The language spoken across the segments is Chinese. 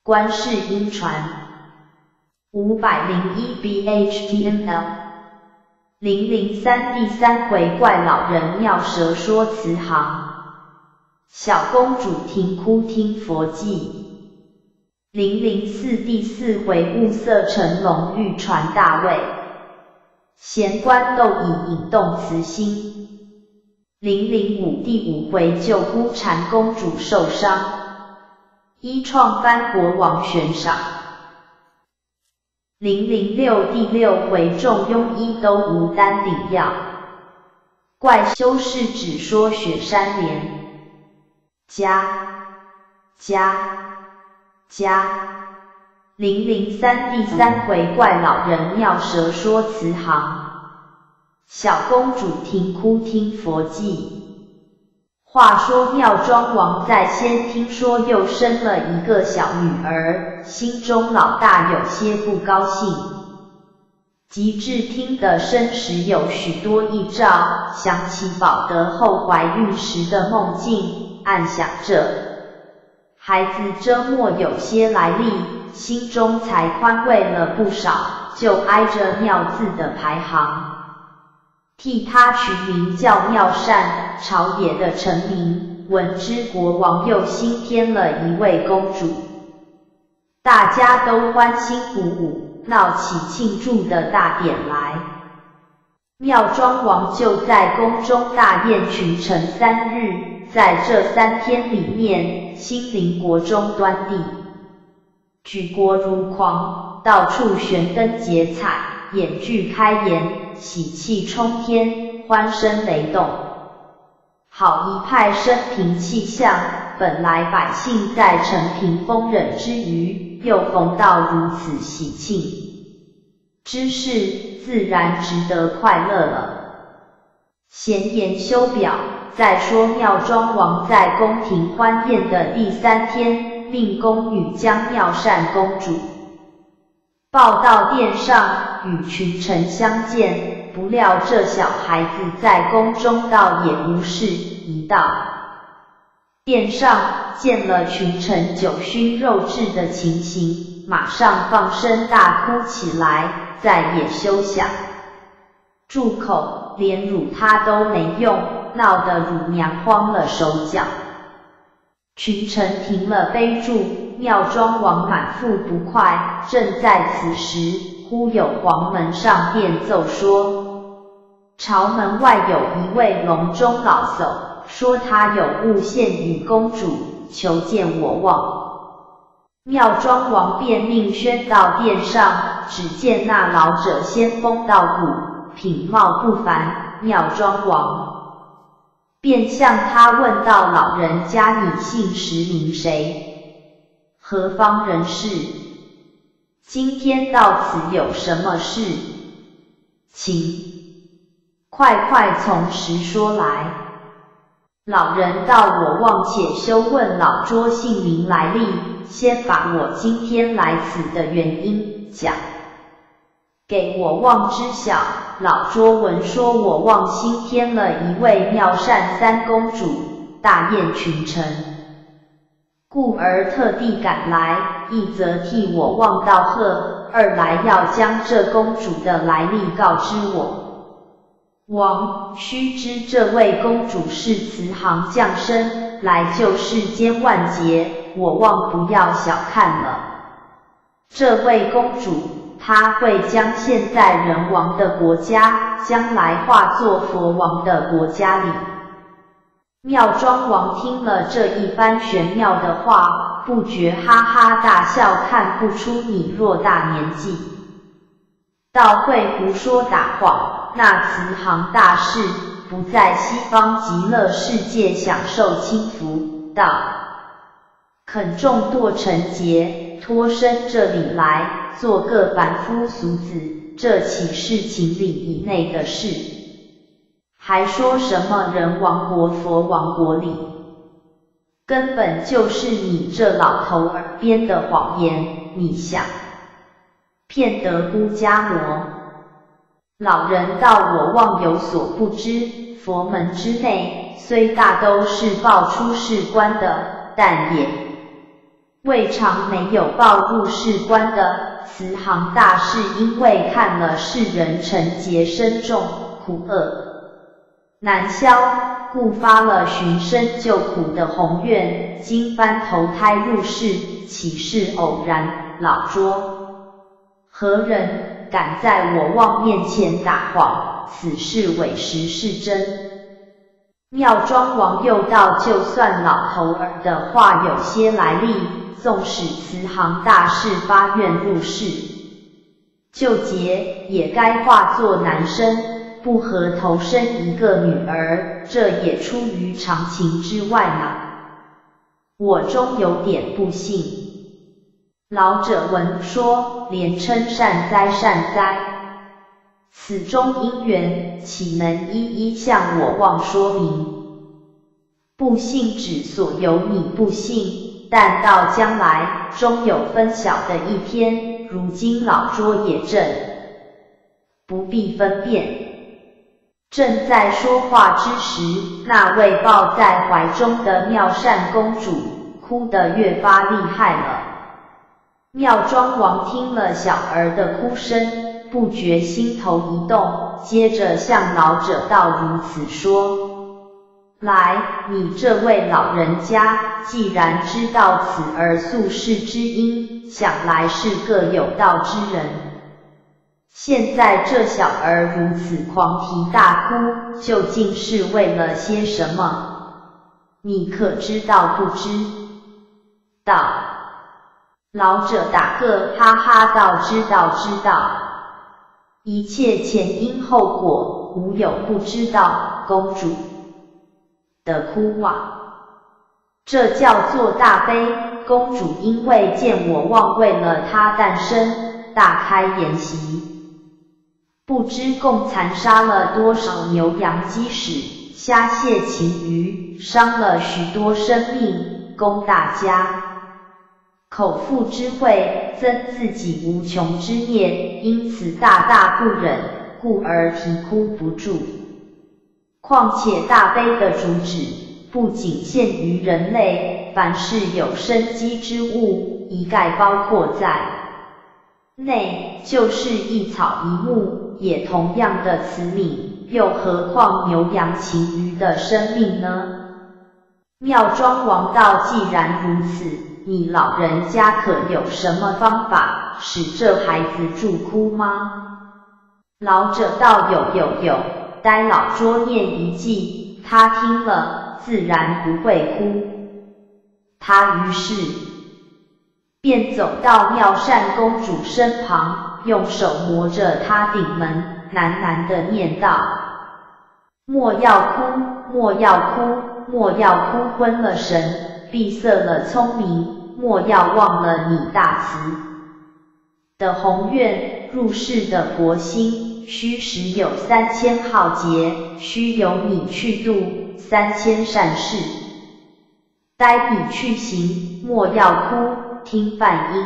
观世音传501 bhtml 003第3回怪老人妙舌说慈航，小公主停哭听佛记。004第4回雾色成龙欲传大位，闲观斗以引动慈心。005第5回救孤禅公主受伤，依创藩国王悬赏。006第6回众庸医都无丹顶药，怪修士只说雪山莲。003第3回怪老人妙舌说慈航，小公主停哭听佛记。话说妙庄王在先听说又生了一个小女儿，心中老大有些不高兴，及至听得身时有许多异兆，想起保德后怀孕时的梦境，暗想着孩子这么有些来历，心中才宽慰了不少，就挨着妙字的排行，替他取名叫妙善。朝野的臣民闻知国王又新添了一位公主，大家都欢欣鼓舞，闹起庆祝的大典来。妙庄王就在宫中大宴群臣3日，在这3天里面，兴临国中端地，举国如狂，到处悬灯结彩，演剧开颜，喜气冲天，欢声雷动，好一派生平气象。本来百姓在陈平丰忍之余，又逢到如此喜庆之事，自然值得快乐了。闲言休表，再说妙庄王在宫廷欢宴的第3天，命宫女将妙善公主抱到殿上，与群臣相见，不料这小孩子在宫中倒也无事，一到殿上见了群臣酒熏肉质的情形，马上放声大哭起来，再也休想住口，连辱他都没用，闹得乳娘慌了手脚。群臣停了杯箸，妙庄王满腹不快，正在此时，忽有黄门上殿奏说，朝门外有一位隆中老叟，说他有物献与公主，求见我望。妙庄王便命宣到殿上，只见那老者仙风道骨，品貌不凡。妙庄王便向他问道：老人家，你姓实名谁？何方人士？今天到此有什么事？请快从实说来。老人道：我望且休问老拙姓名来历，先把我今天来此的原因讲给我望知晓。老拙闻说我望新添了一位妙善3公主，大宴群臣，故而特地赶来，一则替我望道贺，二来要将这公主的来历告知我王。须知这位公主是慈航降生，来救世间万劫，我望不要小看了这位公主，她会将现在人王的国家，将来化作佛王的国家里。妙庄王听了这一番玄妙的话，不觉哈哈大笑，看不出你偌大年纪倒会胡说打谎，那慈航大士不在西方极乐世界享受清福，道肯重堕尘劫，脱身这里来，做个凡夫俗子，这岂是情理以内的事？还说什么人王国佛王国里，根本就是你这老头儿编的谎言，你想骗得孤家魔？老人道：我望有所不知，佛门之内虽大都是报出世官的，但也未尝没有报入仕官的慈航大士，因为看了世人沉劫深重，苦厄难消，故发了寻生救苦的宏愿，今番投胎入世，岂是偶然？老拙，何人敢在我望面前打谎？此事伪实是真。妙庄王又道，就算老头儿的话有些来历，纵使慈航大士发愿入世救劫，也该化作男生，不合投生一个女儿，这也出于常情之外呢。我终有点不信。老者闻说，连称善哉善哉，此中因缘，岂能一一向我望说明？不信只所由你不信，但到将来，终有分晓的一天。如今老拙也正不必分辨。正在说话之时，那位抱在怀中的妙善公主哭得越发厉害了。妙庄王听了小儿的哭声，不觉心头一动，接着向老者道如此说：来，你这位老人家，既然知道此儿宿世之因，想来是个有道之人。现在这小儿如此狂啼大哭，究竟是为了些什么？你可知道不知道？老者打个哈哈道：知道知道，一切前因后果，无有不知道。公主的哭啊，这叫做大悲。公主因为见我望为了她诞生，大开筵席，不知共残杀了多少牛羊鸡屎，虾蟹禽鱼，伤了许多生命，供大家口腹之惠，增自己无穷之孽，因此大大不忍，故而啼哭不住。况且大悲的主旨，不仅限于人类，凡是有生机之物，一概包括在内，就是一草一木，也同样的慈悯，又何况牛羊禽鱼的生命呢？妙庄王道：既然如此，你老人家可有什么方法使这孩子住哭吗？老者道：有，待老拙念一计，他听了自然不会哭。他于是便走到妙善公主身旁，用手摩着她顶门，喃喃地念道：莫要哭，莫要哭，莫要哭，昏了神，闭塞了聪明，莫要忘了你大慈的宏愿，入世的佛心，须时有3000浩劫，须由你去度3000善事。待你去行，莫要哭，听梵音。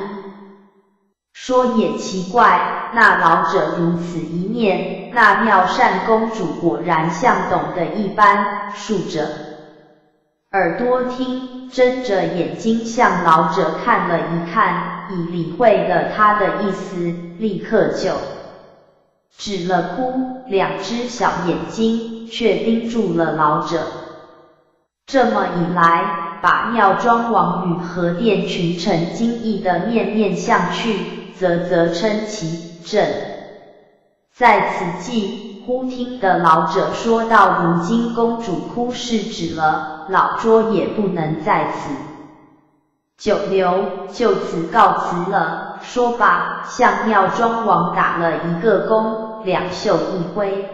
说也奇怪，那老者如此一念，那妙善公主果然像懂得一般，竖着耳朵听，睁着眼睛向老者看了一看，已理会了他的意思，立刻就止了哭，两只小眼睛却盯住了老者。这么一来，把妙庄王与和殿群臣惊异的面面相觑，啧称奇正。在此际，忽听得老者说道：如今公主哭是止了，老拙也不能在此久留，就此告辞了。说罢，向妙庄王打了一个躬，两袖一挥，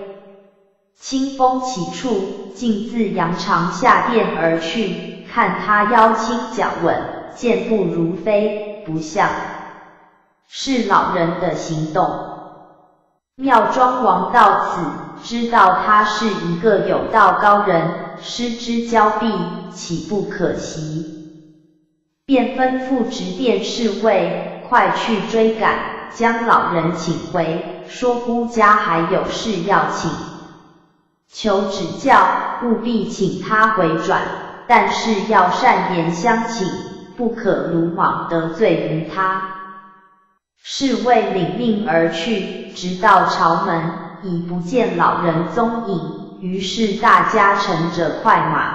清风起处，径自扬长下殿而去。看他腰轻脚稳，健步如飞，不像是老人的行动。妙庄王到此，知道他是一个有道高人，失之交臂，岂不可惜？便吩咐执殿侍卫，快去追赶，将老人请回，说孤家还有事要请求指教，务必请他回转，但是要善言相请，不可鲁莽得罪于他。侍卫领命而去，直到朝门，已不见老人踪影，于是大家乘着快马，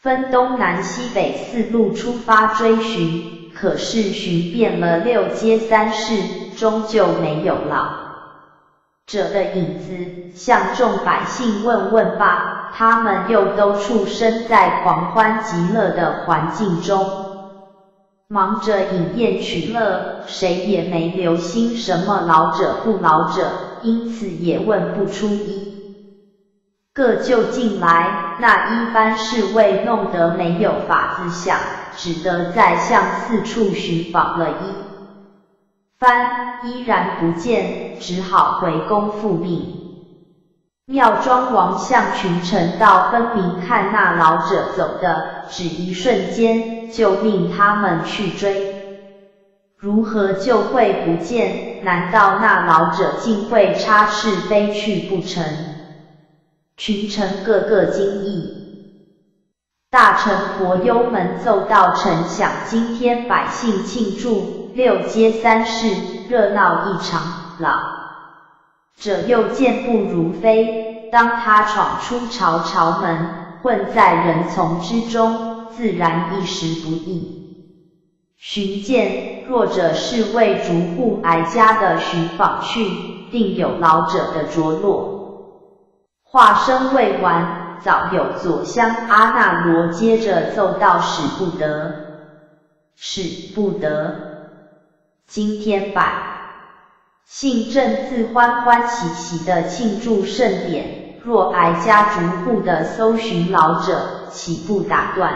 分东南西北四路出发追寻，可是寻遍了六街三市，终究没有老者的影子。向众百姓问问罢，他们又都处身在狂欢极乐的环境中，忙着饮宴取乐，谁也没留心什么老者不老者，因此也问不出一个究竟来。那一班侍卫弄得没有法子想，只得再向四处寻访了一番，依然不见，只好回宫复命。妙庄王向群臣道，分明看那老者走的，只一瞬间，就命他们去追，如何就会不见？难道那老者竟会插翅飞去不成？群臣个个惊异。大臣婆忧们奏道，臣想今天百姓庆祝，六街三市热闹异常，老者又健步如飞，当他闯出朝门，混在人丛之中，自然一时不易寻见。若者是为逐户挨家的寻访去，定有老者的着落。话声未完，早有左相阿那罗接着奏道，使不得，使不得。今天百姓正自欢欢喜喜地庆祝盛典，若挨家逐户的搜寻老者，岂不打断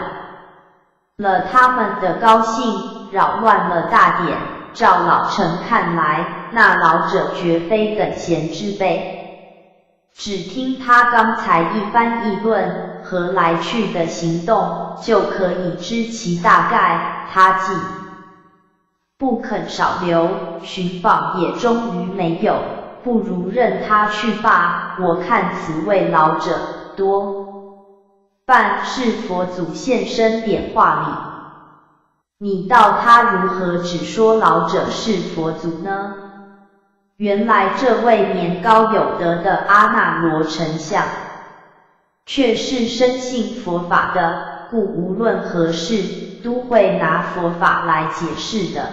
了他们的高兴，扰乱了大典？照老臣看来，那老者绝非等闲之辈。只听他刚才一番议论和来去的行动，就可以知其大概。他既不肯少留，寻访也终于没有，不如任他去罢。我看此位老者多半是佛祖现身点化礼，你道他如何只说老者是佛祖呢？原来这位年高有德的阿那罗丞相，却是深信佛法的，故无论何事都会拿佛法来解释的。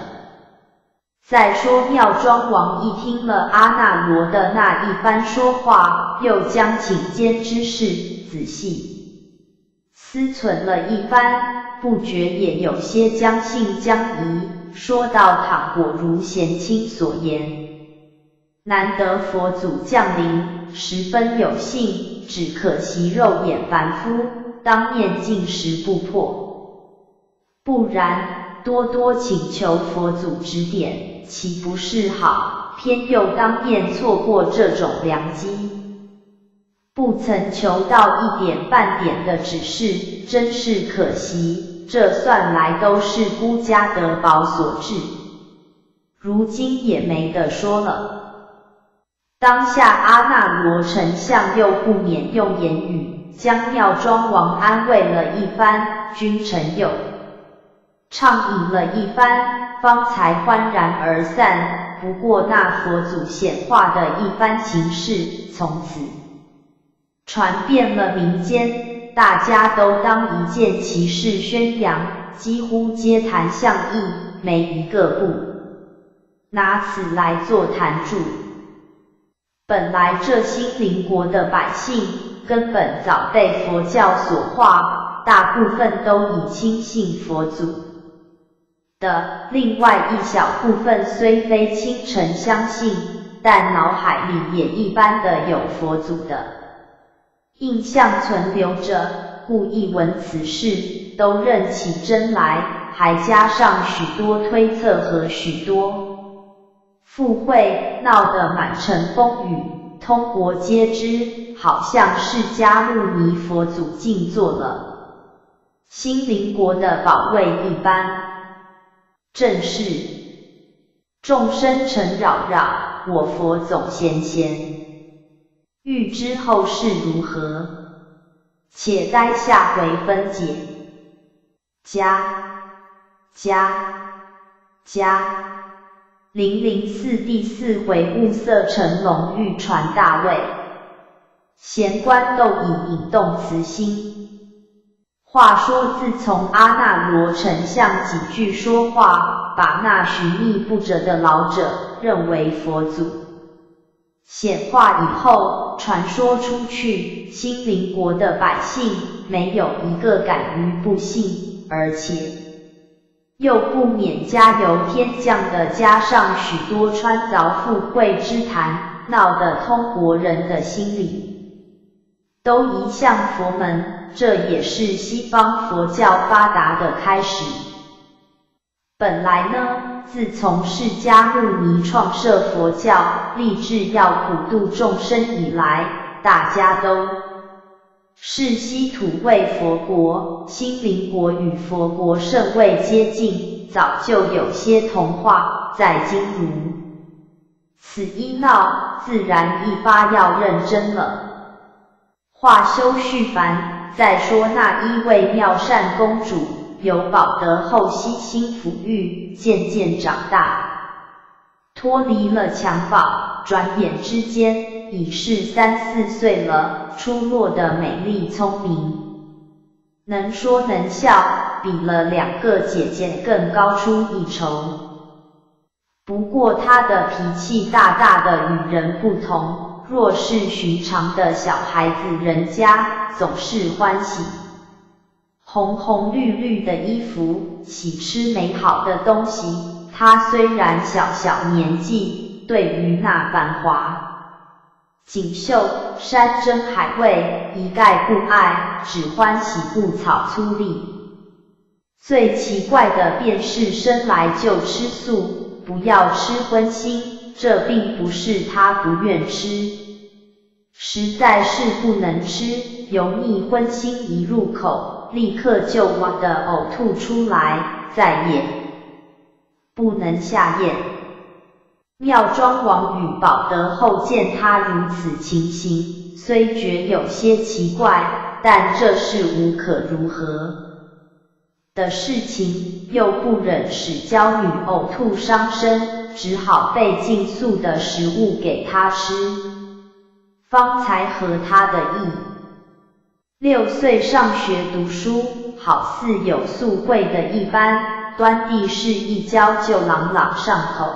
再说妙庄王一听了阿那罗的那一番说话，又将请监之事仔细思忖了一番，不觉也有些将信将疑，说道：倘果如贤卿所言，难得佛祖降临，十分有幸，只可惜肉眼凡夫，当面进食不破。不然，多多请求佛祖指点，岂不是好？偏又当面错过这种良机，不曾求到一点半点的指示，真是可惜。这算来都是孤家德宝所致，如今也没得说了。当下阿那罗丞相又不免用言语将妙庄王安慰了一番，君臣又畅饮了一番，方才欢然而散。不过那佛祖显化的一番情事，从此传遍了民间，大家都当一件奇事宣扬，几乎皆谈相议，没一个不拿此来做谈注。本来这新邻国的百姓根本早被佛教所化，大部分都已亲信佛祖的，另外一小部分虽非亲诚相信，但脑海里也一般的有佛祖的印象存留着，故一闻此事都认起真来，还加上许多推测和许多附会，闹得满城风雨，通国皆知，好像释迦牟尼佛祖静坐了新邻国的宝位一般。正是众生尘扰扰，我佛总闲闲。欲知后事如何，且待下回分解。加004第4回雾色成龙欲传大位，闲观斗以引动慈心。话说自从阿那罗丞相几句说话，把那寻觅不着的老者认为佛祖，显化以后，传说出去，心灵国的百姓没有一个敢于不信，而且又不免加油添酱的加上许多穿凿附会之谈，闹得通国人的心里都移向佛门，这也是西方佛教发达的开始。本来呢，自从释迦牟尼创设佛教，立志要普度众生以来，大家都是稀土为佛国，心灵国与佛国甚未接近，早就有些同化在今如此一闹，自然一发要认真了。话休续繁，再说那一位妙善公主，由保德后悉心抚育，渐渐长大，脱离了襁褓，转眼之间已是3、4岁了，出落得美丽聪明，能说能笑，比了2个姐姐更高出一筹。不过她的脾气大大的与人不同，若是寻常的小孩子，人家总是欢喜红红绿绿的衣服，喜吃美好的东西。她虽然小年纪，对于那繁华锦绣、山珍海味一概不爱，只欢喜不草粗粝。最奇怪的便是生来就吃素，不要吃荤腥，这并不是她不愿吃，实在是不能吃，油腻荤腥一入口，立刻就哇的呕吐出来，再也不能下咽。妙庄王与保德后见他如此情形，虽觉有些奇怪，但这是无可如何的事情，又不忍使娇女呕吐伤身，只好备尽素的食物给她吃，方才合他的意。6岁上学读书，好似有素会的一般，端地是一教就朗朗上口，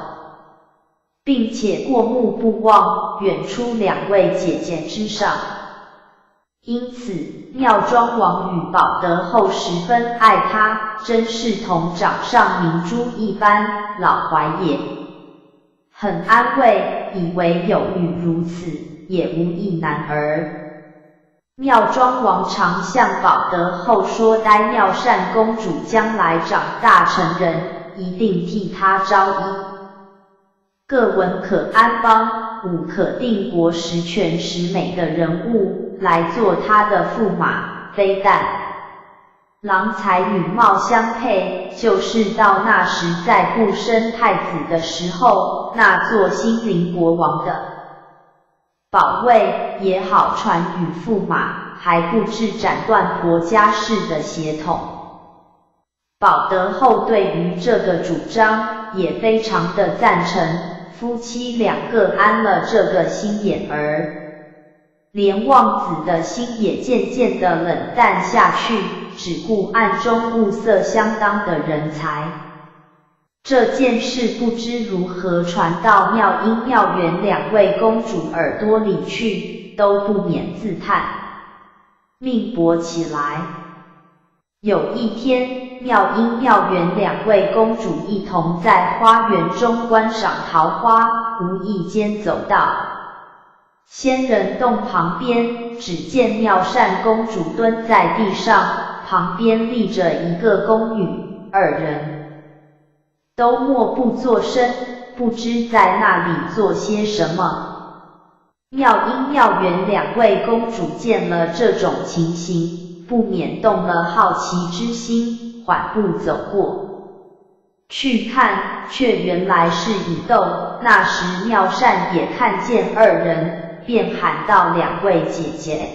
并且过目不忘，远出2位姐姐之上。因此，妙庄王与保德后十分爱他，真是同掌上明珠一般，老怀也很安慰，以为有女如此，也无一男儿。妙庄王常向保德后说，待妙善公主将来长大成人，一定替她招一个文可安邦，武可定国，十全十美的人物来做她的驸马。非但郎才女貌相配，就是到那时再不生太子的时候，那做心灵国王的宝位也好传与驸马，还不致斩断婆家氏的血统。保德后对于这个主张也非常的赞成，夫妻2个安了这个心眼儿，连望子的心也渐渐的冷淡下去，只顾暗中物色相当的人才。这件事不知如何传到妙音妙缘2位公主耳朵里去，都不免自叹命薄起来。有一天，妙音妙缘2位公主一同在花园中观赏桃花，无意间走到仙人洞旁边，只见妙善公主蹲在地上，旁边立着一个宫女，2人都默不作声，不知在那里做些什么。妙音妙缘2位公主见了这种情形，不免动了好奇之心，缓步走过去看，却原来是乙斗。那时妙善也看见2人，便喊道：“2位姐姐，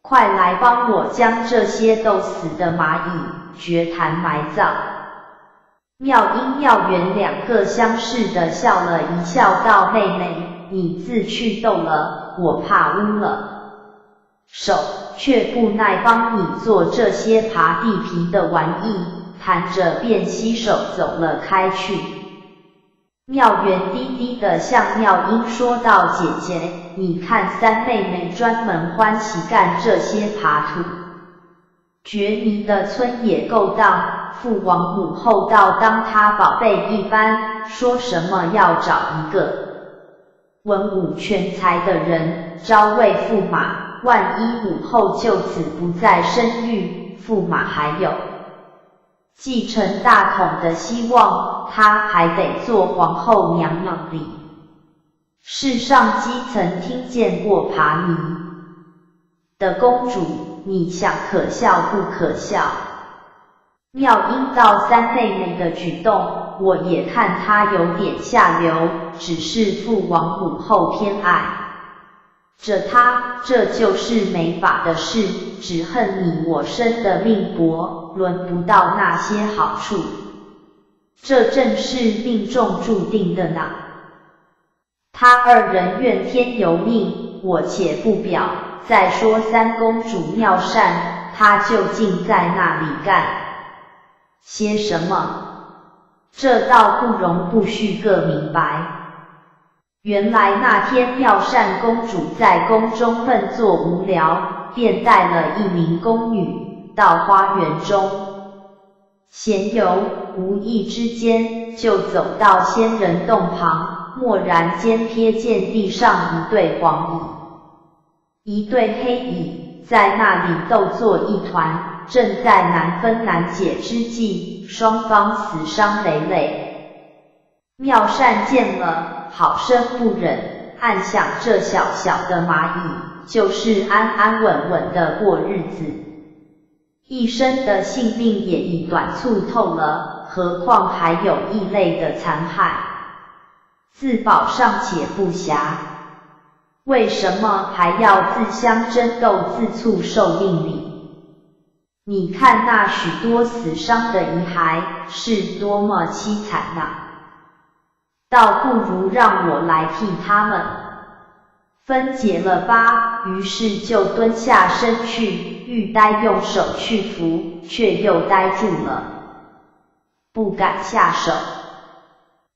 快来帮我将这些斗死的蚂蚁掘潭埋葬。”妙音妙缘两个相视的笑了一笑，道：妹妹，你自去斗了，我怕污了手，却不耐帮你做这些爬地皮的玩意，谈着便洗手走了开去。妙缘低低地向妙音说道：姐姐，你看三妹妹专门欢喜干这些爬土掘泥的村野勾当，父王母后倒当她宝贝一般，说什么要找一个文武全才的人招为驸马，万一母后就此不再生育，驸马还有继承大统的希望，她还得做皇后娘娘哩。世上基曾听见过爬泥的公主，你想可笑不可笑？妙音道：三妹妹的举动，我也看她有点下流，只是父王母后偏爱着她，这就是没法的事，只恨你我生的命薄，轮不到那些好处，这正是命中注定的呢。他二人怨天尤命，我且不表。再说三公主妙善，她究竟在那里干些什么？这倒不容不须个明白。原来那天妙善公主在宫中闷坐无聊，便带了一名宫女到花园中闲游，无意之间就走到仙人洞旁，蓦然间瞥见地上一对黄蚁，一对黑蚁在那里斗作一团，正在难分难解之际，双方死伤累累。妙善见了，好生不忍，暗想这小小的蚂蚁就是安安稳稳的过日子，一生的性命也已短促透了，何况还有异类的残害，自保尚且不暇，为什么还要自相争斗，自促受命哩？你看那许多死伤的遗骸，是多么凄惨啊！倒不如让我来替他们分解了吧。于是就蹲下身去，欲呆用手去扶，却又呆住了，不敢下手。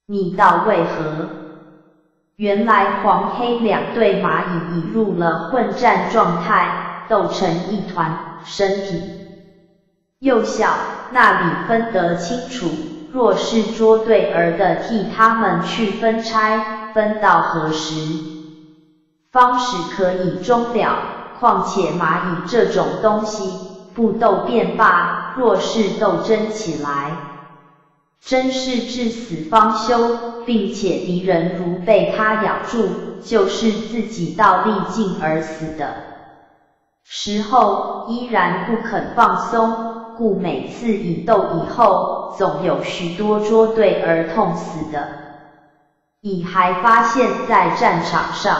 你道为何？原来黄黑两对蚂蚁已入了混战状态，斗成一团，身体又小，那里分得清楚？若是捉对儿的替他们去分拆，分到何时方始可以终了？况且蚂蚁这种东西，不斗便罢，若是斗争起来，真是至死方休，并且敌人如被它咬住，就是自己到力尽而死的时候，依然不肯放松。故每次以斗以后，总有许多捉对而痛死的蚁还发现在战场上。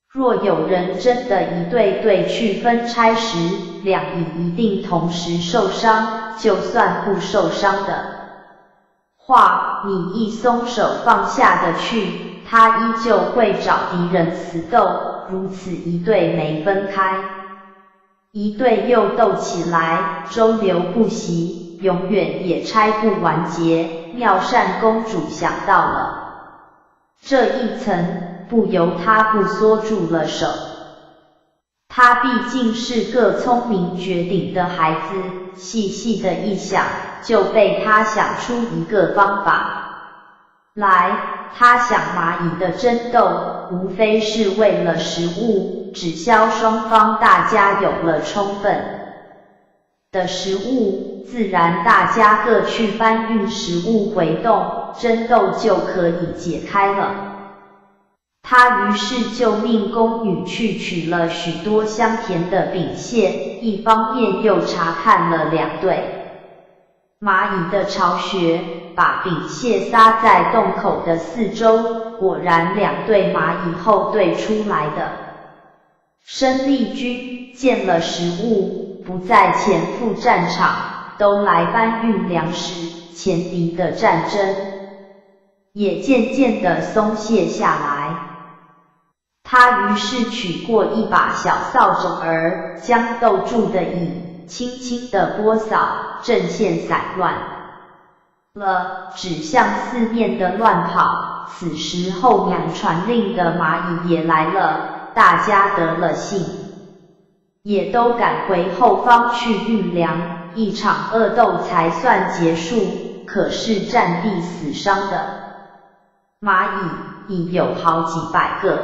若有人真的一对对去分拆时，两蚁一定同时受伤，就算不受伤的话，你一松手放下的去，他依旧会找敌人死斗，如此一对没分开，一对又斗起来，周流不息，永远也拆不完结。妙善公主想到了这一层，不由她不缩住了手。她毕竟是个聪明绝顶的孩子，细细的一想，就被她想出一个方法来。她想蚂蚁的争斗，无非是为了食物，只消双方大家有了充分的食物，自然大家各去搬运食物回洞，争斗就可以解开了。他于是就命宫女去取了许多香甜的饼屑，一方面又查看了两对蚂蚁的巢穴，把饼屑撒在洞口的四周，果然两对蚂蚁后队出来的生力军见了食物，不再前赴战场，都来搬运粮食，前敌的战争也渐渐地松懈下来。他于是取过一把小扫帚儿，将斗住的蚁轻轻地拨扫，阵线散乱了，指向四面的乱跑。此时后面传令的蚂蚁也来了，大家得了信，也都赶回后方去运粮，一场恶斗才算结束。可是战地死伤的蚂蚁已有好几百个。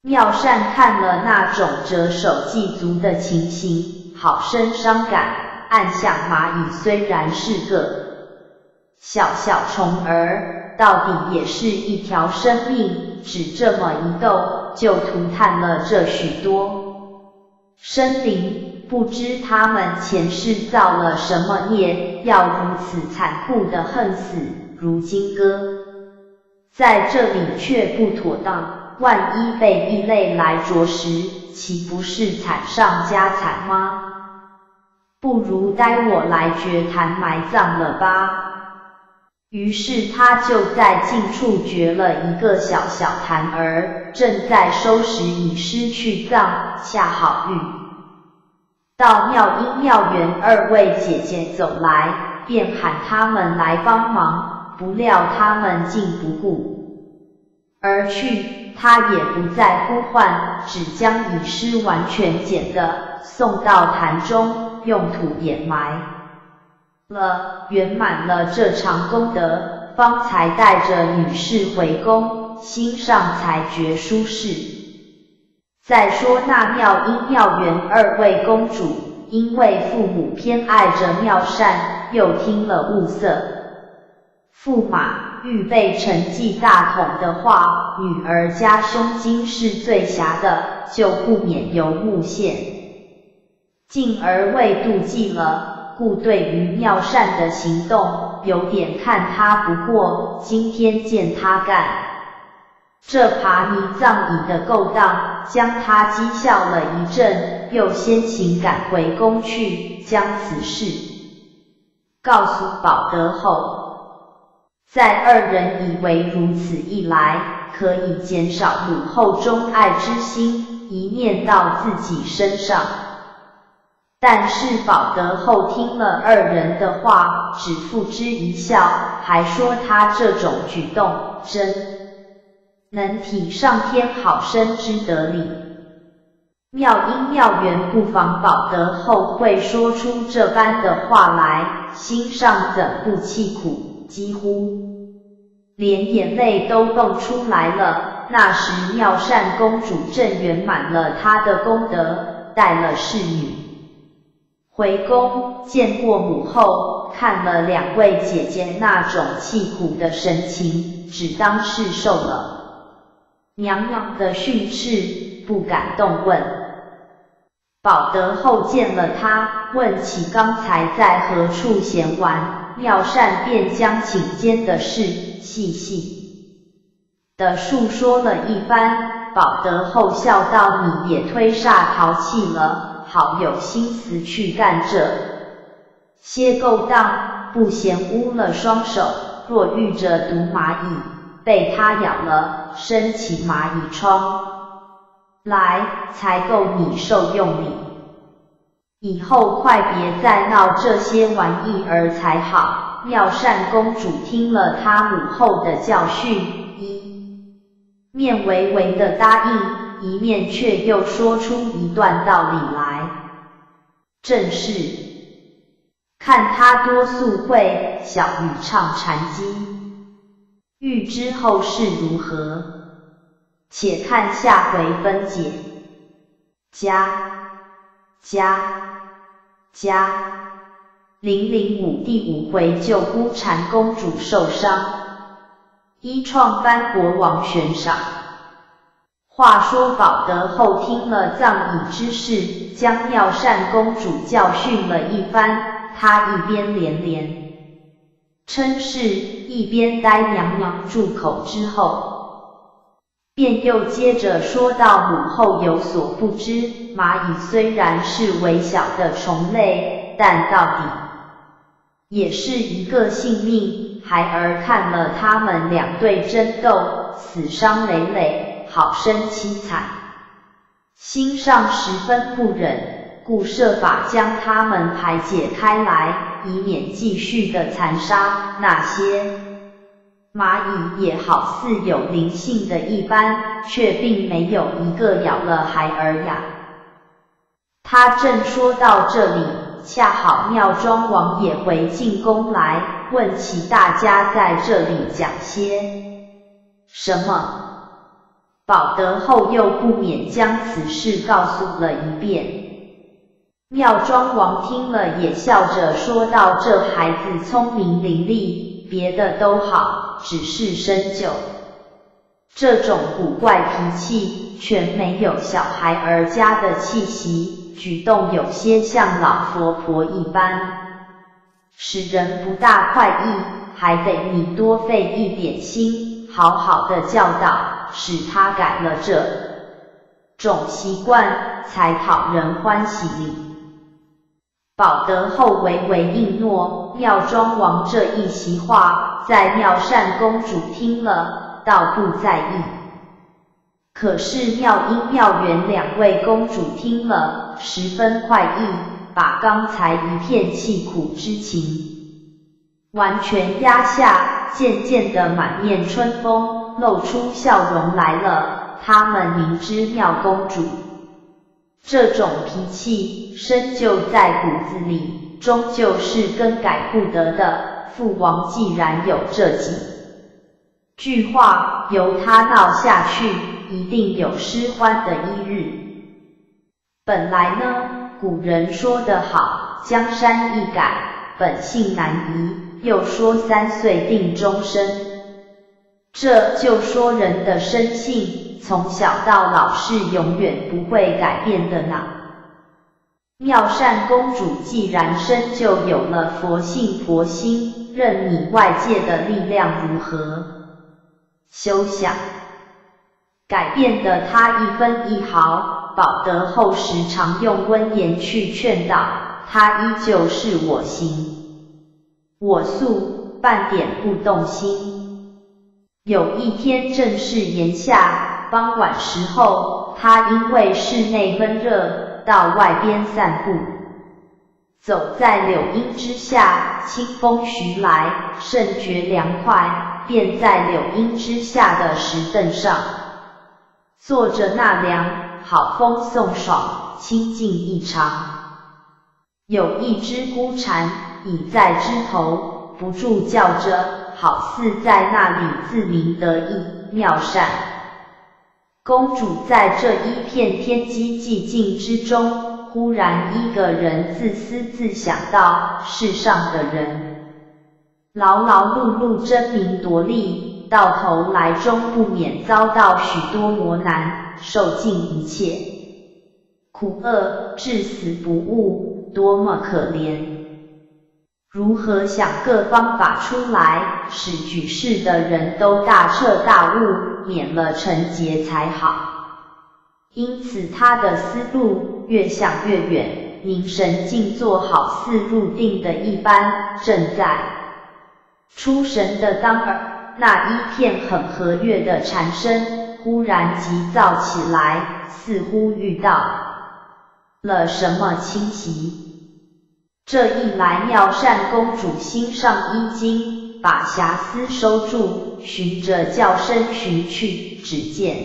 妙善看了那种折手祭足的情形，好生伤感，暗想蚂蚁虽然是个小小虫儿，到底也是一条生命，只这么一斗，就涂炭了这许多生灵，不知他们前世造了什么孽，要如此残酷的恨死。如今搁在这里却不妥当，万一被异类来啄食，岂不是惨上加惨吗？不如待我来掘坛埋葬了吧。于是他就在近处掘了一个小小坛儿，正在收拾以尸去葬，恰好遇到妙音妙缘二位姐姐走来，便喊他们来帮忙，不料他们竟不顾而去，他也不再呼唤，只将蚁尸完全捡的送到坛中，用土掩埋了，圆满了这场功德，方才带着女士回宫，心上才觉舒适。再说那妙音妙缘二位公主，因为父母偏爱着妙善，又听了物色驸马预备承继大统的话，女儿家兄今是最狭的，就不免由诬陷，进而为妒忌了，故对于妙善的行动有点看他不过。今天见他干这爬泥葬蚁的勾当，将他讥笑了一阵，又先行赶回宫去，将此事告诉保德后。在二人以为如此一来，可以减少母后钟爱之心，一念到自己身上。但是保德后听了二人的话，只付之一笑，还说他这种举动真能体上天好生之得理。妙音妙缘不妨保德后会说出这般的话来，心上怎不凄苦，几乎连眼泪都蹦出来了。那时妙善公主正圆满了她的功德，带了侍女回宫，见过母后，看了两位姐姐那种凄苦的神情，只当是受了娘娘的训斥，不敢动问。保德后见了他，问起刚才在何处闲玩，妙善便将寝间的事细细的述说了一番。保德后笑道：“你也忒煞淘气了，好有心思去干这些勾当，不嫌污了双手。若遇着毒蚂蚁，被它咬了，生起蚂蚁疮来，才够你受用礼。以后快别再闹这些玩意儿才好。”妙善公主听了她母后的教训，一面微微的答应，一面却又说出一段道理来。正是看他多素慧，小语唱禅机，欲知后事如何，且看下回分解。005第5回救孤禅公主受伤，一创班国王悬赏。话说保德后听了葬蚁之事，将妙善公主教训了一番，他一边连连称是，一边待娘娘住口之后，便又接着说道：“母后有所不知，蚂蚁虽然是微小的虫类，但到底也是一个性命。孩儿看了他们两对争斗，死伤累累，好生凄惨，心上十分不忍，故设法将他们排解开来，以免继续的残杀。那些蚂蚁也好似有灵性的一般，却并没有一个咬了孩儿呀。他正说到这里，恰好妙庄王也回进宫来，问起大家在这里讲些什么。保德后又不免将此事告诉了一遍。妙庄王听了也笑着说道：这孩子聪明伶俐，别的都好，只是深究这种古怪脾气，全没有小孩儿家的气息，举动有些像老佛婆一般，使人不大快意，还得你多费一点心，好好的教导，使他改了这种习惯，才讨人欢喜哩。保德后微微应诺，妙庄王这一席话，在妙善公主听了，倒不在意。可是妙音、妙媛两位公主听了，十分快意，把刚才一片气苦之情完全压下，渐渐的满面春风，露出笑容来了。他们明知妙公主这种脾气深就在骨子里，终究是更改不得的。父王既然有这几句话，由他闹下去，一定有失欢的一日。本来呢，古人说得好，江山易改，本性难移，又说3岁定终身。这就说人的生性，从小到老是永远不会改变的呢。妙善公主既然生就有了佛性佛心，任你外界的力量如何休想改变的她一分一毫。保德后时常用温言去劝导她，依旧是我行我素，半点不动心。有一天正是炎夏傍晚时候，她因为室内闷热，到外边散步，走在柳荫之下，清风徐来，甚觉凉快，便在柳荫之下的石凳上坐着纳凉，好风送爽，清静异常。有一只孤蝉倚在枝头，不住叫着，好似在那里自鸣得意。妙善公主在这一片天机寂静之中，忽然一个人自私自想到，世上的人劳劳碌碌争名夺利，到头来终不免遭到许多磨难，受尽一切苦厄，至死不悟，多么可怜。如何想个方法出来，使举世的人都大彻大悟，免了沉劫才好。因此他的思路越想越远，凝神静坐，好似入定的一般。正在出神的当儿，那一片很和悦的蝉声忽然急躁起来，似乎遇到了什么侵袭。这一来，妙善公主心上一惊，把遐思收住，循着叫声寻去，只见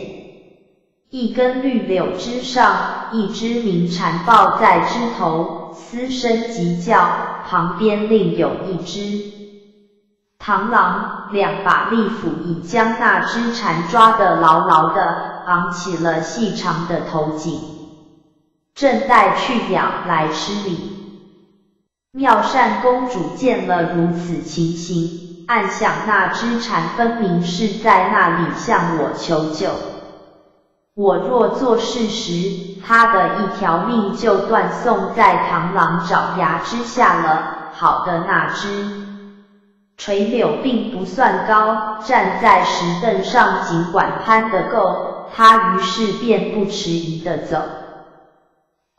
一根绿柳枝上，一只鸣蝉抱在枝头，嘶声急叫，旁边另有一只螳螂，两把利斧已将那只蝉抓得牢牢的，昂起了细长的头颈，正待去咬来吃哩。妙善公主见了如此情形，暗想那只蝉分明是在那里向我求救，我若做事时，它的一条命就断送在螳螂爪牙之下了。好的那只垂柳并不算高，站在石凳上尽管攀得够，他于是便不迟疑地走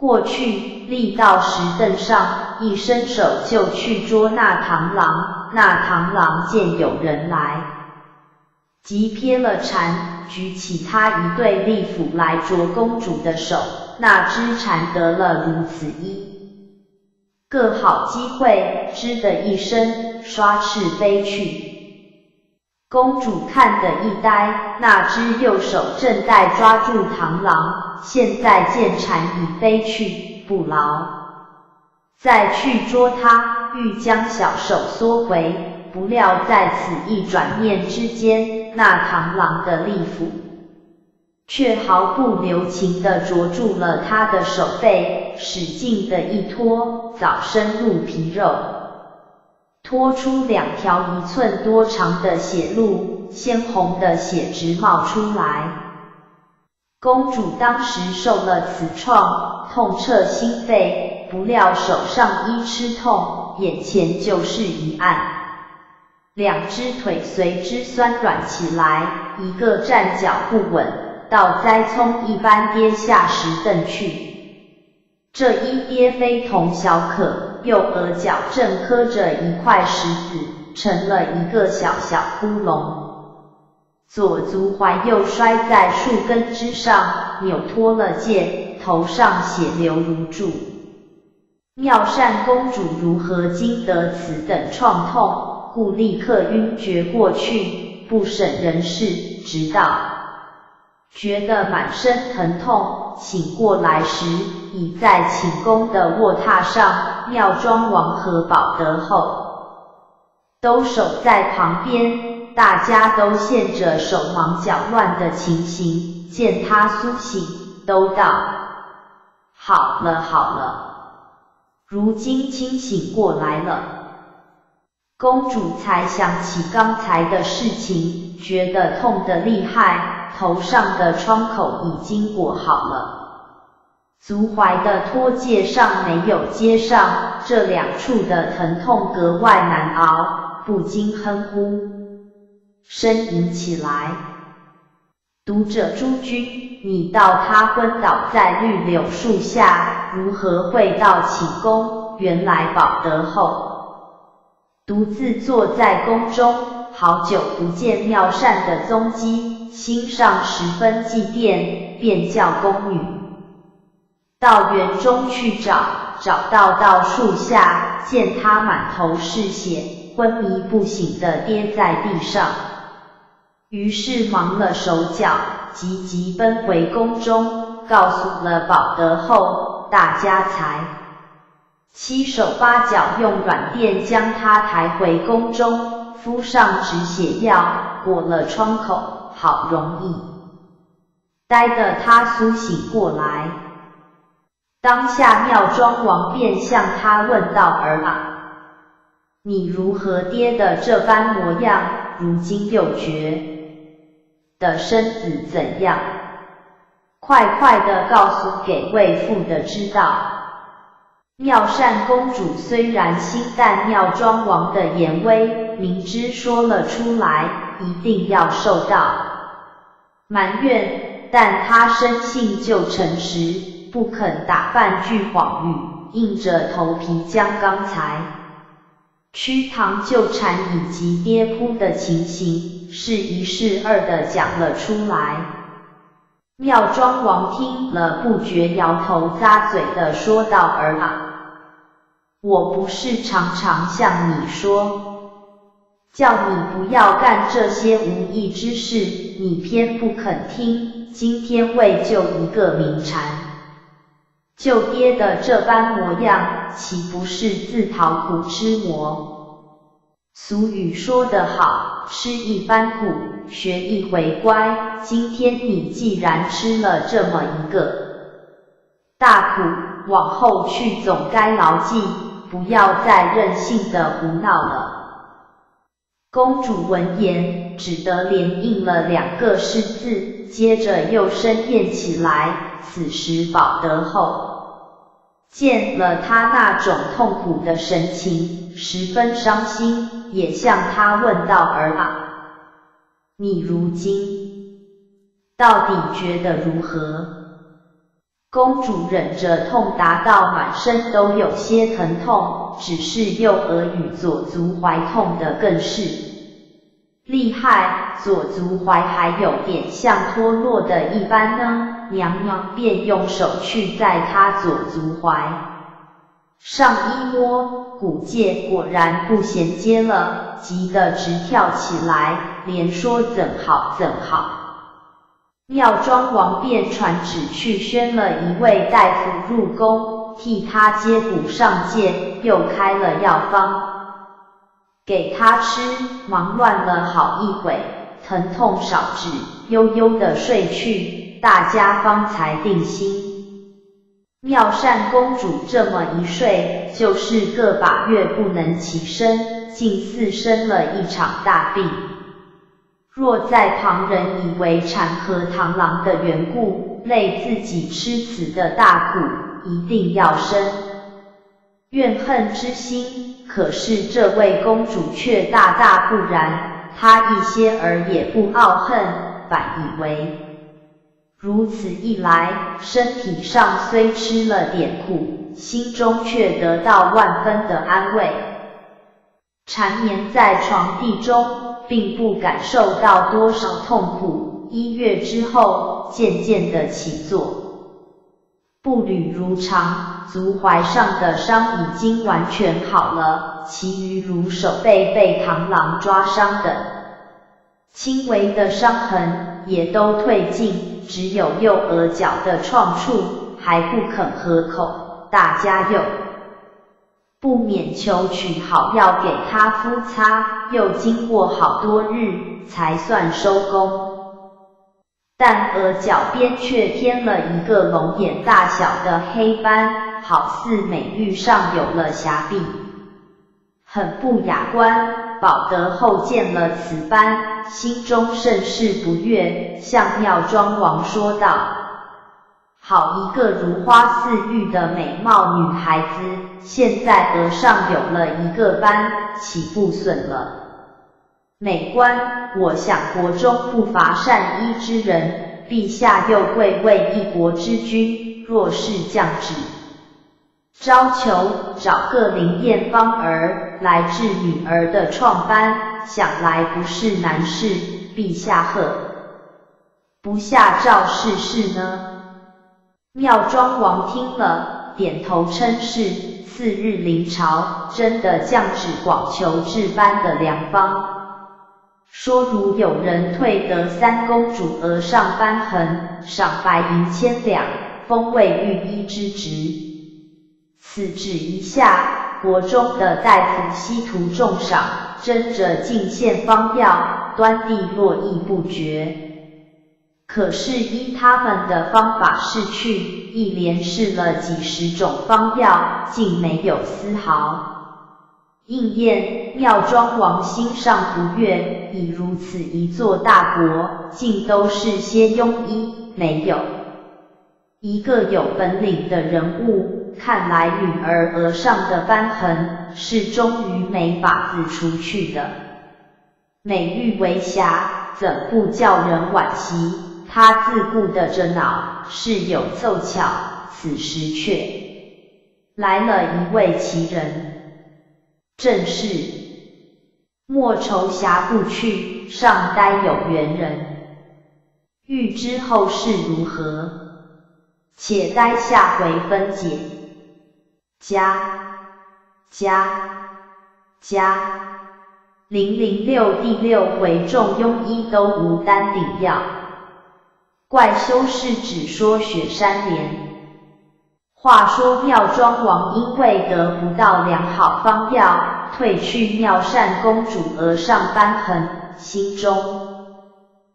过去，立到石凳上，一伸手就去捉那螳螂。那螳螂见有人来，即撇了蝉，举起他一对利斧来啄公主的手。那只蝉得了如此一个好机会，吱的一声，刷翅飞去。公主看得一呆，那只右手正待抓住螳螂，现在见蝉已飞去，不牢再去捉它，欲将小手缩回，不料在此一转念之间，那螳螂的利斧却毫不留情地啄住了他的手背，使劲的一拖，早深入皮肉，拖出2条1寸多长的血路，鲜红的血直冒出来。公主当时受了此创，痛彻心肺，不料手上一吃痛，眼前就是一暗，2只腿随之酸软起来，一个站脚不稳，倒栽葱一般跌下石凳去。这一跌非同小可，右额角正磕着一块石子，成了一个小小窟窿。左足踝又摔在树根之上，扭脱了剑，头上血流如注。妙善公主如何经得此等创痛，故立刻晕厥过去，不省人事，直到觉得满身疼痛，醒过来时，已在寝宫的卧榻上。妙庄王和保德后都守在旁边，大家都现着手忙脚乱的情形，见他苏醒，都道：好了好了，如今清醒过来了。公主才想起刚才的事情，觉得痛得厉害，头上的疮口已经裹好了，足踝的脱戒上没有接上，这2处的疼痛格外难熬，不禁哼呼呻吟起来。读者诸君，你道他昏倒在绿柳树下，如何会到寝宫？原来保德后独自坐在宫中，好久不见妙善的踪迹，心上十分祭奠，便叫宫女到园中去找，找到树下，见他满头是血，昏迷不醒地跌在地上。于是忙了手脚，急奔回宫中，告诉了保德后，大家才7手8脚用软垫将他抬回宫中，敷上止血药，裹了创口，好容易待得他苏醒过来。当下妙庄王便向他问道：儿啊，你如何跌得这般模样？如今又觉的身子怎样？快地告诉给为父的知道。妙善公主虽然心淡妙庄王的言威，明知说了出来，一定要受到埋怨，但她生性就诚实，不肯打半句谎语，硬着头皮将刚才驱堂救蝉以及跌扑的情形，是一是二地讲了出来。妙庄王听了不觉摇头咂嘴地说道：儿啊，我不是常常向你说，叫你不要干这些无益之事，你偏不肯听，今天为救一个鸣蝉，就跌得这般模样，岂不是自讨苦吃磨？俗语说得好，吃一番苦，学一回乖，今天你既然吃了这么一个大苦，往后去总该牢记，不要再任性的胡闹了。公主闻言，只得连应了2个是字，接着又申咽起来。此时保德后见了他那种痛苦的神情，十分伤心，也向他问道：儿啊，你如今到底觉得如何？公主忍着痛达到满身都有些疼痛，只是右额与左足踝痛得更是厉害，左足踝还有点像脱落的一般呢。娘娘便用手去在她左足踝上一摸，骨界果然不衔接了，急得直跳起来，连说怎好怎好。妙庄王便传旨去宣了一位大夫入宫，替他接补上界，又开了药方给他吃，忙乱了好一会，疼痛少止，悠悠地睡去，大家方才定心。妙善公主这么一睡，就是个把月不能起身，竟似生了一场大病。若在旁人以为产和螳螂的缘故，累自己吃此的大苦，一定要生怨恨之心，可是这位公主却大大不然，她一些儿也不懊恨，反以为如此一来，身体上虽吃了点苦，心中却得到万分的安慰。缠绵在床地中，并不感受到多少痛苦，1月之后，渐渐的起坐，步履如常，足踝上的伤已经完全好了，其余如手背被螳螂抓伤等轻微的伤痕也都退尽，只有右额角的创处还不肯合口，大家又不免求取好药给他敷擦，又经过好多日才算收工。但额角边却添了一个龙眼大小的黑斑，好似美玉上有了瑕疵，很不雅观。保德后见了此斑，心中甚是不悦，向妙庄王说道：好一个如花似玉的美貌女孩子，现在额上有了一个斑，岂不损了美观？我想国中不乏善医之人，陛下又贵为一国之君，若是降旨招求，找个灵验方儿来治女儿的创斑，想来不是难事，陛下何不下诏试试呢？妙庄王听了，点头称是。次日临朝，真的降旨广求治斑的良方，说如有人退得三公主额上斑痕，赏白银1000两，封为御医之职。此旨一下，国中的大夫悉图重赏，争着进献方药，端地络绎不绝。可是依他们的方法试去，一连试了几10种方药，竟没有丝毫应验。妙庄王心上不悦，以如此一座大国，竟都是些庸医，没有一个有本领的人物。看来女儿额上的斑痕是终于没法子除去的。美玉为瑕，怎不叫人惋惜？他自顾的着脑，是有凑巧，此时却来了一位奇人，正是莫愁瑕不去，尚待有缘人。欲知后事如何，且待下回分解。006第6回众庸医都无丹顶药，怪修士只说雪山莲。话说妙庄王因为得不到良好方药，褪去妙善公主额上斑痕，心中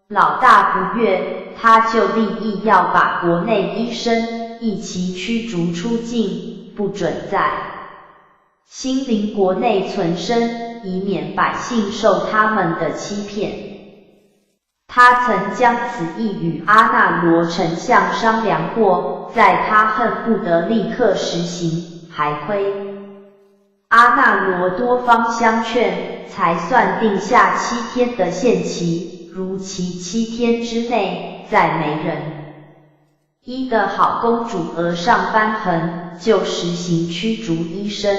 老大不悦，他就立意要把国内医生一齐驱逐出境，不准在兴陵国内存身，以免百姓受他们的欺骗。他曾将此意与阿那罗丞相商量过，在他恨不得立刻实行，还亏阿那罗多方相劝，才算定下7天的限期，如其7天之内再没人一的好公主额上瘢痕，就实行驱逐医生。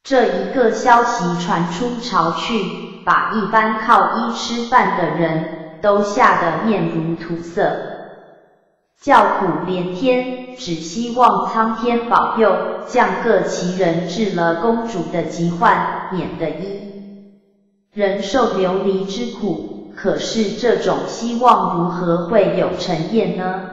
这一个消息传出巢去，把一般靠医吃饭的人都吓得面如土色，叫苦连天，只希望苍天保佑，降个奇人治了公主的疾患，免得一人受流离之苦。可是这种希望如何会有成验呢？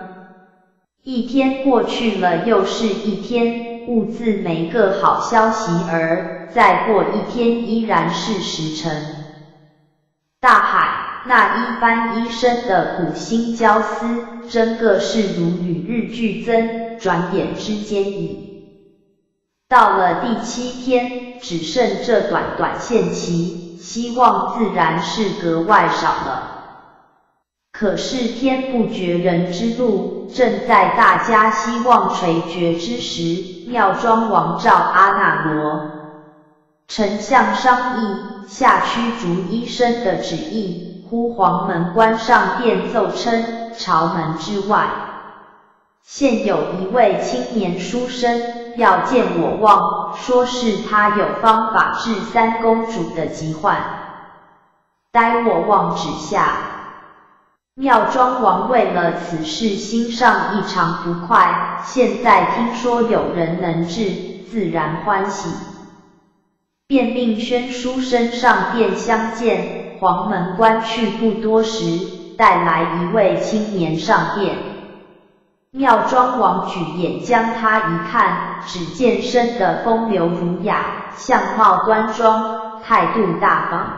一天过去了又是一天，兀自没个好消息儿，再过一天依然是时辰。大海，那一般医生的苦心焦思，真个是如与日俱增，转眼之间已到了第7天，只剩这短短限期，希望自然是格外少了。可是天不绝人之路，正在大家希望垂绝之时，妙庄王召阿那罗丞相商议，下驱逐医生的旨意，呼黄门关上殿奏称，朝门之外现有一位青年书生，要见我望，说是他有方法治三公主的疾患，待我望旨下。妙庄王为了此事心上异常不快，现在听说有人能治，自然欢喜，便命宣书生上殿相见。黄门关去不多时，带来一位青年上殿。妙庄王举眼将他一看，只见生得风流儒雅，相貌端庄，态度大方，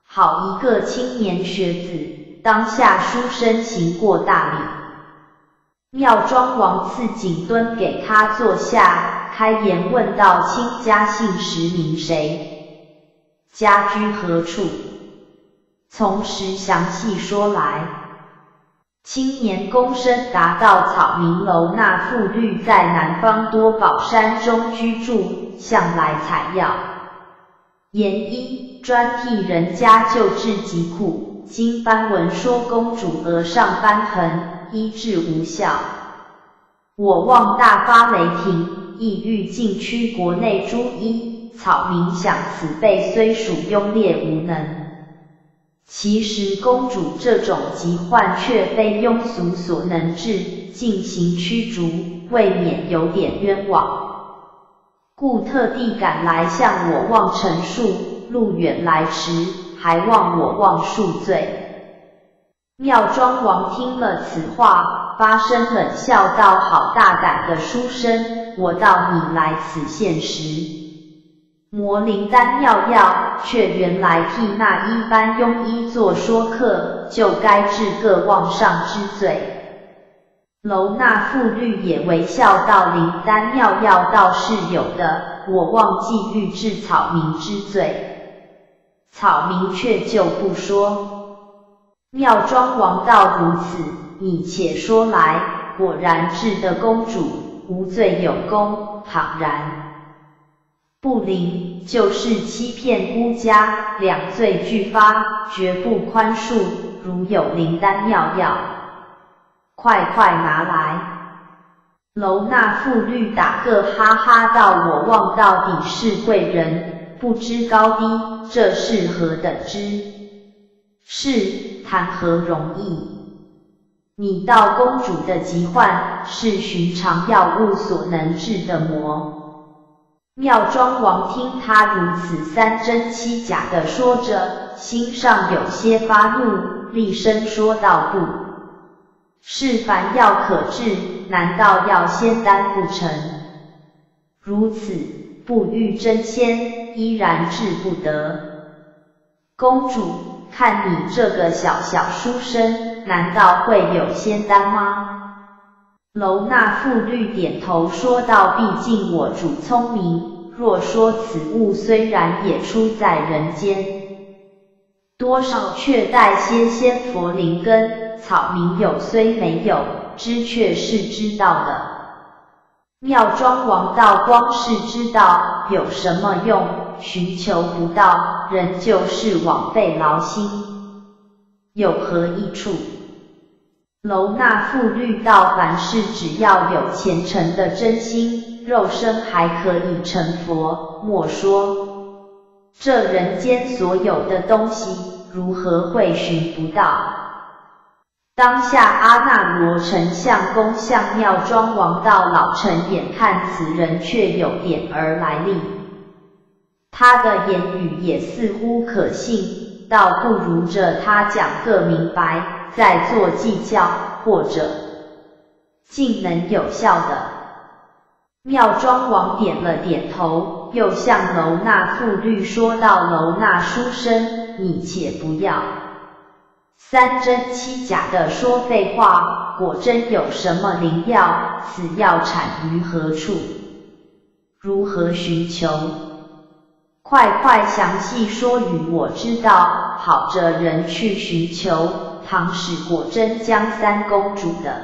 好一个青年学子。当下书生行过大礼，妙庄王赐锦墩给他坐下，开言问道：卿家姓实名谁？家居何处？从实详细说来。青年躬身答道：草民楼那妇律在南方多宝山中居住，向来采药研医，专替人家救治疾苦。今番闻说公主额上瘢痕，医治无效，我望大发雷霆，意欲尽驱国内诸医。草民想此辈虽属庸劣无能，其实公主这种疾患却非庸俗所能治，进行驱逐，未免有点冤枉，故特地赶来向我望陈述，路远来迟，还望我望恕罪。妙庄王听了此话，发声冷笑道：好大胆的书生，我道你来此县时磨灵丹妙药，却原来替那一般庸医做说客，就该治个妄上之罪。楼那妇律也微笑道：灵丹妙药倒是有的，我忘记欲治草民之罪。草民却就不说。妙庄王道：如此，你且说来。果然治的公主，无罪有功，倘然不灵，就是欺骗孤家，两罪俱发，绝不宽恕。如有灵丹妙药，快快拿来。楼那妇律打个哈哈道：我望到底是贵人，不知高低，这是何等之事，谈何容易？你道公主的疾患，是寻常药物所能治的么？妙庄王听他如此三真七假的说着，心上有些发怒，厉声说道：不是凡药可治，难道要仙丹不成？如此不遇真仙，依然治不得。公主，看你这个小小书生，难道会有仙丹吗？楼那妇律点头说道：毕竟我主聪明，若说此物虽然也出在人间，多少却带些仙佛灵根，草民有虽没有，知却是知道的。妙庄王道：光是知道有什么用？寻求不到，人就是枉费劳心，有何益处？楼那复虑道，凡事只要有虔诚的真心，肉身还可以成佛，莫说这人间所有的东西，如何会寻不到？当下阿那罗丞相公向妙庄王道，老臣眼看此人却有点儿来历，他的言语也似乎可信，倒不如着他讲个明白，再做计较，或者竟能有效的。妙庄王点了点头，又向楼那复虑说道：楼那书生，你且不要三真七假的说废话，果真有什么灵药，此药产于何处？如何寻求？快详细说与我知道，好着人去寻求。倘使果真将三公主的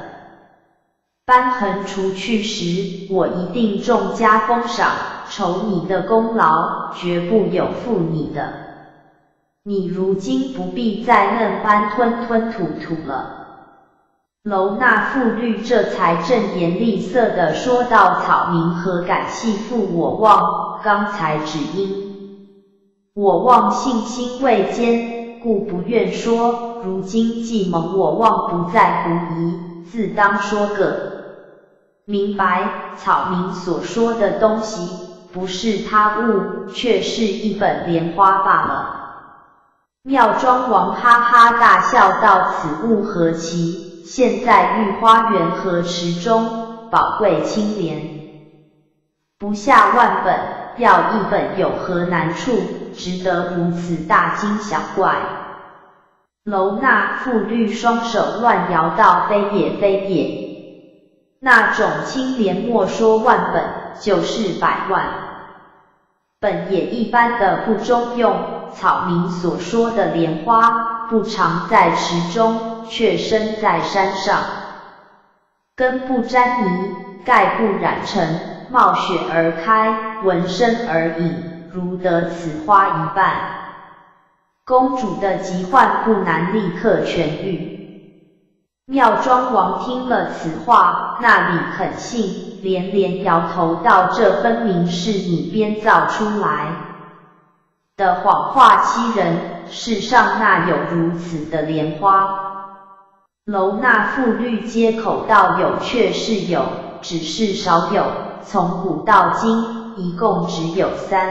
瘢痕除去时，我一定重加封赏，酬你的功劳，绝不有负你的。你如今不必再那般吞吐了。楼那复虑这才正言厉色地说道：草民何敢系负我望？刚才只因我望信心未坚，故不愿说。如今既蒙我望不再狐疑，自当说个明白。草民所说的东西，不是他物，却是一本莲花罢了。妙庄王哈哈大笑道：此物何其！现在御花园荷池中，宝贵清廉，不下万本，要一本有何难处，值得如此大惊小怪？楼那复虑双手乱摇道：非也非也，那种清廉莫说万本，就是100万本也一般的不中用。草民所说的莲花，不常在池中，却生在山上，根不沾泥，盖不染尘，冒雪而开，闻声而饮，如得此花一半，公主的疾患不难立刻痊愈。妙庄王听了此话，那里肯信，连连摇头道：这分明是你编造出来的谎话欺人，世上哪有如此的莲花？楼那复虑接口道：有确是有，只是少有，从古到今，一共只有3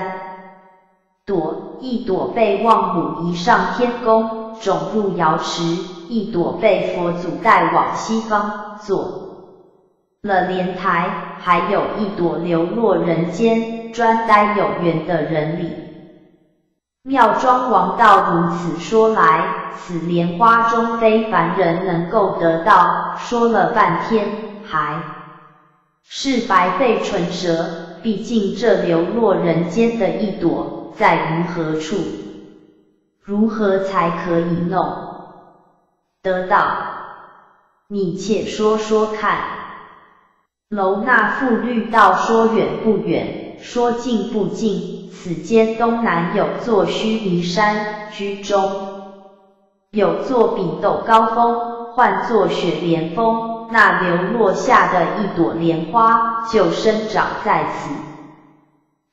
朵，一朵被望母移上天宫，种入瑶池，一朵被佛祖带往西方，做了莲台，还有一朵流落人间，专待有缘的人里。妙庄王道：如此说来，此莲花中非凡人能够得到，说了半天，还是白费唇舌，毕竟这流落人间的一朵，在于何处？如何才可以弄得到？你且说说看。楼那复虑道：说远不远，说近不近，此间东南有座须弥山，居中有座比斗高峰，唤作雪莲峰，那流落下的一朵莲花，就生长在此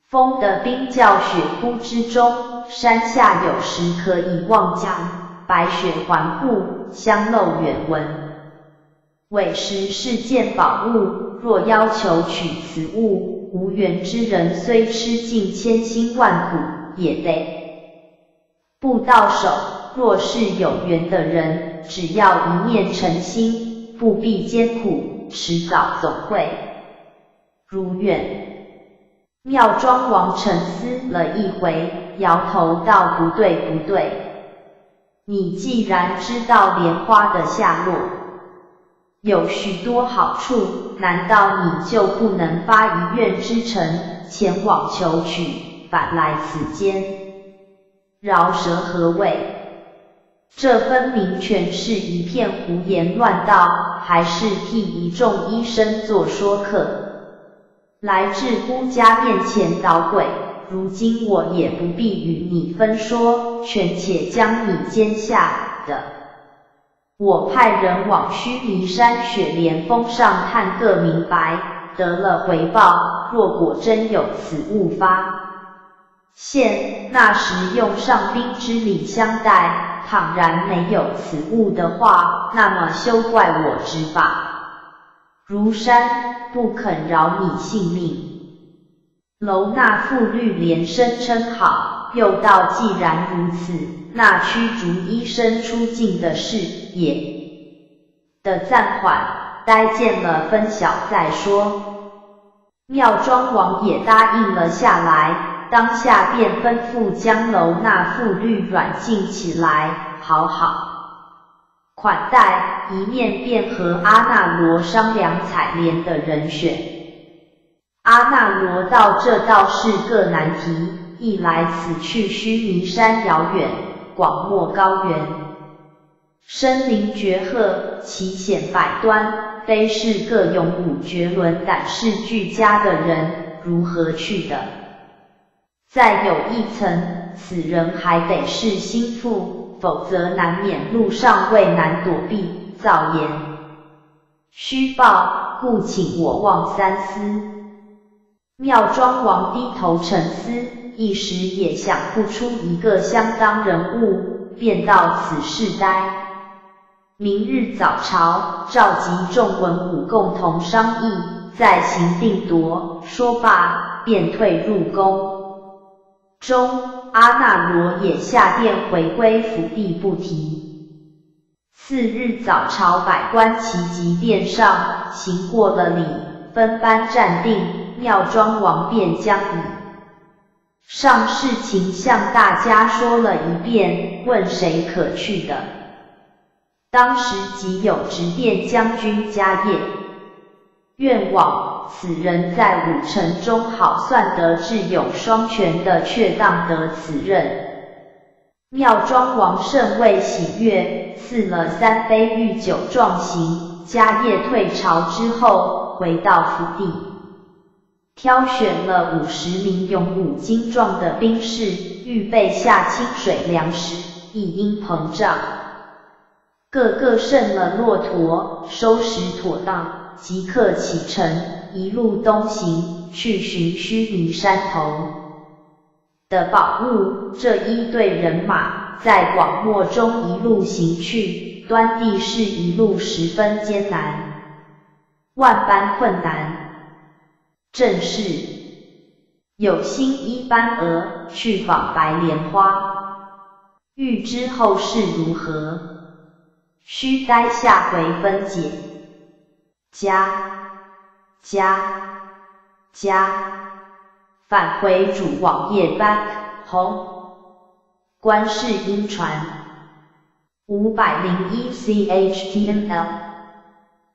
峰的冰窖雪窟之中，山下有时可以望江，白雪环护，香漏远闻。委实是件宝物，若要求取此物，无缘之人虽吃尽千辛万苦，也得不到手。若是有缘的人，只要一念诚心，不必艰苦，迟早总会如愿。妙庄王沉思了一回，摇头道：不对不对，你既然知道莲花的下落有许多好处，难道你就不能发一愿之诚，前往求取，反来此间饶舌何谓？这分明全是一片胡言乱道，还是替一众医生做说客，来至孤家面前捣鬼。如今我也不必与你分说，权且将你奸下的我派人往须弥山雪莲峰上探个明白，得了回报，若果真有此物发现，那时用上宾之礼相待，倘然没有此物的话，那么休怪我执法如山，不肯饶你性命。楼那妇律连声称好，又道既然如此，那驱逐医生出境的事也得暂缓，待见了分晓再说。妙庄王也答应了下来，当下便吩咐将楼那妇律软禁起来，好好款待，一面便和阿那罗商量采莲的人选。阿那罗道这倒是个难题，一来此去须弥山遥远，广漠高原，森林绝壑，奇险百端，非是个勇武绝伦、胆识俱佳的人如何去的？再有一层，此人还得是心腹，否则难免路上畏难躲避，造言虚报，故请我望三思。妙庄王低头沉思，一时也想不出一个相当人物，便到此事待明日早朝，召集众文武共同商议，再行定夺。说罢，便退入宫中。阿那罗也下殿回归府邸不提。次日早朝，百官齐集殿上，行过了礼，分班站定。妙庄王便将以上事情向大家说了一遍，问谁可去的。当时即有执殿将军迦叶愿往，此人在武臣中好算得智勇双全的，却当得此任。妙庄王甚为喜悦，赐了3杯御酒状行。迦叶退朝之后，回到府邸，挑选了50名勇武精壮的兵士，预备下清水粮食，一应膨胀。个个上了骆驼，收拾妥当，即刻启程，一路东行，去寻须弥山头的宝物。这一队人马在广漠中一路行去，端地是一路十分艰难，万般困难。正是有心一般蛾，去访白莲花。欲知后事如何，须待下回分解。返回主网页 back home。观世音传501 CHTML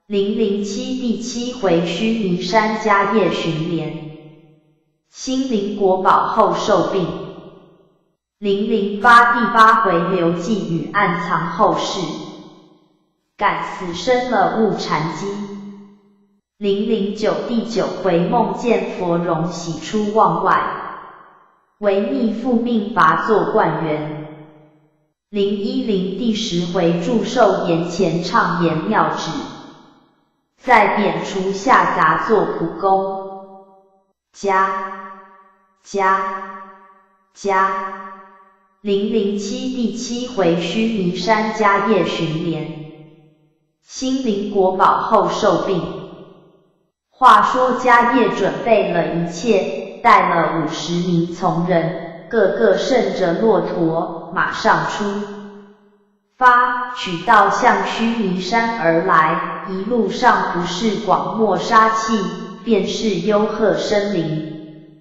007第7回须弥山迦叶巡连，心灵国宝后受病。008第8回刘季与暗藏后事，感死生了误禅机。009第9回梦见佛容喜出望外，违逆复命罚作灌园。010第10回祝寿筵前唱言妙旨，再贬除下杂作苦功。007第7回须弥山迦叶巡连，心灵国宝后受病。话说迦叶准备了一切，带了50名从人，个个乘着骆驼，马上出发，取道向须弥山而来。一路上不是广漠杀气，便是幽壑森林，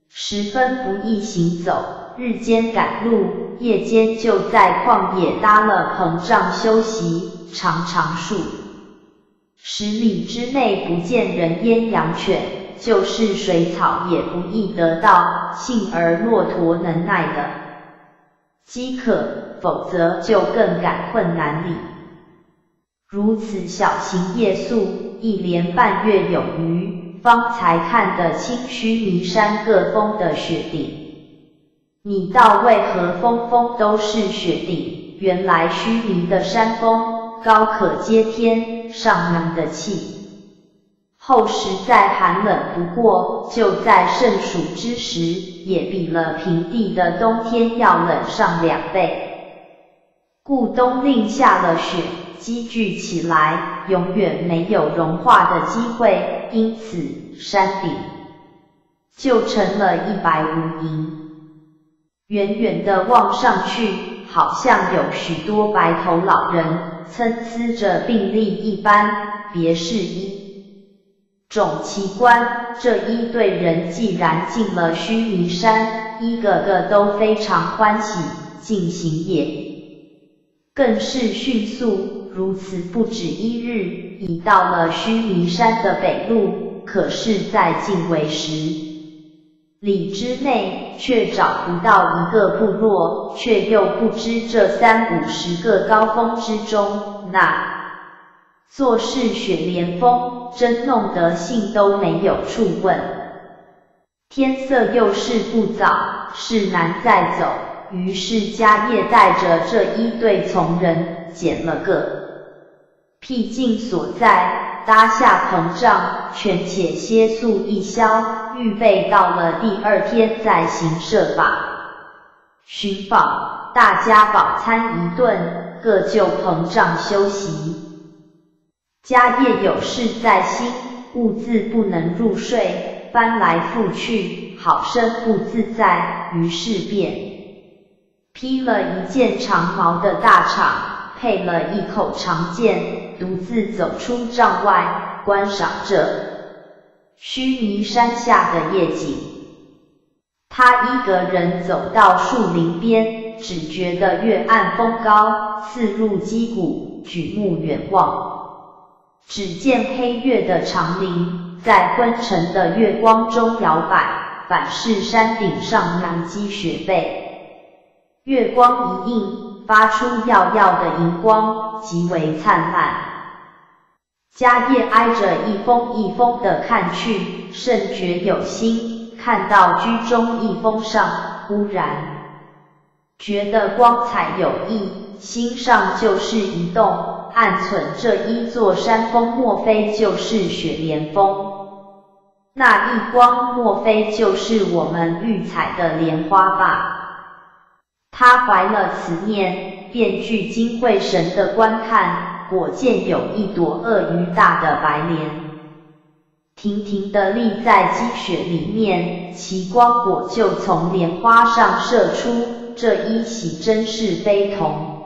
十分不易行走。日间赶路，夜间就在旷野搭了棚帐休息，常数10里之内不见人烟羊犬，就是水草也不易得到，幸而骆驼能耐的饥渴，否则就更感困难里。如此小行夜宿，1连半月有余，方才看得清须弥山各峰的雪顶。你道为何峰峰都是雪顶？原来须弥的山峰高可接天，上扬的气候实在寒冷不过，就在盛暑之时，也比了平地的冬天要冷上2倍。故冬令下了雪，积聚起来，永远没有融化的机会，因此山顶就成了一白无垠。远远地望上去，好像有许多白头老人参差着并立一般，别是一种奇观。这一队人既然进了须弥山，一个个都非常欢喜，进行也更是迅速，如此不止1日，已到了须弥山的北路，可是在近为10里之内，却找不到一个部落，却又不知这30-50个高峰之中，那座是雪莲峰，真弄得信都没有处问。天色又是不早，是难再走，于是迦叶带着这一队从人，捡了个僻静所在，搭下棚帐，权且歇宿一宵，预备到了第2天再行设法寻访。大家饱餐一顿，各就棚帐休息。迦叶有事在心，兀自不能入睡，翻来覆去，好生不自在，于是便披了一件长毛的大氅，配了一口长剑，独自走出帐外，观赏着须弥山下的夜景。他一个人走到树林边，只觉得月暗风高，刺入肌骨，举目远望，只见黑月的长林在昏沉的月光中摇摆，反是山顶上南积雪被月光一映，发出耀耀的荧光，极为灿烂。迦叶挨着一峰一峰地看去，甚觉有心，看到居中一峰上，忽然觉得光彩有异，心上就是一动，暗忖这一座山峰莫非就是雪莲峰？那一光莫非就是我们欲采的莲花吧？他怀了此念，便聚精会神地观看，果见有一朵鳄鱼大的白莲，亭亭地立在积雪里面，其光果就从莲花上射出，这一喜真是非同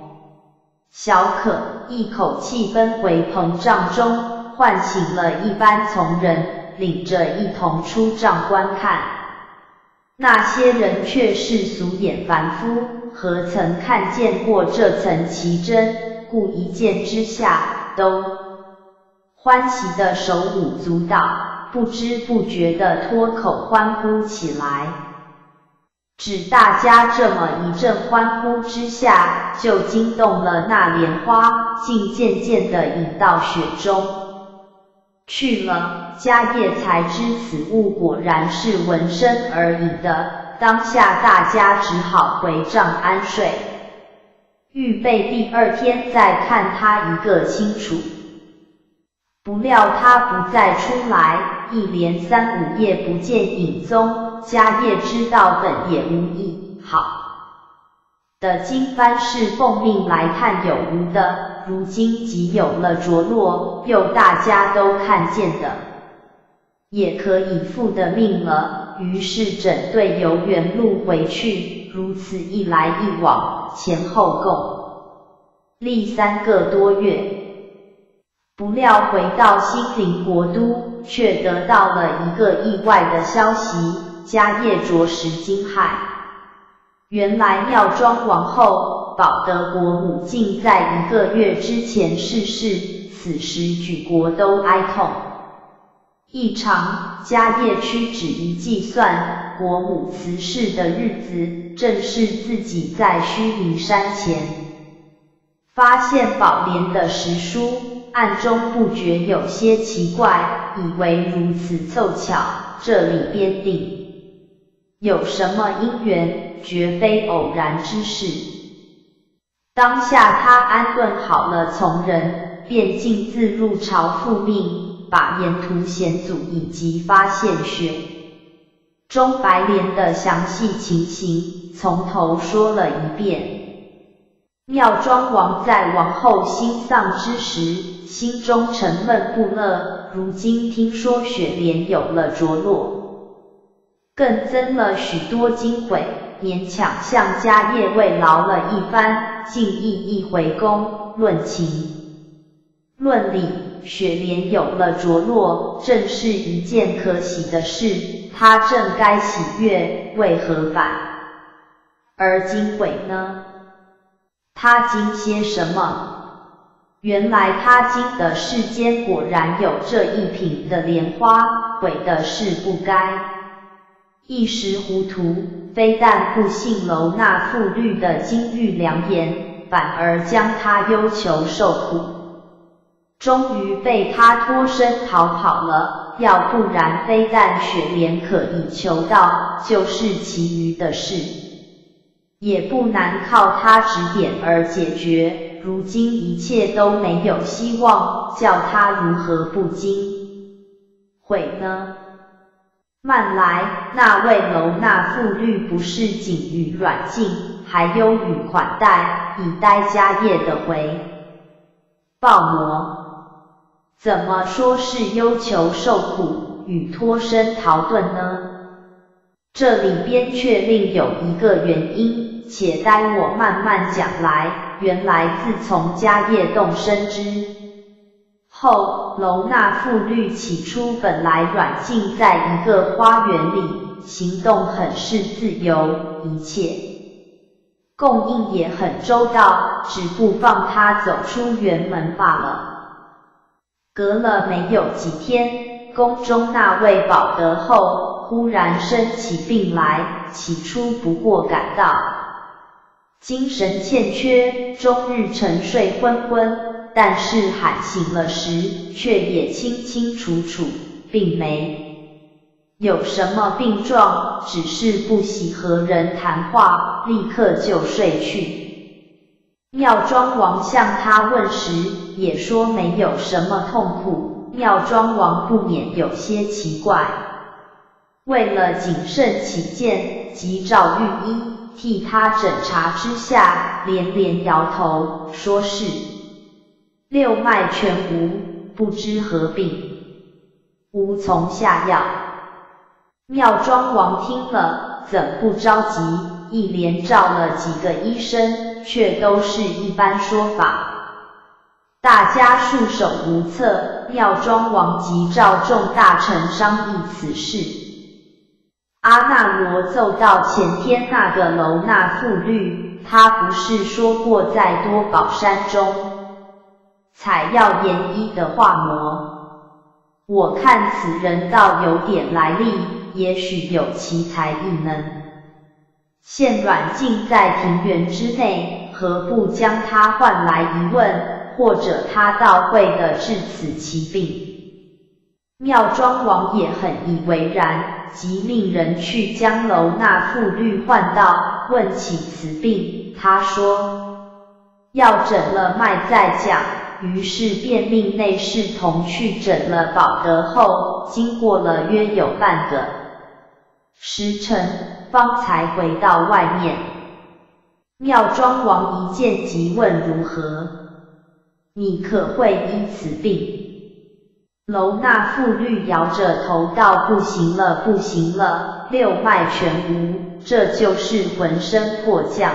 小可，一口气奔回棚帐中，唤醒了一班从人，领着一同出帐观看。那些人却是俗眼凡夫，何曾看见过这层奇珍，故一见之下，都欢喜的手舞足蹈，不知不觉地脱口欢呼起来。只大家这么一阵欢呼之下，就惊动了那莲花，竟渐渐地隐到雪中去了。迦叶才知此物果然是闻声而引的，当下大家只好回帐安睡，预备第2天再看他一个清楚。不料他不再出来，一连3-5夜不见影踪，迦叶知道本也无益，好的经幡是奉命来探有无的，如今即有了着落，又大家都看见的，也可以复的命了。于是整队由原路回去，如此一来一往，前后共历3个多月。不料回到心灵国都，却得到了一个意外的消息，迦叶着实惊骇。原来妙庄王后保德国母竟在1个月之前逝世，此时举国都哀痛异常。迦叶屈指一计算，国母辞世的日子，正是自己在须弥山前发现宝莲的时书，暗中不觉有些奇怪，以为如此凑巧，这里边定有什么因缘，绝非偶然之事。当下他安顿好了从人，便径自入朝复命，把沿途险阻以及发现雪中白莲的详细情形从头说了一遍。妙庄王在王后心丧之时，心中沉闷不乐，如今听说雪莲有了着落，更增了许多惊悔，勉强向家业慰劳了一番，竟意一回宫。论情论理，雪莲有了着落，正是一件可喜的事，他正该喜悦，为何反而惊悔呢？他惊些什么？原来他惊的世间果然有这一品的莲花，悔的是不该一时糊涂，非但不信楼那妇律的金玉良言，反而将他忧求受苦，终于被他脱身逃跑了。要不然非但雪莲可以求到，就是其余的事也不难靠他指点而解决，如今一切都没有希望，叫他如何不惊悔呢？慢来，那位楼那妇律不是仅予软禁，还优予款待，以待家业的回报么？怎么说是忧求受苦与脱身逃遁呢？这里边却另有一个原因，且待我慢慢讲来。原来自从家业动身之后，楼那妇律起初本来软禁在一个花园里，行动很是自由，一切供应也很周到，只不放他走出园门罢了。隔了没有几天，宫中那位保德后忽然生起病来，起初不过感到精神欠缺，终日沉睡昏昏，但是喊醒了时，却也清清楚楚，并没有什么病状，只是不喜和人谈话，立刻就睡去。妙庄王向他问时，也说没有什么痛苦。妙庄王不免有些奇怪，为了谨慎起见，即召御医替他诊查之下，连连摇头，说是六脉全无，不知何病，无从下药。妙庄王听了，怎不着急，一连召了几个医生，却都是一般说法，大家束手无策。妙庄王即召众大臣商议此事。阿那罗奏到前天那个楼那妇律，他不是说过在多宝山中采药研医的话么？我看此人倒有点来历，也许有奇才异能，现软禁在庭园之内，何不将他唤来一问，或者他倒会的治此奇病？妙庄王也很以为然，即命人去将楼那妇律唤到，问起此病。他说要诊了脉再讲，于是便命内侍童去诊了保德后，经过了约有半个时辰，方才回到外面。妙庄王一见即问如何，你可会医此病？楼那妇律摇着头道，不行了，不行了，六脉全无，这就是浑身迫降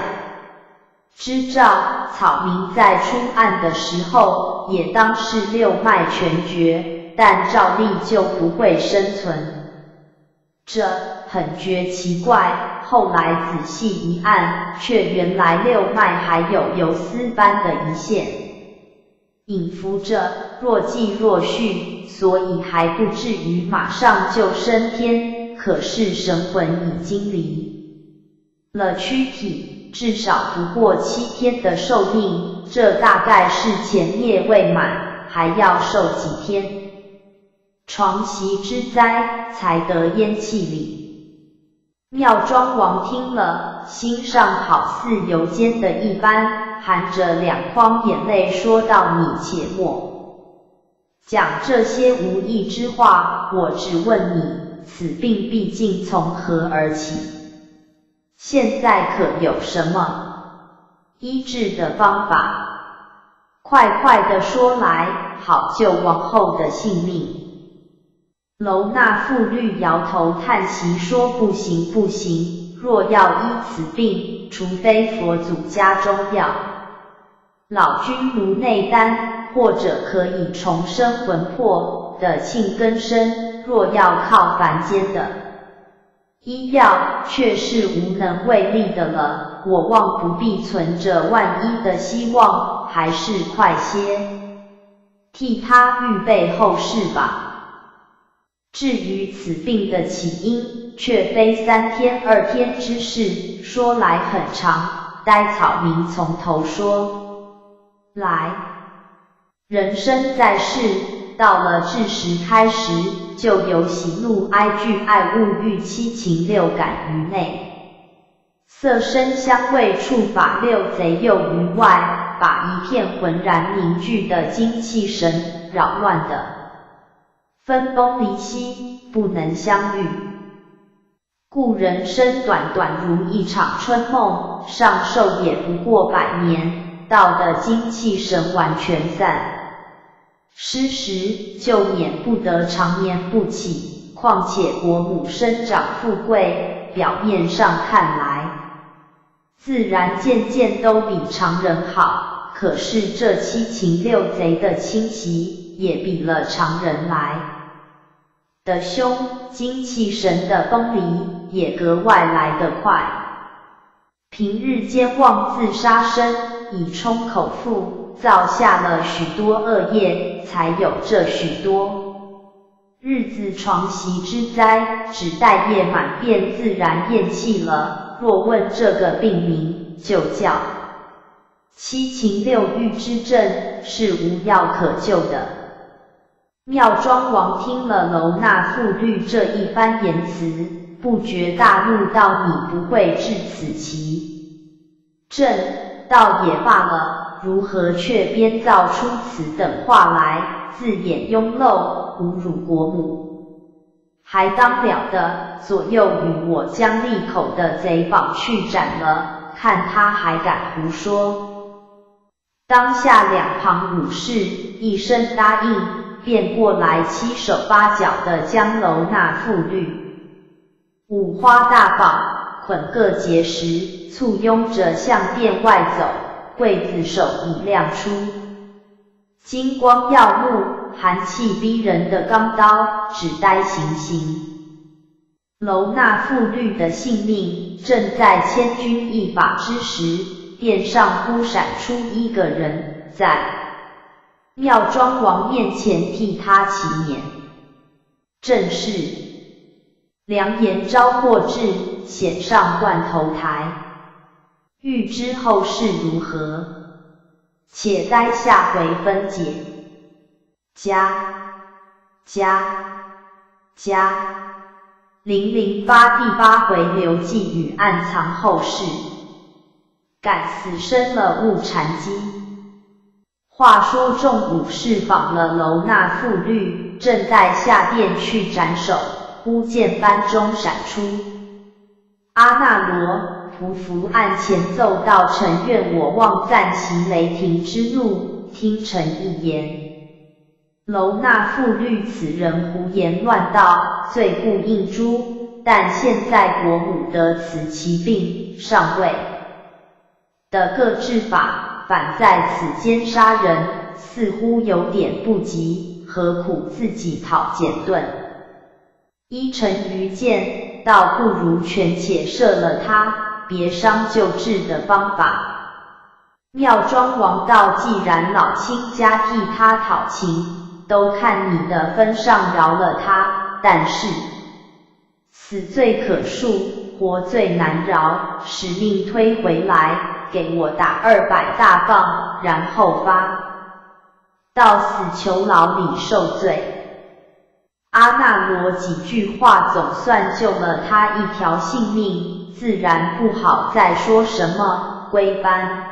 之兆。草民在出案的时候，也当是六脉全绝，但照例就不会生存。这很觉奇怪，后来仔细一按，却原来六脉还有游丝般的一线隐伏着，若继若续，所以还不至于马上就升天。可是神魂已经离了躯体，至少不过7天的寿命，这大概是前夜未满，还要受几天床席之灾，才得咽气里。妙庄王听了，心上好似油煎的一般，含着2眶眼泪说道：“你且莫讲这些无益之话，我只问你，此病毕竟从何而起？现在可有什么医治的方法？快快地说来，好救王后的性命。”楼那妇律摇头叹息说：“不行不行，若要医此病，除非佛祖家中药，老君炉内丹，或者可以重生魂魄的沁根参，若要靠凡间的医药，却是无能为力的了。我望不必存着万一的希望，还是快些替他预备后事吧。至于此病的起因，却非3天2天之事，说来很长，待草民从头说来。人生在世，到了至时开时，就有喜怒哀惧爱恶欲七情6感于内，色声香味触法6贼诱于外，把一片浑然凝聚的精气神扰乱的分崩离析，不能相遇。故人生短短如一场春梦，上寿也不过100年，到的精气神完全散失时，就免不得长眠不起。况且国母生长富贵，表面上看来自然渐渐都比常人好，可是这七情6贼的侵袭，也比了常人来的凶，精气神的崩离也格外来得快。平日间妄自杀生，以充口腹，造下了许多恶业，才有这许多日子床席之灾，只待业满便自然咽气了。若问这个病名，就叫七情6欲之症，是无药可救的。妙庄王听了楼那妇律这一番言辞，不觉大怒道：“你不会治此其症，倒也罢了，如何却编造出此等话来，自掩庸漏，侮辱国母？还当了的，左右与我将利口的贼绑去斩了，看他还敢胡说！”当下2旁武士一声答应，便过来7手8脚的将楼那妇律五花大绑，捆个结实，簇拥着向殿外走。刽子手已亮出金光耀目、寒气逼人的钢刀，只待行刑。楼那妇律的性命正在千钧一发之时，殿上忽闪出一个人，在妙庄王面前替他祈免，正是良言昭获志，显上断头台。欲知后事如何，且待下回分解。008第8回刘季与暗藏后事，敢死生了误禅机。话说众武士绑了楼那妇律，正待下殿去斩首，忽见班中闪出阿那罗，匍匐案前奏道：“臣愿我望赞其雷霆之怒，听臣一言。”楼那妇律此人胡言乱道，罪不应诛，但现在国母得此其病，上位的各治法，反在此间杀人，似乎有点不及，何苦自己讨简顿？依臣愚见，倒不如权且赦了他，别伤救治的方法。妙庄王道：“既然老卿家替他讨情，都看你的分上饶了他，但是死罪可恕，活罪难饶，使命推回来，给我打200大棒，然后发到死囚牢里受罪。”阿那罗几句话总算救了他一条性命，自然不好再说什么，归班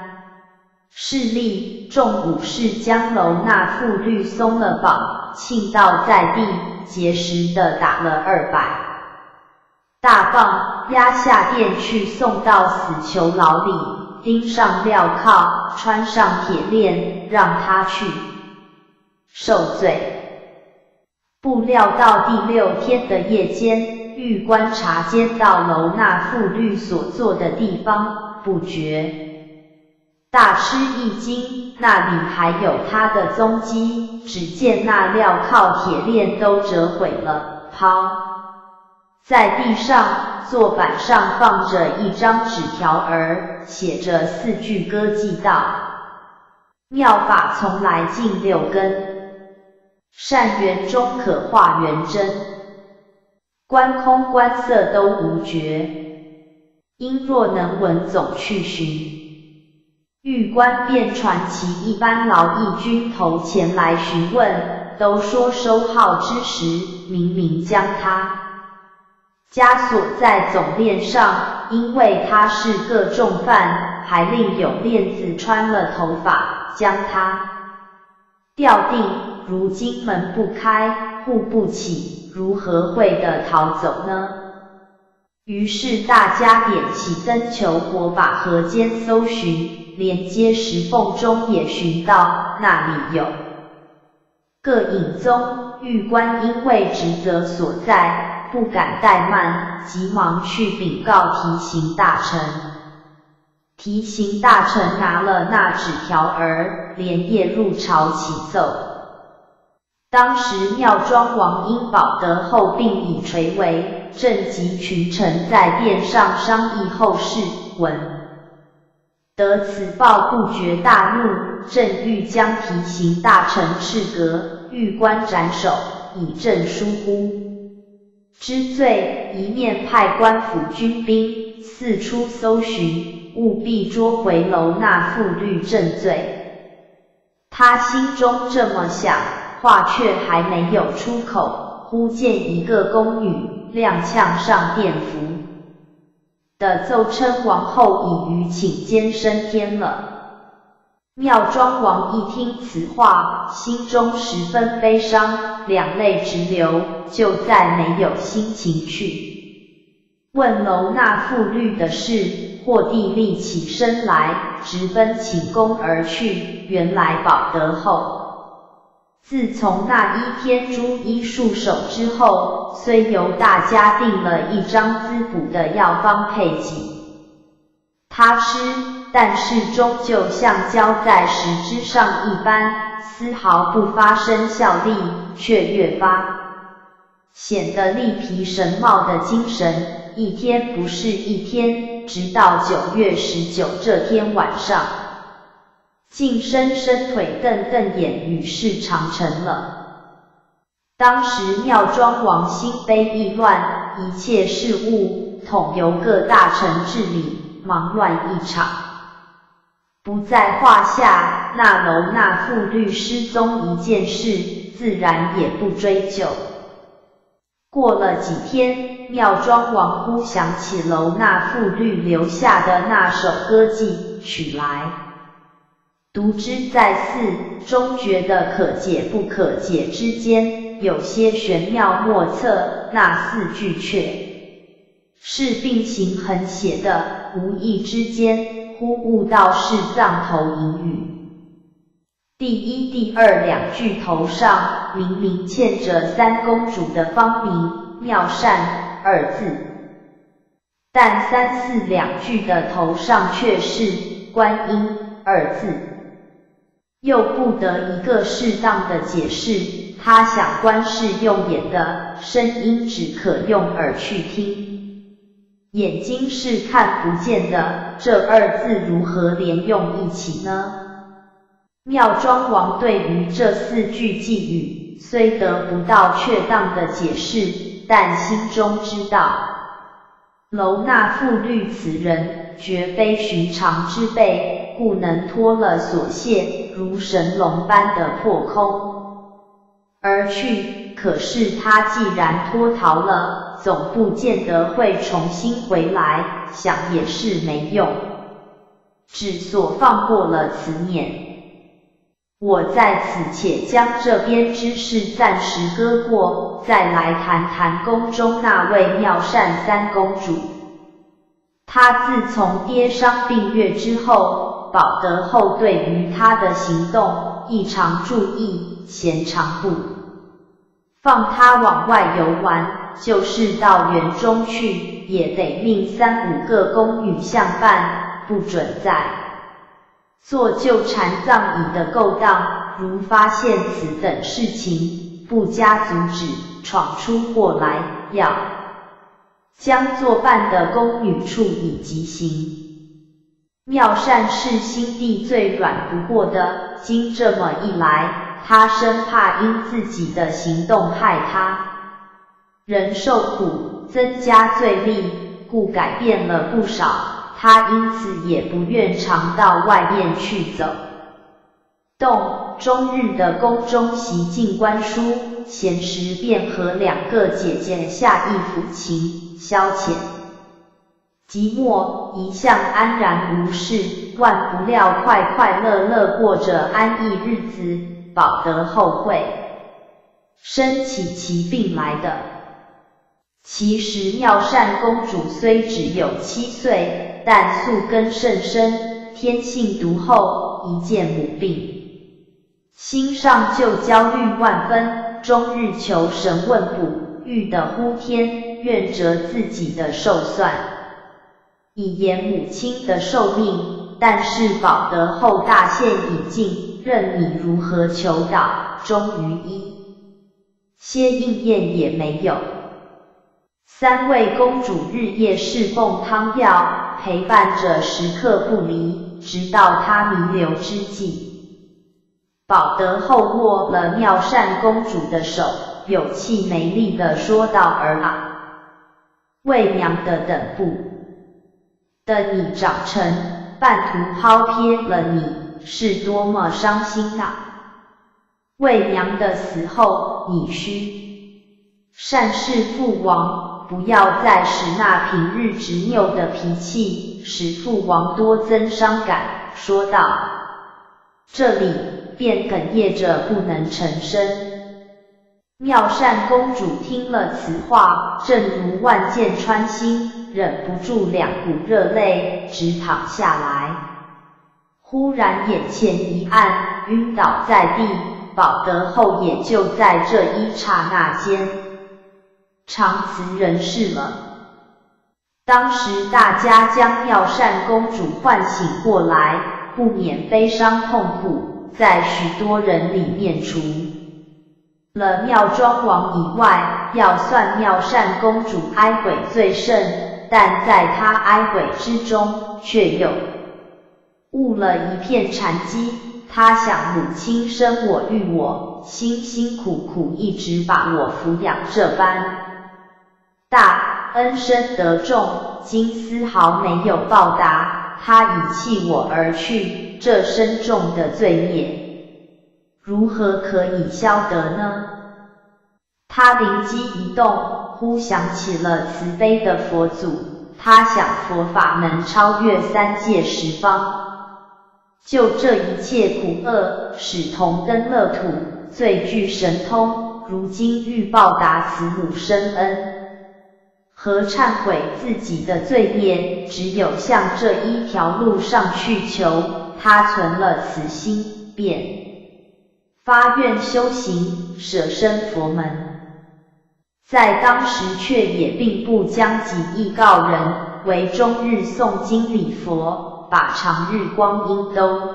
是令众武士将楼那妇律松了绑，倾倒在地，结实地打了200大棒，押下殿去，送到死囚牢里，钉上镣铐，穿上铁链，让他去受罪。不料到第6天的夜间，狱官察监到楼那妇律所坐的地方，不觉大吃一惊，那里还有他的踪迹，只见那镣铐铁链都折毁了，抛在地上，座板上放着一张纸条儿，写着4句歌妓道：妙法从来尽6根，善缘终可化圆真，观空观色都无觉，因若能闻总去寻。狱官便传其一般劳役军头前来询问，都说收号之时，明明将他枷锁在总链上，因为他是个重犯，还另有链子穿了头发，将他吊定。如今门不开，户不起，如何会的逃走呢？于是大家点起灯求火把河间搜寻，连街石缝中也寻到，那里有个影踪。狱官因为职责所在，不敢怠慢，急忙去禀告提刑大臣。提刑大臣拿了那纸条儿，连夜入朝启奏。当时妙庄王因保德后病已垂危，正集群臣在殿上商议后事，闻得此报，不觉大怒，正欲将提刑大臣斥革，狱官斩首，以正疏忽之罪，一面派官府军兵四处搜寻，务必捉回楼那妇律正罪。他心中这么想，话却还没有出口，忽见一个宫女踉跄上殿服的奏称王后已于寝间升天了。妙庄王一听此话，心中十分悲伤，两泪直流，就再没有心情去问楼那妇律的事。霍帝立起身来，直奔寝宫而去。原来保德后自从那1天诛医束手之后，虽由大家定了一张滋补的药方配给他吃，但是终究像浇在石之上一般，丝毫不发生效力，却越发显得力疲神茂的精神，一天不是一天，直到9月19这天晚上，竟伸伸腿瞪瞪眼，与世长成了。当时妙庄王心悲意乱，一切事务统由各大臣治理，忙乱一场，不在话下。那楼那妇律失踪一件事，自然也不追究。过了几天，妙庄王忽想起楼那妇律留下的那首歌妓，取来读之在寺，终觉得可解不可解之间，有些玄妙莫测。那4句却是并行横写的，无意之间忽悟到是藏头隐语。第1、第2两句头上明明嵌着三公主的芳名妙善2字，但3、4两句的头上却是观音2字，又不得一个适当的解释。他想观是用眼的，声音只可用耳去听，眼睛是看不见的，这2字如何连用一起呢？妙庄王对于这4句寄语虽得不到确当的解释，但心中知道楼那妇律此人绝非寻常之辈，故能脱了锁线，如神龙般的破空而去。可是他既然脱逃了，总不见得会重新回来，想也是没用。只所放过了此念。我在此且将这边之事暂时搁过，再来谈谈宫中那位妙善三公主。她自从爹伤病愈之后，保德后对于她的行动异常注意，闲常不放她往外游玩，就是到园中去，也得命3、5个宫女相伴，不准再做纠缠葬礼的勾当。如发现此等事情，不加阻止，闯出祸来，要将作伴的宫女处以极刑。妙善是心地最软不过的，经这么一来，他生怕因自己的行动害他人受苦，增加罪力，故改变了不少。他因此也不愿常到外面去走动，终日的宫中习静观书，闲时便和2个姐姐下一抚琴，消遣寂寞，一向安然无事，万不料快快乐乐过着安逸日子，保德后会生起其病来的。其实妙善公主虽只有7岁，但宿根甚深，天性独厚，一见母病，心上就焦虑万分，终日求神问卜，欲得呼天，愿折自己的寿算，以延母亲的寿命。但是保德后大限已尽，任你如何求祷，终于一些应验也没有。3位公主日夜侍奉汤药，陪伴着时刻不离，直到她弥留之际。保德后握了妙善公主的手，有气没力地说道：“儿啊，为娘的等不得你长成，半途抛撇了你，是多么伤心啊！为娘的死后，你须善事父王，不要再使那平日执拗的脾气，使父王多增伤感。”说道。这里便哽咽着不能成声。妙善公主听了此话，正如万箭穿心，忍不住2股热泪直淌下来。忽然眼前一暗，晕倒在地，保德后也就在这一刹那间长辞人世了。当时大家将妙善公主唤醒过来，不免悲伤痛苦，在许多人里面除了妙庄王以外，要算妙善公主哀悔最甚，但在她哀悔之中，却又悟了一片禅机。她想母亲生我育我，辛辛苦苦一直把我抚养，这般大恩深得重，今丝毫没有报答，她已弃我而去，这深重的罪孽，如何可以消得呢？他灵机一动，忽想起了慈悲的佛祖，他想佛法能超越3界10方，就这一切苦厄，使同根乐土，最具神通，如今欲报答慈母深恩，和忏悔自己的罪孽，只有向这一条路上去求。他存了此心，便发愿修行，舍身佛门。在当时却也并不将己意告人，为终日诵经礼佛，把长日光阴都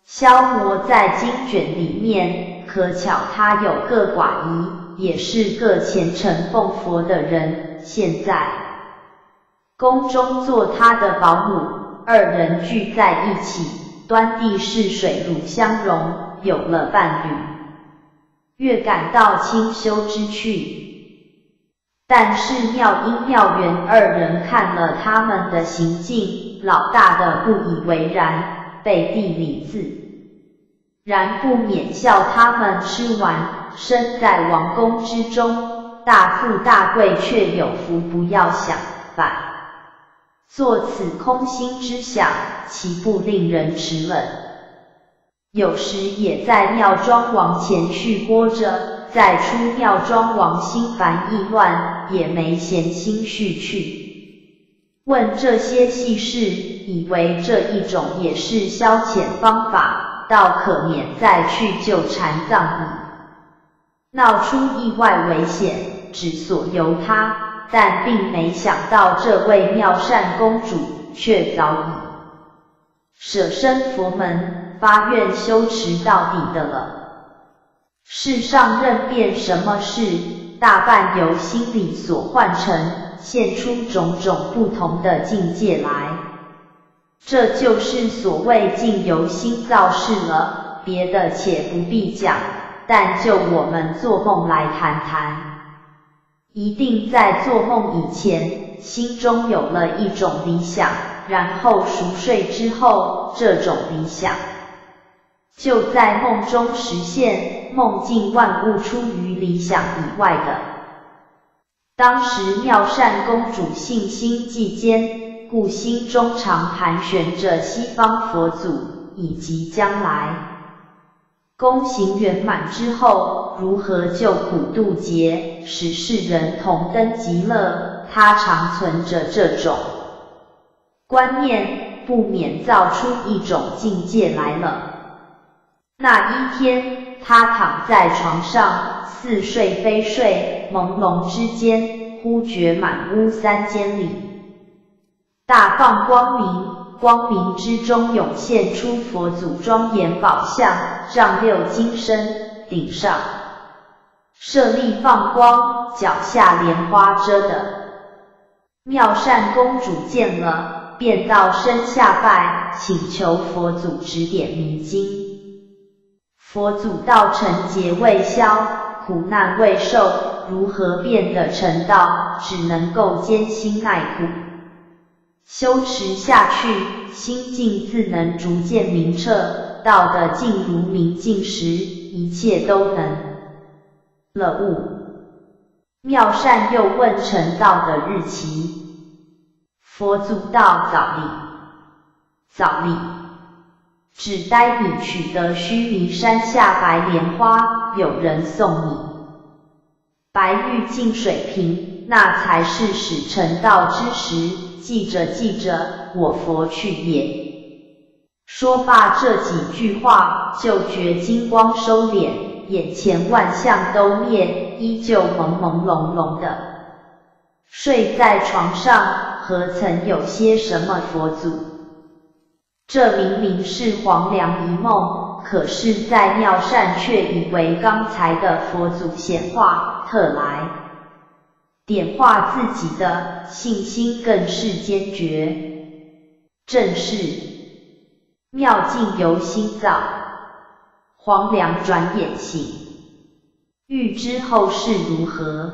消磨在经卷里面。可巧他有个寡姨，也是个虔诚奉佛的人，现在宫中做他的保姆，2人聚在一起，端地是水乳相融，有了伴侣，越感到清修之趣。但是妙音妙缘2人看了他们的行径，老大的不以为然，背地里自然不免笑他们吃完，身在王宫之中，大富大贵却有福，不要想反作此空心之想，岂不令人齿冷？有时也在妙庄王前续播着，再出妙庄王心烦意乱，也没闲心续去问这些细事，以为这一种也是消遣方法，倒可免再去救禅葬矣。闹出意外危险，只所由他，但并没想到这位妙善公主却早已舍身佛门，发愿修持到底的了。世上任变什么事，大半由心理所换成，现出种种不同的境界来。这就是所谓境由心造事了，别的且不必讲，但就我们做梦来谈谈。一定在做梦以前，心中有了一种理想，然后熟睡之后，这种理想就在梦中实现，梦境万物出于理想以外的。当时妙善公主信心既坚，故心中常盘旋着西方佛祖，以及将来功行圆满之后，如何救苦渡劫，使世人同登极乐，他常存着这种观念，不免造出一种境界来了。那一天，他躺在床上，似睡非睡，朦胧之间，忽觉满屋三间里大放光明，光明之中涌现出佛祖庄严宝相，丈六金身，顶上舍利放光，脚下莲花遮的。妙善公主见了，便到身下拜，请求佛祖指点迷津。佛祖道：尘劫未消，苦难未受，如何变得成道？只能够艰辛耐苦修持下去，心境自能逐渐明澈，道的静如明镜时，一切都能了悟。妙善又问成道的日期，佛祖道：早礼，只待你取得须弥山下白莲花，有人送你白玉净水瓶，那才是使成道之时。记着记着，我佛去也。说罢这几句话，就觉金光收敛，眼前万象都灭，依旧朦朦胧胧的睡在床上，何曾有些什么佛祖？这明明是黄粱一梦，可是在妙善却以为刚才的佛祖显化，特来点化自己的信心，更是坚决。正是妙境由心造，黄粱转眼醒。欲知后事如何，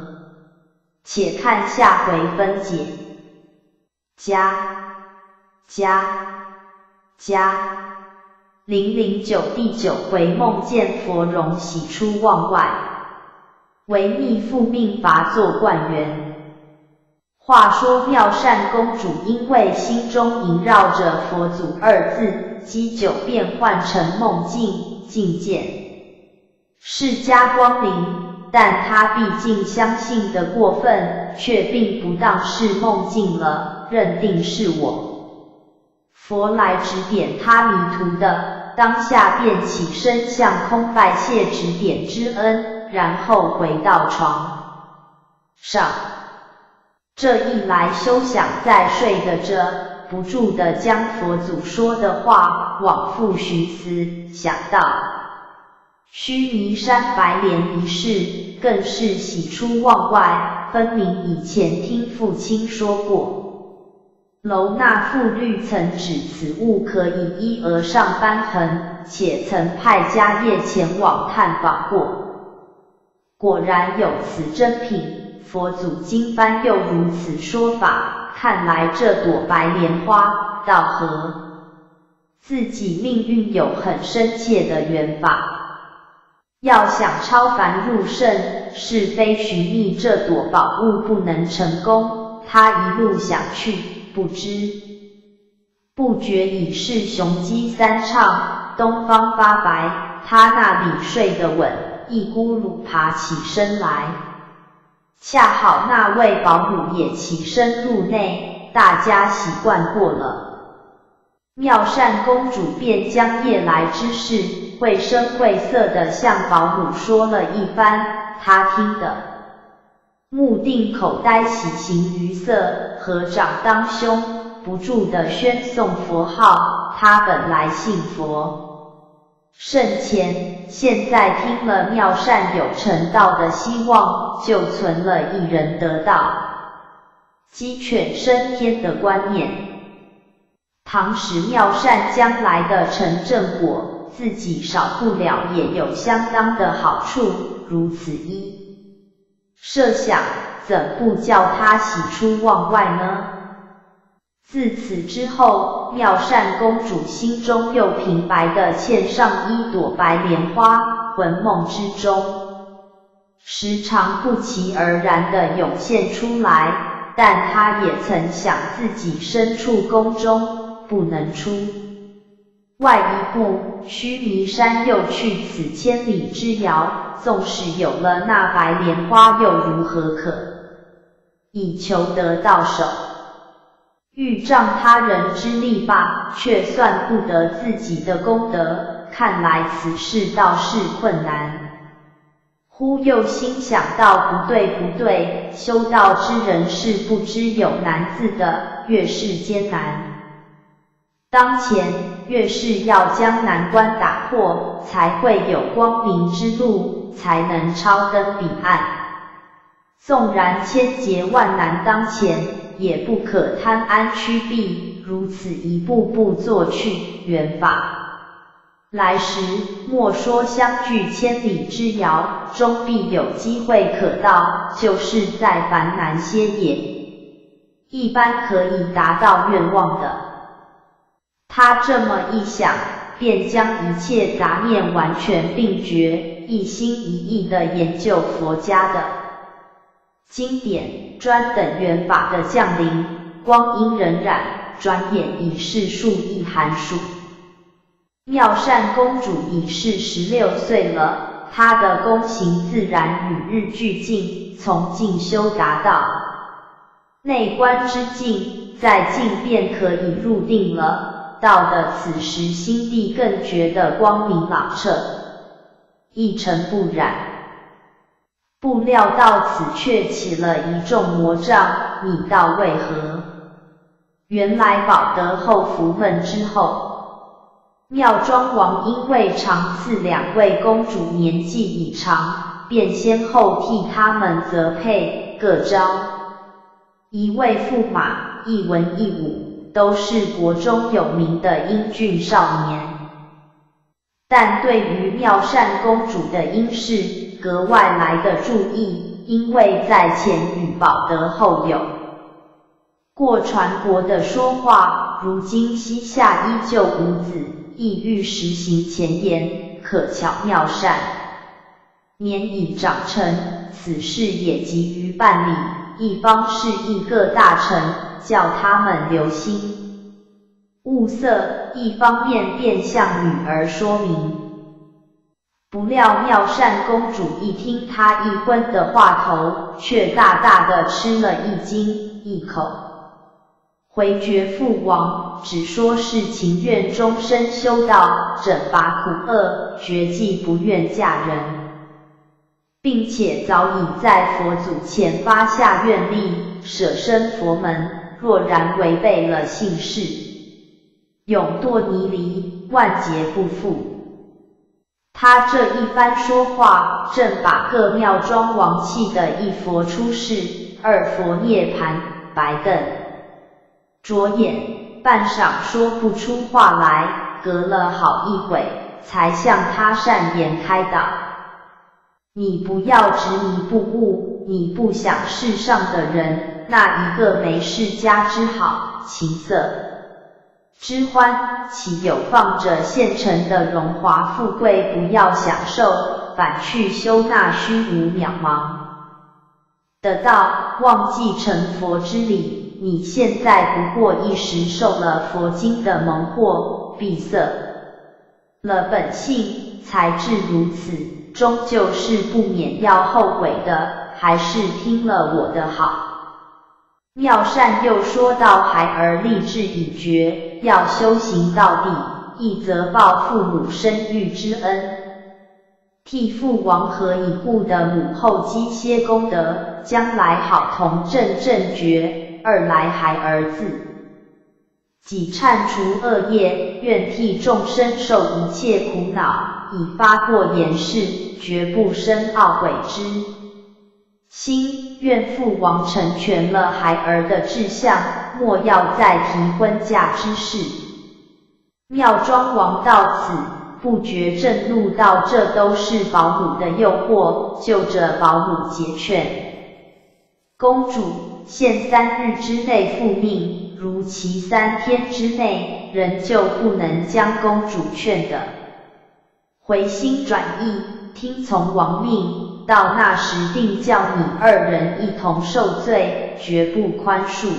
且看下回分解。009第9回梦见佛容喜出望外，为逆复命罚作冠元。话说妙善公主因为心中萦绕着佛祖二字，积久便换成梦境，境见释迦光临，但她毕竟相信的过分，却并不当是梦境了，认定是佛来指点她迷途的，当下便起身向空拜谢指点之恩，然后回到床上。这一来休想再睡得着，不住地将佛祖说的话往复寻思，想到须弥山白莲一事，更是喜出望外，分明以前听父亲说过，楼那妇律曾指此物可以医额上瘢痕，且曾派迦叶前往探访过，果然有此珍品。佛祖今番又如此说法，看来这朵白莲花倒和自己命运有很深切的缘法。要想超凡入圣，是非寻觅这朵宝物不能成功，他一路想去，不知不觉已是雄鸡三唱，东方发白。他那里睡得稳，一咕噜爬起身来。恰好那位保姆也起身入内，大家习惯过了。妙善公主便将夜来之事绘声绘色地向保姆说了一番，她听得目定口呆，喜形于色，合掌当胸，不住地宣诵佛号。她本来信佛圣贤，现在听了妙善有成道的希望，就存了一人得道鸡犬升天的观念。倘使妙善将来的成正果，自己少不了也有相当的好处，如此一设想，怎不叫他喜出望外呢？自此之后，妙善公主心中又平白地嵌上一朵白莲花，魂梦之中时常不期而然地涌现出来，但她也曾想自己身处宫中，不能出外一步，须弥山又去此千里之遥，纵使有了那白莲花又如何可以求得到手？欲仗他人之力罢，却算不得自己的功德，看来此事倒是困难。忽又心想到不对，修道之人是不知有难字的，越是艰难。当前越是要将难关打破，才会有光明之路，才能超登彼岸。纵然千劫万难当前，也不可贪安趋避，如此一步步做去，缘法来时，莫说相距千里之遥，终必有机会可到，就是再烦难些也一般可以达到愿望的。他这么一想，便将一切杂念完全并绝，一心一意地研究佛家的经典，专等缘法的降临。光阴荏苒，转眼已是数亿寒暑。妙善公主已是16岁了，她的功行自然与日俱进，从进修达到内观之境，再进便可以入定了。到了此时，心地更觉得光明朗澈，一尘不染。不料到此却起了一众魔障，你道为何？原来保得后福分之后，妙庄王因为常赐2位公主年纪已长，便先后替他们择配，各招1位驸马，一文一武，都是国中有名的英俊少年。但对于妙善公主的姻事格外来的注意，因为在前与保德后有过传国的说话，如今膝下依旧无子，意欲实行前言，可巧妙善年已长成，此事也急于办理，一方示意各大臣，叫他们留心物色，一方面便向女儿说明。不料妙善公主一听他一婚的话头，却大大的吃了一惊，一口回绝父王，只说是情愿终身修道，整拔苦厄，绝技不愿嫁人，并且早已在佛祖前发下愿力，舍身佛门，若然违背了信誓，永堕泥犁，万劫不复。他这一番说话，正把各庙庄王气得一佛出世，二佛涅槃，白瞪着眼，半晌说不出话来，隔了好一会，才向他善言开导。你不要执迷不悟，你不想世上的人，那一个没世家之好，情色之欢，岂有放着现成的荣华富贵不要享受，反去修那虚无渺茫的道，忘记成佛之理，你现在不过一时受了佛经的蒙惑，闭塞了本性，才致如此，终究是不免要后悔的，还是听了我的好。妙善又说到，孩儿立志已决，要修行到底，一则报父母生育之恩，替父王和已故的母后积些功德，将来好同证正觉；二来孩儿自己忏除恶业，愿替众生受一切苦恼，以发过言誓，绝不生懊悔之心。愿父王成全了孩儿的志向，莫要再提婚嫁之事。妙庄王到此不觉震怒道，这都是保姆的诱惑，就着保姆结劝。公主，限3日之内复命，如其3天之内仍旧不能将公主劝的回心转意，听从王命，到那时定叫你2人一同受罪，绝不宽恕。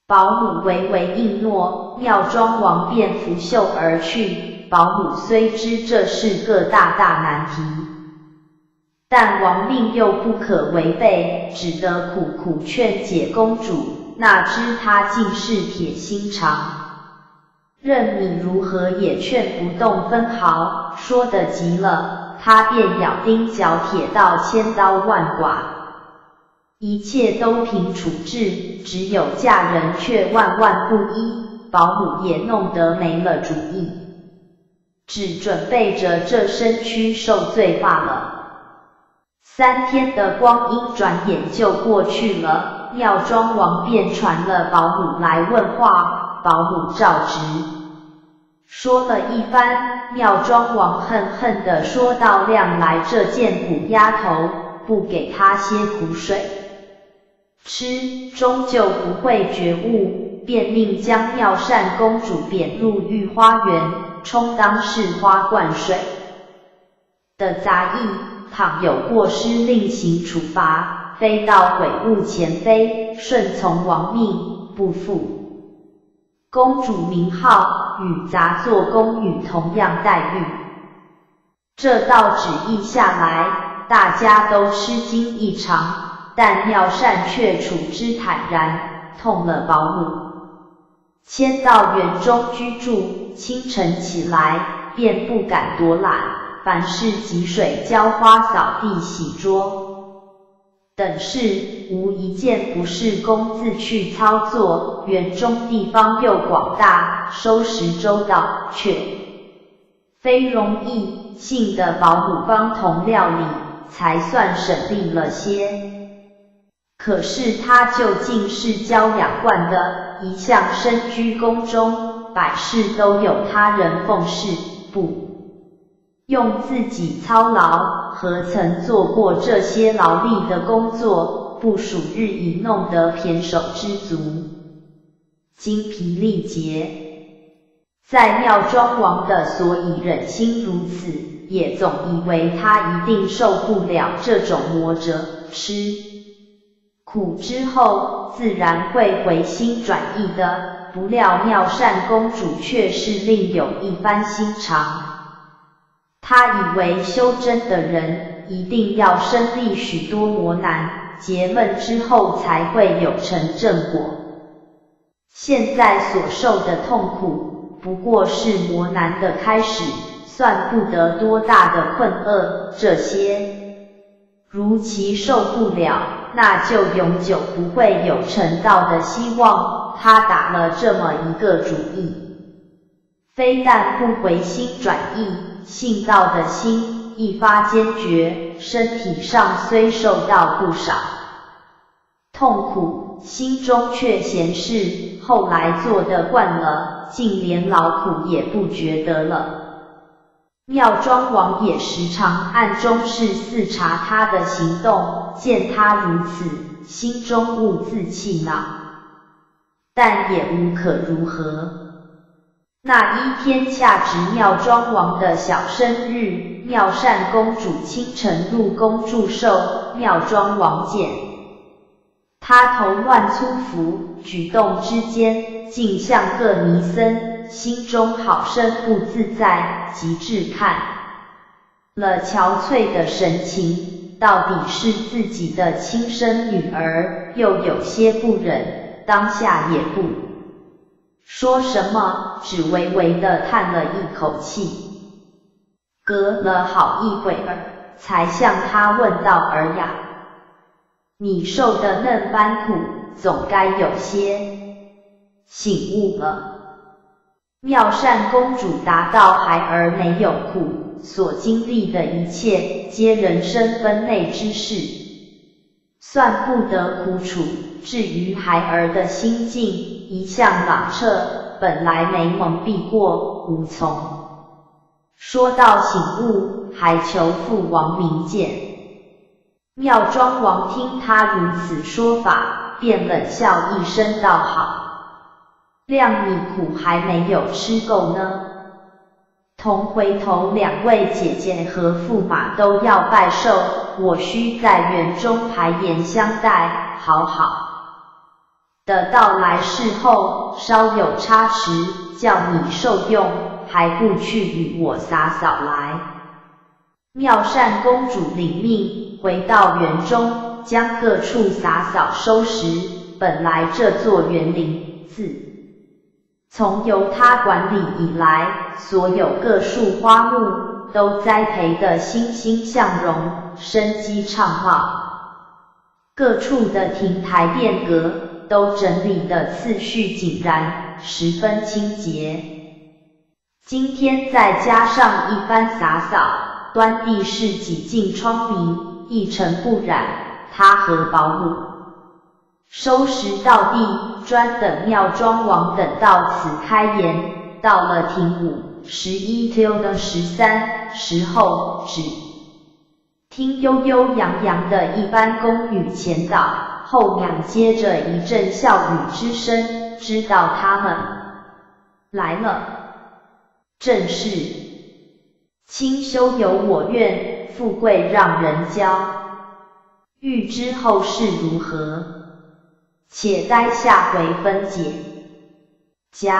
保姆唯唯应诺，妙庄王便拂袖而去。保姆虽知这是个大难题，但王命又不可违背，只得苦苦劝解公主，哪知她竟是铁心肠，任你如何也劝不动分毫。说得急了，她便咬钉脚铁到千刀万剐，一切都凭处置，只有嫁人却万不依。保姆也弄得没了主意，只准备着这身躯受罪罢了。3天的光阴转眼就过去了，妙庄王便传了保姆来问话。保姆照直说了一番，妙庄王恨恨地说道，亮来这贱骨丫头，不给她些苦水吃，终究不会觉悟，便命将妙善公主贬入御花园，充当是花灌水的杂役，倘有过失另行处罚，非到悔悟前非，顺从王命，不负公主名号，与杂作宫女同样待遇。这道旨意下来，大家都吃惊异常，但妙善却处之坦然，痛了保姆，迁到园中居住。清晨起来，便不敢多懒，凡事汲水浇花、扫地、洗桌等事，无一件不是公自去操作。园中地方又广大，收拾周到，却非容易，幸得保姆帮同料理，才算省力了些。可是他究竟是娇养惯的，一向身居宫中，百事都有他人奉侍，不用自己操劳，何曾做过这些劳力的工作，不数日已弄得胼手知足，精疲力竭。在妙庄王的所以忍心如此，也总以为他一定受不了这种磨折，吃苦之后自然会回心转意的。不料妙善公主却是另有一番心肠，她以为修真的人一定要身历许多磨难劫闷之后才会有成正果，现在所受的痛苦不过是磨难的开始，算不得多大的困厄，这些如其受不了，那就永久不会有成道的希望。他打了这么一个主意，非但不回心转意，信道的心一发坚决，身体上虽受到不少痛苦，心中却闲适，后来做得惯了，竟连劳苦也不觉得了。妙庄王也时常暗中视察他的行动，见他如此，心中兀自气恼，但也无可如何。那一天恰值妙庄王的小生日，妙善公主清晨入宫祝寿，妙庄王见他头乱粗浮，举动之间，竟像个尼僧，心中好生不自在，极致看了憔悴的神情，到底是自己的亲生女儿，又有些不忍，当下也不说什么，只微微地叹了一口气。隔了好一会儿，才向他问道：儿呀，你受的那般苦，总该有些醒悟了。妙善公主答道：孩儿没有苦，所经历的一切，皆人生分内之事，算不得苦楚。至于孩儿的心境，一向朗澈，本来没蒙蔽过，无从说到醒悟，还求父王明鉴。妙庄王听他如此说法，便冷笑一声道：好，谅你苦还没有吃够呢。同回头两位姐姐和驸马都要拜寿，我须在园中排筵相待，好好的到来世后，稍有差池，叫你受用，还不去与我洒扫来。妙善公主领命，回到园中，将各处洒扫收拾。本来这座园林自从由她管理以来，所有各树花木都栽培得欣欣向荣，生机畅茂。各处的亭台殿阁都整理得次序井然，十分清洁。今天再加上一番洒扫，端地是几净窗明，一尘不染，他和保姆收拾到地，专等妙庄王等到此开筵。到了廷午11天的13时候，只听悠悠扬扬的一班宫女前导，后面接着一阵笑语之声，知道他们来了。正是清修有我愿，富贵让人骄。欲知后事如何，且待下回分解。010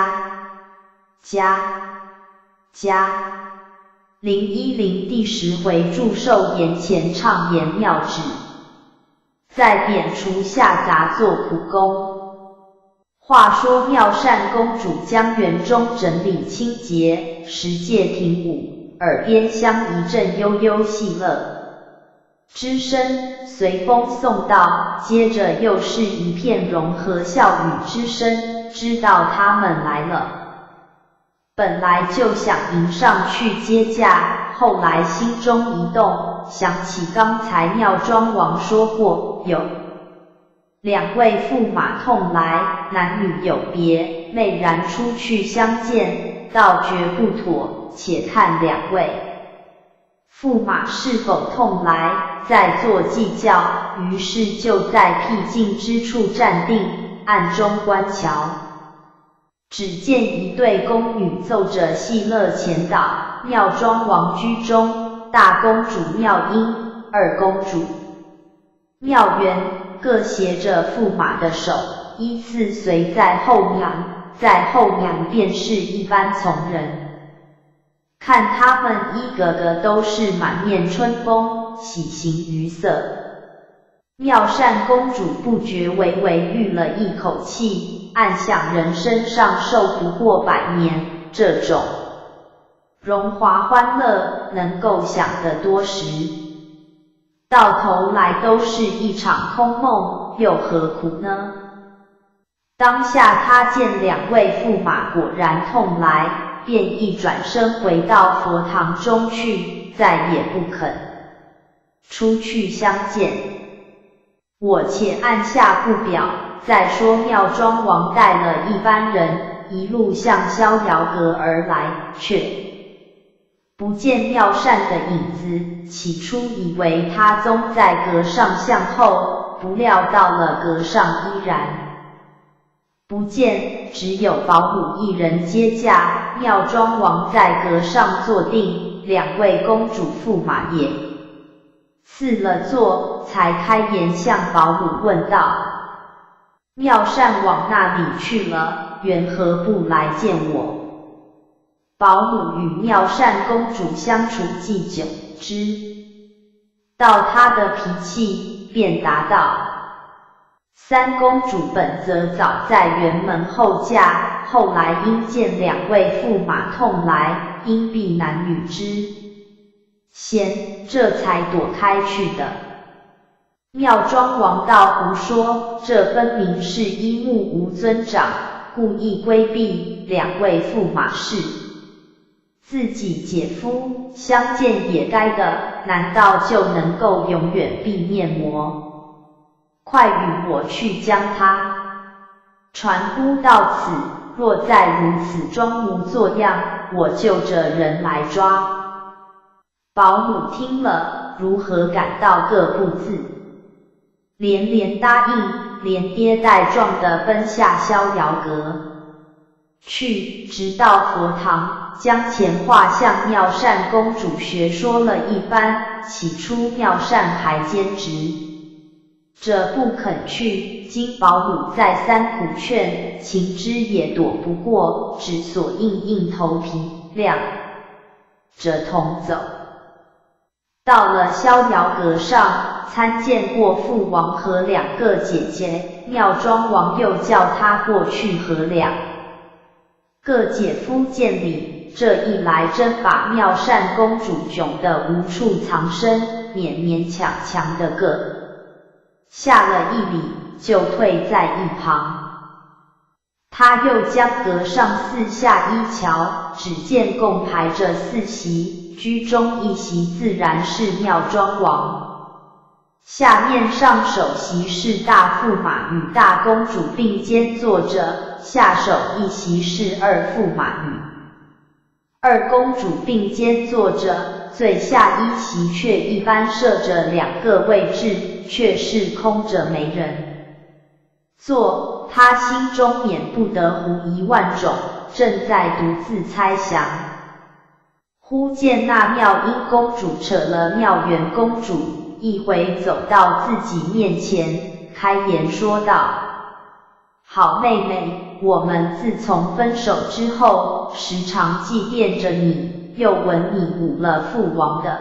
第10回祝寿筵前畅言妙旨，再贬除下杂做苦工。话说妙善公主将园中整理清洁，十戒停舞，耳边香一阵悠悠细乐之声随风送到，接着又是一片融合笑语之声，知道他们来了。本来就想迎上去接驾，后来心中一动，想起刚才妙庄王说过，有2位驸马同来，男女有别，昧然出去相见，倒觉不妥，且看2位驸马是否同来，再做计较。于是就在僻静之处站定，暗中观瞧。只见一对宫女奏着戏乐前导，妙庄王居中，大公主妙音、二公主妙媛各携着驸马的手，依次随在后面，在后面便是一般从人。看他们一个个都是满面春风，喜形于色。妙善公主不觉微微吁了一口气，暗想人身上受不过100年，这种荣华欢乐能够享得多时，到头来都是一场空梦，又何苦呢？当下他见2位驸马果然同来，便一转身回到佛堂中去，再也不肯出去相见。我且按下不表。再说妙庄王带了一班人，一路向逍遥阁而来，却不见妙善的影子。起初以为他踪在阁上向后，不料到了阁上依然不见，只有保姆一人接驾。妙庄王在阁上坐定，2位公主驸马也赐了座，才开言向保姆问道：妙善往那里去了，缘何不来见我？保姆与妙善公主相处既久，知道她的脾气，便答道：三公主本则早在辕门后嫁，后来因见两位驸马同来，因避男女之嫌，这才躲开去的。妙庄王道胡说，这分明是依目无尊长，故意规避两位驸马是自己姐夫，相见也该的，难道就能够永远避面魔？快与我去将他传呼到此，若再如此装模作样，我就着人来抓。保姆听了，如何感到个不字，连连答应，连跌带撞地奔下逍遥阁去，直到佛堂，将前话向妙善公主学说了一番。起初妙善还坚持着不肯去，经保姆再三苦劝，情之也躲不过，只所硬头皮，亮着同走。到了逍遥阁上，参见过父王和两个姐姐，妙庄王又叫他过去和两个姐夫见礼，这一来真把妙善公主窘得无处藏身，勉勉强强的个下了一礼，就退在一旁。他又将阁上四下一瞧，只见共排着四席，居中一席自然是妙庄王，下面上首席是大驸马与大公主并肩坐着，下首一席是二驸马与二公主并肩坐着，最下一席却一般设着两个位置，却是空着没人坐。他心中免不得狐疑万种，正在独自猜想，忽见那妙音公主扯了妙元公主，一回走到自己面前，开言说道：好妹妹，我们自从分手之后，时常祭奠着你，又闻你误了父王的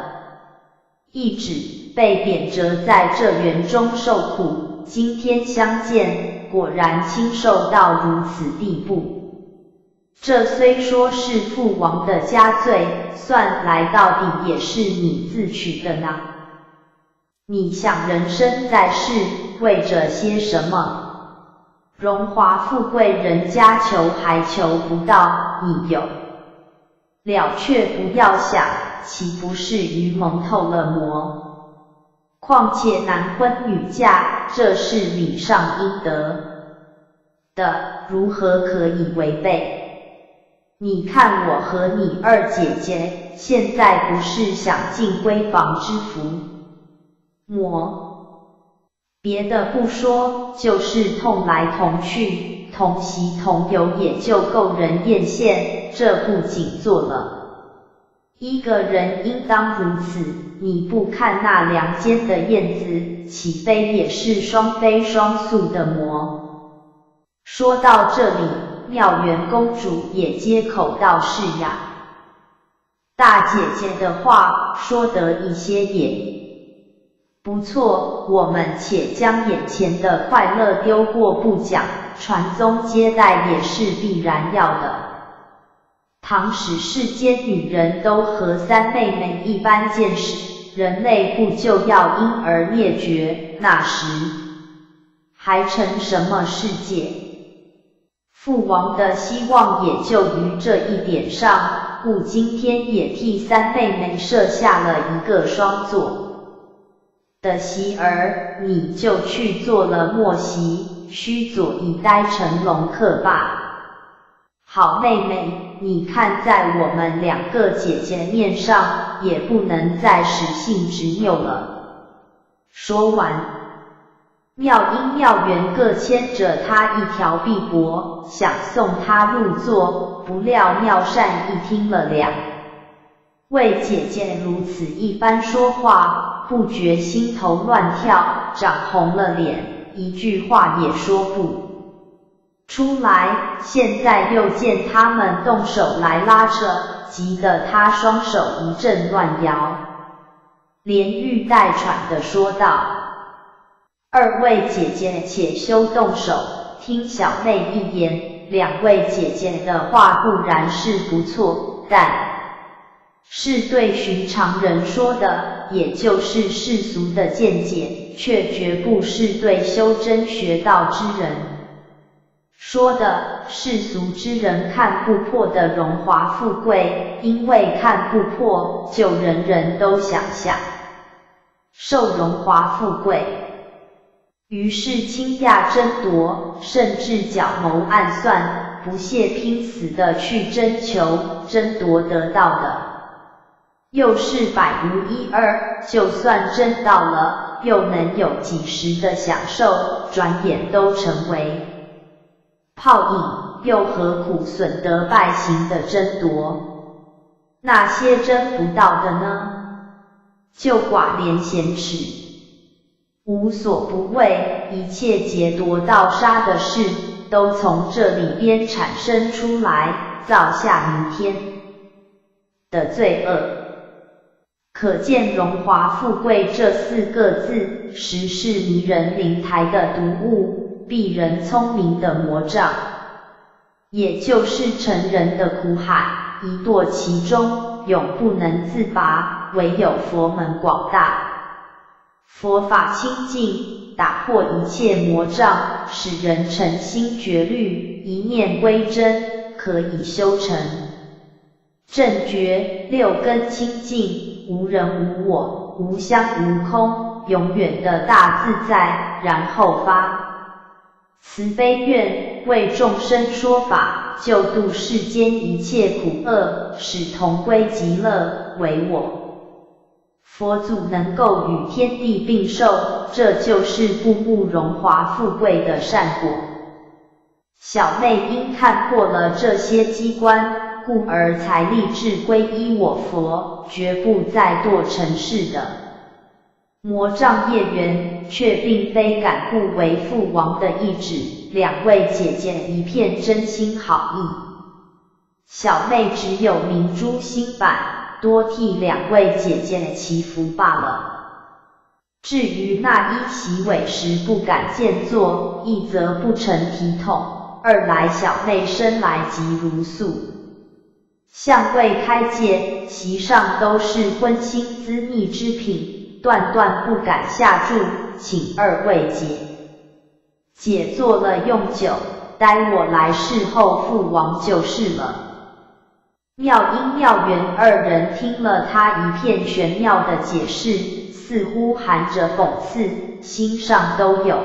懿旨，被贬谪在这园中受苦，今天相见，果然亲受到如此地步。这虽说是父王的家罪，算来到底也是你自取的呢。你想人生在世，为着些什么？荣华富贵人家求还求不到，你有了却不要想，岂不是愚蒙透了魔？况且男婚女嫁，这是礼上应得的，如何可以违背？你看我和你二姐姐，现在不是想进闺房之福魔？别的不说，就是同来同去，同席同游，也就够人艳羡，这不仅做了一个人应当如此，你不看那梁间的燕子，岂非也是双飞双宿的魔？说到这里，妙元公主也接口道：是呀，大姐姐的话说得一些也不错，我们且将眼前的快乐丢过不讲，传宗接代也是必然要的。倘使世间女人都和三妹妹一般见识，人类不就要因而灭绝，那时还成什么世界？父王的希望也就于这一点上，故今天也替三妹妹设下了一个双座的席儿，你就去做了末席，须佐以待成龙客罢。好妹妹，你看在我们两个姐姐面上，也不能再使性执拗了。说完，妙音妙元各牵着他一条臂膊，想送他入座，不料妙善一听了两位姐姐如此一般说话，不觉心头乱跳，涨红了脸，一句话也说不出来，现在又见他们动手来拉扯，急得他双手一阵乱摇，连欲带喘地说道：二位姐姐且休动手，听小妹一言，两位姐姐的话固然是不错，但是对寻常人说的，也就是世俗的见解，却绝不是对修真学道之人说的。世俗之人看不破的荣华富贵，因为看不破，就人人都想受荣华富贵，于是倾轧争夺，甚至狡谋暗算，不懈拼死的去争求、争夺得到的，又是百无一二，就算争到了，又能有几时的享受，转眼都成为泡影，又何苦损得败行的争夺？那些争不到的呢？就寡廉鲜耻，无所不为，一切劫夺盗杀的事，都从这里边产生出来，造下弥天的罪恶。可见荣华富贵这4个字，实是迷人灵台的毒物，避人聪明的魔障，也就是成人的苦海，一堕其中，永不能自拔，唯有佛门广大，佛法清净，打破一切魔障，使人诚心决虑，一念归真，可以修成正觉6根清净，无人无我，无相无空，永远的大自在，然后发慈悲愿，为众生说法，救度世间一切苦厄，使同归极乐，为我佛祖能够与天地并寿，这就是步步荣华富贵的善果。小妹因看破了这些机关，故而才立志皈依我佛，绝不再堕尘世的魔障业缘，却并非感故为父王的意志。两位姐姐一片真心好意，小妹只有明珠心版，多替两位姐姐祈福罢了。至于那一席委实不敢见作，一则不成体统，二来小妹生来即如素，向未开戒，席上都是荤腥滋腻之品，断断不敢下注，请二位姐做了用酒，待我来侍候父王就是了。妙音妙缘二人听了他一片玄妙的解释，似乎含着讽刺，心上都有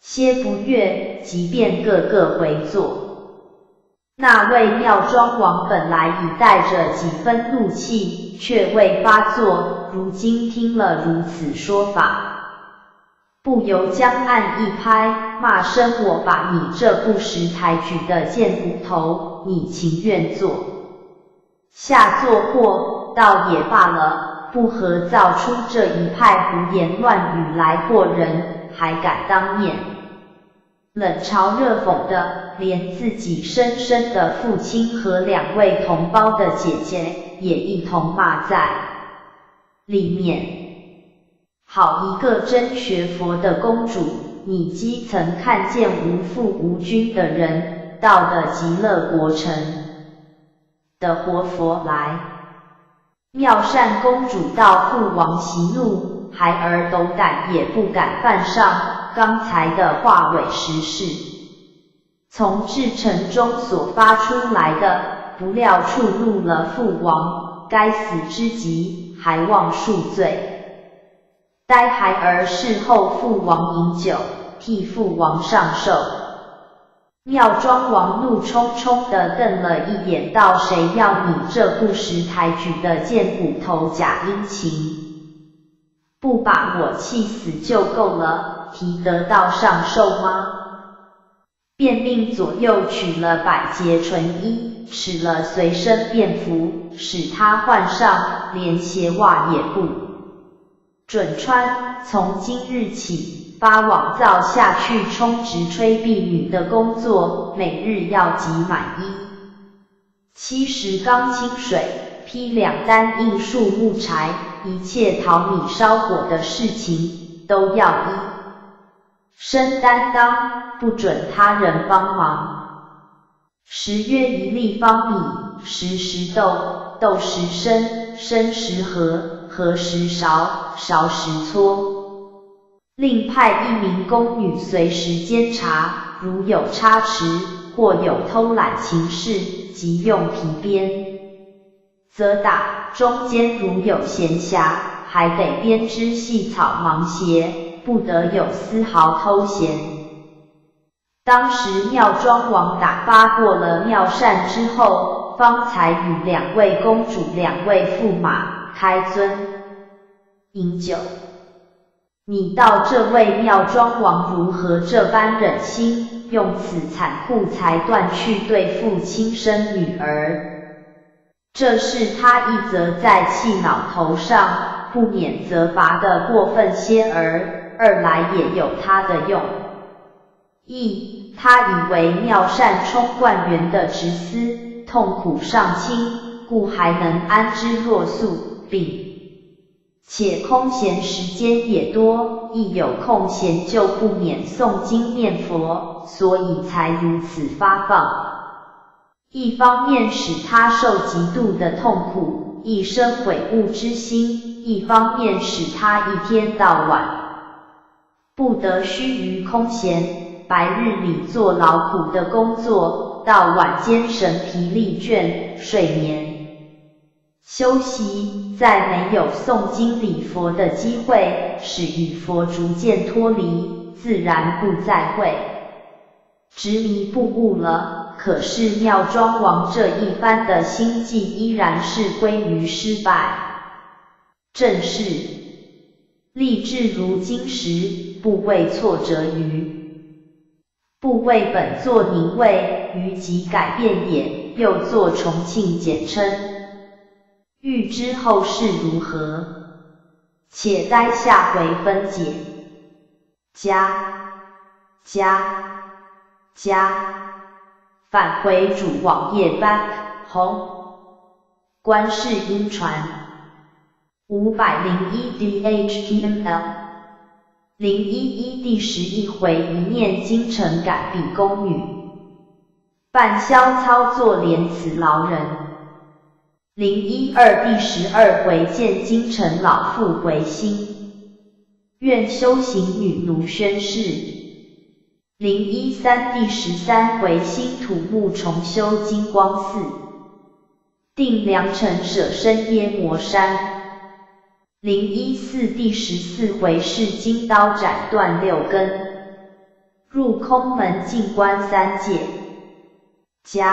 些不悦，即便个个回坐。那位妙庄王本来已带着几分怒气，却未发作，如今听了如此说法，不由将案一拍，骂声：我把你这不识抬举的贱骨头，你情愿做下作祸，倒也罢了，不何造出这一派胡言乱语来惑人，还敢当面冷嘲热讽的，连自己生身的父亲和两位同胞的姐姐也一同骂在里面。好一个真学佛的公主，你既曾看见无父无君的人，到了极乐国城的活佛来。妙善公主到父王息怒，孩儿斗胆也不敢犯上刚才的话尾实事。从至诚中所发出来的，不料触怒了父王，该死之极，还望恕罪。待孩儿侍候父王饮酒，替父王上寿。妙庄王怒冲冲地瞪了一眼，道：谁要你这不识抬举的贱骨头假殷勤？不把我气死就够了，提得到上寿吗？便命左右取了百节纯衣，使了随身便服，使他换上，连鞋袜也不准川从今日起发往灶下去充值炊婢女的工作，每日要集满70缸清水，批2担硬树木柴，一切淘米烧火的事情都要一身担当，不准他人帮忙。10月1粒方米，10豆，豆10升，升10盒，盒10勺，勺10撮。另派1名宫女随时监察，如有差池或有偷懒情事，即用皮鞭责打，中间如有闲暇，还得编织细草芒鞋，不得有丝毫偷闲。当时妙庄王打发过了妙善之后，方才与2位公主、2位驸马开樽饮酒。你道这位妙庄王如何这般忍心，用此残酷才断去对付亲生女儿？这是他一则在气恼头上，不免责罚的过分些儿，二来也有他的用意。他以为妙善充灌园的直思，痛苦上轻，故还能安之若素，并且空闲时间也多，一有空闲就不免诵经念佛，所以才如此发放。一方面使他受极度的痛苦，一生悔悟之心；一方面使他一天到晚不得须臾空闲，白日里做劳苦的工作，到晚间神疲力倦，睡眠休息，在没有诵经礼佛的机会，使与佛逐渐脱离，自然不再会执迷不悟了。可是妙庄王这一番的心计依然是归于失败，正是立志如金石，不为挫折于不为本作宁为于即改变也，又作重庆简称。欲知后事如何，且待下回分解。返回主网页 back home。观世音传501 DHTML 011第11回一念京城改比宫女，半宵操作莲池劳人。012第12回见京城老妇回心，愿修行女奴宣誓。013第13回新土木重修金光寺，定良辰舍身耶摩山。014第14回是金刀斩断6根，入空门进关3界。011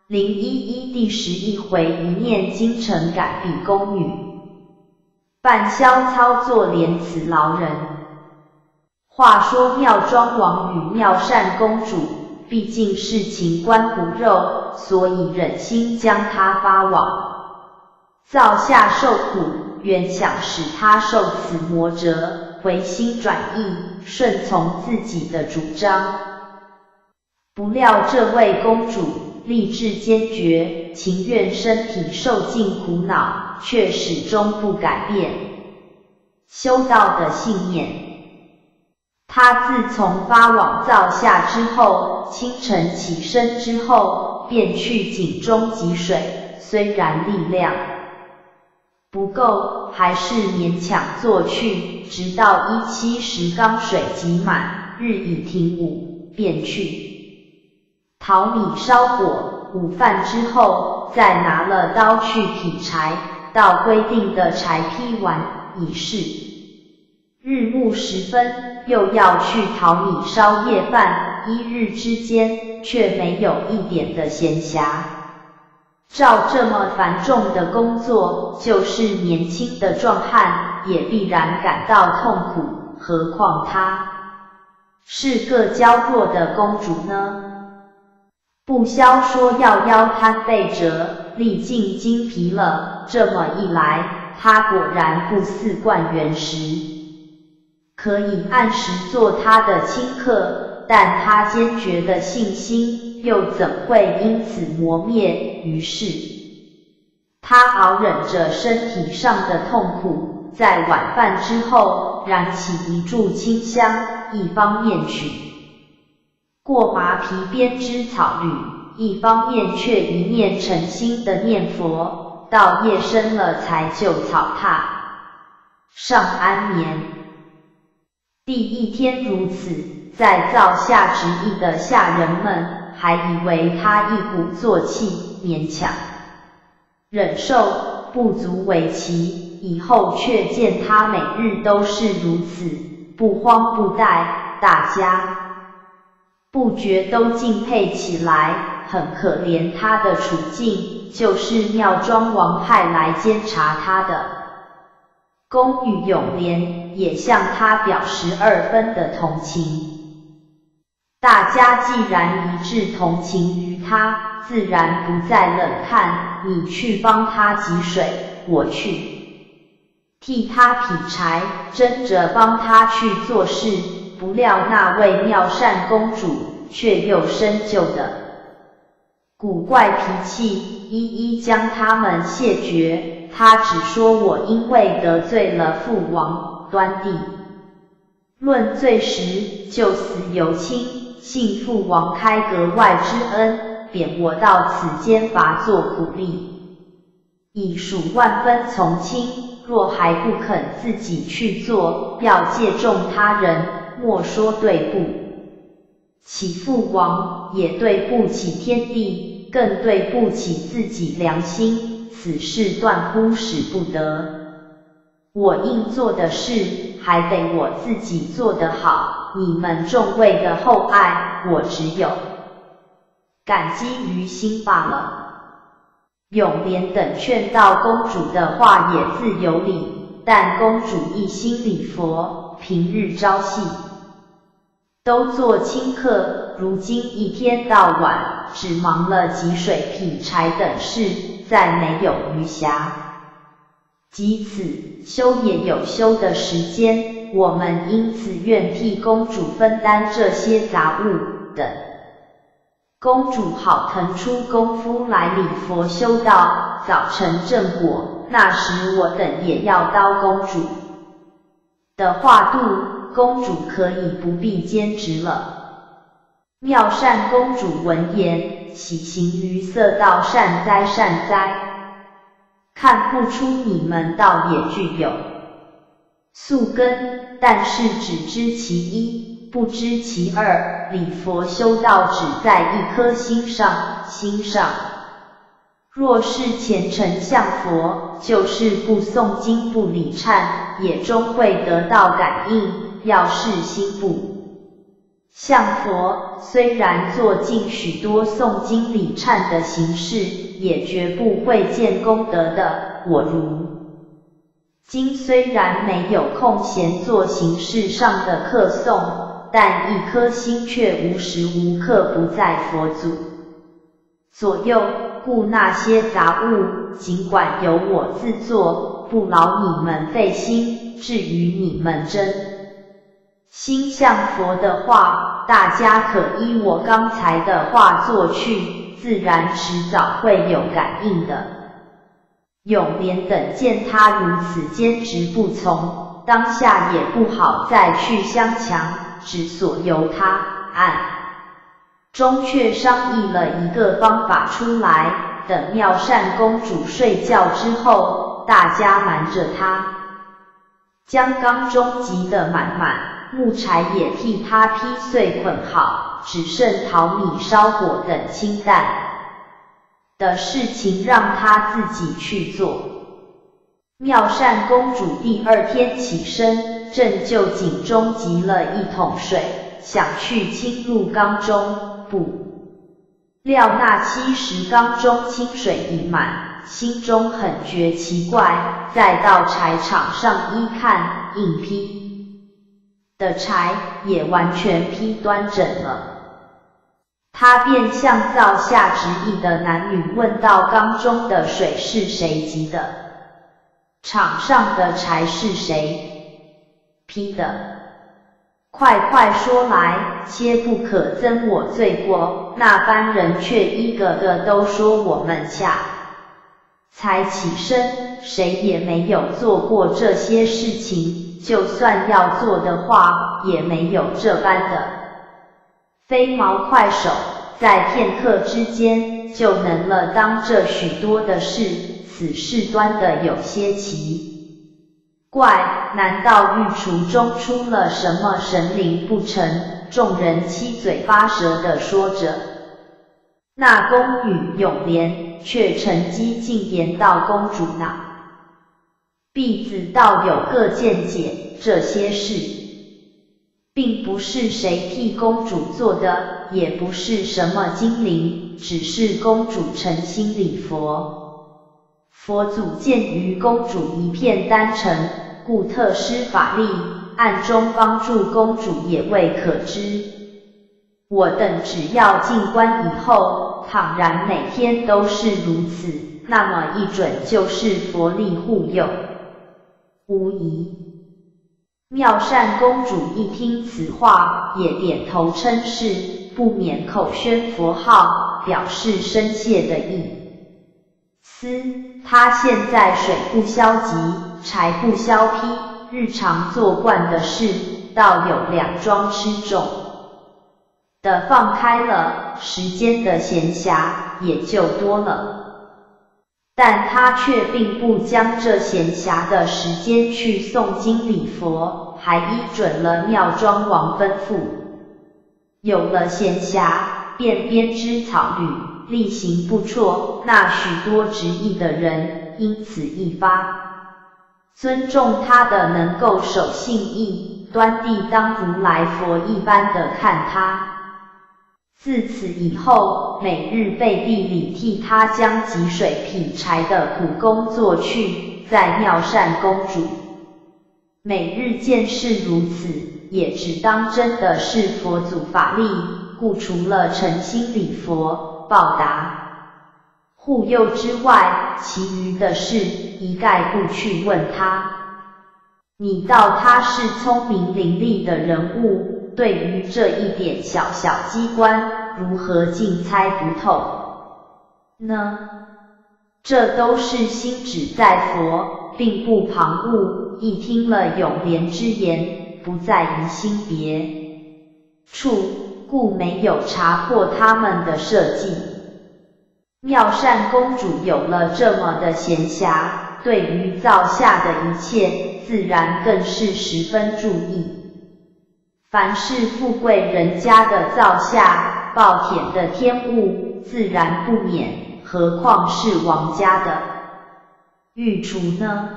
第11回一念京城改比宫女，半宵操作莲池劳人。话说妙庄王与妙善公主毕竟是情关骨肉，所以忍心将他发往灶下受苦，原想使他受此磨折，回心转意，顺从自己的主张。不料这位公主立志坚决，情愿身体受尽苦恼，却始终不改变修道的信念。她自从发往灶下之后，清晨起身之后，便去井中汲水，虽然力量不够，还是勉强做去，直到70缸水挤满，日已停午，便去淘米烧火，午饭之后，再拿了刀去劈柴，到规定的柴劈完已是日暮时分，又要去淘米烧夜饭，1日之间却没有一点的闲暇。照这么繁重的工作，就是年轻的壮汉也必然感到痛苦，何况她是个娇弱的公主呢？不消说要腰瘫背折，力尽筋疲了，这么一来，他果然不似惯原时，可以按时做他的亲客，但他坚决的信心又怎会因此磨灭？于是，他熬忍着身体上的痛苦，在晚饭之后燃起一炷清香，一方面取过麻皮编织草履，一方面却一面诚心的念佛，到夜深了才就草榻上安眠。第一天如此，在造下执意的下人们还以为他一鼓作气，勉强忍受，不足为奇，以后却见他每日都是如此，不慌不怠，大家不觉都敬佩起来，很可怜他的处境，就是妙庄王派来监察他的公与永廉也向他表示2分的同情。大家既然一致同情于他，自然不再冷看，你去帮他汲水，我去替他劈柴，争着帮他去做事。不料那位妙善公主却又生就的古怪脾气，一一将他们谢绝。他只说我因为得罪了父王，端地论罪时就死犹轻，幸父王开格外之恩，贬我到此间罚做苦力，已属万分从轻。若还不肯自己去做，要借重他人，莫说对不起父王，也对不起天地，更对不起自己良心，此事断乎使不得。我应做的事，还得我自己做得好，你们众位的厚爱，我只有感激于心罢了。永廉等劝告公主的话也自有理，但公主一心礼佛，平日朝夕都做亲客，如今一天到晚只忙了汲水劈柴等事，再没有余暇及此休也有休的时间，我们因此愿替公主分担这些杂物等。公主好腾出功夫来礼佛修道，早成正果，那时我等也要刀公主的化度，公主可以不必兼职了。妙善公主闻言，喜形于色道：善哉善哉，看不出你们倒也具有宿根，但是只知其一，不知其二。礼佛修道只在一颗心上，心上若是虔诚向佛，就是不诵经不礼忏，也终会得到感应。要是心不向佛，虽然做尽许多诵经礼忏的形式，也绝不会见功德的。我如今虽然没有空闲做形式上的客诵，但一颗心却无时无刻不在佛祖左右，故那些杂物尽管由我自做，不劳你们费心。至于你们真心向佛的话，大家可依我刚才的话做去，自然迟早会有感应的。永廉等见他如此坚持不从，当下也不好再去相强，只所由他暗中却商议了一个方法出来。等妙善公主睡觉之后，大家瞒着她，将缸中积得满满，木柴也替她劈碎捆好，只剩淘米烧火等清淡的事情让她自己去做。妙善公主第二天起身，正就井中汲了一桶水，想去倾入缸中，不料那70缸中清水已满，心中很觉奇怪，再到柴场上一看，硬劈的柴也完全劈端整了。他便向灶下执意的男女问道：缸中的水是谁汲的？场上的柴是谁劈的？快快说来，切不可增我罪过。那班人却一个个都说我们恰才起身，谁也没有做过这些事情，就算要做的话，也没有这般的飞毛快手，在片刻之间就能了当这许多的事，此事端的有些奇怪，难道御厨中出了什么神灵不成？众人七嘴八舌地说着。那宫女永莲却趁机进言道：公主呢？婢子倒有个见解，这些事并不是谁替公主做的，也不是什么精灵，只是公主诚心礼佛。佛祖鉴于公主一片单纯，故特施法力，暗中帮助公主也未可知。我等只要进关以后，倘然每天都是如此，那么一准就是佛力护佑，无疑。妙善公主一听此话，也点头称是，不免口宣佛号，表示深谢的意思。她现在水不消急，柴不消劈，日常做惯的事，倒有两桩吃重的放开了，时间的闲暇也就多了。但他却并不将这闲暇的时间去诵经礼佛，还依准了妙庄王吩咐，有了闲暇便编织草履，例行不辍。那许多执意的人因此一发尊重他的能够守信义，端地当如来佛一般的看他。自此以后，每日背地里替他将汲水劈柴的苦工做去，在妙善公主每日见是如此，也只当真的是佛祖法力，故除了诚心礼佛报答护佑之外，其余的事一概不去问他。你道他是聪明伶俐的人物，对于这一点小小机关，如何竟猜不透呢？这都是心只在佛，并不旁骛。一听了永莲之言，不在疑心别处，故没有查破他们的设计。妙善公主有了这么的闲暇，对于灶下的一切，自然更是十分注意。凡是富贵人家的灶下，暴殄的天物，自然不免，何况是王家的御厨呢？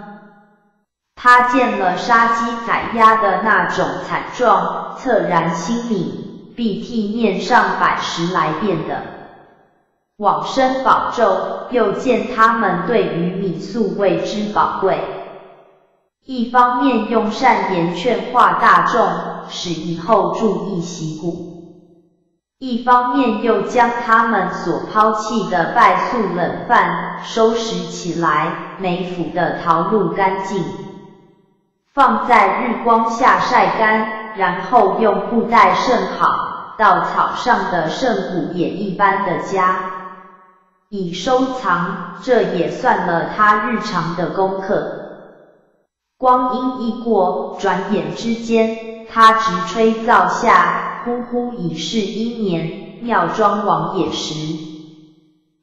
他见了杀鸡宰鸭的那种惨状，恻然心悯，必替面上110来遍的往生保咒。又见他们对于米粟为之宝贵，一方面用善言劝化大众，使以后注意习故，一方面又将他们所抛弃的败粟冷饭收拾起来，每腐的淘漉干净，放在日光下晒干，然后用布袋盛好，稻草上的圣骨也一般的加以收藏，这也算了他日常的功课。光阴一过，转眼之间，他直吹灶下，呼呼已是1年。妙庄王也时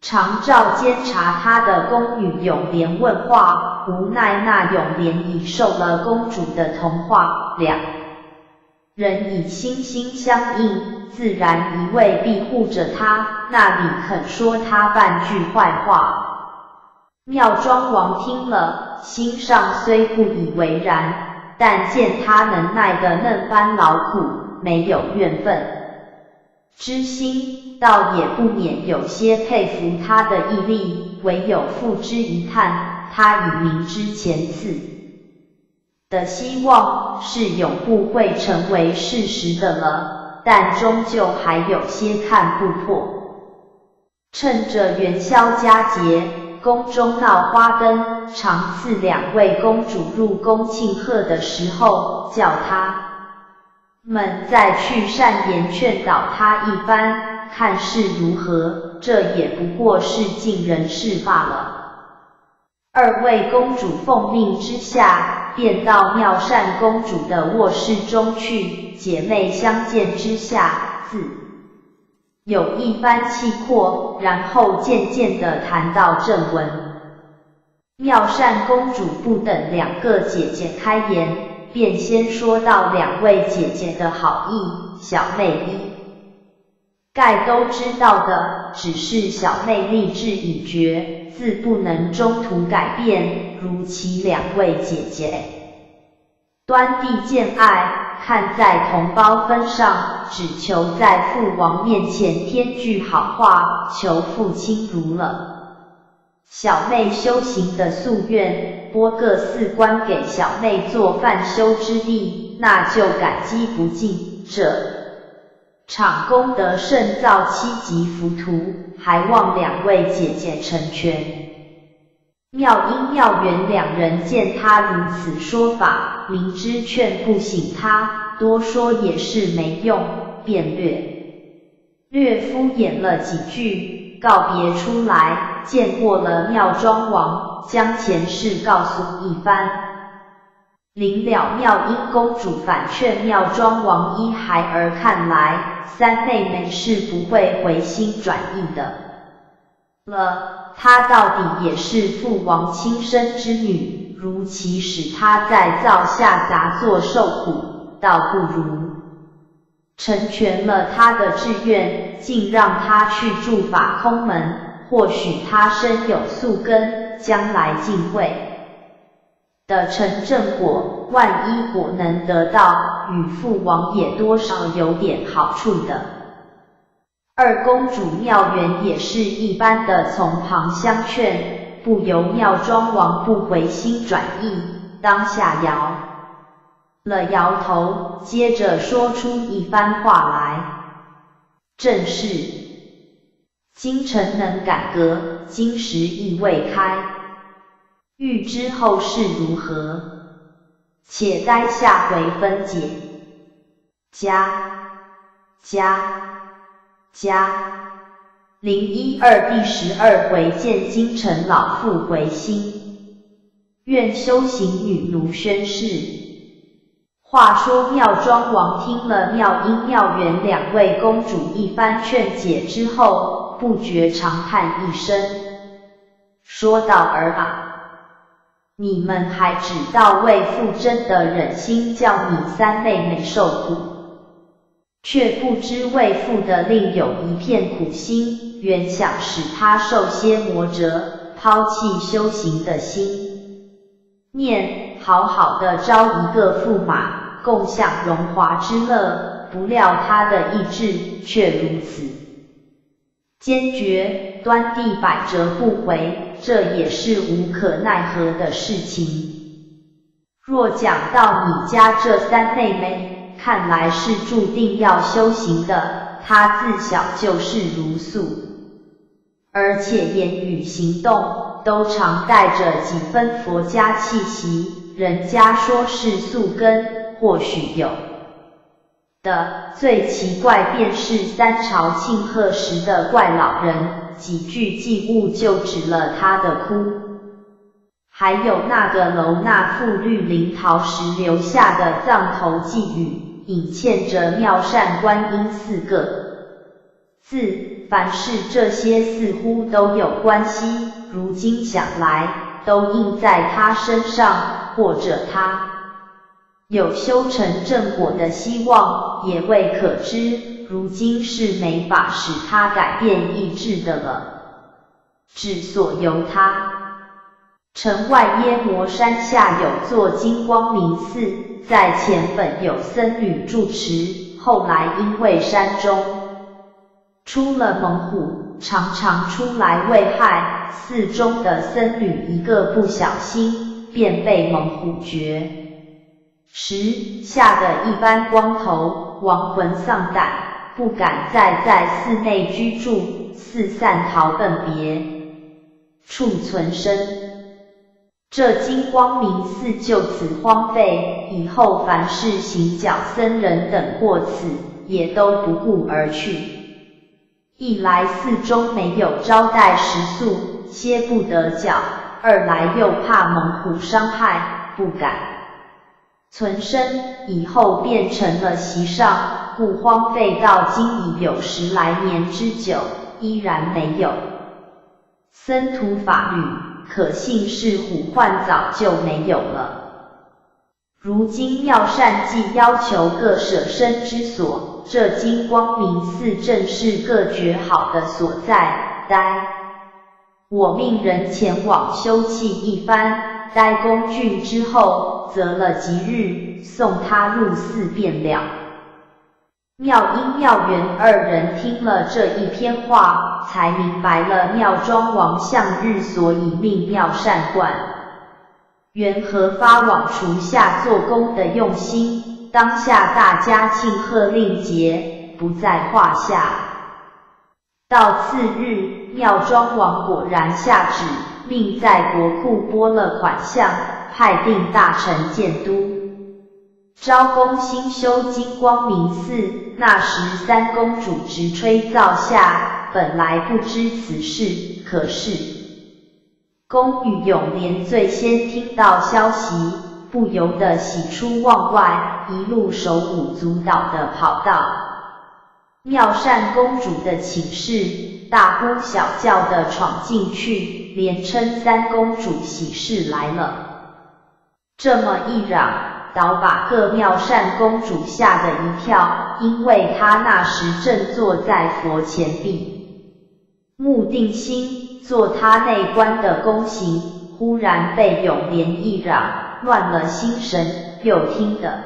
常照监察他的宫女永莲问话，无奈那永莲已受了公主的同化，两人已心心相印，自然一味庇护着他，那里肯说他半句坏话。妙庄王听了，心上虽不以为然，但见他能耐的那般劳苦，没有怨愤之心，倒也不免有些佩服他的毅力，唯有付之一叹，他已明知前次的希望是永不会成为事实的了，但终究还有些看不破。趁着元宵佳节，宫中闹花灯，常赐2位公主入宫庆贺的时候，叫他们再去善言劝导他一番，看是如何，这也不过是尽人事罢了。2位公主奉命之下，便到妙善公主的卧室中去，姐妹相见之下，自有一番气魄，然后渐渐地谈到正文。妙善公主不等2个姐姐开言，便先说到2位姐姐的好意，小妹一概都知道的，只是小妹立志已决，自不能中途改变，如其2位姐姐端地见爱，看在同胞分上，只求在父王面前添句好话，求父亲如了。小妹修行的夙愿，拨个4官给小妹做饭修之地，那就感激不尽。这场功德胜造7级浮屠，还望2位姐姐成全。妙音妙缘2人见他如此说法，明知劝不醒他，多说也是没用，便略敷衍了几句，告别出来，见过了妙庄王，将前事告诉一番。临了妙音公主反劝妙庄王依孩儿看来，3妹妹是不会回心转意的了。她到底也是父王亲生之女，如其使她在灶下杂作受苦，倒不如成全了她的志愿，竟让她去住法空门，或许她身有宿根，将来竟会的成正果，万一果能得到，与父王也多少有点好处的。2公主妙缘也是一般的从旁相劝，不由妙庄王不回心转意，当下摇了摇头，接着说出一番话来，正是今臣能改革，今时亦未开，欲知后事如何，且待下回分解。012第12回见京城老妇回心，愿修行女奴宣誓。话说妙庄王听了妙音妙缘2位公主一番劝解之后，不觉长叹一声，说道儿啊，你们还只道为父真的忍心叫你3妹妹受苦，却不知为父的另有一片苦心，原想使她受些磨折，抛弃修行的心念，好好的招一个驸马，共享荣华之乐，不料他的意志却如此坚决，端地百折不回，这也是无可奈何的事情。若讲到你家这3妹妹，看来是注定要修行的，她自小就是如素，而且言语行动都常带着几分佛家气息，人家说是宿根，或许有的。最奇怪便是3朝庆贺时的怪老人，几句祭物就止了他的哭。还有那个楼那副绿林桃时留下的藏头寄语，引嵌着妙善观音4个字，凡是这些似乎都有关系，如今想来都印在他身上，或者他有修成正果的希望，也未可知，如今是没法使他改变意志的了。只所由他城外耶摩山下有座金光明寺，在前本有僧侣住持，后来因为山中出了猛虎，常常出来危害，寺中的僧侣一个不小心，便被猛虎绝食，吓得一般光头，亡魂丧胆，不敢再在寺内居住，四散逃奔别处存身。这金光明寺就此荒废，以后凡是行脚僧人等过此，也都不顾而去。一来寺中没有招待食宿，歇不得脚；二来又怕猛虎伤害，不敢存身，以后变成了席上，故荒废到今已有10来年之久，依然没有僧徒法律，可信是虎患早就没有了。如今妙善既要求各舍身之所，这金光明寺正是个绝好的所在。待我命人前往修葺一番，待功竣之后，择了吉日送他入寺便了。妙音妙缘二人听了这一篇话，才明白了妙庄王向日所以命妙善观缘和发往除下做工的用心，当下大家庆贺令节，不在话下。到次日，妙庄王果然下旨，命在国库拨了款项，派定大臣监督。昭公兴修金光明寺，那时三公主直吹灶下，本来不知此事，可是公与永莲最先听到消息，不由得喜出望外，一路手舞足蹈地跑到妙善公主的寝室，大呼小叫地闯进去，连称三公主喜事来了。这么一嚷，倒把各妙善公主吓得一跳，因为她那时正坐在佛前闭目定心，做她内观的功行，忽然被永莲一嚷，乱了心神，又听得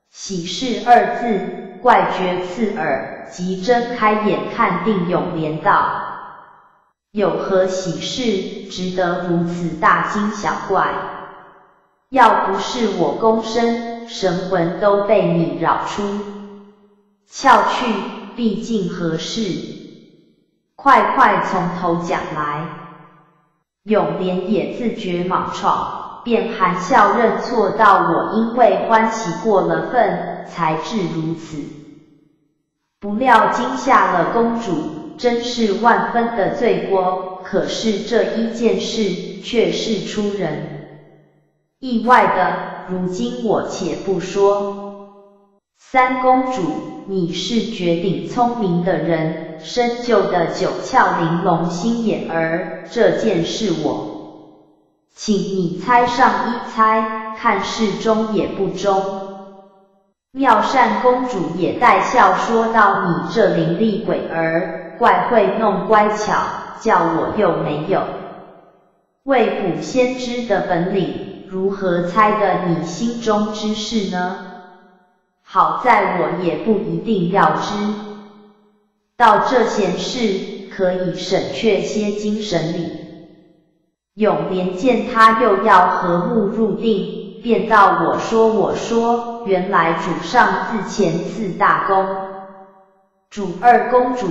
喜事二字，怪觉刺耳，即睁开眼看定永莲道：有何喜事，值得如此大惊小怪？要不是我躬身，神魂都被你扰出窍去，毕竟何事？快从头讲来。永莲也自觉莽闯，便含笑认错道：我因为欢喜过了分，才致如此。不料惊吓了公主，真是万分的罪过。可是这一件事却是出人意外的，如今我且不说。三公主，你是绝顶聪明的人，深究的九窍玲珑心眼儿，这件事我请你猜上一猜，看是中也不中。妙善公主也带笑说道：你这伶俐鬼儿，怪会弄乖巧，叫我又没有未卜先知的本领，如何猜得你心中之事呢？好在我也不一定要知道这闲事，可以省却些精神力。永莲见他又要和睦入定，便道：我说，原来主上自前赐大功。主二公主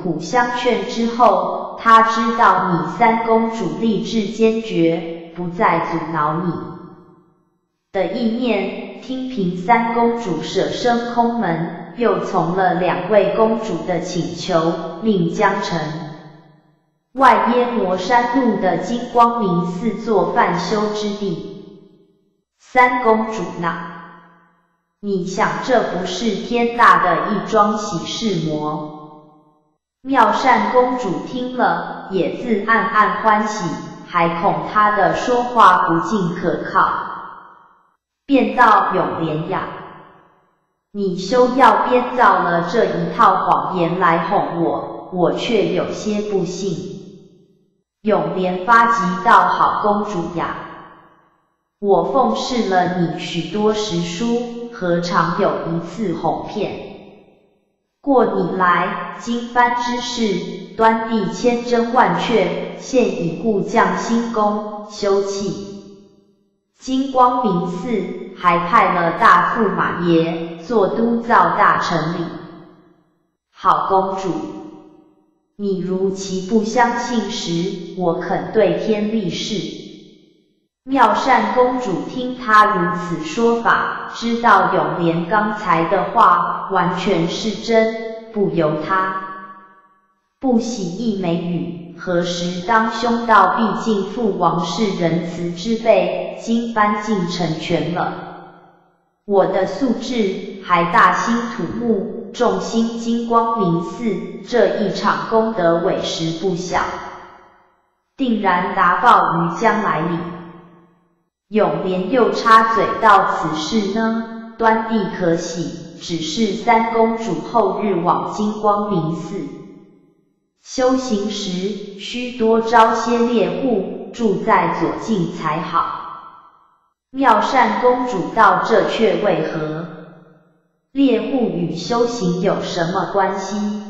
苦相劝之后，他知道你三公主立志坚决，不再阻挠你的意念，听凭三公主舍身空门，又从了两位公主的请求，命将城外耶摩山路的金光明寺作梵修之地。三公主呐，你想这不是天大的一桩喜事么？妙善公主听了，也自暗暗欢喜，还恐她的说话不尽可靠，便道：永莲呀，你休要编造了这一套谎言来哄我，我却有些不信。永莲发急道：好公主呀，我奉侍了你许多时书，何尝有一次哄骗过你来？今番之事，端地千真万确，现已故将新宫修葺金光明寺，还派了大驸马爷坐都造大臣里。好公主，你如其不相信时，我肯对天立誓。妙善公主听他如此说法，知道永莲刚才的话完全是真，不由他不喜一眉宇，何时当兄道毕竟父王是仁慈之辈，今搬进成全了我的素质，还大兴土木，众兴金光明寺，这一场功德委实不小，定然达报于将来里。永莲又插嘴道：“此事呢，端地可喜，只是三公主后日往金光明寺修行时，须多招些猎户住在左近才好。”妙善公主道：“这却为何？猎户与修行有什么关系？”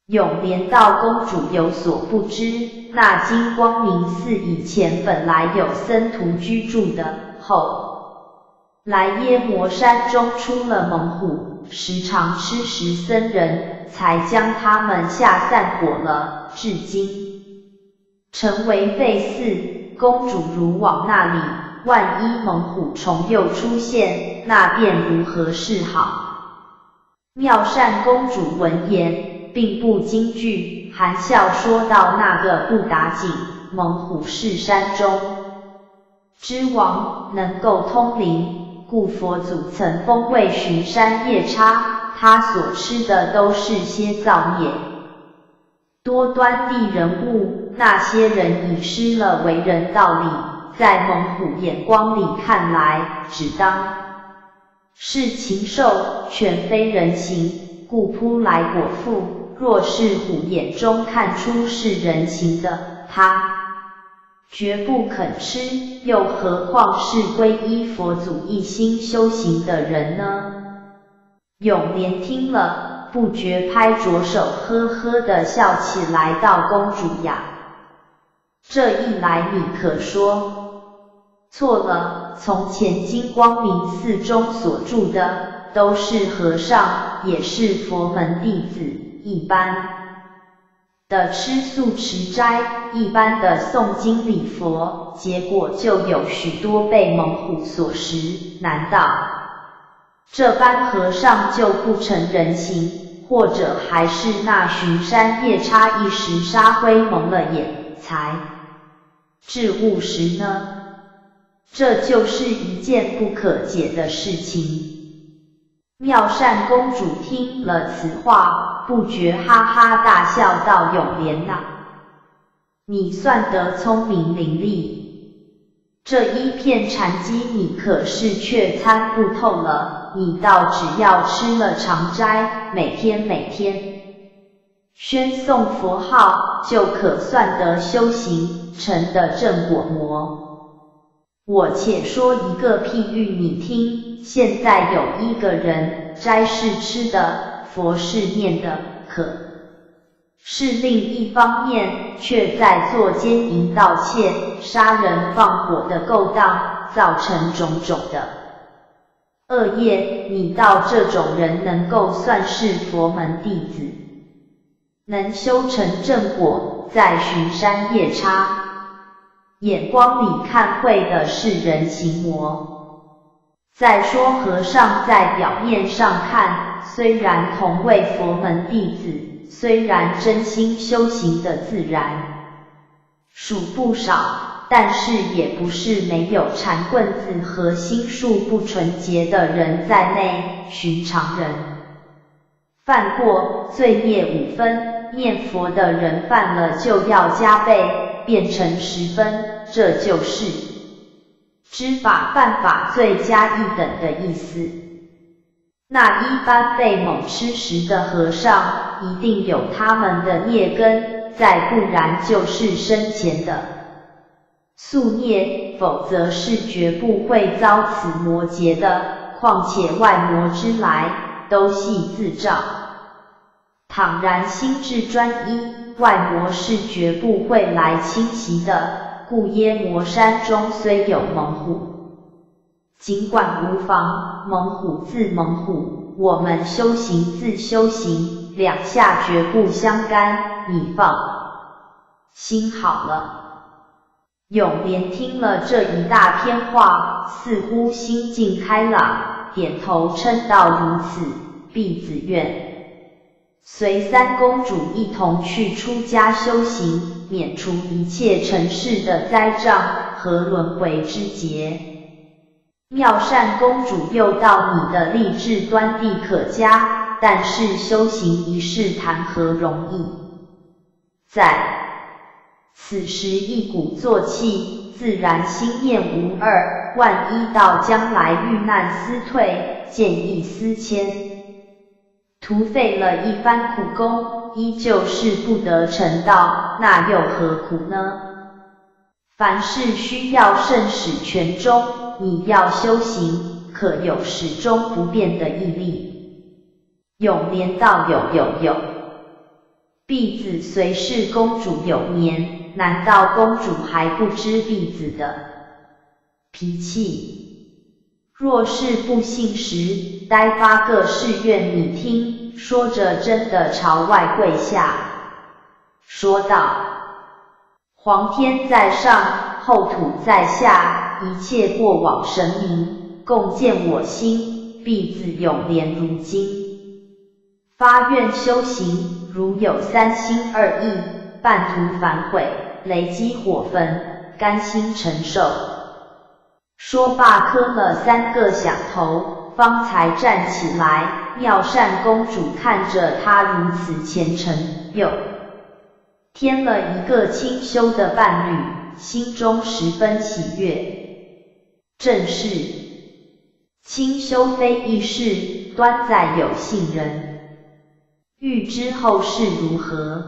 永莲道：“公主有所不知，那金光明寺以前本来有僧徒居住的，后来耶摩山中出了猛虎，时常吃食僧人，才将他们下散伙了，至今成为废寺。公主如往那里，万一猛虎虫又出现，那便如何是好？”妙善公主闻言并不惊惧，含笑说道：“那个不打紧，猛虎是山中之王，能够通灵，故佛祖曾封为巡山夜叉，他所吃的都是些造孽多端地人物，那些人已失了为人道理，在猛虎眼光里看来，只当是禽兽，全非人形，故扑来果腹。若是虎眼中看出是人形的，他绝不肯吃，又何况是皈依佛祖一心修行的人呢？”永莲听了，不觉拍着手呵呵地笑起来，道：“公主呀，这一来你可说错了，从前金光明寺中所住的都是和尚，也是佛门弟子，一般的吃素持斋，一般的诵经礼佛，结果就有许多被猛虎所食，难道这般和尚就不成人形，或者还是那巡山夜叉一时杀灰蒙了眼，才致误食呢？这就是一件不可解的事情。”妙善公主听了此话，不觉哈哈大笑道：“永莲呐，你算得聪明伶俐，这一片禅机你可是却参不透了。你倒只要吃了长斋，每天宣诵佛号，就可算得修行成的正果魔。我且说一个譬喻你听，现在有一个人，斋是吃的，佛是念的，可是另一方面却在做奸淫盗窃、杀人放火的勾当，造成种种的恶业。你道这种人能够算是佛门弟子，能修成正果，在巡山夜叉眼光里看会的是人形魔。再说和尚在表面上看，虽然同为佛门弟子，虽然真心修行的自然数不少，但是也不是没有禅棍子和心术不纯洁的人在内，寻常人犯过，罪孽5分，念佛的人犯了就要加倍，变成10分，这就是知法犯法罪加1等的意思。那一般被猛吃食的和尚，一定有他们的孽根，再不然就是生前的宿孽，否则是绝不会遭此魔劫的。况且外魔之来，都系自照。倘然心智专一，外魔是绝不会来侵袭的。故耶摩山中虽有猛虎，尽管无妨，猛虎自猛虎，我们修行自修行，两下绝不相干，你放心好了。永莲听了这一大篇话，似乎心境开朗，点头称道：如此，婢子愿随三公主一同去出家修行，免除一切尘世的灾障和轮回之劫。妙善公主又道：你的立志端地可嘉，但是修行一事谈何容易？在此时一鼓作气，自然心念无二，万一到将来遇难思退，见异思迁，徒费了一番苦功，依旧是不得成道，那又何苦呢？凡事需要慎始全终，你要修行，可有始终不变的毅力？永莲道：有。婢子虽是公主有年，难道公主还不知婢子的脾气？若是不信时，待发个誓愿你听。说着真的朝外跪下，说道：皇天在上，后土在下，一切过往神明，共鉴我心。婢子永莲如今发愿修行，如有三心二意，半途反悔，累积火焚，甘心承受。说罢磕了3个响头，方才站起来。妙善公主看着他如此虔诚，又添了一个清修的伴侣，心中十分喜悦。正是清修非易事，端在有信人。欲知后事如何，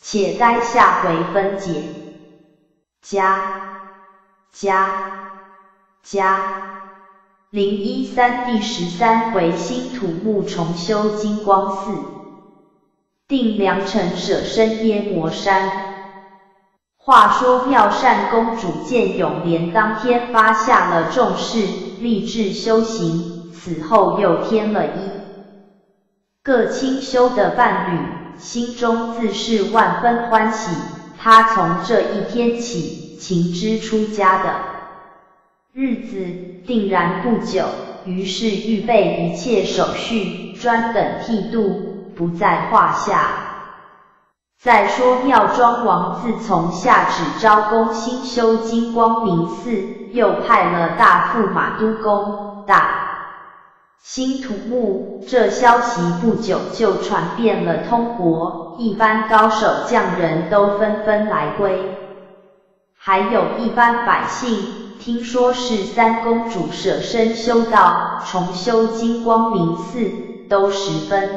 且待下回分解。013第13回新土木重修金光寺，定良辰舍身耶摩山。话说妙善公主见永莲当天发下了重誓，立志修行，此后又添了一个清修的伴侣，心中自是万分欢喜。她从这一天起，情知出家的日子定然不久，于是预备一切手续，专等剃度，不在话下。再说妙庄王自从下旨招工兴修金光明寺，又派了大驸马督工大兴土木，这消息不久就传遍了通国，一般高手匠人都纷纷来归。还有一般百姓听说是三公主舍身修道，重修金光明寺，都十分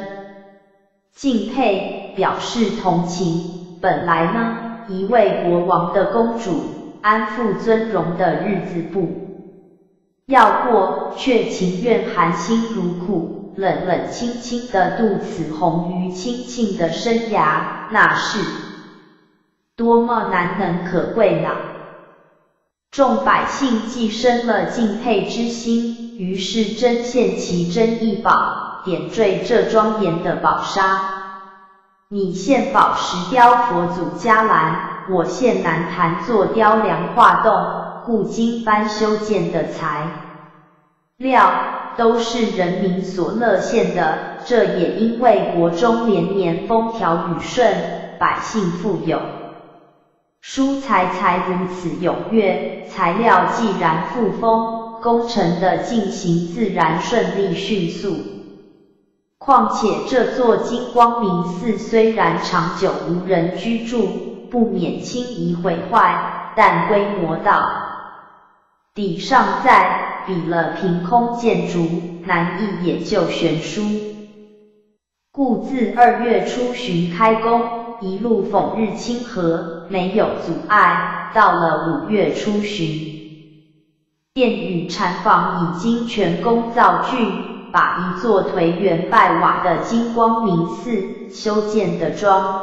敬佩，表示同情。本来呢，一位国王的公主，安富尊荣的日子不要过，却情愿含辛茹苦，冷冷清清的度此红于清净的生涯，那是多么难能可贵呢？众百姓既生了敬佩之心，于是争献奇珍异宝，点缀这庄严的宝刹。你献宝石雕佛祖伽蓝，我献南坛做雕梁画栋，故今般修建的材料都是人民所乐献的，这也因为国中连年风调雨顺，百姓富有，蔬菜才如此踊跃，材料既然富丰，工程的进行自然顺利迅速。况且这座金光明寺虽然长久无人居住，不免轻易毁坏，但规模到底上再比了凭空建筑，难易也就悬殊。故自2月初旬开工，一路讽日清和，没有阻碍。到了5月初旬，殿宇禅房已经全工造具，把一座颓垣败瓦的金光明寺修建得庄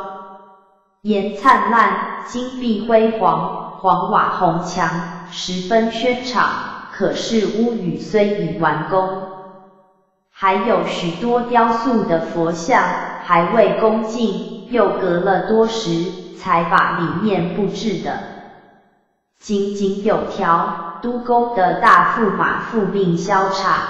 严灿烂，金碧辉煌，黄瓦红墙，十分轩敞，可是屋宇虽已完工，还有许多雕塑的佛像还未恭敬，又隔了多时才把里面布置的井井有条。都宫的大驸马复命萧察，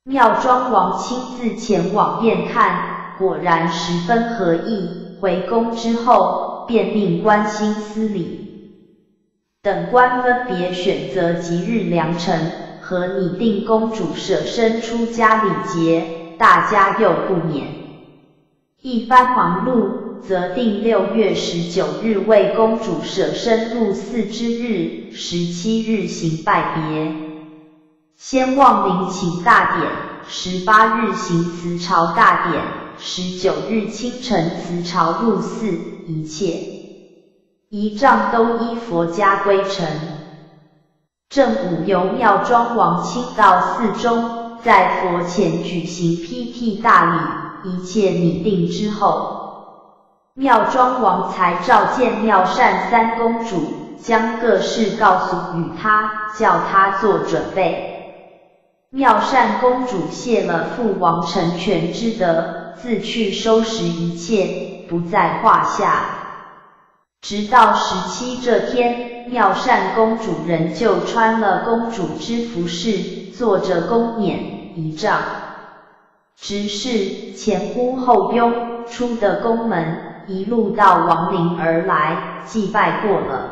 妙庄王亲自前往验看，果然十分合意。回宫之后，便命关心司礼等官分别选择吉日良辰和拟定公主舍身出家礼节，大家又不免一番忙碌，则定6月19日为公主舍身入寺之日，17日行拜别，先望陵寝大典，18日行辞朝大典，19日清晨辞朝入寺，一切仪仗都依佛家规程。正午由妙庄王亲到寺中，在佛前举行披剃大礼，一切拟定之后，妙庄王才召见妙善三公主，将各事告诉与他，叫他做准备。妙善公主谢了父王成全之德，自去收拾一切，不在话下。直到17这天，妙善公主仍旧穿了公主之服饰，坐着宫辇仪仗，执事前呼后拥，出的宫门，一路到王陵而来，祭拜过了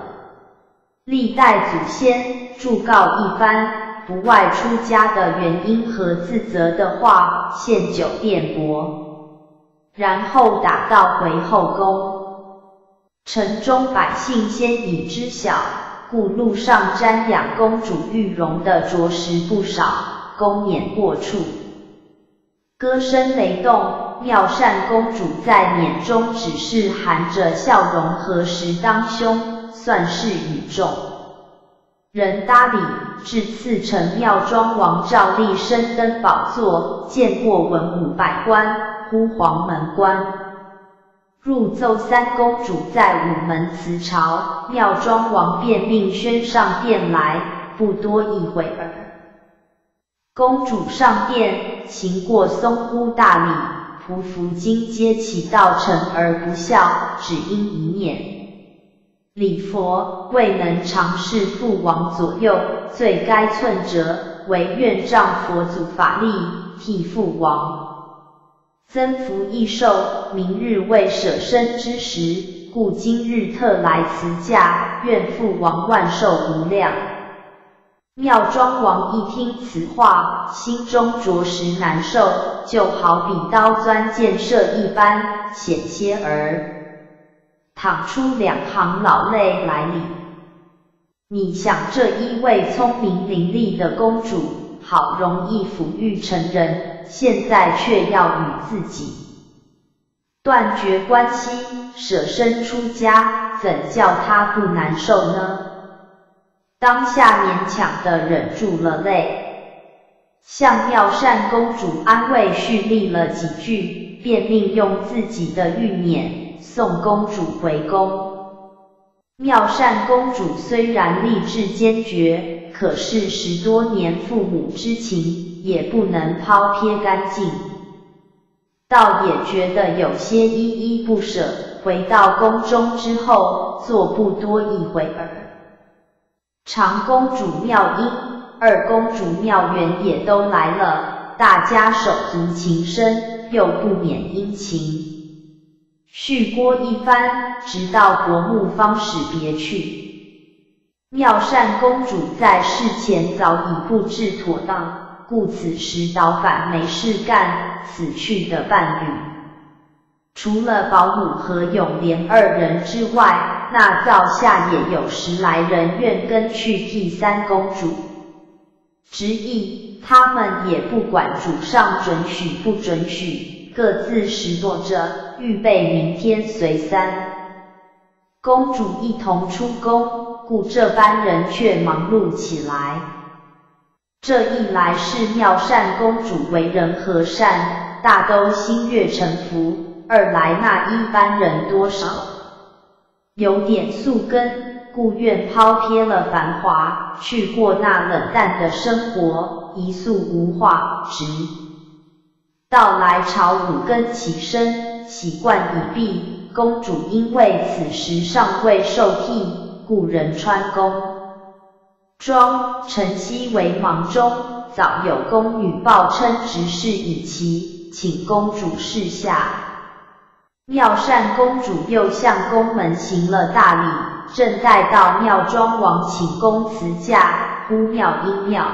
历代祖先，祝告一番，不外出家的原因和自责的话，献酒辩驳，然后打道回后宫。城中百姓先已知晓，故路上瞻仰公主玉容的着实不少，宫辇过处，歌声雷动。妙善公主在辇中只是含着笑容何时当胸，算是与众人搭理。至次臣妙庄王照例升登宝座，见过文武百官，呼黄门官入奏三公主在午门辞朝，妙庄王便命宣上殿来，不多一会儿，公主上殿，行过松屋大礼，匍匐荆阶起到臣而不孝，只因一念礼佛，未能常侍父王左右，罪该寸折，唯愿仗佛祖法力，替父王增福益寿，明日为舍身之时，故今日特来辞驾，愿父王万寿无量。妙庄王一听此话，心中着实难受，就好比刀钻箭射一般，险些儿淌出2行老泪来哩。你想这一位聪明伶俐的公主，好容易抚育成人，现在却要与自己断绝关系，舍身出家，怎叫她不难受呢？当下勉强地忍住了泪，向妙善公主安慰叙历了几句，便命用自己的玉辇送公主回宫。妙善公主虽然立志坚决，可是10多年父母之情也不能抛撇干净，倒也觉得有些依依不舍。回到宫中之后，坐不多一会儿，长公主妙音、二公主妙媛也都来了，大家手足情深，又不免殷勤叙郭一番，直到国墓方始别去。妙善公主在事前早已布置妥当，故此时倒反没事干。死去的伴侣，除了保姆和永莲2人之外，那灶下也有10来人愿跟去替三公主执意，他们也不管主上准许不准许，各自拾掇着，预备明天随三公主一同出宫，故这班人却忙碌起来。这一来是妙善公主为人和善，大都心悦诚服；二来那一般人多少有点宿根，故愿抛撇了繁华，去过那冷淡的生活，一宿无话。直到来朝五更起身，习惯已毕，公主因为此时尚未受替，故仍穿宫装。晨曦为忙中，早有宫女报称执事已齐，请公主示下。妙善公主又向宫门行了大礼，正待到妙庄王请公辞驾，忽妙音妙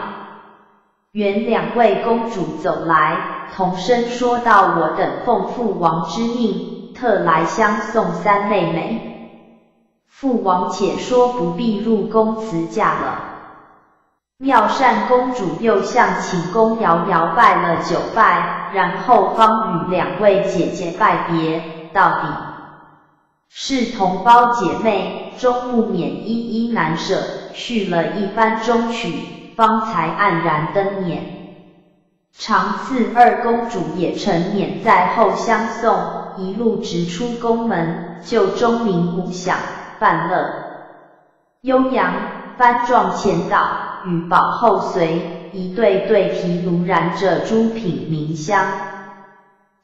原两位公主走来，同声说道：“我等奉父王之命，特来相送三妹妹。父王且说不必入宫辞驾了。”妙善公主又向寝宫遥遥拜了9拜，然后方与两位姐姐拜别，到底是同胞姐妹，终不免依依难舍，续了一番终曲，方才黯然登辇。长赐二公主也承辇在后相送，一路直出宫门，就钟鸣鼓响，范乐悠扬，幡状前导，与宝后随，一对对提炉燃着诸品茗香，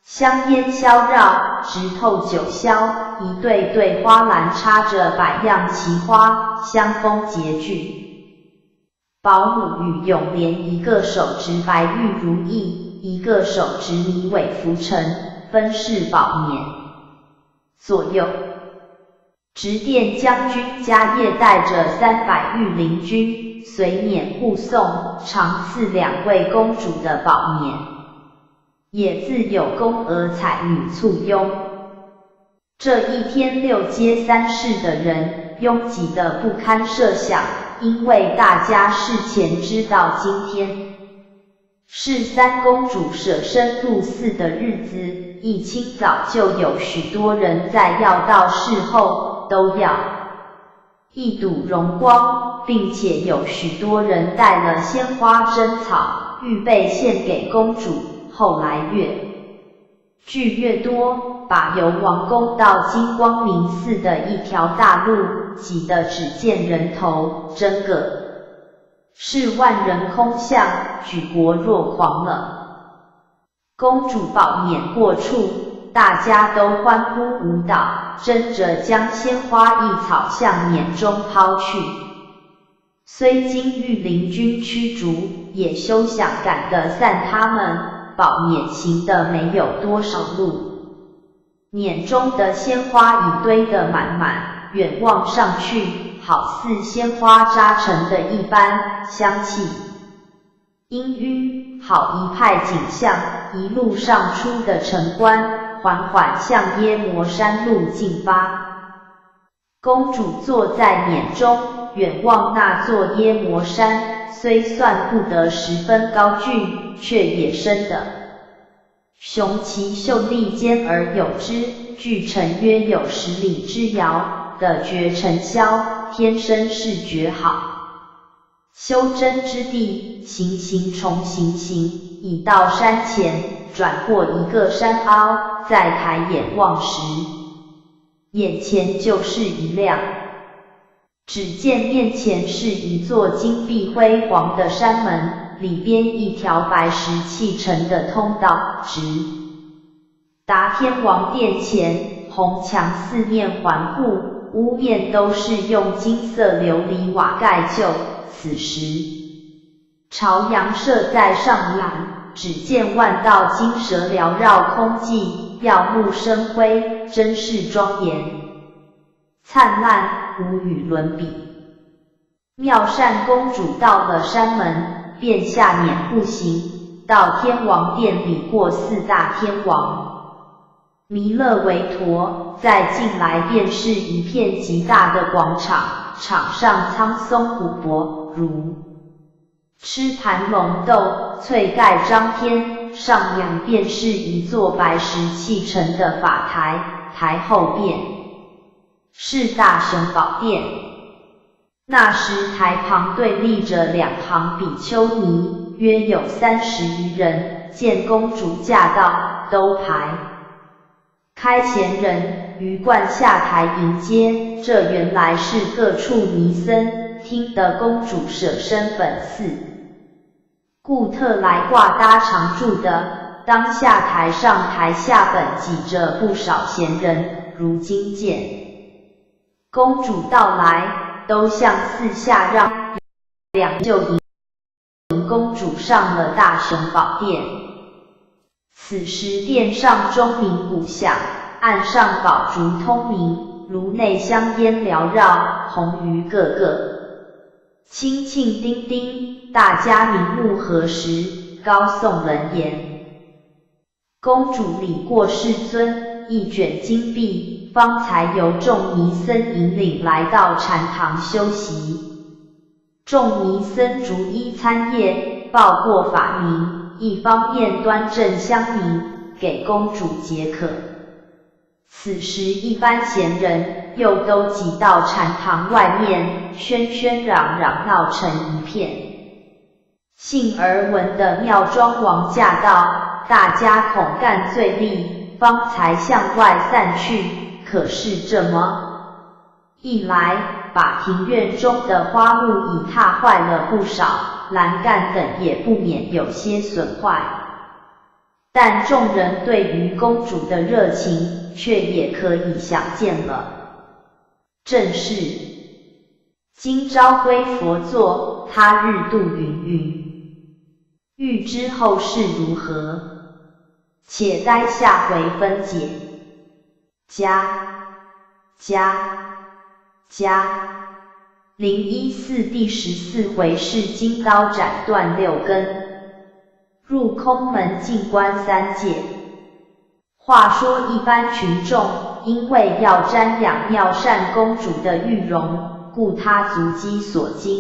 香烟缭绕，直透九霄，一对对花篮插着百样奇花，香风洁具。保姆与永莲一个手执白玉如意，一个手执迷尾拂尘，分饰保冕。左右执殿将军家业带着300御林军，随辇护送，常赐两位公主的保冕，也自有宫娥彩女簇拥。这一天6街3市的人拥挤得不堪设想，因为大家事前知道今天是三公主舍身入寺的日子，一清早就有许多人在要到事后都要一睹荣光，并且有许多人带了鲜花珍草，预备献给公主。后来越聚越多，把由王宫到金光明寺的一条大路挤得只见人头，真个是万人空巷，举国若狂了。公主保冕过处，大家都欢呼舞蹈，争着将鲜花异草向辇中抛去。虽经御林军驱逐，也休想赶得散他们。保冕行的没有多少路，辇中的鲜花已堆得满满，远望上去，好似鲜花扎成的一般，香气氤氲，好一派景象。一路上出的城关，缓缓向耶摩山路进发。公主坐在辇中，远望那座耶摩山，虽算不得十分高峻，却也深的雄奇秀丽，兼而有之。距城约有10里之遥的绝尘霄，天生是绝好。修真之地，行行重行行，已到山前，转过一个山凹，再抬眼望时，眼前就是一亮。只见面前是一座金碧辉煌的山门，里边一条白石砌成的通道，直达天王殿前，红墙四面环护，屋面都是用金色琉璃瓦盖就。此时朝阳射在上栏，只见万道金蛇缭绕空际，耀目生辉，真是庄严灿烂，无与伦比。妙善公主到了山门，便下辇步行，到天王殿里过4大天王弥勒维陀，再进来便是一片极大的广场，场上苍松古柏，如痴盘龙斗，翠盖张天，上梁便是一座白石砌成的法台，台后便是大雄宝殿。那时台旁对立着2行比丘尼，约有30余人，见公主驾到，都排开前人鱼贯下台迎接，这原来是各处尼僧听得公主舍身本寺，故特来挂搭常住的。当下台上台下本挤着不少闲人，如今见公主到来，都向四下让两，就迎公主上了大雄宝殿。此时殿上钟鸣鼓响，岸上宝烛通明，炉内香烟缭绕，红鱼个个清庆丁丁，大家名目何时，高诵人言。公主礼过世尊，一卷金币，方才由众尼僧引领来到禅堂修习。众尼僧逐一参谒，报过法名，一方面端正香茗，给公主解渴。此时一般闲人又都挤到禅堂外面，喧喧嚷嚷闹成一片。幸而闻得妙庄王驾到，大家恐干罪力，方才向外散去。可是这么一来，把庭院中的花木已踏坏了不少，栏杆等也不免有些损坏。但众人对于公主的热情，却也可以想见了。正是今朝归佛座，他日度云云。欲知后事如何，且待下回分解。014第14回是金刀斩断6根，入空门进关3界。话说一般群众因为要瞻仰妙善公主的玉容，故他足迹所经，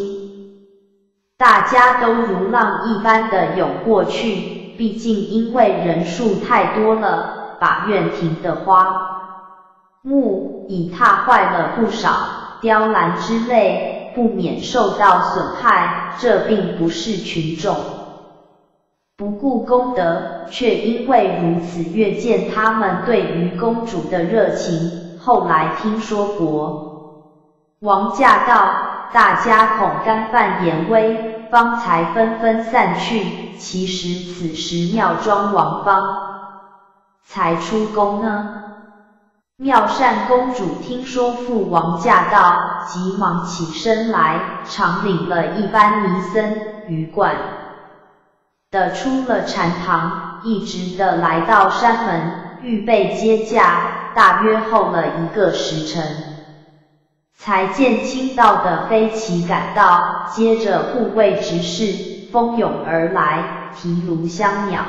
大家都如浪一般的涌过去。毕竟因为人数太多了，把院庭的花木已踏坏了不少，雕栏之类不免受到损害。这并不是群众不顾功德，却因为如此越见他们对于公主的热情。后来听说国王驾到，大家恐干犯严威，方才纷纷散去。其实此时妙庄王方才出宫呢。妙善公主听说父王驾到，急忙起身来，常领了一班尼僧鱼贯的出了禅堂，一直的来到山门，预备接驾。大约候了1个时辰，才见倾倒的飞骑赶到，接着护卫执事蜂拥而来，提炉香袅，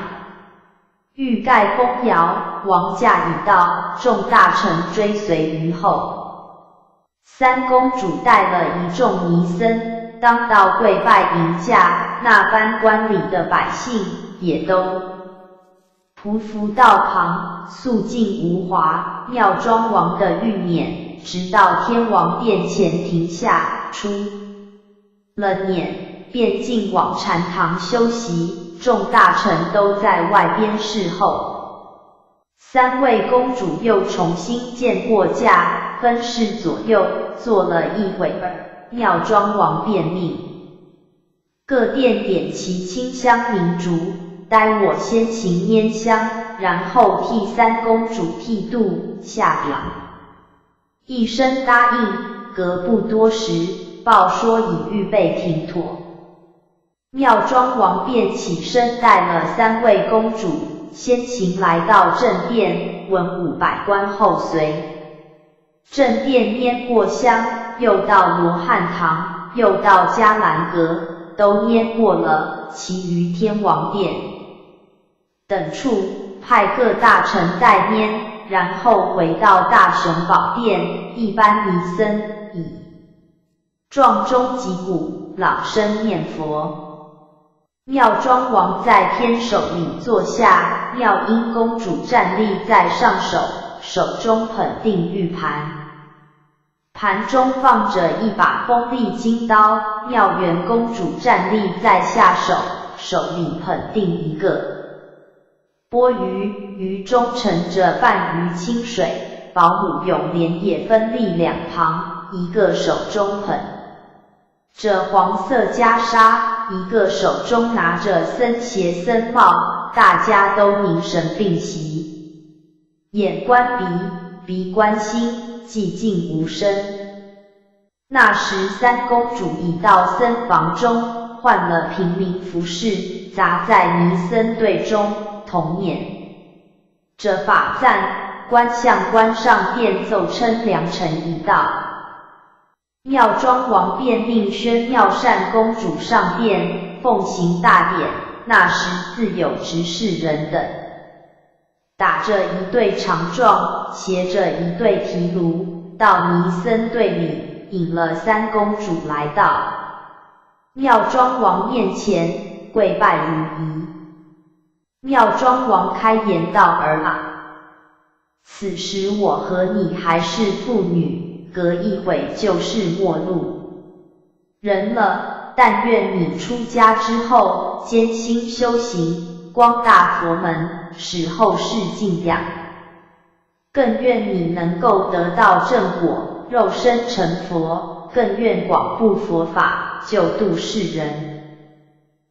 欲盖风摇。王驾已到，众大臣追随于后。三公主带了一众尼僧，当到跪拜迎驾，那般观礼的百姓也都匍匐道旁，肃静无华。妙庄王的御辇直到天王殿前停下，出了辇，便进往禅堂休息，众大臣都在外边侍候。3位公主又重新见过驾，分侍左右，坐了一会儿，妙庄王便命各殿点齐清香明烛，待我先行拈香，然后替3公主剃度下表。一声答应，隔不多时，报说已预备停妥。妙庄王便起身带了3位公主，先行来到正殿，文武百官后随。正殿拈过香，又到罗汉堂，又到迦兰阁，都拈过了，其余天王殿等处派各大臣代拈，然后回到大雄宝殿，一般尼僧以撞钟击鼓，朗声念佛。妙庄王在偏首里坐下，妙音公主站立在上首，手中捧定玉盘，盘中放着一把锋利金刀。妙元公主站立在下首，手里捧定一个钵盂盂中盛着半盂清水，保姆永莲也分立两旁，一个手中捧着黄色袈裟，一个手中拿着僧鞋僧帽，大家都凝神屏息，眼观鼻，鼻观心，寂静无声。那时三公主已到僧房中，换了平民服饰，杂在尼僧队中，同念着法赞，观相关上便奏称良辰已到。妙庄王便命宣妙善公主上殿，奉行大典。那时自有执事人等，打着一对长状，携着一对提炉，到尼僧队里，引了三公主来到妙庄王面前，跪拜如仪。妙庄王开言道儿啊，此时我和你还是妇女，隔一会就是末路人了。但愿你出家之后，艰辛修行，光大佛门，使后世敬仰。更愿你能够得到正果，肉身成佛，更愿广布佛法，救度世人。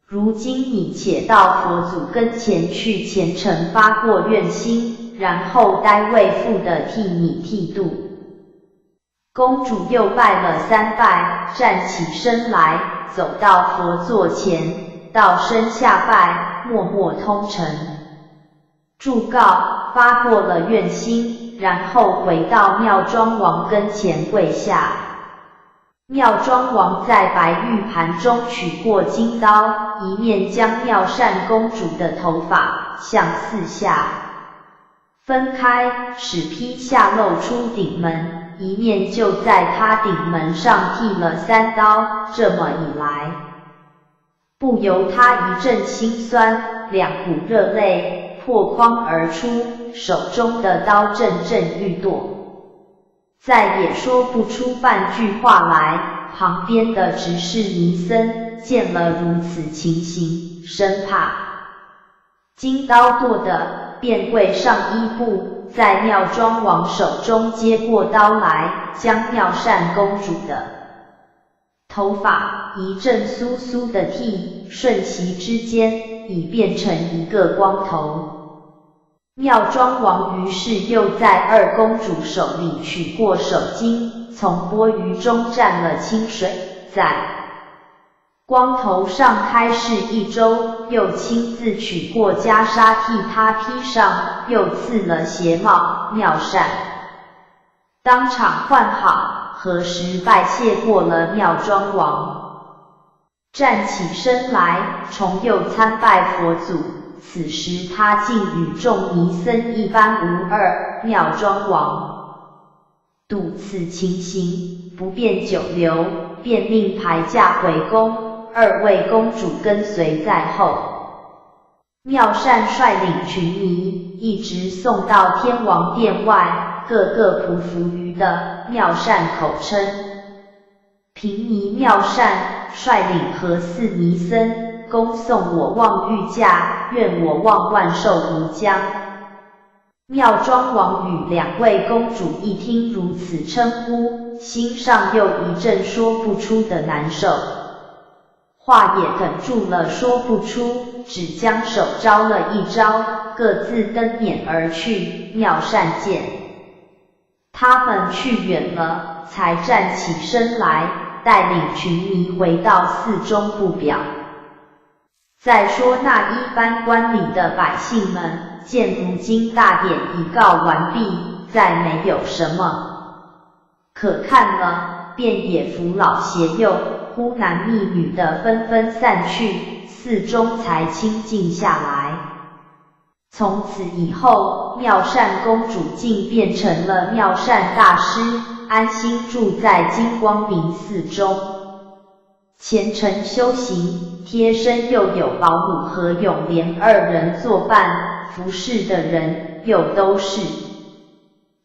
如今你且到佛祖跟前去虔诚发过愿心，然后该为父的替你剃度。公主又拜了三拜，站起身来，走到佛座前，到身下拜，默默通陈祝告，发过了愿心，然后回到妙庄王跟前跪下。妙庄王在白玉盘中取过金刀，一面将妙善公主的头发向四下分开，使披下露出顶门，一面就在她顶门上剃了3刀。这么一来，不由他一阵心酸，两股热泪破眶而出，手中的刀阵阵欲剁，再也说不出半句话来。旁边的执事尼僧见了如此情形，生怕金刀剁的，便跪上一步，在妙庄王手中接过刀来，将妙善公主的头发一阵酥酥的剃，瞬息之间已变成一个光头。妙庄王于是又在二公主手里取过手巾，从钵盂中蘸了清水，在光头上开示一周，又亲自取过袈裟替他披上，又赐了鞋帽。妙善当场换好，何时拜谢过了妙庄王，站起身来，重又参拜佛祖。此时他竟与众尼僧一般无二。妙庄王睹此情形，不便久留，便命排驾回宫，二位公主跟随在后。妙善率领群尼，一直送到天王殿外，个个匍匐于的。妙善口称贫尼妙善，率领何四尼僧，恭送我望御驾，愿我望万寿无疆。妙庄王与两位公主一听如此称呼，心上又一阵说不出的难受，话也哽住了说不出，只将手招了一招，各自登辇而去。妙善见他们去远了，才站起身来，带领群尼回到寺中不表。再说那一般观礼的百姓们，见如今大典已告完毕，再没有什么可看了，便也扶老携幼，呼男觅女的纷纷散去，寺中才清静下来。从此以后，妙善公主竟变成了妙善大师，安心住在金光明寺中，虔诚修行，贴身又有保姆和永莲二人作伴，服侍的人又都是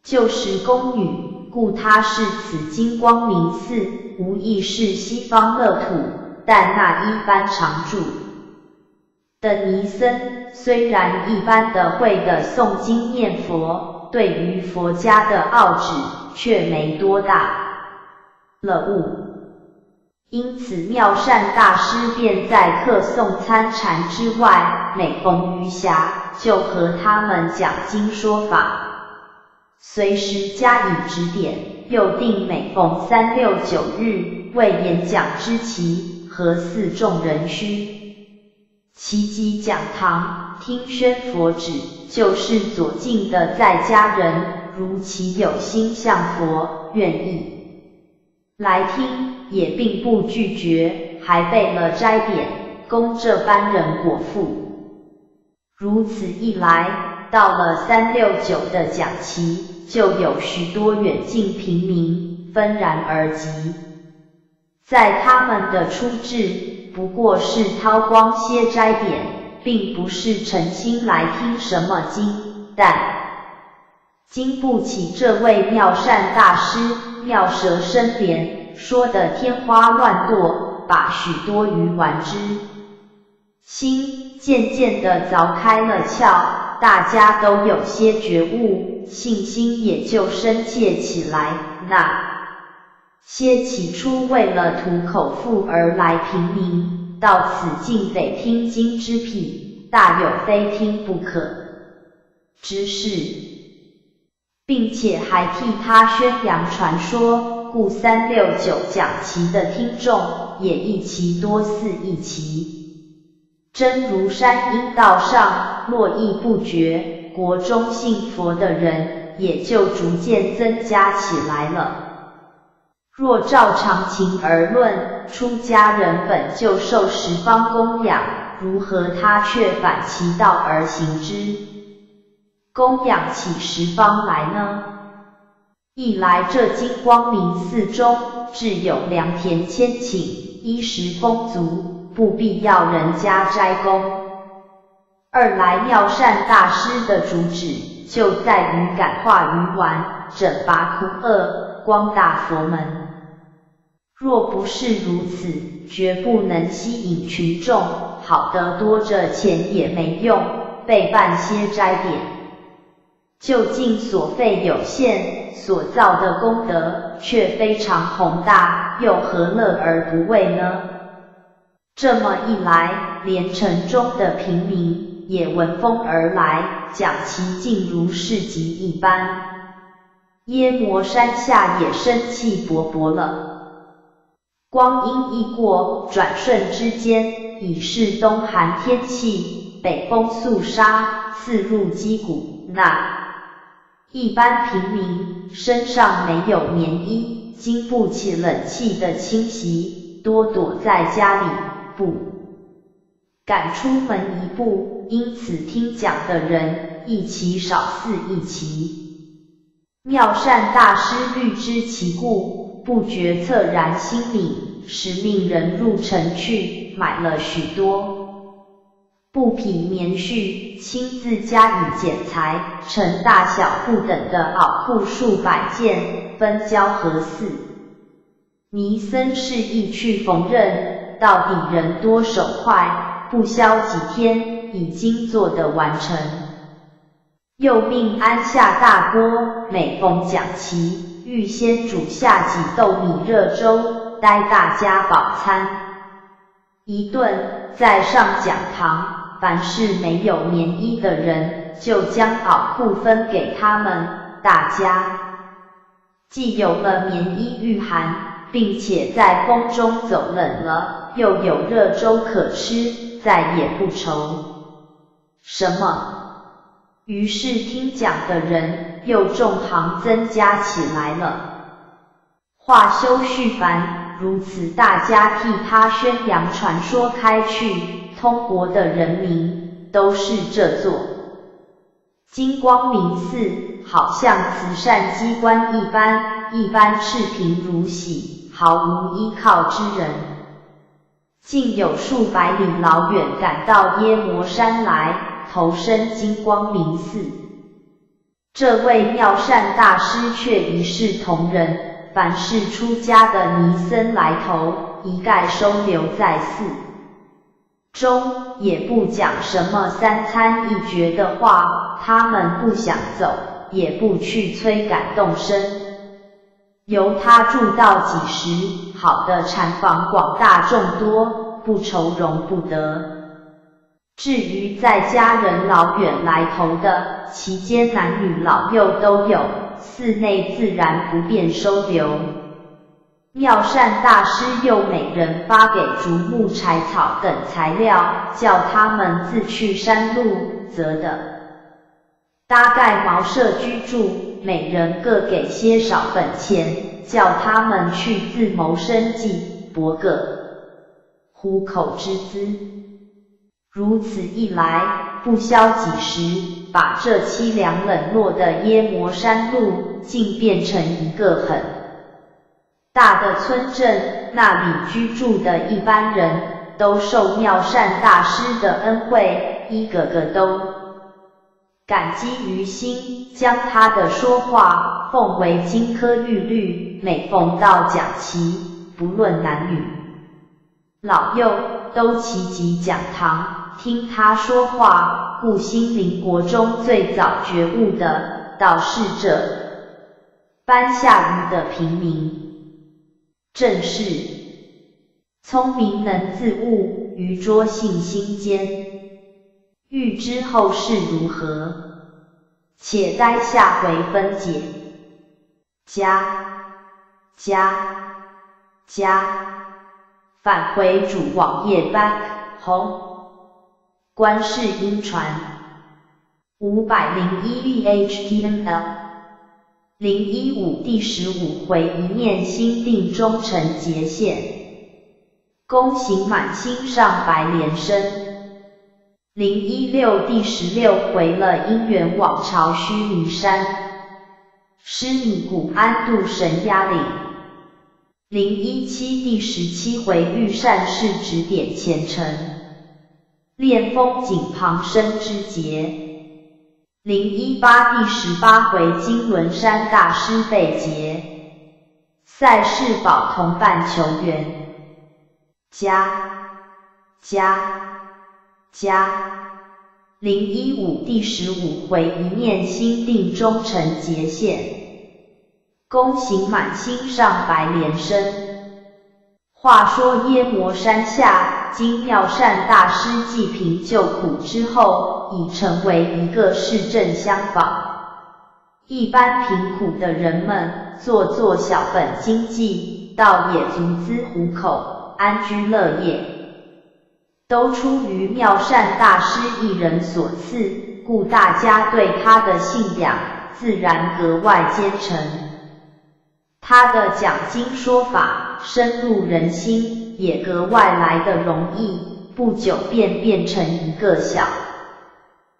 旧时宫女，故她是此金光明寺，无疑是西方乐土，但那一般常住的尼僧，虽然一般的会的诵经念佛，对于佛家的奥旨却没多大了悟。因此妙善大师便在课诵参禅之外，每逢余暇，就和他们讲经说法，随时加以指点，又定每逢3、6、9日为演讲之期，和四众人须齐集讲堂，听宣佛旨，就是左近的在家人，如其有心向佛，愿意来听，也并不拒绝，还备了斋匾，供这般人果腹。如此一来，到了3、6、9的讲期，就有许多远近平民纷然而集。在他们的出至，不过是掏光些斋匾，并不是诚心来听什么经，但经不起这位妙善大师妙舌生莲说得天花乱堕，把许多愚顽之心渐渐地凿开了窍，大家都有些觉悟，信心也就深切起来。那些起初为了图口腹而来平民，到此竟得听经之癖，大有非听不可之事，并且还替他宣扬传说，故3、6、9讲期的听众也一期多似一期，真如山阴道上络绎不绝，国中信佛的人也就逐渐增加起来了。若照常情而论，出家人本就受十方供养，如何他却反其道而行之，供养起十方来呢？一来这金光明寺中自有良田千顷，衣食丰足，不必要人家斋供；二来妙善大师的主旨就在于感化愚顽，整拔苦厄，光大佛门。若不是如此，绝不能吸引群众，好得多着钱也没用，备办些斋匾，究竟所费有限，所造的功德却非常宏大，又何乐而不为呢？这么一来，连城中的平民也闻风而来，讲其竟如市集一般。耶摩山下也生气勃勃了。光阴一过，转瞬之间，已是冬寒天气，北风肃杀，刺入肌骨。那一般平民身上没有棉衣，经不起冷气的侵袭，多躲在家里，不敢出门一步，因此听讲的人一期少似一期。妙善大师虑知其故，不觉恻然心领，使命人入城去买了许多布匹棉絮，亲自加以剪裁，成大小不等的袄裤数百件，分交合祀。尼僧示意去缝纫，到底人多手快，不消几天已经做得完成。又命安下大锅，每逢讲期，预先煮下几豆米热粥，待大家饱餐一顿，再上讲堂。凡是没有棉衣的人，就将袄裤分给他们，大家既有了棉衣御寒，并且在风中走冷了，又有热粥可吃，再也不愁什么。于是听讲的人又众行增加起来了。话休叙繁，如此大家替他宣扬传说开去，通国的人民都是这座金光明寺好像慈善机关一般赤贫如洗，毫无依靠之人，竟有数百里老远赶到耶摩山来投身金光明寺。这位妙善大师却一视同仁，凡是出家的尼僧来投，一概收留在寺中也不讲什么三餐一绝的话，他们不想走，也不去催赶动身。由他住到几时，好的禅房广大众多，不愁容不得。至于在家人老远来投的，其间男女老幼都有，寺内自然不便收留。妙善大师又每人发给竹木柴草等材料，叫他们自去山路择的搭盖茅舍居住，每人各给些少本钱，叫他们去自谋生计，博个糊口之资。如此一来，不消几时，把这凄凉冷落的耶摩山路竟变成一个很大的村镇，那里居住的一般人都受妙善大师的恩惠，一个个都感激于心，将他的说话奉为金科玉律，每逢到讲期，不论男女老幼，都齐集讲堂，听他说话，故兴邻国中最早觉悟的，倒是这般下愚的平民。正是聪明能自悟，愚拙信心坚。欲知后事如何，且待下回分解。返回主网页 back home。观世音传501 HTML 015第15回一念心定终成劫现，恭行满心上白莲身。016第16回了因缘往朝须弥山，施尼古安度神压岭。017第17回遇善士指点前程，练风景旁生之节。018第18回金轮山大师被劫，赛世宝同伴求援。015第15回一念心定终成劫现，恭行满心上白莲身。话说耶摩山下，经妙善大师济贫救苦之后，已成为一个市镇乡坊。一般贫苦的人们做小本经济，倒也足资糊口，安居乐业，都出于妙善大师一人所赐，故大家对他的信仰自然格外虔诚。他的讲经说法深入人心，也格外来得容易，不久便变成一个小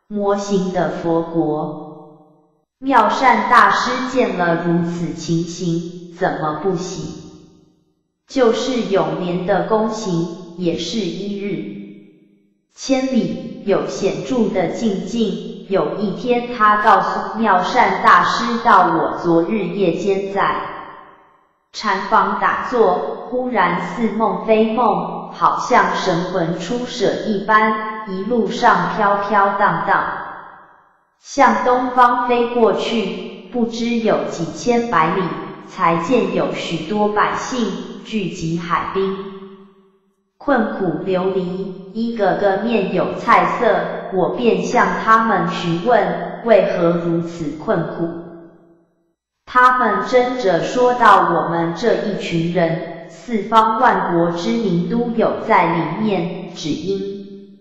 模型的佛国。妙善大师见了如此情形，怎么不喜？就是永年的恭行，也是一日千里，有显著的进境。有一天，他告诉妙善大师道：我昨日夜间在禅房打坐，忽然似梦非梦，好像神魂出舍一般，一路上飘飘荡荡，向东方飞过去，不知有几千百里，才见有许多百姓聚集海滨，困苦流离，一个个面有菜色，我便向他们询问为何如此困苦。他们争着说道：我们这一群人，四方万国之民都有在里面，只因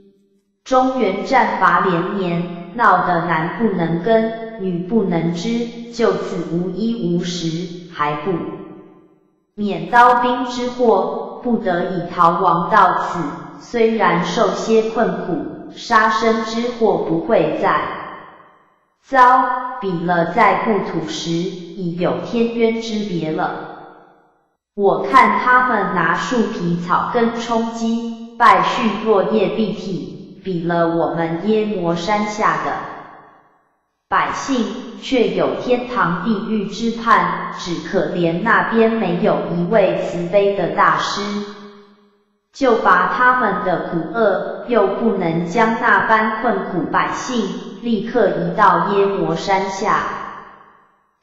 中原战伐连年，闹得男不能跟，女不能织，就此无衣无食，还不免刀兵之祸，不得已逃亡到此。虽然受些困苦，杀身之祸不会再遭，比了在故土时，已有天渊之别了。我看他们拿树皮草根充饥，败絮落叶蔽体，比了我们耶摩山下的百姓，却有天堂地狱之盼，只可怜那边没有一位慈悲的大师。就拔他们的苦厄，又不能将那般困苦百姓立刻移到耶摩山下，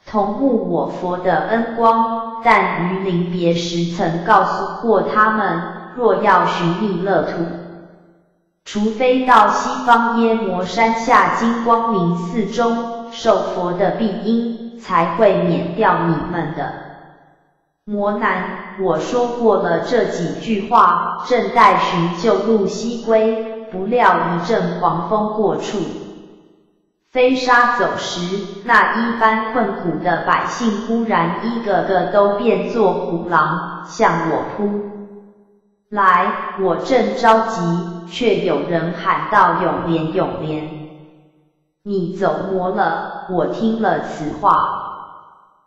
同沐我佛的恩光。但于临别时曾告诉过他们，若要寻觅乐土，除非到西方耶摩山下金光明寺中受佛的庇荫，才会免掉你们的磨难。我说过了这几句话，正待寻旧路西归，不料一阵狂风过处，飞沙走石，那一般困苦的百姓忽然一个个都变作虎狼，向我扑来。我正着急，却有人喊道：永莲，永莲，你走魔了！我听了此话，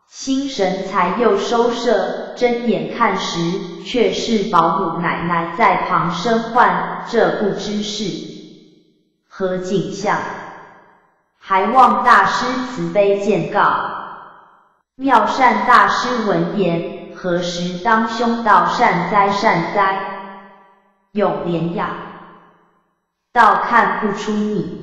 心神才又收摄，睁眼看时，却是保姆奶奶在旁声唤，这不知是何景象，还望大师慈悲见告。妙善大师闻言，何时当兄道善哉善哉？永莲呀，倒看不出你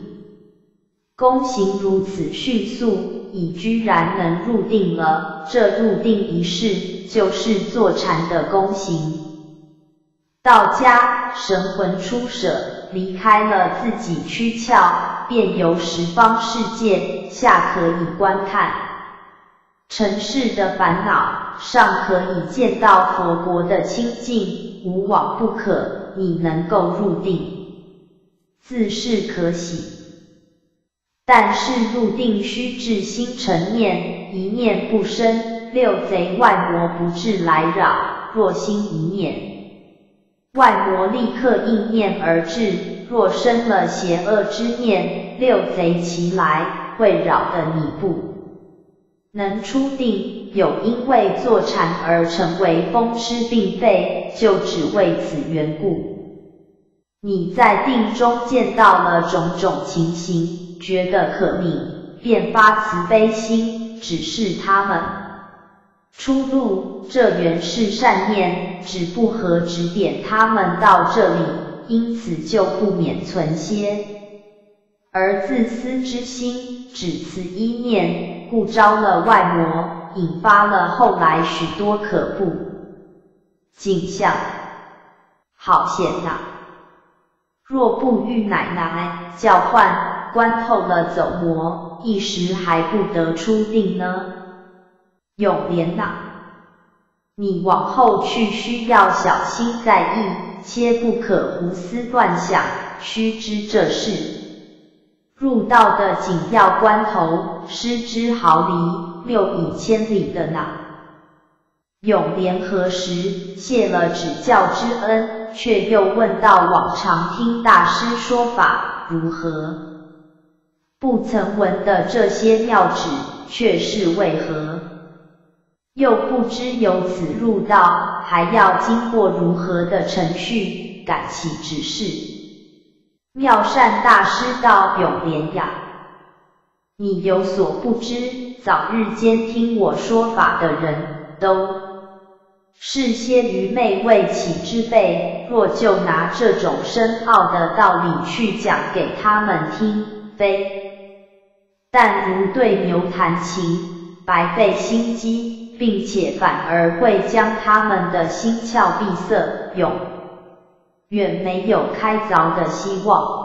功行如此迅速，已居然能入定了。这入定一事，就是坐禅的功行。到家神魂出舍，离开了自己躯壳，便由十方世界下可以观看尘世的烦恼，上可以见到佛国的清净，无往不可。你能够入定，自是可喜。但是入定须至心诚念，一念不生，六贼外魔不至来扰。若心一念，外魔立刻应念而至；若生了邪恶之念，六贼齐来，会扰得你不能出定。有因为坐禅而成为疯痴病废，就只为此缘故。你在定中见到了种种情形，觉得可悯，便发慈悲心，指示他们出路。这原是善念，只不合指点他们到这里，因此就不免存些而自私之心，只此一念，故招了外魔，引发了后来许多可怖景象。好险呐！若不遇奶奶叫唤，观透了走魔，一时还不得出定呢。永莲呐，你往后去需要小心在意，切不可胡思乱想，须知这事入道的紧要关头，失之毫厘，谬以千里的呢。永莲何时谢了指教之恩，却又问到往常听大师说法如何，不曾闻的这些妙旨，却是为何？又不知由此入道，还要经过如何的程序，赶其指示。妙善大师道：永莲呀，你有所不知，早日间听我说法的人，都是些愚昧未起之辈，若就拿这种深奥的道理去讲给他们听，非但如对牛弹琴，白费心机，并且反而会将他们的心窍闭塞，永远没有开凿的希望。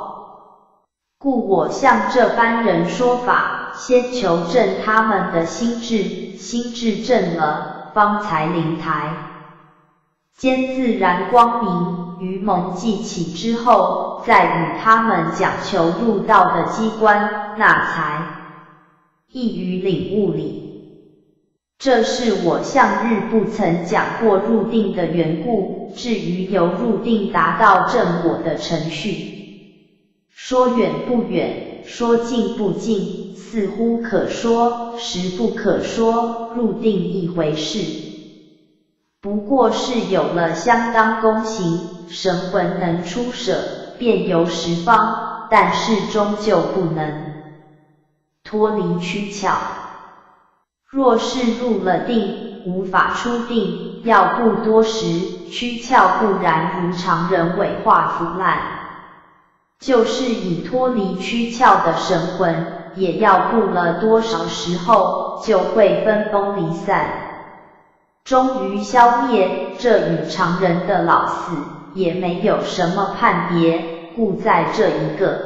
故我向这般人说法，先求证他们的心智，心智正了，方才灵台兼自然光明，愚蒙记起之后，再与他们讲求入道的机关，那才易于领悟理。这是我向日不曾讲过入定的缘故。至于由入定达到正果的程序，说远不远，说近不近，似乎可说，实不可说，入定一回事，不过是有了相当功行，神魂能出舍，便由十方，但是终究不能脱离躯壳。若是入了定，无法出定，要不多时，躯壳不然如常人萎化腐烂。就是已脱离躯壳的神魂，也要不了多少时候，就会分崩离散，终于消灭。这与常人的老死也没有什么判别，故在这一个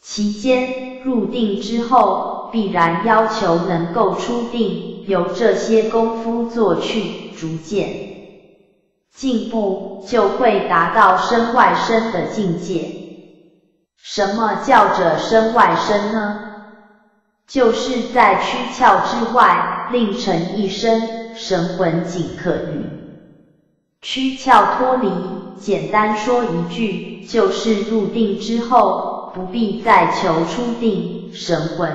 期间入定之后，必然要求能够出定，由这些功夫做去，逐渐进步，就会达到身外身的境界。什么叫着身外身呢？就是在躯壳之外，另成一身，神魂仅可与躯壳脱离。简单说一句，就是入定之后，不必再求出定，神魂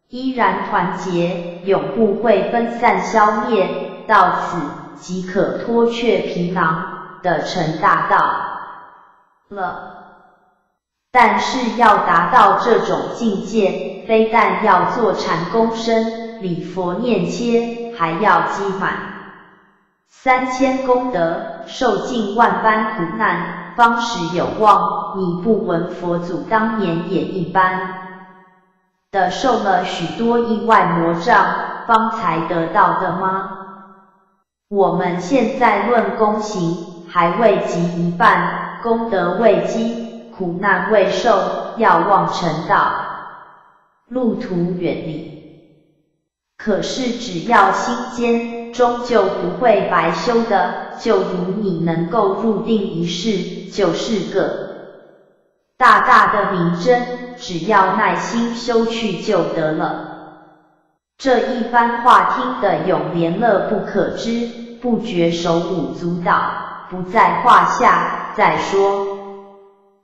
依然团结，永不会分散消灭，到此即可脱却皮囊的成大道了。但是要达到这种境界，非但要坐禅功身，礼佛念切，还要积满3000功德，受尽万般苦难，方使有望。你不闻佛祖当年也一般的受了许多意外魔障，方才得到的吗？我们现在论功行，还未及一半，功德未积，苦难未受，要望成道，路途远离。可是只要心坚，终究不会白修的，就如你能够入定一事，就是个大大的明真，只要耐心修去就得了。这一番话听得永莲乐不可支，不觉手舞足蹈，不在话下。再说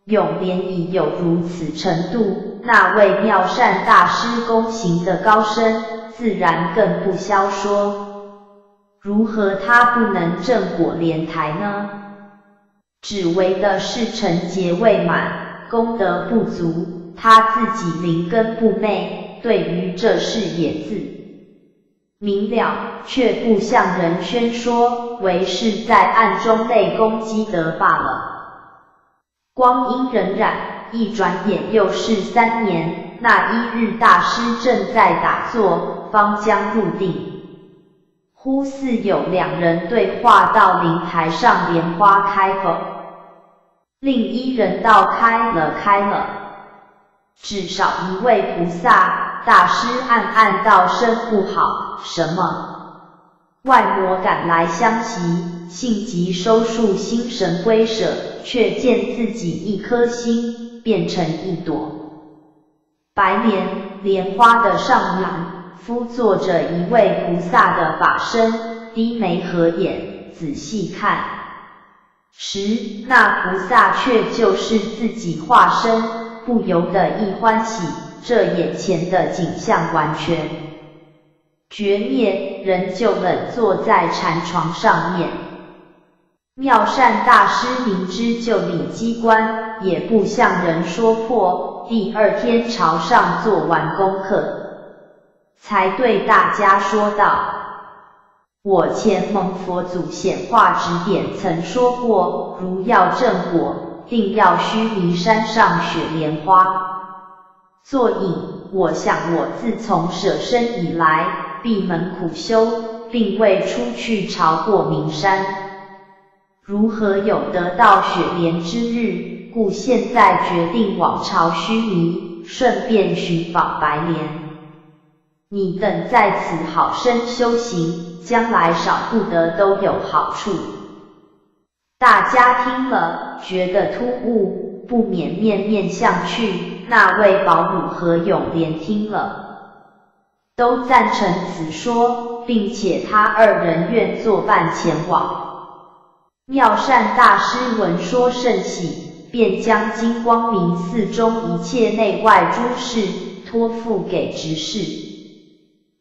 永莲已有如此程度，那位妙善大师功行的高深，自然更不消说。如何他不能正果莲台呢？只为的是成劫未满，功德不足，他自己灵根不昧，对于这事也自明了，却不向人宣说，唯是在暗中内功积德罢了。光阴荏苒，一转眼又是3年，那一日大师正在打坐，方将入定。忽似有2人对话到灵台上莲花开否？另一人道开了。至少一位菩萨，大师暗暗道声不好，什么外魔赶来相袭，性急收束心神归舍，却见自己一颗心变成一朵白莲花的上面，敷坐着一位菩萨的法身，低眉合眼，仔细看时，那菩萨却就是自己化身，不由得一欢喜，这眼前的景象完全绝灭，人就冷坐在禅床上面。妙善大师明知就理机关，也不向人说破，第2天朝上做完功课，才对大家说道：我前蒙佛祖显化指点曾说过，如要正果，定要须弥山上雪莲花作引。我想我自从舍身以来，闭门苦修，并未出去朝过名山，如何有得到雪莲之日？故现在决定往朝须弥，顺便寻访白莲。你等在此好生修行，将来少不得都有好处。大家听了，觉得突兀，不免面面相觑。那位保姆和永莲听了，都赞成此说，并且他2人愿作伴前往。妙善大师闻说甚喜，便将金光明寺中一切内外诸事托付给执事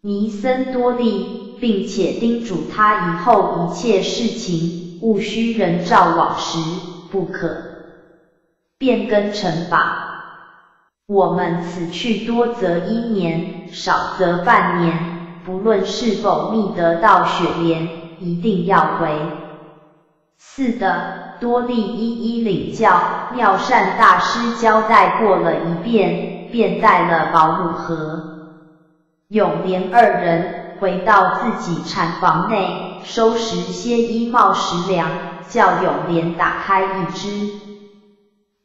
尼僧多利，并且叮嘱他以后一切事情务须人照往时，不可变更惩罚。我们此去多则1年，少则半年，不论是否觅得到雪莲，一定要回。是的，多利一一领教，妙善大师交代过了一遍，便带了保姆和永莲二人回到自己禅房内，收拾些衣帽食粮，叫永莲打开一只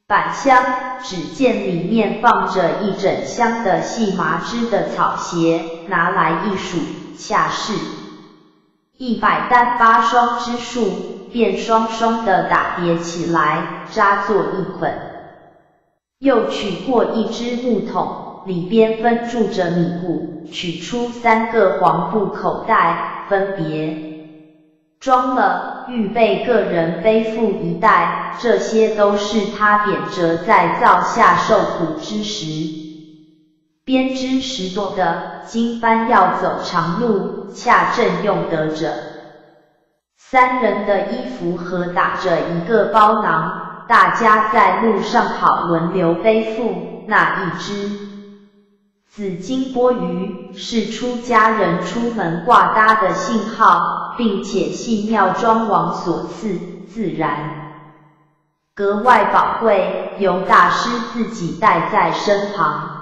板箱，只见里面放着一整箱的细麻织的草鞋，拿来一数，恰是100单8双之数，便双双的打叠起来，扎作一捆。又取过一只木桶，里边分注着米谷，取出3个黄布口袋，分别装了，预备个人背负一袋，这些都是他贬谪在灶下受苦之时编织10多的，今番要走长路，恰正用得着。3人的衣服合打着一个包囊，大家在路上好轮流背负。那一只紫金钵盂是出家人出门挂搭的信号，并且系妙庄王所赐，自然格外宝贵，由大师自己带在身旁。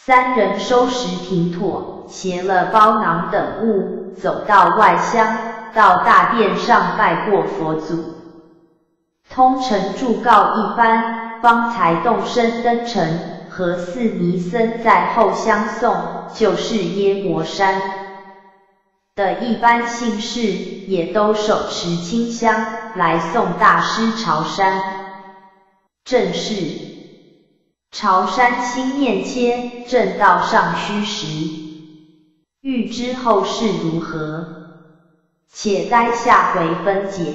3人收拾停妥，携了包囊等物，走到外乡，到大殿上拜过佛祖，通陈祝告一番，方才动身登城，和四尼僧在后相送，就是耶摩山的一般信士，也都手持清香来送大师朝山。正是朝山心念切，正道尚虚实。欲知后事如何，且待下回分解。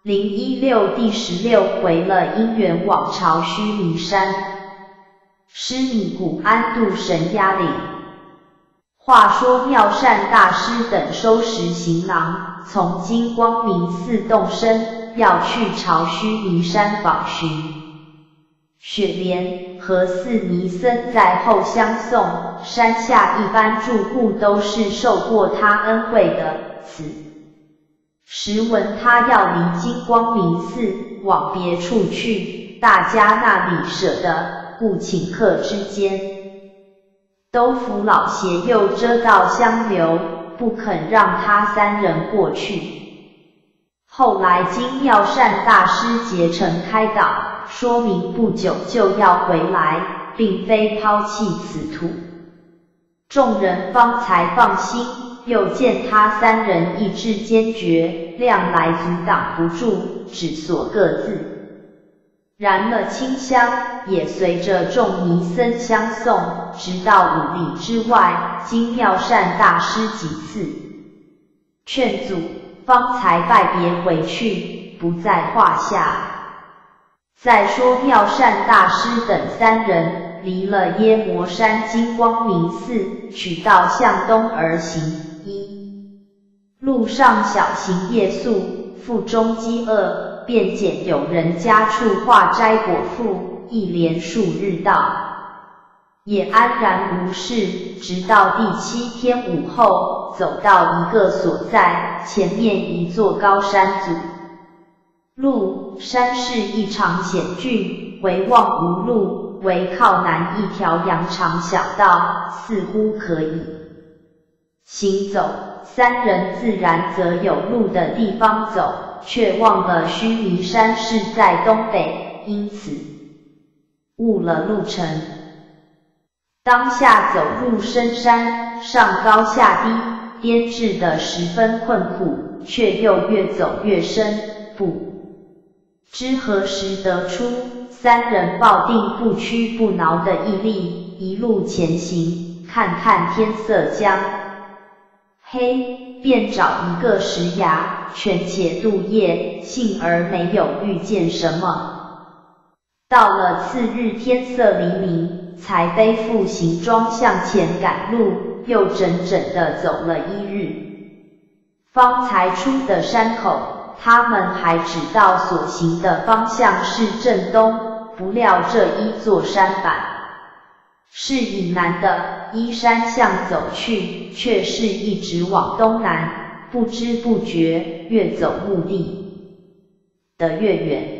016第16回了因缘往朝须弥山，施米谷安度神压岭。话说妙善大师等收拾行囊，从金光明寺动身，要去朝须弥山访寻。雪莲和四尼僧在后相送，山下一般住户都是受过他恩惠的，此时闻他要离金光明寺往别处去，大家那里舍得，故顷刻之间都扶老携幼遮道相留，不肯让他3人过去。后来经妙善大师竭诚开导，说明不久就要回来，并非抛弃此土，众人方才放心。又见他3人意志坚决，量来阻挡不住，只所各自燃了清香，也随着众尼僧相送，直到5里之外，经妙善大师几次劝阻，方才拜别回去，不在话下。再说妙善大师等3人离了耶摩山金光明寺，取道向东而行。路上小行夜宿，腹中饥饿，便捡有人家处化斋果腹，一连数日道，也安然无事。直到第7天午后，走到一个所在，前面一座高山阻路，山势异常险峻，回望无路，唯靠南一条羊肠小道，似乎可以行走。3人自然则有路的地方走，却忘了须弥山是在东北，因此误了路程。当下走入深山，上高下低，颠至得十分困苦，却又越走越深，不知何时得出。3人抱定不屈不挠的毅力，一路前行，看看天色将黑，便找一个石崖，权且渡夜，幸而没有遇见什么。到了次日天色黎明，才背负行装向前赶路，又整整地走了1日，方才出的山口。他们还知道所行的方向是正东，不料这一座山板是以南的依山向走去，却是一直往东南，不知不觉越走目的的越远。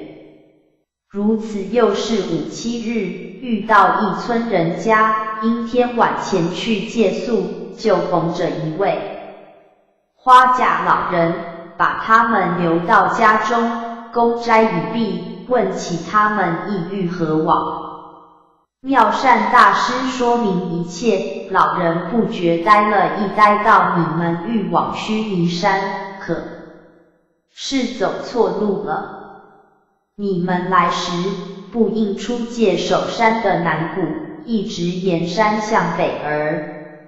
如此又是5、7日，遇到一村人家，因天晚前去借宿，就逢着一位花甲老人，把他们留到家中，供斋已毕，问起他们意欲何往。妙善大师说明一切，老人不觉呆了一呆，道：你们欲往须弥山，可是走错路了。你们来时不应出界首山的南谷，一直沿山向北而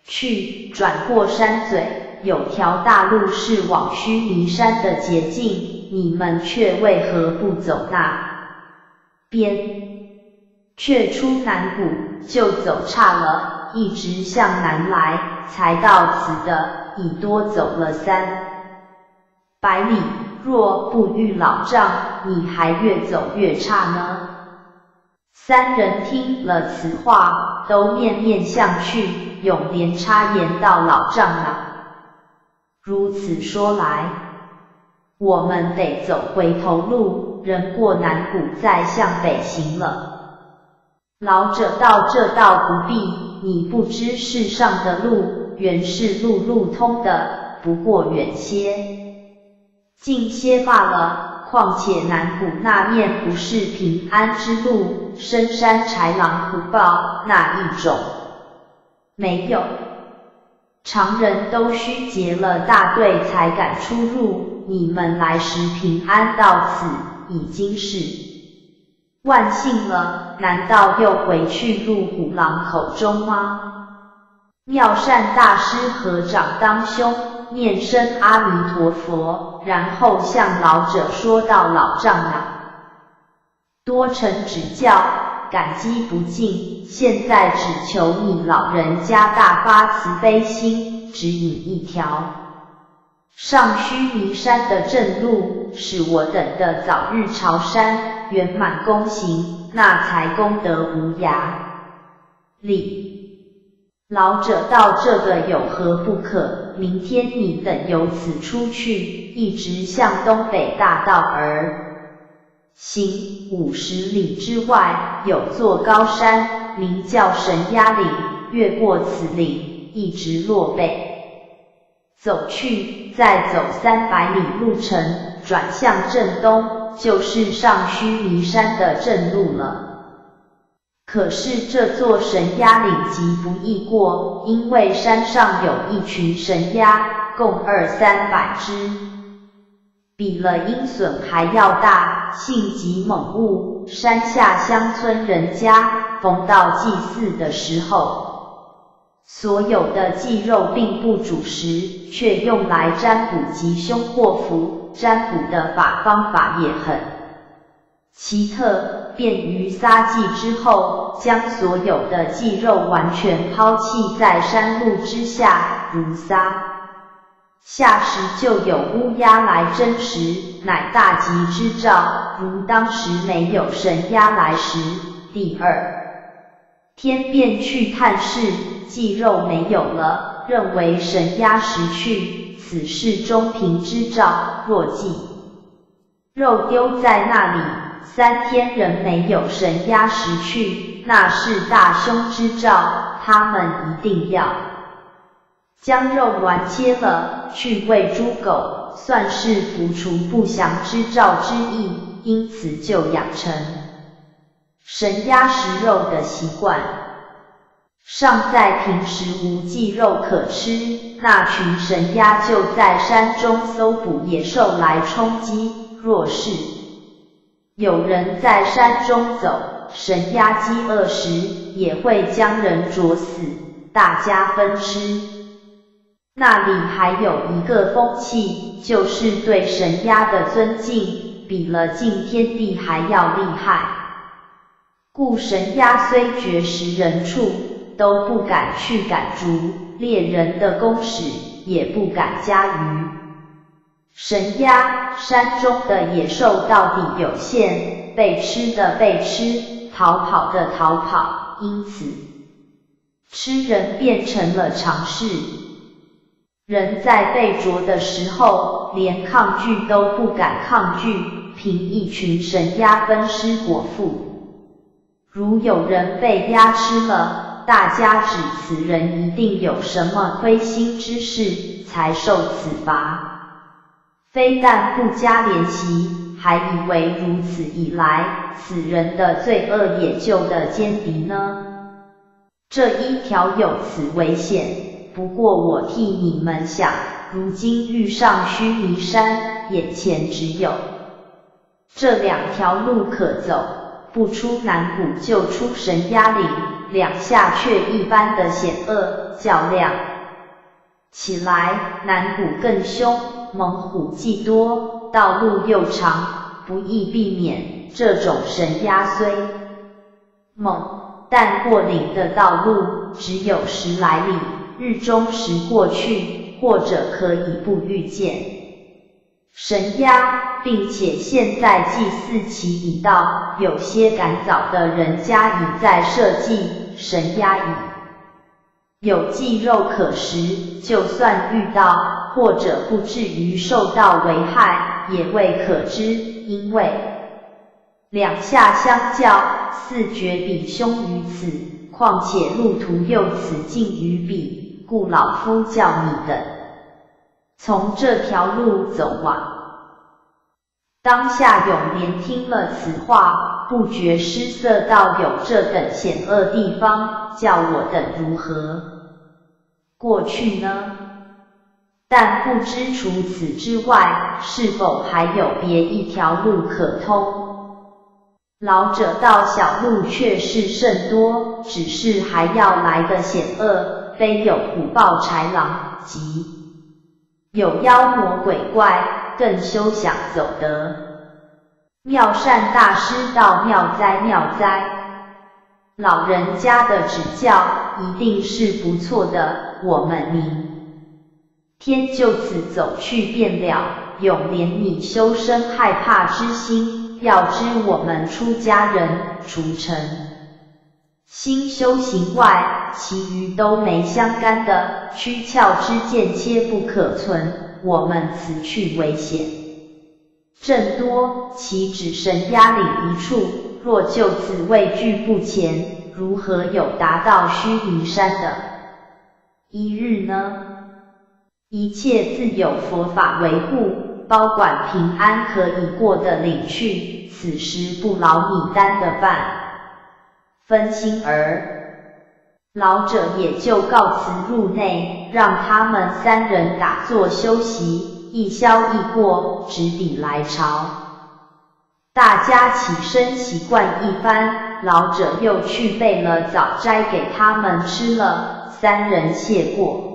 去，转过山嘴，有条大路是往须弥山的捷径，你们却为何不走那边？却出南谷就走岔了，一直向南来，才到此的，已多走了300里。若不遇老丈，你还越走越差呢。3人听了此话，都面面相觑，永连插言道：老丈啊，如此说来，我们得走回头路，人过南谷再向北行了。老者道：这倒不必，你不知世上的路，原是路路通的，不过远些近些罢了，况且南谷那面不是平安之路，深山豺狼虎豹那一种没有，常人都须结了大队才敢出入，你们来时平安到此，已经是万幸了，难道又回去入虎狼口中吗？妙善大师合掌当胸，念声阿弥陀佛，然后向老者说道：老丈啊，多承指教，感激不尽，现在只求你老人家大发慈悲心，指引一条上须弥山的正路，使我等的早日朝山，圆满功行，那才功德无涯力。老者道：这个有何不可？明天你等由此出去，一直向东北大道而行，50里之外有座高山，名叫神鸦岭，越过此岭，一直落北走去，再走300里路程，转向正东，就是上须弥山的正路了。可是这座神鸦岭极不易过，因为山上有一群神鸦，共200-300只，比了鹰隼还要大，性极猛恶。山下乡村人家逢到祭祀的时候，所有的祭肉并不煮食，却用来占卜吉凶祸福，占卜的方法也很奇特，便于撒祭之后，将所有的祭肉完全抛弃在山路之下，如撒下时就有乌鸦来争食，乃大吉之兆。如当时没有神鸦来时，第2天便去探视，祭肉没有了，认为神鸦食去，此是中平之兆。若祭肉丢在那里3天仍没有神鸦食去，那是大凶之兆，他们一定要将肉丸切了，去喂猪狗，算是伏除不祥之兆之意，因此就养成神鸦食肉的习惯。尚在平时无祭肉可吃，那群神鸦就在山中搜捕野兽来充饥，若是有人在山中走，神鸦饥饿时也会将人啄死，大家分吃。那里还有一个风气，就是对神鸦的尊敬，比了敬天地还要厉害。故神鸦虽绝食人畜，都不敢去赶逐，猎人的弓矢也不敢加于神鸦。山中的野兽到底有限，被吃的被吃，逃跑的逃跑，因此吃人变成了常事。人在被啄的时候，连抗拒都不敢抗拒，凭一群神鸦分尸果腹。如有人被鸦吃了，大家指此人一定有什么亏心之事，才受此罚。非但不加怜惜，还以为如此一来，此人的罪恶也就得歼敌呢。这一条有此危险，不过我替你们想，如今遇上须弥山，眼前只有这2条路可走，不出南谷就出神鸦岭，两下却一般的险恶，较量起来，南谷更凶，猛虎既多，道路又长，不易避免。这种神鸦虽猛，但过岭的道路只有10来里，日中时过去，或者可以不遇见神鸦，并且现在祭祀期已到，有些赶早的人家已在设祭，神鸦已有祭肉可食，就算遇到，或者不至于受到危害，也未可知，因为两下相较，似觉彼凶于此，况且路途又此近于彼，故老夫叫你等从这条路走往。当下永莲听了此话，不觉失色，道有这等险恶地方，叫我等如何过去呢？但不知除此之外，是否还有别一条路可通？老者道小路却是甚多，只是还要来的险恶，非有虎豹豺狼，即有妖魔鬼怪，更休想走得。妙善大师道妙哉妙哉，老人家的指教一定是不错的，我们明天就此走去便了。永怜你修身害怕之心，要知我们出家人除诚心修行外，其余都没相干的，躯壳之见切不可存，我们此去危险甚多，岂止神鸦岭一处，若就此畏惧不前，如何有达到须弥山的一日呢？一切自有佛法维护，包管平安可以过的领去，此时不劳你担的半分心儿。老者也就告辞入内，让他们3人打坐休息，一宵一过，直抵来朝。大家起身习惯一番，老者又去备了早斋给他们吃了，3人谢过。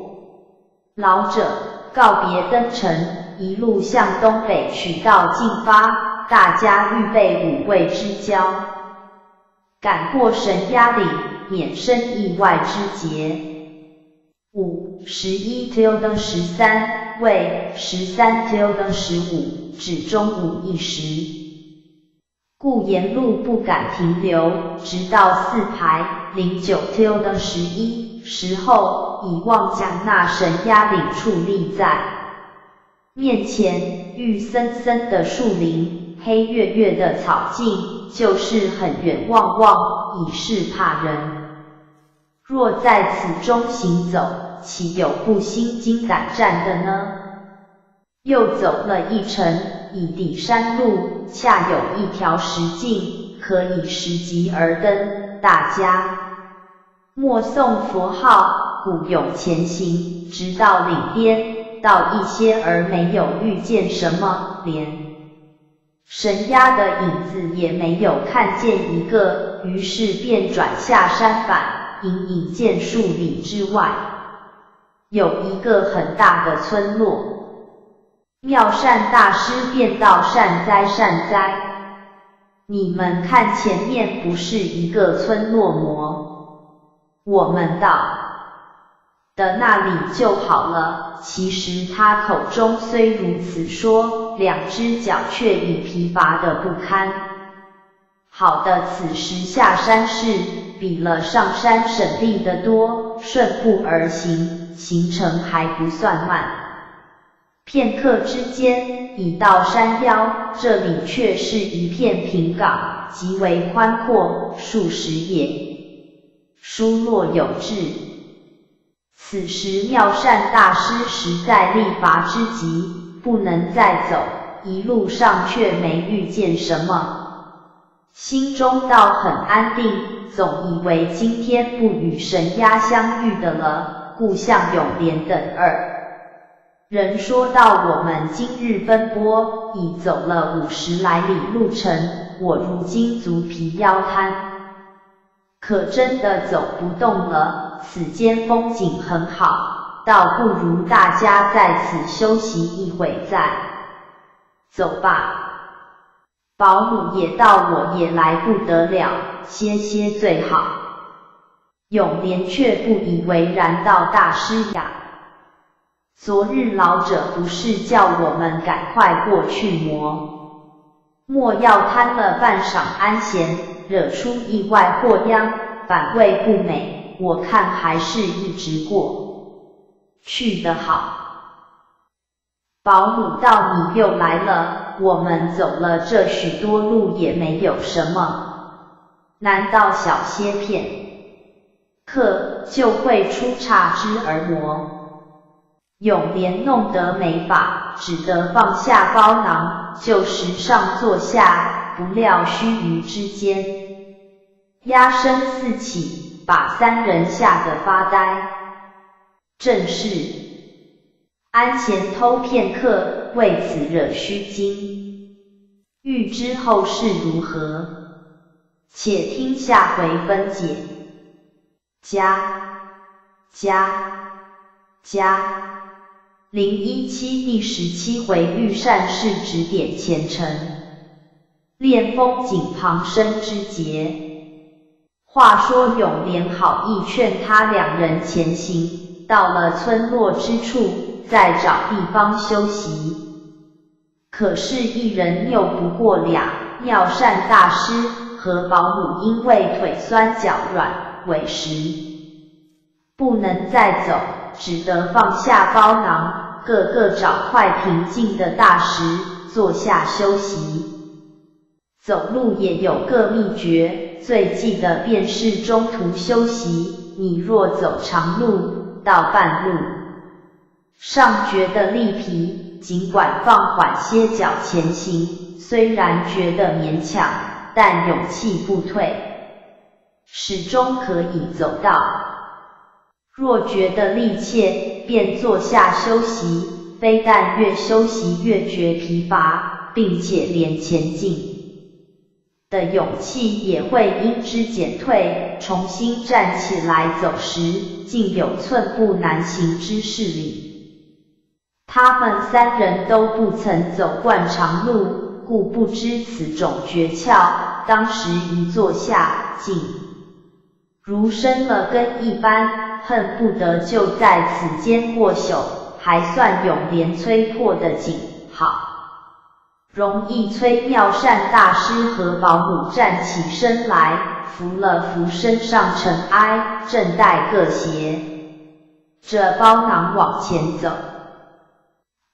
老者告别登城，一路向东北取道进发，大家预备5位之交，赶过神鸦岭，免生意外之劫。11-13为13-15，指中午1时。故沿路不敢停留，直到4排09-11时候，已望将那神鸦岭矗立在面前，绿森森的树林，黑月月的草径，就是很远望望，已是怕人。若在此中行走，岂有不心惊胆战的呢？又走了一程，已抵山路，恰有一条石径，可以拾级而登，大家默诵佛号，鼓勇前行，直到岭边，到一些而没有遇见什么，连神鸦的影子也没有看见一个，于是便转下山返，隐隐见数里之外有一个很大的村落。妙善大师便道善哉善哉，你们看前面不是一个村落么？我们到的那里就好了。其实他口中虽如此说，2只脚却已疲乏得不堪。好的，此时下山是比了上山省力得多，顺步而行，行程还不算慢。片刻之间，已到山腰，这里却是一片平港，极为宽阔，数十也疏落有致。此时妙善大师实在力乏之极，不能再走，一路上却没遇见什么，心中倒很安定，总以为今天不与神鸦相遇的了，故向永莲等人说到我们今日奔波，已走了50来里路程，我如今足疲腰瘫，可真的走不动了，此间风景很好，倒不如大家在此休息一会再走吧。保姆也到，我也来不得了，歇歇最好。永莲却不以为然道，大师呀，昨日老者不是叫我们赶快过去莫要贪了半晌安闲，惹出意外祸殃，反为不美，我看还是一直过去的好。保姆道，你又来了，我们走了这许多路也没有什么，难道小些片刻就会出岔之而磨？永莲弄得没法，只得放下包囊，就石上坐下，不料须臾之间，鸦声四起，把3人吓得发呆。正是安闲偷片刻，为此惹须惊。欲知后事如何，且听下回分解。017第17回遇善事指点前程，恋风景旁生之节。话说永莲好意劝他2人前行，到了村落之处，再找地方休息。可是一人拗不过俩，妙善大师和保姆因为腿酸脚软，委实不能再走，只得放下包囊，个个找块平静的大石坐下休息。走路也有个秘诀，最忌的便是中途休息。你若走长路，到半路上觉得力疲，尽管放缓些脚前行，虽然觉得勉强，但勇气不退，始终可以走到。若觉得力怯，便坐下休息，非但越休息越觉疲乏，并且连前进的勇气也会因之减退，重新站起来走时，竟有寸步难行之势理。他们3人都不曾走惯长路，故不知此种诀窍，当时一坐下，竟如生了根一般，恨不得就在此间过宿，还算永莲催迫的紧，好容易催妙善大师和保姆站起身来，扶了扶身上尘埃，正待各携着包囊往前走。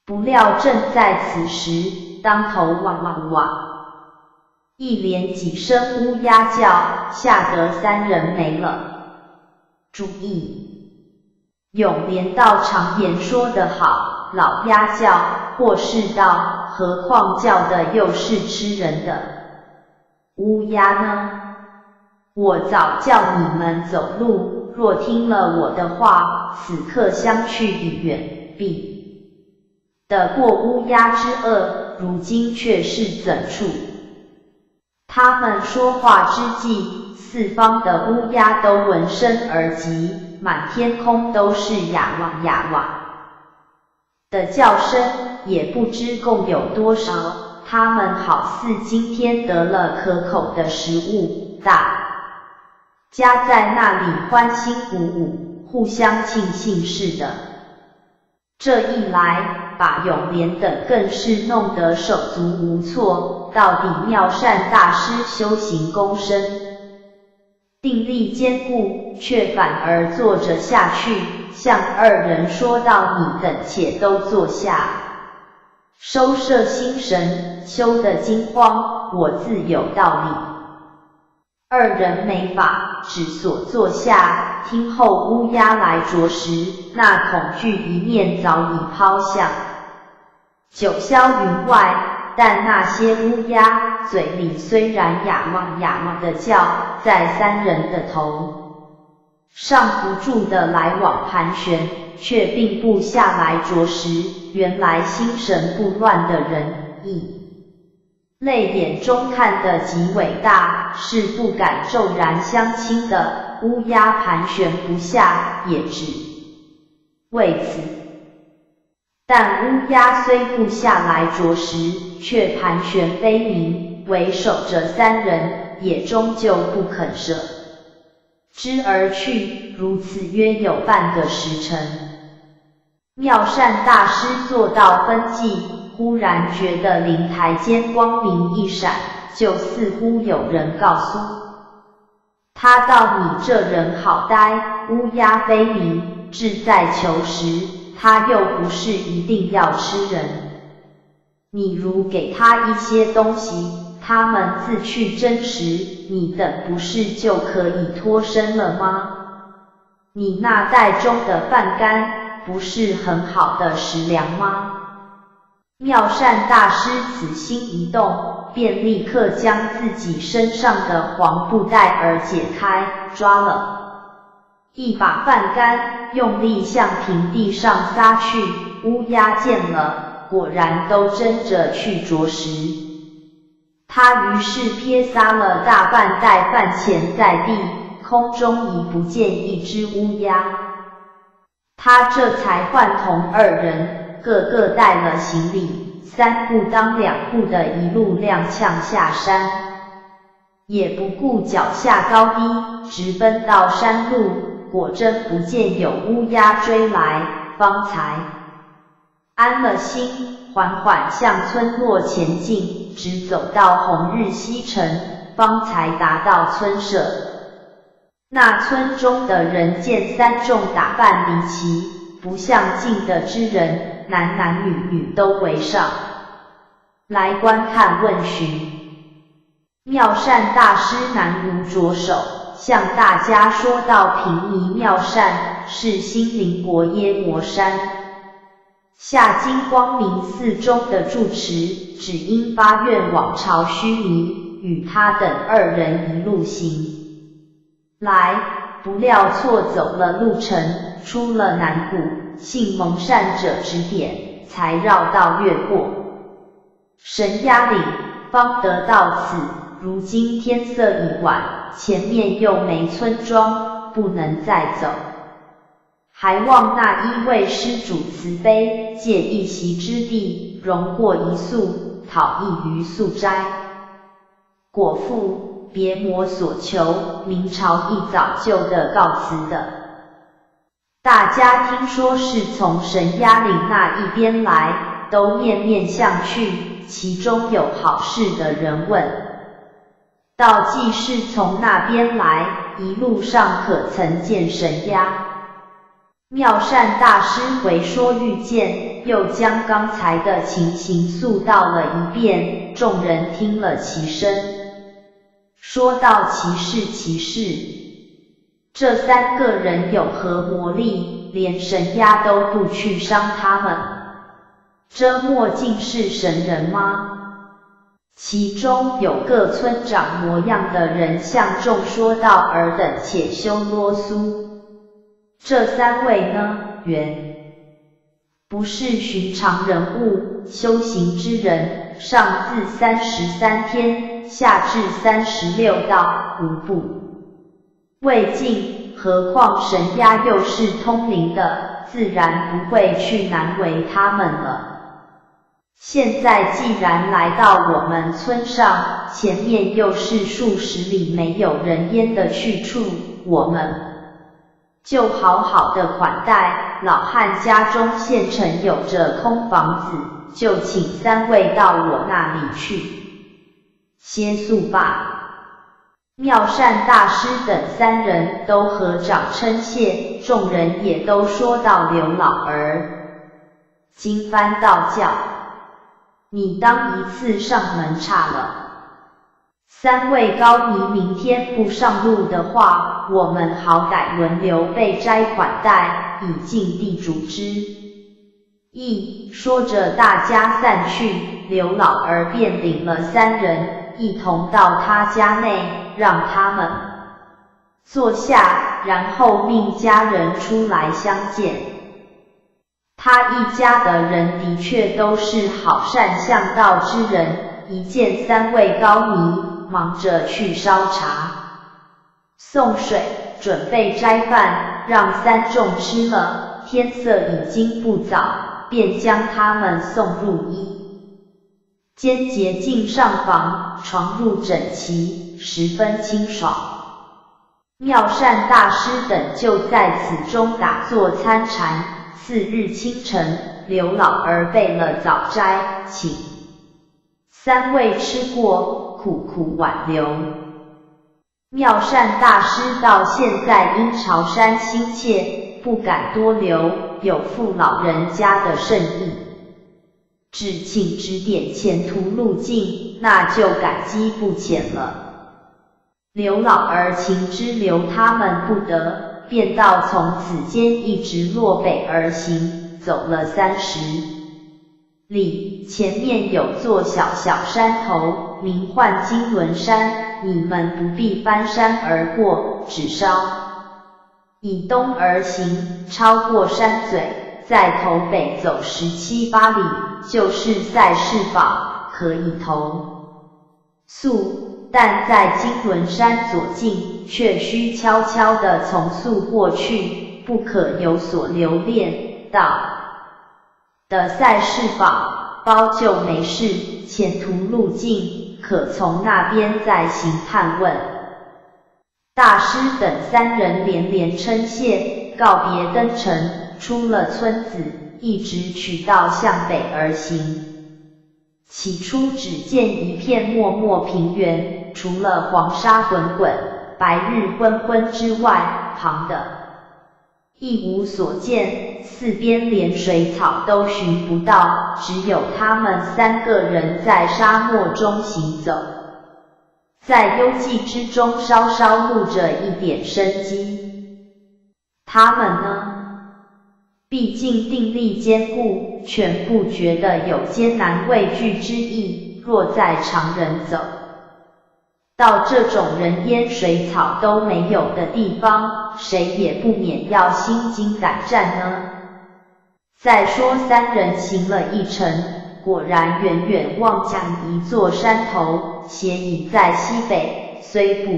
不料正在此时，当头汪汪汪，一连几声乌鸦叫，吓得3人没了主意。永莲道，常言说得好，老鸦叫，或是道，何况叫的又是吃人的乌鸦呢？我早叫你们走路，若听了我的话，此刻相去已远，必得过乌鸦之恶，如今却是怎处？他们说话之际，四方的乌鸦都闻声而集，满天空都是呀哇呀哇的叫声，也不知共有多少。他们好似今天得了可口的食物，大家在那里欢欣鼓舞，互相庆幸似的。这一来，把永莲等更是弄得手足无措。到底妙善大师修行功深，定力坚固，却反而坐着下去，向二人说道：“你等且都坐下，收摄心神，修得惊慌，我自有道理。”二人没法，只所坐下，听候乌鸦来啄食，那恐惧一面早已抛向九霄云外，但那些乌鸦嘴里虽然呀嘛呀嘛的叫，在三人的头上不住的来往盘旋，却并不下来啄食。原来心神不乱的人，泪眼中看得极伟大，是不敢骤然相亲的。乌鸦盘旋不下，也只为此。但乌鸦虽不下来啄食，却盘旋悲鸣，为守着三人，也终究不肯舍之而去。如此约有半个时辰，妙善大师坐到分际，忽然觉得灵台间光明一闪，就似乎有人告诉他道：“你这人好呆，乌鸦悲鸣，志在求食，他又不是一定要吃人。你如给他一些东西，他们自去争食，你等不是就可以脱身了吗？你那袋中的饭干，不是很好的食粮吗？”妙善大师此心一动，便立刻将自己身上的黄布带儿解开，抓了一把饭干，用力向平地上撒去。乌鸦见了，果然都争着去啄食。他于是撇撒了大半袋饭钱在地，空中已不见一只乌鸦。他这才唤同二人，个个带了行李，三步当两步的一路踉跄下山，也不顾脚下高低，直奔到山路。果真不见有乌鸦追来，方才安了心，缓缓向村落前进，直走到红日西沉，方才达到村舍。那村中的人见三众打扮离奇，不像进的之人，男男女女都围上来观看问询。妙善大师难无着手，向大家说道：“平尼妙善是心灵国耶摩山下金光明寺中的住持，只因发愿往朝须弥，与他等二人一路行来，不料错走了路程，出了南谷，幸蒙善者指点，才绕道越过神崖岭，方得到此。如今天色已晚，前面又没村庄，不能再走，还望那一位施主慈悲，借一席之地，容过一宿，讨一余素斋。果父，别魔所求，明朝一早就得告辞的。”大家听说是从神崖岭那一边来，都面面相觑，其中有好事的人问道：“既是从那边来，一路上可曾见神鸦？”妙善大师回说遇见，又将刚才的情形诉道了一遍。众人听了其声，说道：“其事其事，这三个人有何魔力，连神鸦都不去伤他们？这莫竟是神人吗？”其中有个村长模样的人向众说道：“尔等且休啰嗦，这三位呢，原不是寻常人物，修行之人，上自33天，下至36道，无不未尽。何况神鸦又是通灵的，自然不会去难为他们了。现在既然来到我们村上，前面又是数十里没有人烟的去处，我们就好好的款待，老汉家中现成有着空房子，就请3位到我那里去歇宿吧。妙善大师等3人都合掌称谢，众人也都说到刘老儿，经幡道教，你当一次上门差了。3位高尼明天不上路的话，我们好歹轮流被斋款待，以尽地主之意。说着大家散去，刘老儿便领了3人一同到他家内，让他们坐下，然后命家人出来相见。他一家的人的确都是好善向道之人，一见3位高尼，忙着去烧茶、送水，准备斋饭，让3众吃了。天色已经不早，便将他们送入一间洁净上房，床褥整齐，十分清爽。妙善大师等就在此中打坐参禅。次日清晨，刘老儿备了早斋，请3位吃过，苦苦挽留。妙善大师到现在因朝山心切，不敢多留，有负老人家的圣意，只请指点前途路径，那就感激不浅了。刘老儿情知留他们不得，便到从此间一直落北而行，走了30里，前面有座小山头，名唤金轮山，你们不必翻山而过，只稍以东而行，超过山嘴，再头北走17、8里，就是赛事堡，可以投宿。但在金轮山左近，却需悄悄地从宿过去，不可有所留恋。到的赛事堡，包就没事，前途路径可从那边再行探问。大师等3人连连称谢，告别登城，出了村子，一直取道向北而行。起初只见一片漠漠平原，除了黄沙滚滚、白日昏昏之外，旁的一无所见，四边连水草都寻不到，只有他们3个人在沙漠中行走，在幽寂之中稍稍露着一点生机。他们呢？毕竟定力坚固，全不觉得有艰难畏惧之意。若在常人走到这种人烟水草都没有的地方，谁也不免要心惊胆战呢。再说3人行了一程，果然远远望见一座山头，斜倚在西北，虽不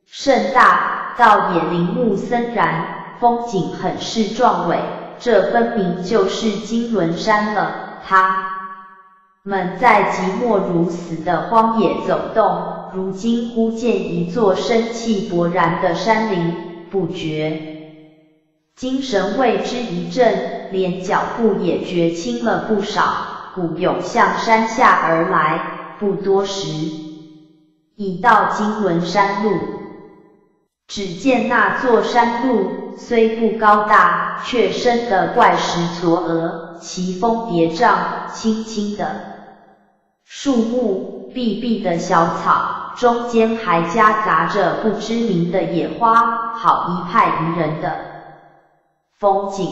甚大，倒也林木森然，风景很是壮伟，这分明就是金轮山了。他们在寂寞如死的荒野走动，如今忽见一座生气勃然的山林，不觉精神为之一振，连脚步也觉轻了不少，鼓勇向山下而来。不多时，已到金轮山路。只见那座山路虽不高大，却生得怪石嵯峨，奇峰叠嶂，青青的树木，碧碧的小草，中间还夹杂着不知名的野花，好一派宜人的风景。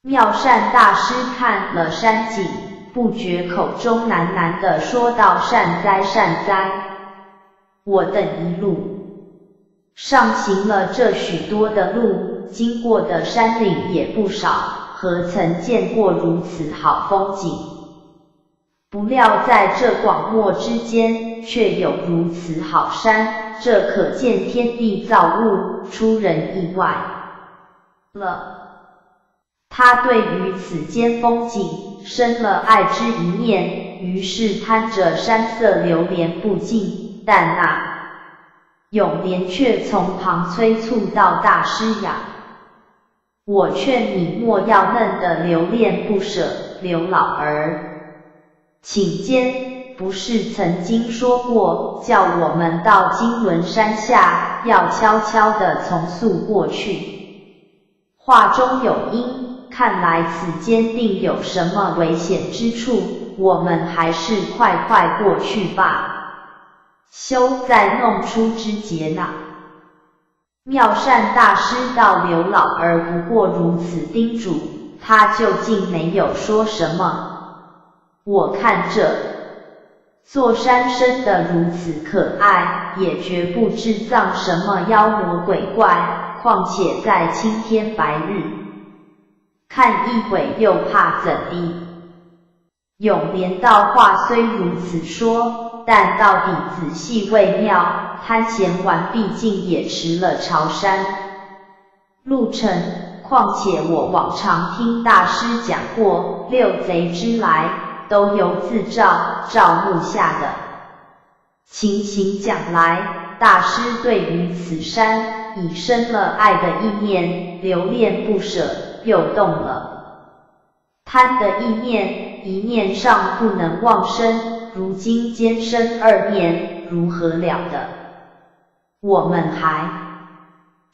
妙善大师看了山景，不觉口中喃喃地说道：善哉善哉，我等一路上行了这许多的路，经过的山岭也不少，何曾见过如此好风景？不料在这广漠之间，却有如此好山，这可见天地造物，出人意外了。他对于此间风景生了爱之一念，于是贪着山色流连不尽，但那永莲却从旁催促道：大师呀，我劝你莫要嫩的留恋不舍，刘老儿，请监，不是曾经说过，叫我们到金轮山下，要悄悄地从速过去。话中有音，看来此间定有什么危险之处，我们还是快快过去吧，休再弄出枝节呢。妙善大师道刘老儿不过如此叮嘱，他究竟没有说什么。我看这座山生得如此可爱，也绝不制造什么妖魔鬼怪，况且在青天白日，看一会又怕怎地？永莲道话虽如此说，但到底仔细为妙，贪嫌完毕竟也迟了朝山路程，况且我往常听大师讲过，六贼之来，都由自赵木下的情形讲来，大师对于此山已生了爱的意念，留恋不舍，又动了贪的意念，一念上不能忘生，如今兼生二念，如何了得？我们还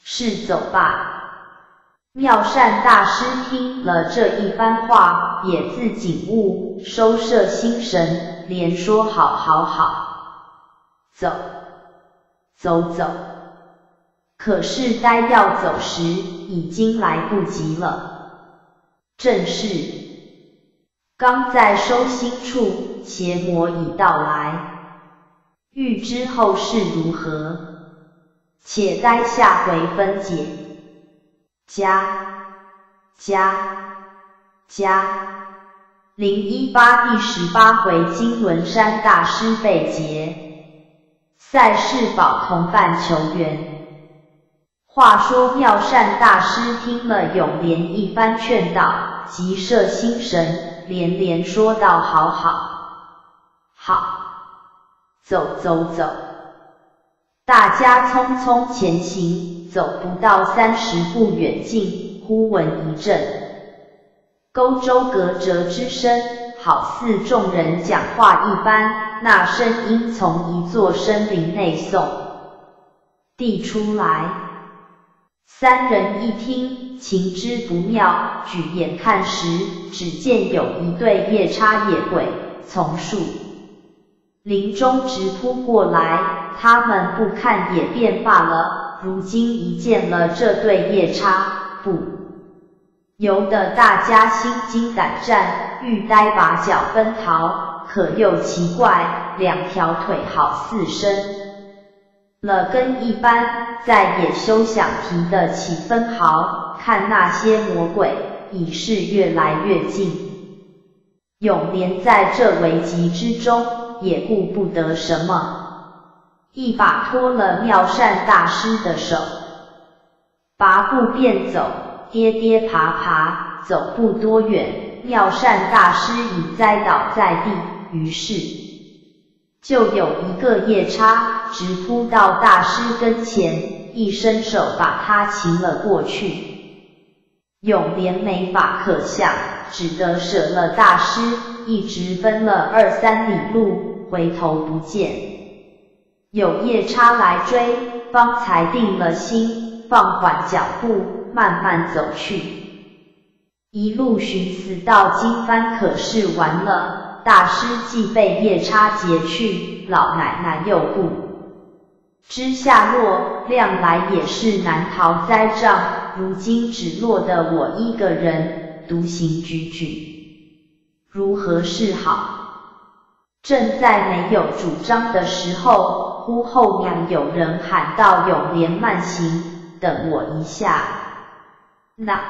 是走吧。妙善大师听了这一番话，也自警悟，收摄心神，连说好，走。可是待要走时，已经来不及了。正是刚在收心处，邪魔已到来。欲知后事如何，且待下回分解。018第18回金轮山大师被劫，赛世宝同伴求援。话说妙善大师听了永莲一番劝导，即摄心神，连连说道：好，走。大家匆匆前行，走不到30步远近，忽闻一阵沟州隔折之声，好似众人讲话一般，那声音从一座森林内送递出来。三人一听，情知不妙，举眼看时，只见有一对夜叉野鬼从树林中直扑过来，他们不看也便罢了，如今一见了这对夜叉，不由得大家心惊胆战，欲呆把脚奔逃，可又奇怪，两条腿好似生了根一般，再也休想提得起分毫，看那些魔鬼已是越来越近。永莲在这危急之中，也顾不得什么，一把拖了妙善大师的手，拔步便走，跌跌爬爬，走不多远，妙善大师已栽倒在地，于是就有一个夜叉直扑到大师跟前，一伸手把他擒了过去。永莲没法可想，只得舍了大师，一直奔了2-3里路，回头不见。有夜叉来追，方才定了心，放缓脚步，慢慢走去。一路寻思到今番可是完了，大师既被夜叉劫去，老奶奶又不知下落，量来也是难逃灾障，如今只落得我一个人，独行踽踽，如何是好？正在没有主张的时候，忽后面有人喊道：永莲慢行，等我一下。那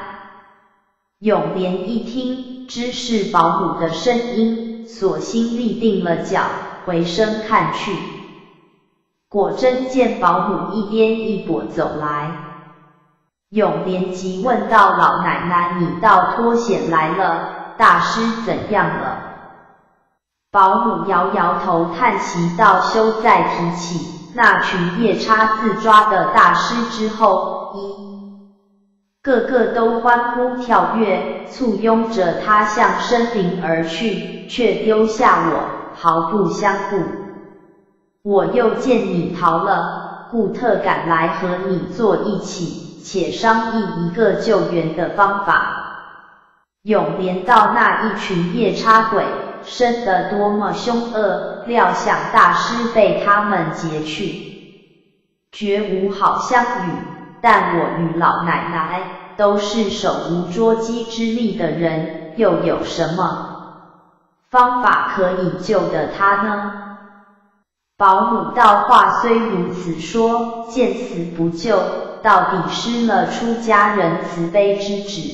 永莲一听，知是保姆的声音，索性立定了脚，回身看去，果真见保姆一颠一跛走来。永莲急问道：老奶奶，你倒脱险来了，大师怎样了？保姆摇摇头叹息道：休再提起，那群夜叉自抓的大师之后，一个个都欢呼跳跃，簇拥着他向森林而去，却丢下我，毫不相顾。我又见你逃了，故特赶来和你坐一起，且商议一个救援的方法。永连到那一群夜叉鬼，生得多么凶恶，料想大师被他们劫去，绝无好相与。但我与老奶奶都是手无捉鸡之力的人，又有什么方法可以救得他呢？保姆道话虽如此说，见死不救，到底失了出家人慈悲之旨。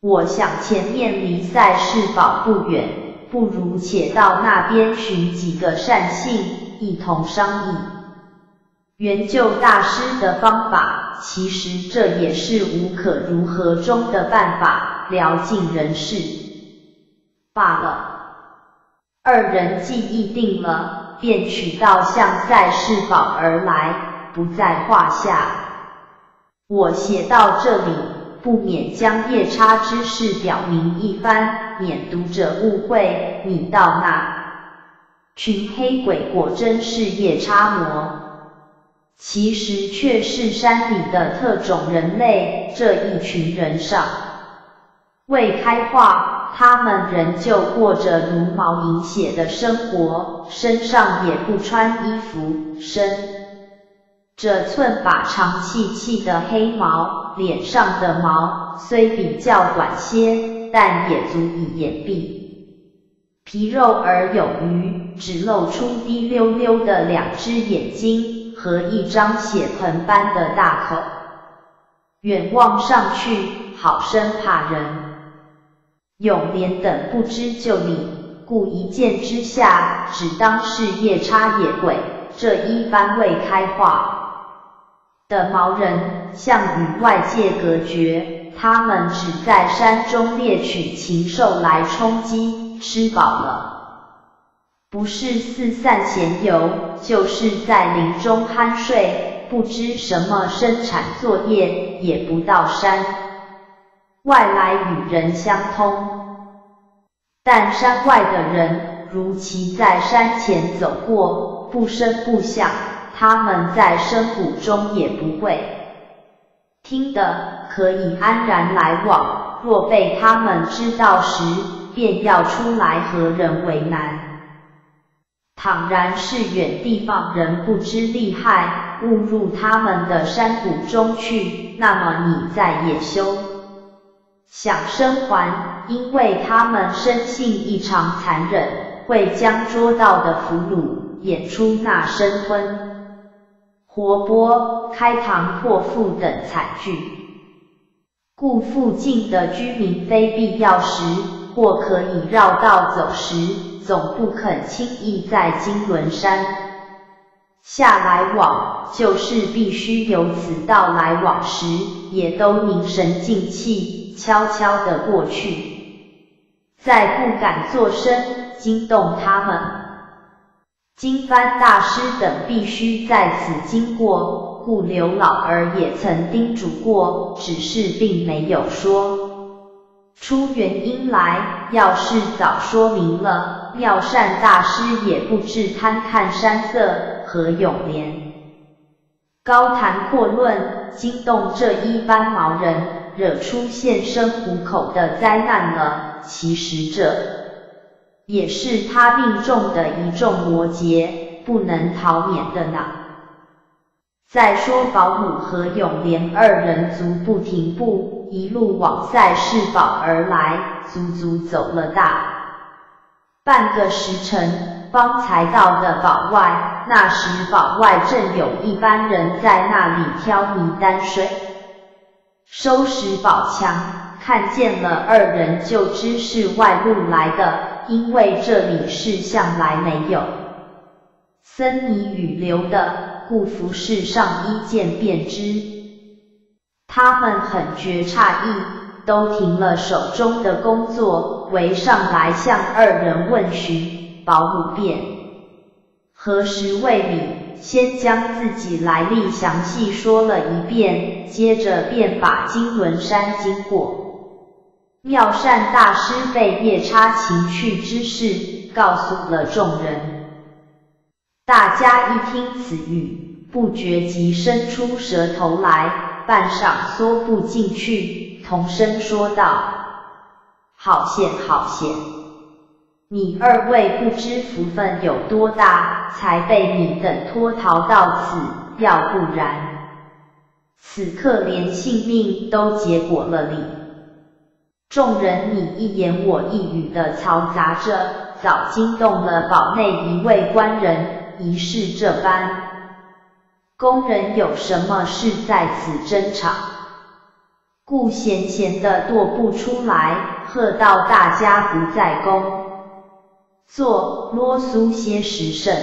我想前面离赛事堡不远，不如且到那边寻几个善信，一同商议援救大师的方法。其实这也是无可如何中的办法，聊尽人事罢了。二人既议定了，便取道向赛事堡而来，不在话下。我写到这里，不免将夜叉之事表明一番，免读者误会。你道那群黑鬼果真是夜叉魔，其实却是山里的特种人类。这一群人尚未开化，他们仍旧过着茹毛饮血的生活，身上也不穿衣服，身着寸把长细细的黑毛，脸上的毛虽比较短些，但也足以掩蔽皮肉而有余，只露出滴溜溜的两只眼睛和一张血盆般的大口，远望上去，好生怕人。永连等不知就里，故一见之下，只当是夜叉野鬼。这一般未开化的毛人，像与外界隔绝，他们只在山中猎取禽兽来充饥，吃饱了，不是四散闲游，就是在林中酣睡，不知什么生产作业，也不到山外来与人相通。但山外的人，如其在山前走过，不声不响，他们在深谷中也不会听得，可以安然来往。若被他们知道时，便要出来和人为难。倘然是远地方人不知厉害，误入他们的山谷中去，那么你再也休想生还，因为他们生性异常残忍，会将捉到的俘虏演出那生吞活剥、开膛破腹等惨剧，故附近的居民非必要时，或可以绕道走时，总不肯轻易在金轮山下来往，就是必须由此道来往时，也都凝神静气，悄悄地过去，再不敢作声惊动他们。经幡大师等必须在此经过，故刘老儿也曾叮嘱过，只是并没有说出原因来。要是早说明了，妙善大师也不至贪看山色和永连高谈阔论，惊动这一般毛人，惹出现生糊口的灾难了。其实这也是他命中的一众魔劫，不能逃免的呢。再说保姆和永连二人足不停步，一路往赛事堡而来，足足走了大半个时辰，方才到的堡外。那时堡外正有一班人在那里挑泥担水，收拾堡墙。看见了二人就知是外路来的，因为这里是向来没有森泥雨流的，故服饰上一见便知。他们很觉诧异，都停了手中的工作，围上来向二人问询。保姆便何时未礼，先将自己来历详细说了一遍，接着便把金轮山经过妙善大师被夜叉擒去之事告诉了众人。大家一听此语，不觉即伸出舌头来，半晌缩不进去，同声说道：好险好险！你二位不知福分有多大，才被你等脱逃到此，要不然，此刻连性命都结果了哩。众人你一言我一语的嘈杂着，早惊动了堡内一位官人，疑是这般工人有什么事在此争吵，故闲闲的踱步出来，喝道大家不在宫坐啰嗦些时甚。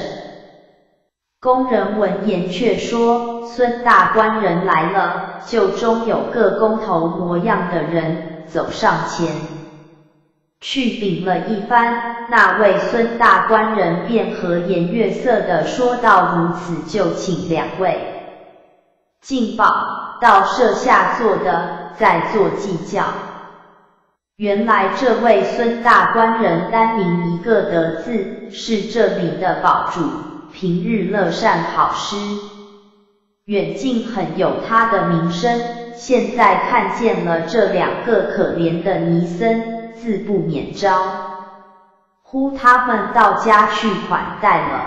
工人闻言却说：孙大官人来了。就中有个工头模样的人走上前去禀了一番，那位孙大官人便和颜悦色地说道：如此就请两位进宝到舍下坐的，再做计较。原来这位孙大官人单名一个德字，是这里的堡主，平日乐善好施，远近很有他的名声。现在看见了这两个可怜的尼僧，自不免招呼他们到家去款待了。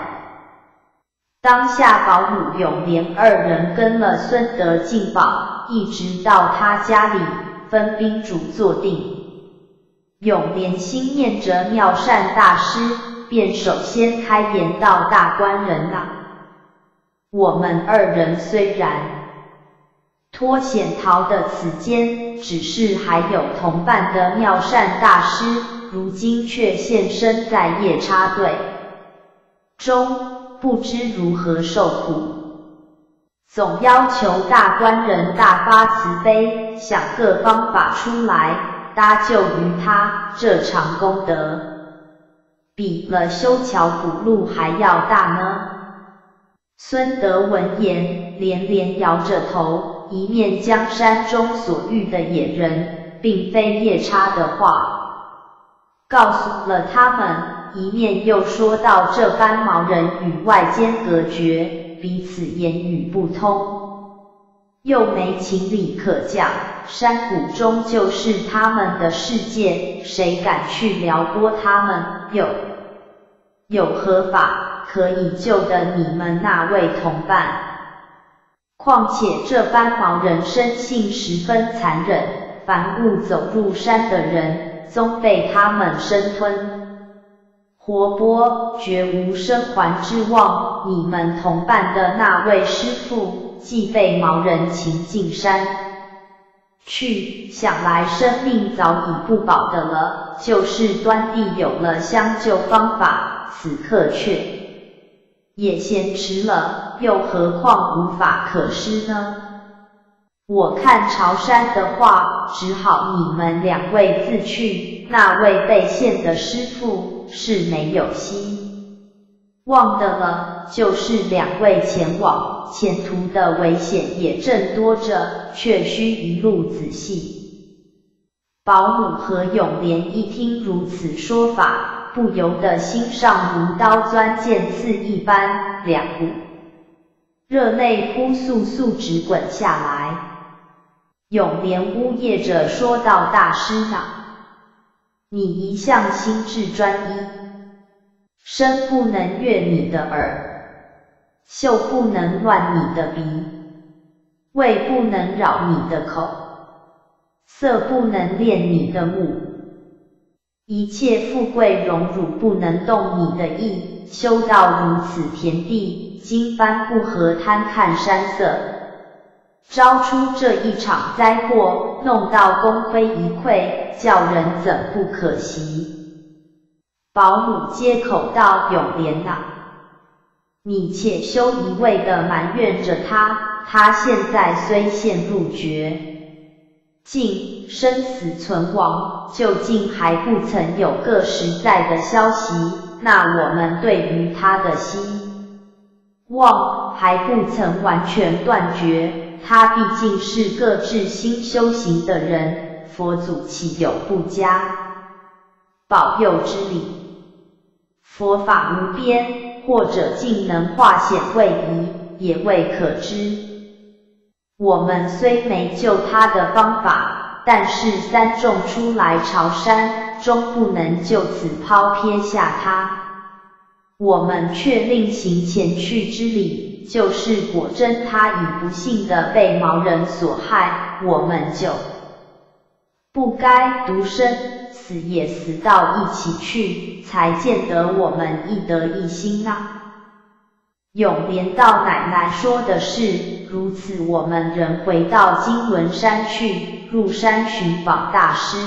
当下保姆永莲二人跟了孙德进堡，一直到他家里分宾主坐定。永莲心念着妙善大师，便首先开言道：大官人啊，我们二人虽然脱险逃的此间，只是还有同伴的妙善大师，如今却现身在夜叉队中，不知如何受苦，总要求大官人大发慈悲，想个方法出来搭救于他，这场功德比了修桥补路还要大呢。孙德闻言连连摇着头，一面将山中所遇的野人并非夜叉的话告诉了他们，一面又说到这般毛人与外间隔绝，彼此言语不通，又没情理可讲，山谷中就是他们的世界，谁敢去撩拨他们？有何法可以救得你们那位同伴？况且这般毛人生性十分残忍，凡误走入山的人，终被他们生吞活剥，绝无生还之望。你们同伴的那位师父，既被毛人擒进山去，想来生命早已不保的了，就是端地有了相救方法，此刻却也嫌迟了，又何况无法可施呢？我看朝山的话，只好你们两位自去，那位被陷的师父是没有希望的了，就是两位前往，前途的危险也正多着，却需一路仔细。保姆和永莲一听如此说法，不由得心上如刀钻剑刺一般，两股热泪扑簌簌直滚下来。永莲呜咽着说道：大师啊，你一向心智专一，声不能悦你的耳，嗅不能乱你的鼻，味不能扰你的口，色不能恋你的目，一切富贵荣辱不能动你的意，修到如此田地，经幡不合贪看山色，招出这一场灾祸，弄到功亏一篑，叫人怎不可惜？保姆接口道：永莲啊，你且休一味地埋怨着他，他现在虽陷入绝境，生死存亡，究竟还不曾有个实在的消息，那我们对于他的希望还不曾完全断绝，他毕竟是个至心修行的人，佛祖岂有不加保佑之理？佛法无边，或者竟能化险为夷，也未可知。我们虽没救他的方法，但是三众出来朝山，终不能就此抛撇下他。我们却另行前去之理，就是果真他已不幸地被毛人所害，我们就不该独身，死也死到一起去，才见得我们一德一心啊。永莲道奶奶说的是，如此我们仍回到金轮山去，入山寻访大师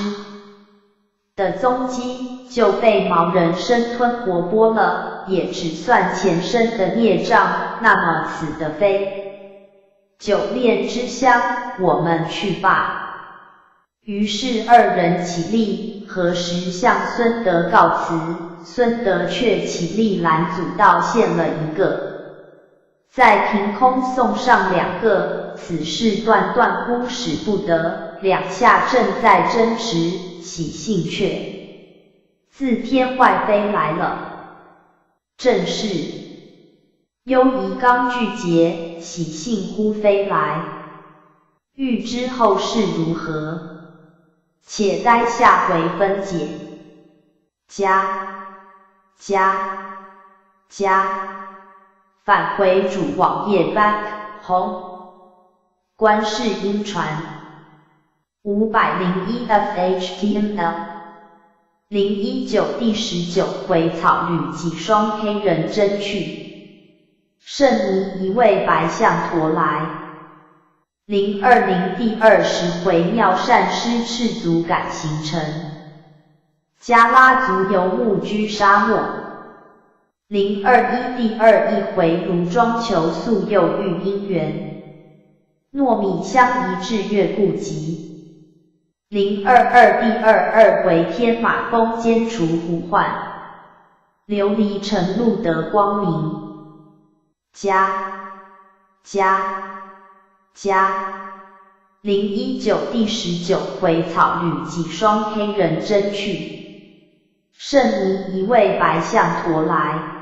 的踪迹，就被毛人生吞活剥了，也只算前生的孽障，那么此的非久恋之乡，我们去吧。于是二人起立，何时向孙德告辞，孙德却起立拦阻道献了一个，再凭空送上两个，此事断断乎使不得，两下正在争执，喜信却自天外飞来了，正是忧疑刚具结，喜信忽飞来，欲知后事如何，且待下回分解。返回主网页 back home， 观世音传501 FHTML 019第19回草履几双黑人真去，圣尼一位白象驮来。020第20回妙善师赤足赶行程，迦拉族游牧居沙漠。021第21回如庄求素又遇姻缘，糯米香一致月顾及。022第22回天马峰间除呼唤，琉璃晨露得光明。019第19回草履几双黑人真去，圣尼一位白象驮来。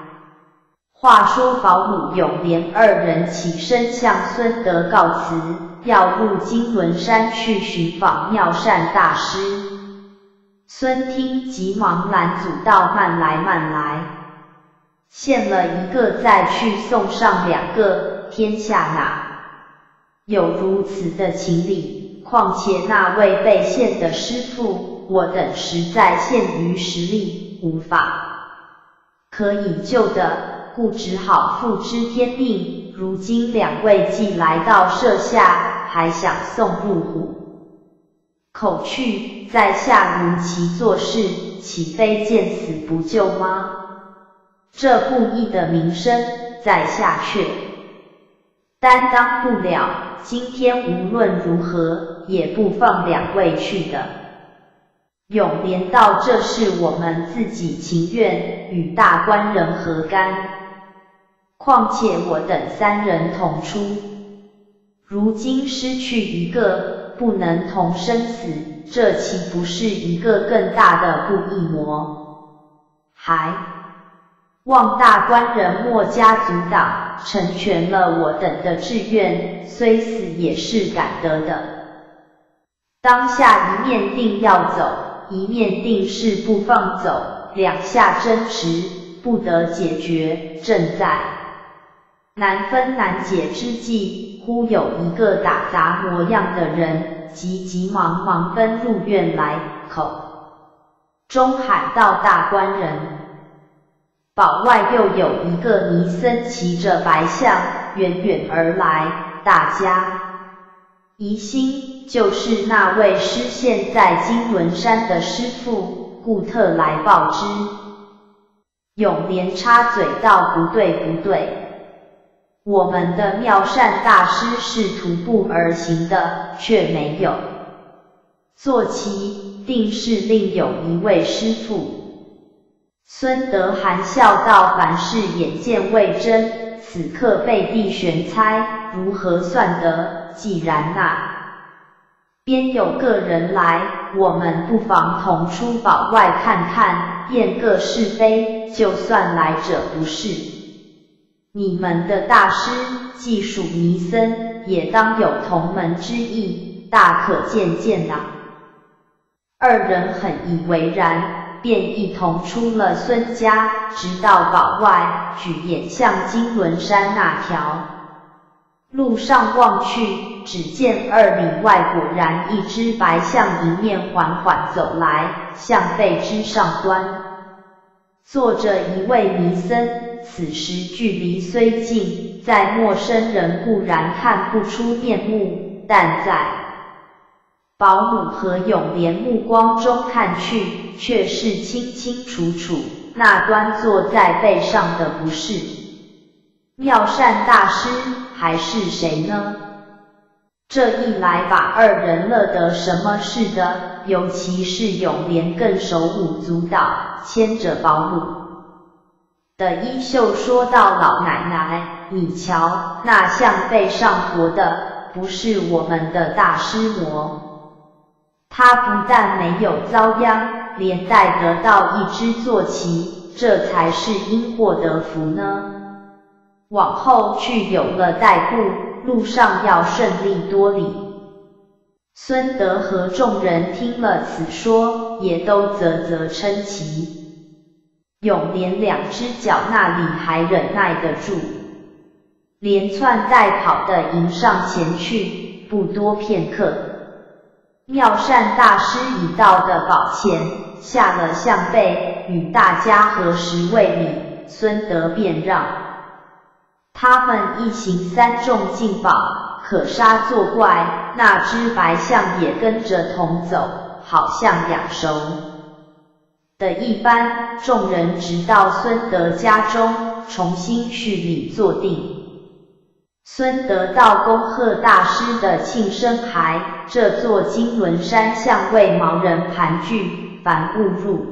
话说保姆永莲二人起身向孙德告辞，要入金轮山去寻访妙善大师。孙听急忙拦阻道：慢来慢来，献了一个再去送上两个，天下哪有如此的情理？况且那位被献的师父，我等实在限于实力，无法可以救的，故只好付之天命。如今两位既来到舍下，还想送入虎口去，在下如其做事，岂非见死不救吗？这不义的名声，在下却担当不了，今天无论如何，也不放两位去的。永莲道：这是我们自己情愿，与大官人何干？况且我等三人同出，如今失去一个，不能同生死，这岂不是一个更大的不义魔？还望大官人莫加阻挡，成全了我等的志愿，虽死也是赶得的。当下一面定要走，一面定是不放走，两下争执，不得解决，正在难分难解之际，忽有一个打杂模样的人，急急忙忙奔入院来，口中喊道：大官人！堡外又有一个尼僧骑着白象远远而来，大家疑心就是那位失陷在金轮山的师父，故特来报之。永莲插嘴道：不对不对，我们的妙善大师是徒步而行的，却没有坐骑，定是另有一位师父。孙德含笑道：凡事眼见为真，此刻被地悬猜，如何算得？既然那边有个人来，我们不妨同出堡外看看，验个是非，就算来者不是你们的大师，既属尼僧，也当有同门之意，大可见见啦。二人很以为然，便一同出了孙家，直到堡外，举眼向金轮山那条路上望去，只见2里外果然一只白象迎面缓缓走来，象背之上端坐着一位尼僧，此时距离虽近，在陌生人固然看不出面目，但在保姆和永莲目光中看去，却是清清楚楚，那端坐在背上的不是妙善大师，还是谁呢？这一来把2人乐得什么似的，尤其是永莲更手舞足蹈，牵着保姆的衣袖说道：“老奶奶，你瞧，那象背上驮的不是我们的大师魔？他不但没有遭殃，连带得到一只坐骑，这才是因祸得福呢。往后去有了代步，路上要顺利多哩。”孙德和众人听了此说，也都啧啧称奇。永莲2只脚那里还忍耐得住，连窜带跑地迎上前去，不多片刻，妙善大师已到的堡前，下了象背，与大家合十为礼，孙德便让他们一行3众进堡，可杀作怪，那只白象也跟着同走，好像养熟的一般。众人直到孙德家中，重新叙礼坐定。孙德道恭贺大师的庆生骸，这座金轮山向为毛人盘踞，凡误入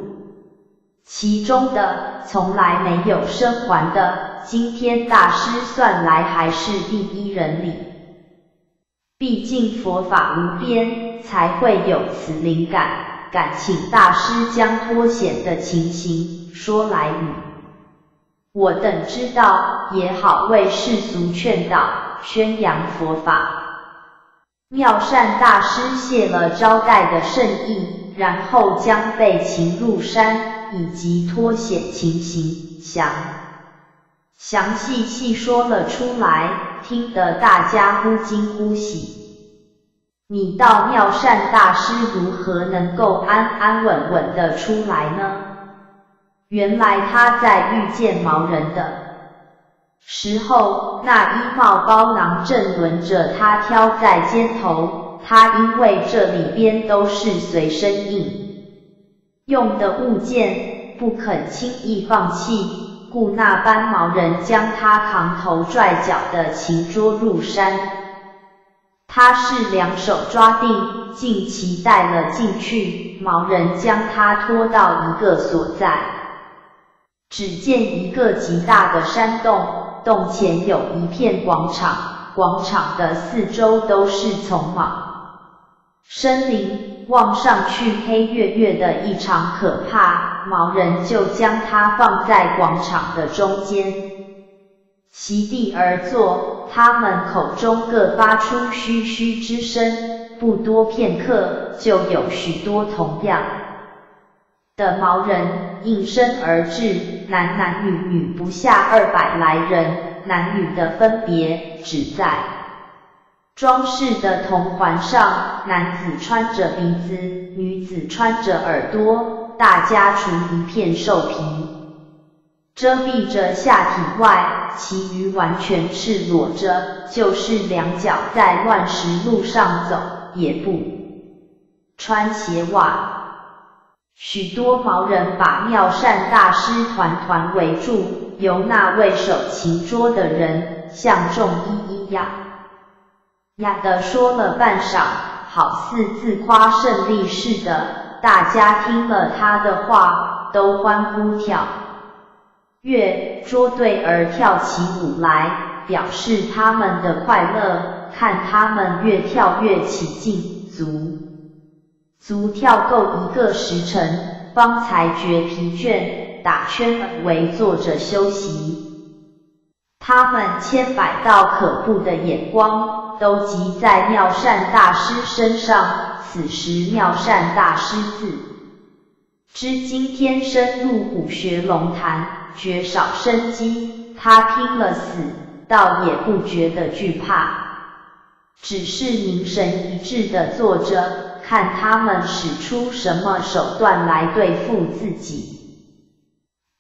其中的，从来没有生还的，今天大师算来还是第一人哩。毕竟佛法无边，才会有此灵感，敢请大师将脱险的情形说来与我等知道，也好为世俗劝导，宣扬佛法。妙善大师谢了招待的圣意，然后将被擒入山以及脱险情形详细细说了出来，听得大家忽惊忽喜。你道妙善大师如何能够安安稳稳地出来呢？原来他在遇见毛人的时候，那衣帽包囊正轮着他挑在肩头，他因为这里边都是随身应用的物件，不肯轻易放弃，故那般毛人将他扛头拽脚的擒捉入山。他是2手抓定，竟骑带了进去，毛人将他拖到一个所在，只见一个极大的山洞，洞前有一片广场，广场的四周都是丛茂森林，望上去黑月月的异常可怕。毛人就将它放在广场的中间，席地而坐，他们口中各发出嘘嘘之声，不多片刻，就有许多同样的毛人应声而至，男男女女不下200来人，男女的分别只在装饰的铜环上，男子穿着鼻子，女子穿着耳朵，大家除一片兽皮遮蔽着下体外，其余完全赤裸着，就是2脚在乱石路上走，也不穿鞋袜。许多毛人把妙善大师团团围住，由那位手擒捉的人向众一一呀地说了半晌，好似自夸胜利似的。大家听了他的话，都欢呼跳乐捉对儿跳起舞来，表示他们的快乐，看他们越跳越起劲，足跳够1个时辰，方才觉疲倦，打圈围坐着休息。他们千百道可怖的眼光都集在妙善大师身上，此时妙善大师自知今天深入虎穴龙潭，绝少生机，他拼了死，倒也不觉得惧怕，只是凝神一致地坐着，看他们使出什么手段来对付自己。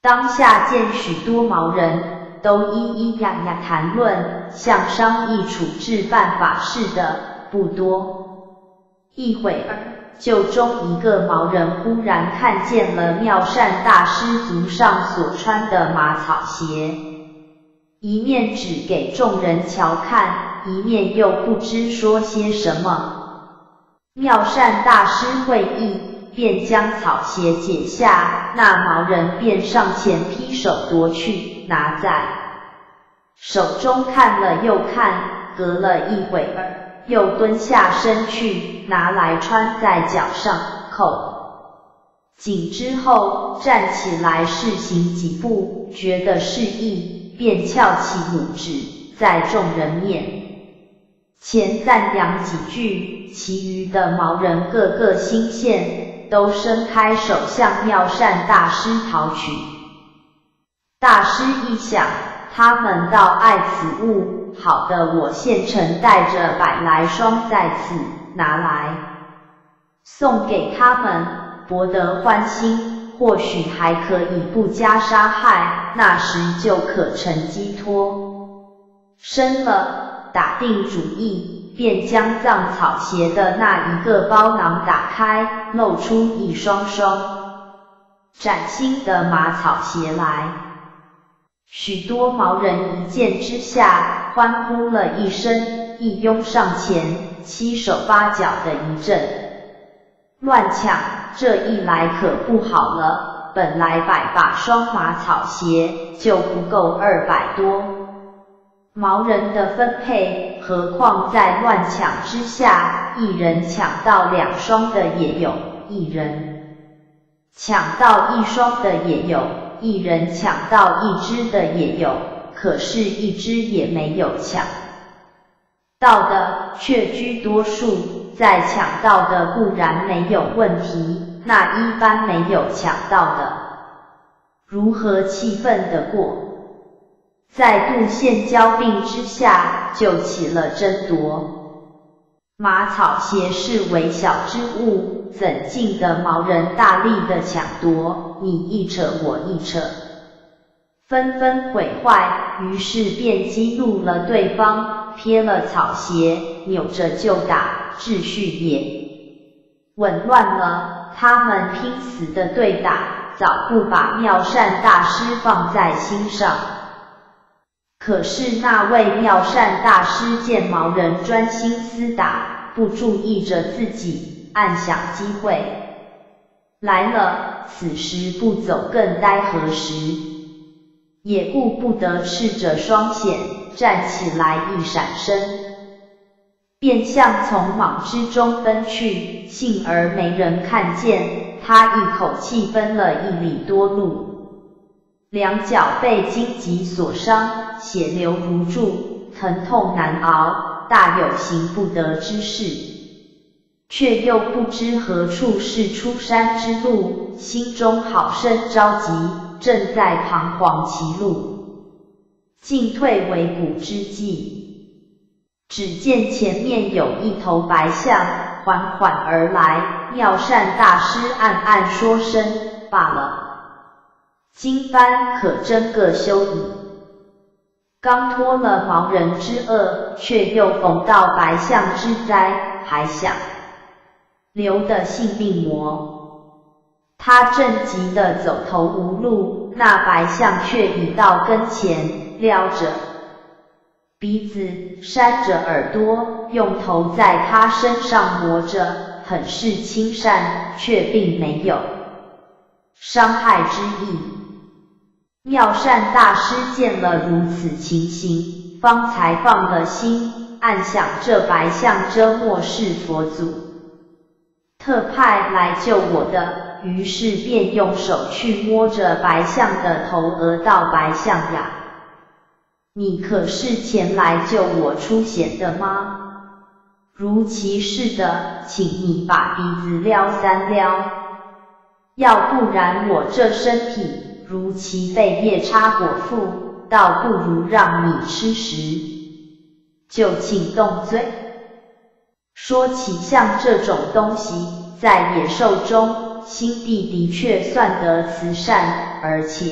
当下见许多毛人都咿咿呀呀谈论，像商议处置办法似的，不多一会儿，就中一个毛人忽然看见了妙善大师足上所穿的马草鞋，一面指给众人瞧看，一面又不知说些什么。妙善大师会意，便将草鞋解下，那毛人便上前劈手夺去，拿在手中看了又看，隔了一会儿，又蹲下身去，拿来穿在脚上，扣紧之后，站起来试行几步，觉得适意，便翘起拇指，在众人面前赞扬几句，其余的毛人个个心现，都伸开手向妙善大师讨取。大师一想，他们倒爱此物，好的，我现成带着100来双在此，拿来送给他们，博得欢心，或许还可以不加杀害，那时就可成寄托。生了，打定主意，便将藏草鞋的那一个包囊打开，露出一双崭新的马草鞋来。许多毛人一见之下，欢呼了一声，一拥上前，七手八脚的一阵乱抢。这一来可不好了，本来100把双马草鞋就不够200多毛人的分配，何况在乱抢之下，一人抢到2双的也有，一人抢到1双的也有，一人抢到1只的也有，可是1只也没有抢到的却居多数，在抢到的固然没有问题，那一般没有抢到的，如何气愤得过？在杜宪交并之下，就起了争夺。马草鞋是微小之物，怎禁得毛人大力的抢夺？你一扯我一扯，纷纷毁坏，于是便激怒了对方，撇了草鞋，扭着就打，秩序也紊乱了。他们拼死的对打，早不把妙善大师放在心上。可是那位妙善大师见毛人专心厮打，不注意着自己，暗想机会来了，此时不走更待何时？也顾不得赤着双显，站起来一闪身，便向从莽之中奔去，幸而没人看见，他一口气奔了1里多路，两脚被荆棘所伤，血流如注，疼痛难熬，大有行不得之势，却又不知何处是出山之路，心中好生着急，正在彷徨其路进退维谷之际，只见前面有一头白象缓缓而来，妙善大师暗暗说声罢了，今番可真个休矣。刚脱了毛人之恶，却又逢到白象之灾，还想留得性命磨。他正急得走投无路，那白象却已到跟前，撩着鼻子，扇着耳朵，用头在他身上磨着，很是亲善，却并没有伤害之意。妙善大师见了如此情形，方才放了心，暗想这白象遮莫是佛祖特派来救我的，于是便用手去摸着白象的头额道：白象呀，你可是前来救我出险的吗？如其是的，请你把鼻子撩三撩，要不然我这身体如其被夜叉果腹，倒不如让你吃食，就请动嘴。说起像这种东西，在野兽中，心地的确算得慈善，而且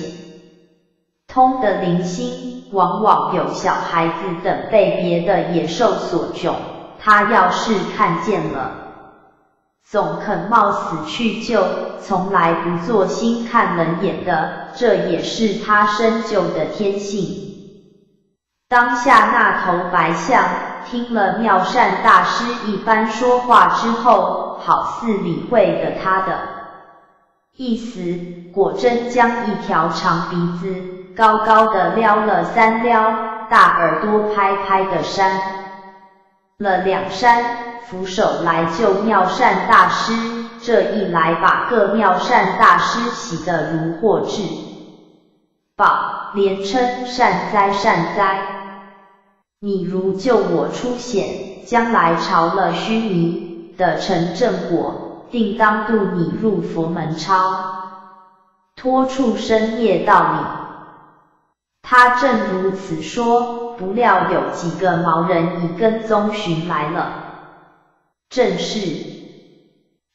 通得灵心，往往有小孩子等被别的野兽所窘，他要是看见了，总肯冒死去救，从来不做心看人眼的，这也是他生就的天性。当下那头白象听了妙善大师一番说话之后，好似理会了他的意思，果真将一条长鼻子高高的撩了三撩，大耳朵拍拍的扇了两扇，俯首来救妙善大师。这一来把个妙善大师喜得如获至宝，连称善哉善哉，你如救我出险，将来朝了须弥的成正果，定当度你入佛门超脱畜生业道理。他正如此说，不料有几个毛人已跟踪寻来了，正是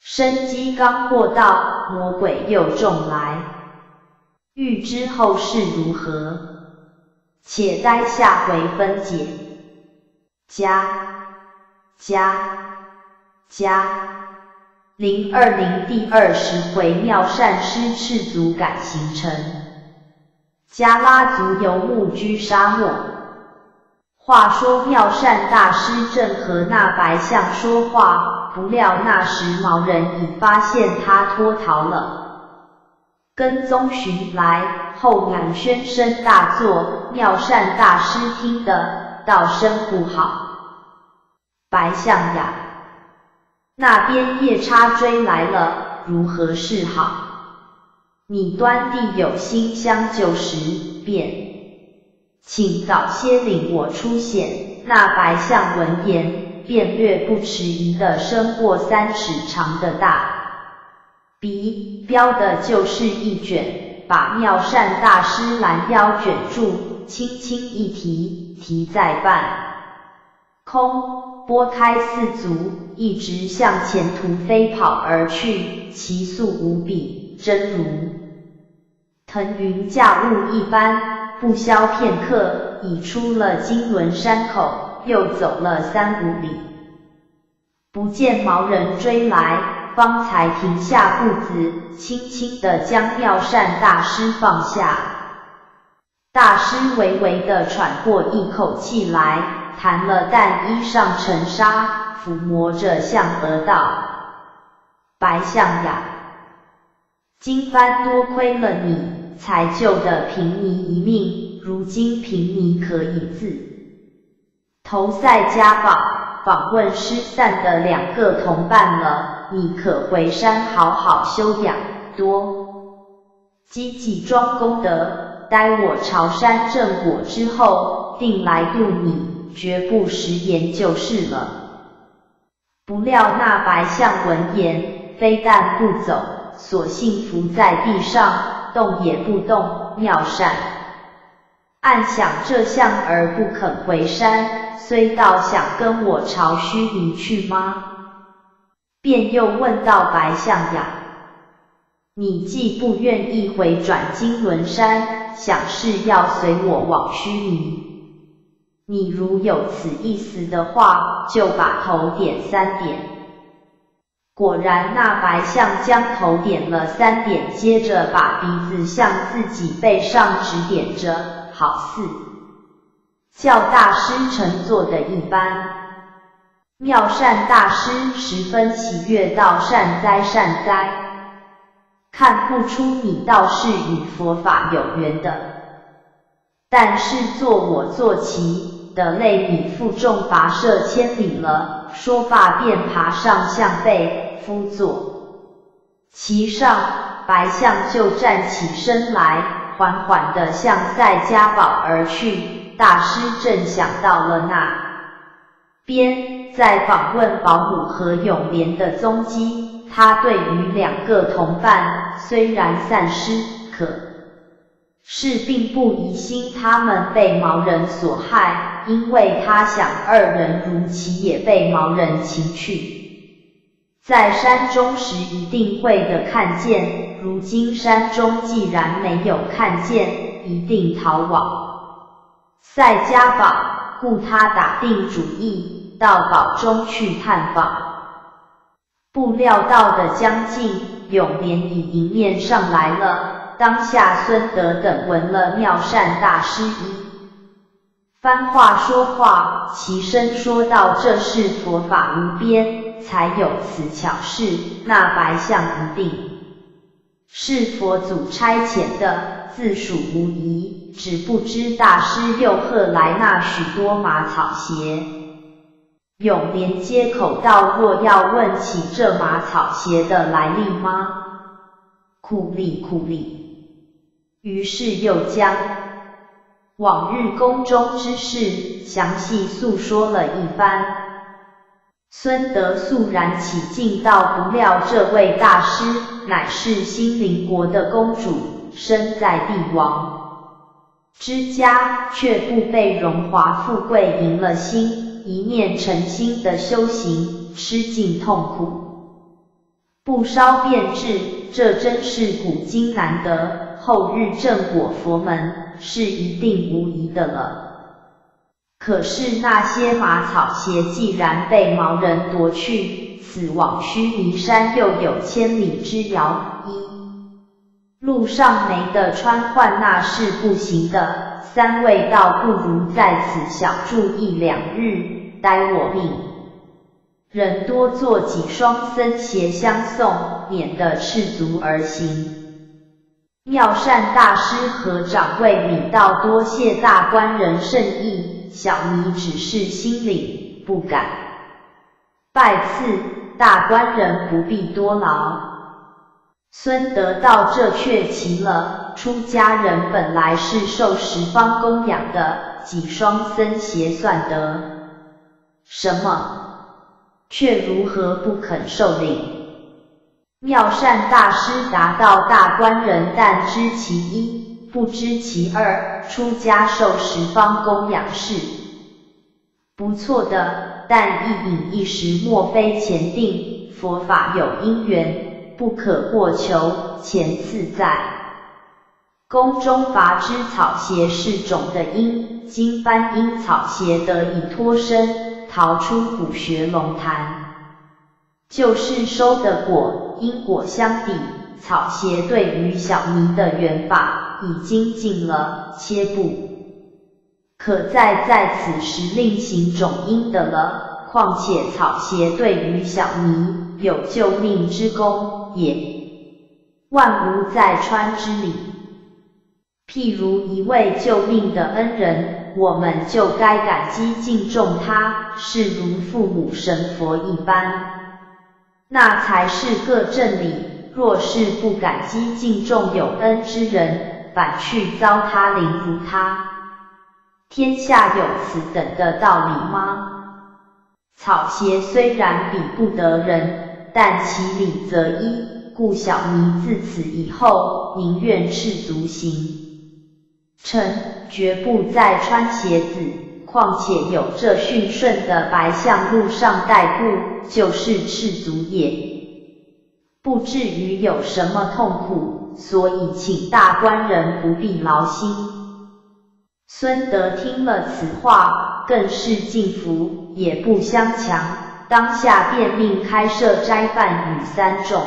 生机刚获到，魔鬼又众来，欲知后事如何，且待下回分解。020第20回妙善师赤足赶行程，迦拉族游牧居沙漠。话说妙善大师正和那白象说话，不料那时毛人已发现他脱逃了，跟踪寻来，后仰喧声大作。妙善大师听得道声不好，白象呀，那边夜叉追来了，如何是好？你端地有心相救时，便请早些领我出险。那白象闻言，便略不迟疑地伸过3尺长的大鼻，标的就是一卷，把妙善大师拦腰卷住，轻轻一提，提在半空，拨开4足，一直向前途飞跑而去，其速无比，真如腾云驾雾一般。不消片刻，已出了金轮山口，又走了3、5里，不见毛人追来，方才停下步子，轻轻地将妙善大师放下。大师微微地喘过一口气来，弹了淡衣上尘沙，抚摸着象额道：白象呀，今番多亏了你，才救得贫尼一命，如今贫尼可以自投赛家宝，访问失散的2个同伴了，你可回山好好休养，多积极庄功德，待我朝山正果之后，定来度你，绝不食言就是了。不料那白象闻言，非但不走，索性伏在地上，动也不动。妙善暗想这象儿不肯回山，虽倒想跟我朝须弥去吗？便又问道：白象呀，你既不愿意回转金轮山，想是要随我往须弥，你如有此意思的话，就把头点3点。果然那白象将头点了3点，接着把鼻子向自己背上指点着，好似叫大师乘坐的一般。妙善大师十分喜悦道：善哉善哉，看不出你倒是与佛法有缘的。但是做我坐骑的累你负重跋涉千里了。说罢便爬上象背，夫坐其上，白象就站起身来，缓缓地向赛家堡而去。大师正想到了那边，在访问保姆和永莲的踪迹。他对于2个同伴虽然散失，可是并不疑心他们被毛人所害，因为他想2人如其也被毛人擒去，在山中时一定会的看见，如今山中既然没有看见，一定逃往赛家堡，故他打定主意到堡中去探访。不料到的将近，永莲已迎面上来了。当下孙德等闻了妙善大师一番话说话，齐声说道：这是佛法无边，才有此巧事。那白象一定是佛祖差遣的，自属无疑。只不知大师又何来那许多马草鞋？永莲接口道：若要问起这马草鞋的来历吗？酷吏酷吏。于是又将往日宫中之事详细诉说了一番。孙德肃然起敬道：不料这位大师乃是兴灵国的公主，身在帝王之家，却不被荣华富贵赢了心，一念诚心的修行，吃尽痛苦，不烧便至，这真是古今难得。后日正果佛门是一定无疑的了。可是那些马草鞋既然被毛人夺去，此往须弥山又有千里之遥，一路上没得穿换，那是不行的。3位倒不如在此小住1、2日，待我命人多做几双僧鞋相送，免得赤足而行。妙善大师和掌柜米道：多谢大官人圣意，小尼只是心领，不敢拜赐，大官人不必多劳。孙德道：这却奇了，出家人本来是受十方供养的，几双僧鞋算得什么？却如何不肯受领？妙善大师答道：大官人但知其一，不知其二。出家受十方供养是不错的，但一饮一食莫非前定，佛法有因缘，不可过求。前次在宫中伐之草鞋是种的因，今番因草鞋得以脱身，逃出古穴龙潭，就是收的果。因果相抵，草鞋对于小尼的缘法已经尽了，切不可在此时另行种因的了。况且草鞋对于小尼有救命之功，也万无再穿之理。譬如一位救命的恩人，我们就该感激敬重他，是如父母神佛一般，那才是个正理。若是不感激敬重有恩之人，反去糟蹋凌辱他，天下有此等的道理吗？草鞋虽然比不得人，但其理则一，故小尼自此以后宁愿赤足行程，绝不再穿鞋子。况且有这驯顺的白象路上代步，就是赤足也不至于有什么痛苦，所以请大官人不必劳心。孙德听了此话，更是敬服，也不相强，当下便命开设斋饭与3众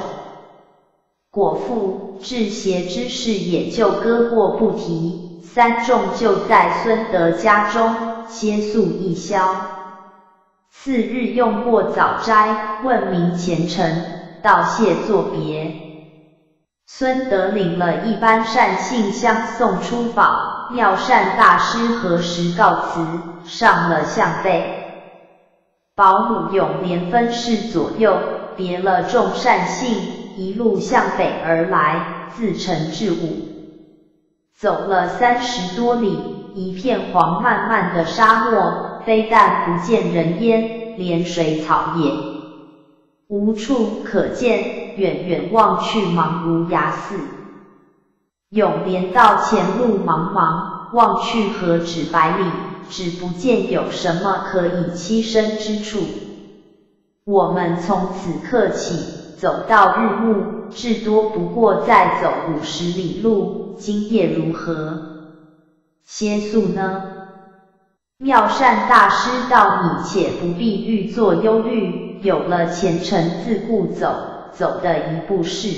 果腹，治邪之事也就搁过不提。3众就在孙德家中歇宿一宵。次日用过早斋，问明前程，道谢作别。孙德领了一般善信相送出宝，妙善大师何时告辞，上了向背。保姆永年分侍左右，别了众善信，一路向北而来，自成至武。走了30多里，一片黄漫漫的沙漠，非但不见人烟，连水草也无处可见，远远望去茫无涯似。永连道前路茫茫，望去何止百里，只不见有什么可以栖身之处。我们从此刻起，走到日暮，至多不过再走50里路，今夜如何歇宿呢？妙善大师道：你且不必欲作忧虑，有了前程自顾走，走的一步是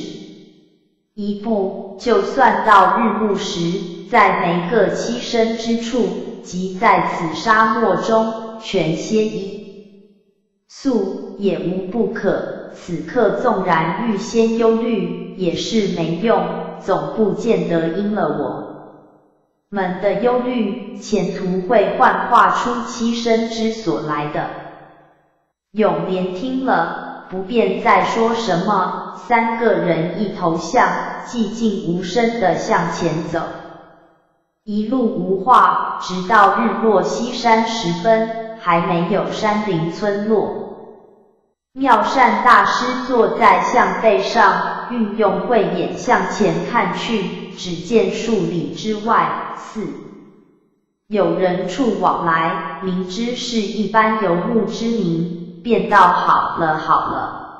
一步，就算到日暮时，在没个栖身之处，即在此沙漠中全歇一宿，也无不可。此刻纵然预先忧虑，也是没用，总不见得因了我们的忧虑，前途会幻化出栖身之所来的。永连听了，不便再说什么，三个人一头向，寂静无声地向前走。一路无话，直到日落西山时分，还没有山林村落。妙善大师坐在象背上，运用慧眼向前看去，只见数里之外，似有人畜往来，明知是一般游牧之民，便道：好了好了，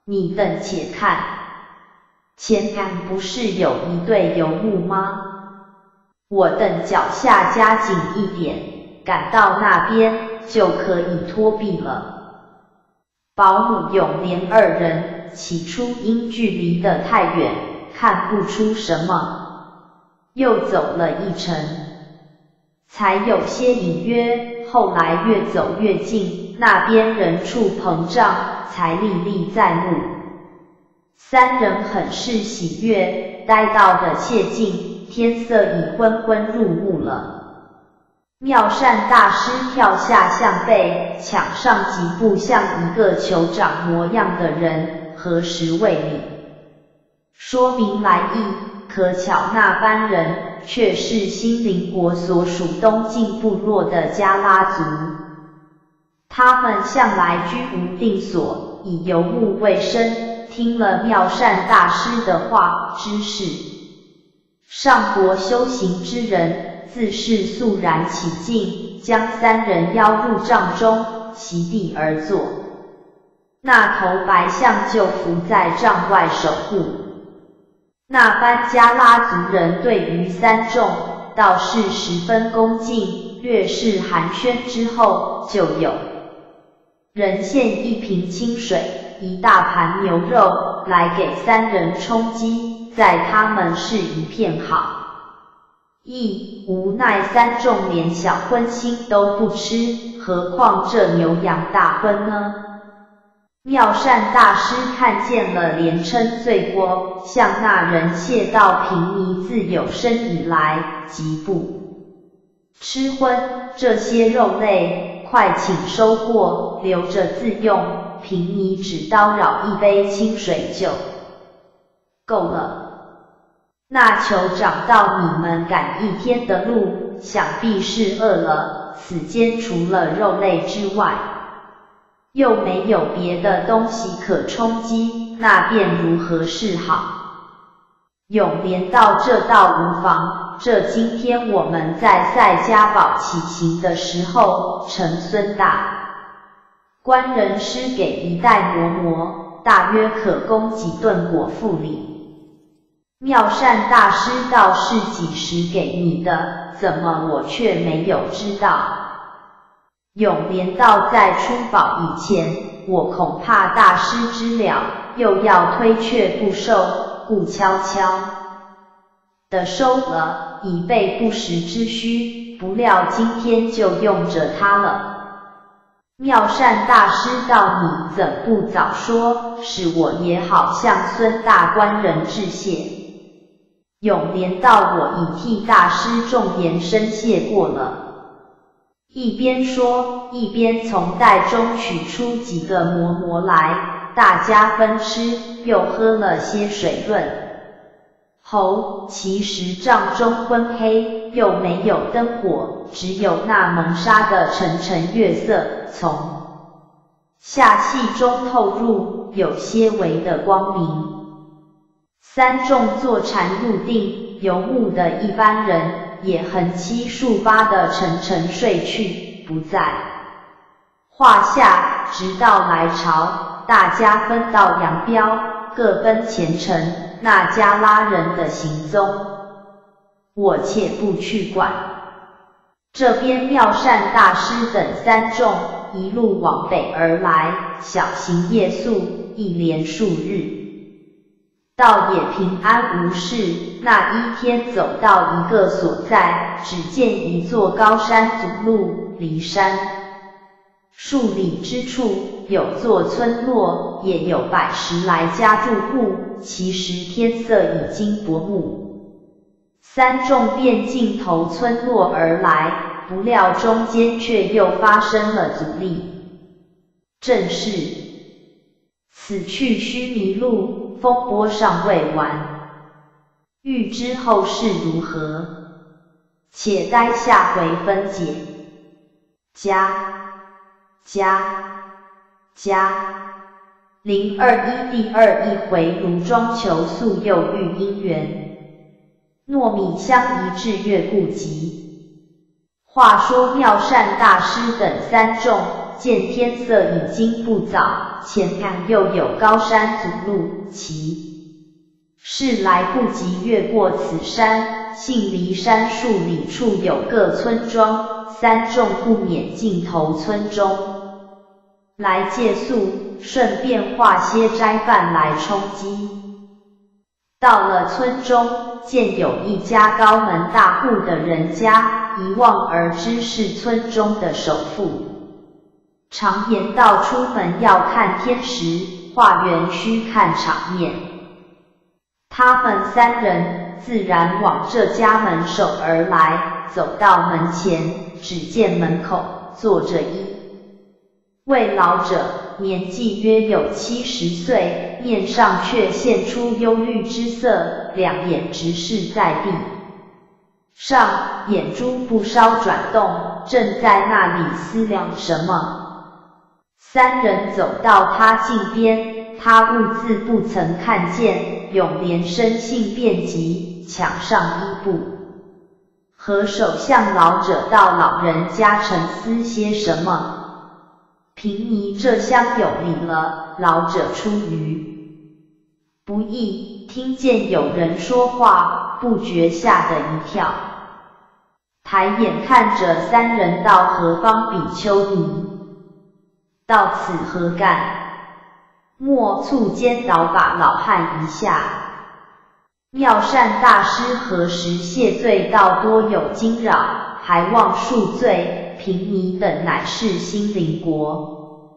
你等且看，前岸不是有一队游牧吗？我等脚下加紧一点，赶到那边就可以脱避了。保姆永连二人起初因距离得太远，看不出什么，又走了一程，才有些隐约，后来越走越近，那边人畜膨胀，才历历在目。三人很是喜悦，待到的切近，天色已昏昏入暮了。妙善大师跳下象背，抢上几步，像一个酋长模样的人，何时为礼说明来意，可巧那班人却是新邻国所属东晋部落的迦拉族。他们向来居无定所，以游牧为生，听了妙善大师的话，知是上国修行之人，自是肃然起敬，将三人邀入帐中，席地而坐。那头白象就伏在帐外守护。那班迦拉族人对于三众倒是十分恭敬，略是寒暄之后，就有人献一瓶清水，一大盘牛肉来给三人充饥，在他们是一片好意，无奈三众连小荤腥都不吃，何况这牛羊大荤呢？妙善大师看见了，连称罪过，向那人谢道：贫尼自有生以来，即不吃荤，这些肉类快请收过，留着自用，贫尼只叨扰一杯清水就够了。那酋长道：你们赶一天的路，想必是饿了，此间除了肉类之外，又没有别的东西可充饥，那便如何是好？永连道：这倒无妨，这今天我们在赛迦堡起行的时候，承孙大官人施给一袋馍馍，大约可供几顿果腹礼。妙善大师道：是几时给你的？怎么我却没有知道？永连道：在出堡以前，我恐怕大师知了，又要推却不受，故悄悄的收了，以备不时之需，不料今天就用着它了。妙善大师道：你怎不早说，使我也好向孙大官人致谢。永莲道：我已替大师重言申谢过了。一边说，一边从袋中取出几个馍馍来，大家分吃，又喝了些水润喉。其实帐中昏黑，又没有灯火，只有那蒙纱的沉沉月色从下隙中透入，有些微的光明。三众坐禅入定，游牧的一般人也横七竖八地沉沉睡去，不在话下。直到来朝，大家分道扬镳，各奔前程，那迦拉人的行踪，我且不去管。这边妙善大师等三众一路往北而来，小行夜宿，一连数日，倒也平安无事。那一天走到一个所在，只见一座高山阻路，离山数里之处有座村落，也有110来家住户。其实天色已经薄暮，三众便径投村落而来，不料中间却又发生了阻力。正是此去须迷路，风波尚未完。欲知后事如何，且待下回分解。021第21回卢庄求宿又遇姻缘，糯米香一掷月不及。话说妙善大师等三众见天色已经不早，前岸又有高山阻路，其是来不及越过此山，幸离山数里处有个村庄，三众不免径投村中来借宿，顺便化些斋饭来充饥。到了村中，见有一家高门大户的人家，一望而知是村中的首富。常言道，出门要看天时，化缘须看场面。他们三人自然往这家门首而来，走到门前，只见门口坐着一位老者，年纪约有70岁，面上却现出忧郁之色，两眼直视在地上，眼珠不稍转动，正在那里思量什么。三人走到他近边，他兀自不曾看见，永莲生性便急，抢上一步，合手向老者道：老人家沉思些什么？贫尼这厢有礼了。老者出于不意，听见有人说话，不觉吓得一跳，抬眼看着三人道：何方比丘尼？到此何干？莫促间倒把老汉一下。妙善大师何时谢罪道：多有惊扰，还望恕罪。贫尼等乃是兴灵国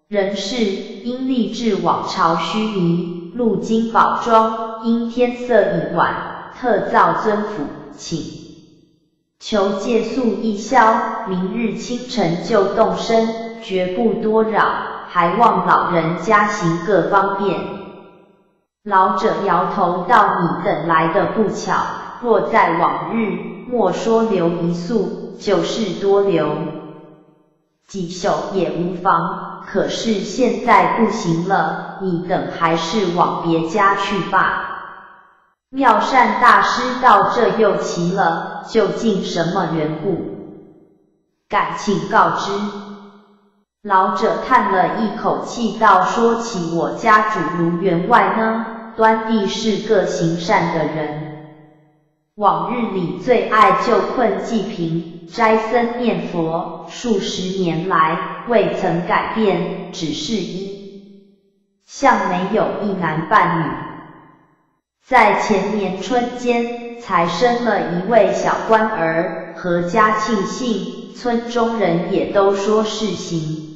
人士，因立志往朝须弥，路经宝庄，因天色已晚，特造尊府，请求借宿一宵，明日清晨就动身，绝不多扰，还望老人家行个方便。老者摇头道：你等来的不巧，若在往日，莫说留一宿，就是多留几宿也无妨，可是现在不行了，你等还是往别家去吧。妙善大师道：这又奇了，究竟什么缘故？敢请告知。老者叹了一口气道：说起我家主卢员外呢，端地是个行善的人，往日里最爱救困济贫，斋僧念佛，数十年来未曾改变，只是一向没有一男半女。在前年春间才生了一位小官儿，阖家庆幸，村中人也都说是行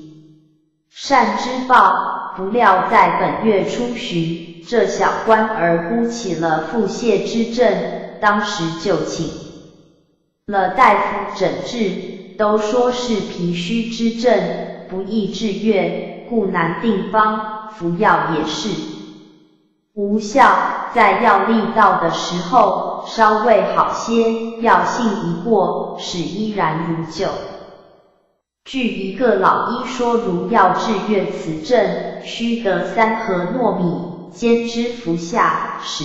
善之报，不料在本月初旬，这小官儿呼起了腹泻之症，当时就请了大夫诊治，都说是脾虚之症，不易治愈，故难定方，服药也是无效，在药力到的时候，稍微好些，药性一过，使依然如旧。据一个老医说，如要治愈此症，须得3盒糯米，煎之服下，使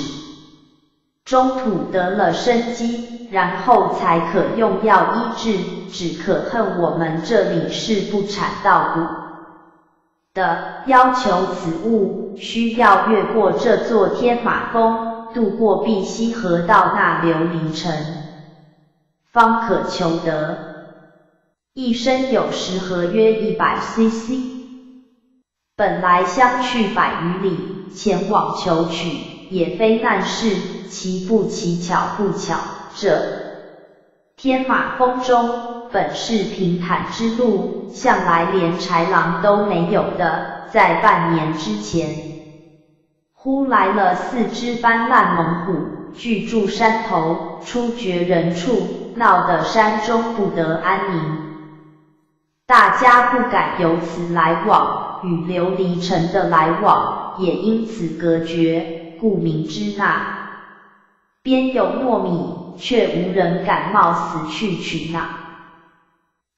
中土得了生机，然后才可用药医治。只可恨我们这里是不产稻谷的，要求此物需要越过这座天马峰，渡过碧溪河到那琉璃城，方可求得。一升有10盒约100 cc， 本来相去100余里，前往求取，也非难事，其不其巧不巧，这天马峰中本是平坦之路，向来连豺狼都没有的，在半年之前，忽来了4只斑斓猛虎，聚住山头，出绝人处，闹得山中不得安宁。大家不敢由此来往，与琉璃城的来往也因此隔绝，故名之那边有糯米，却无人敢冒死去取那。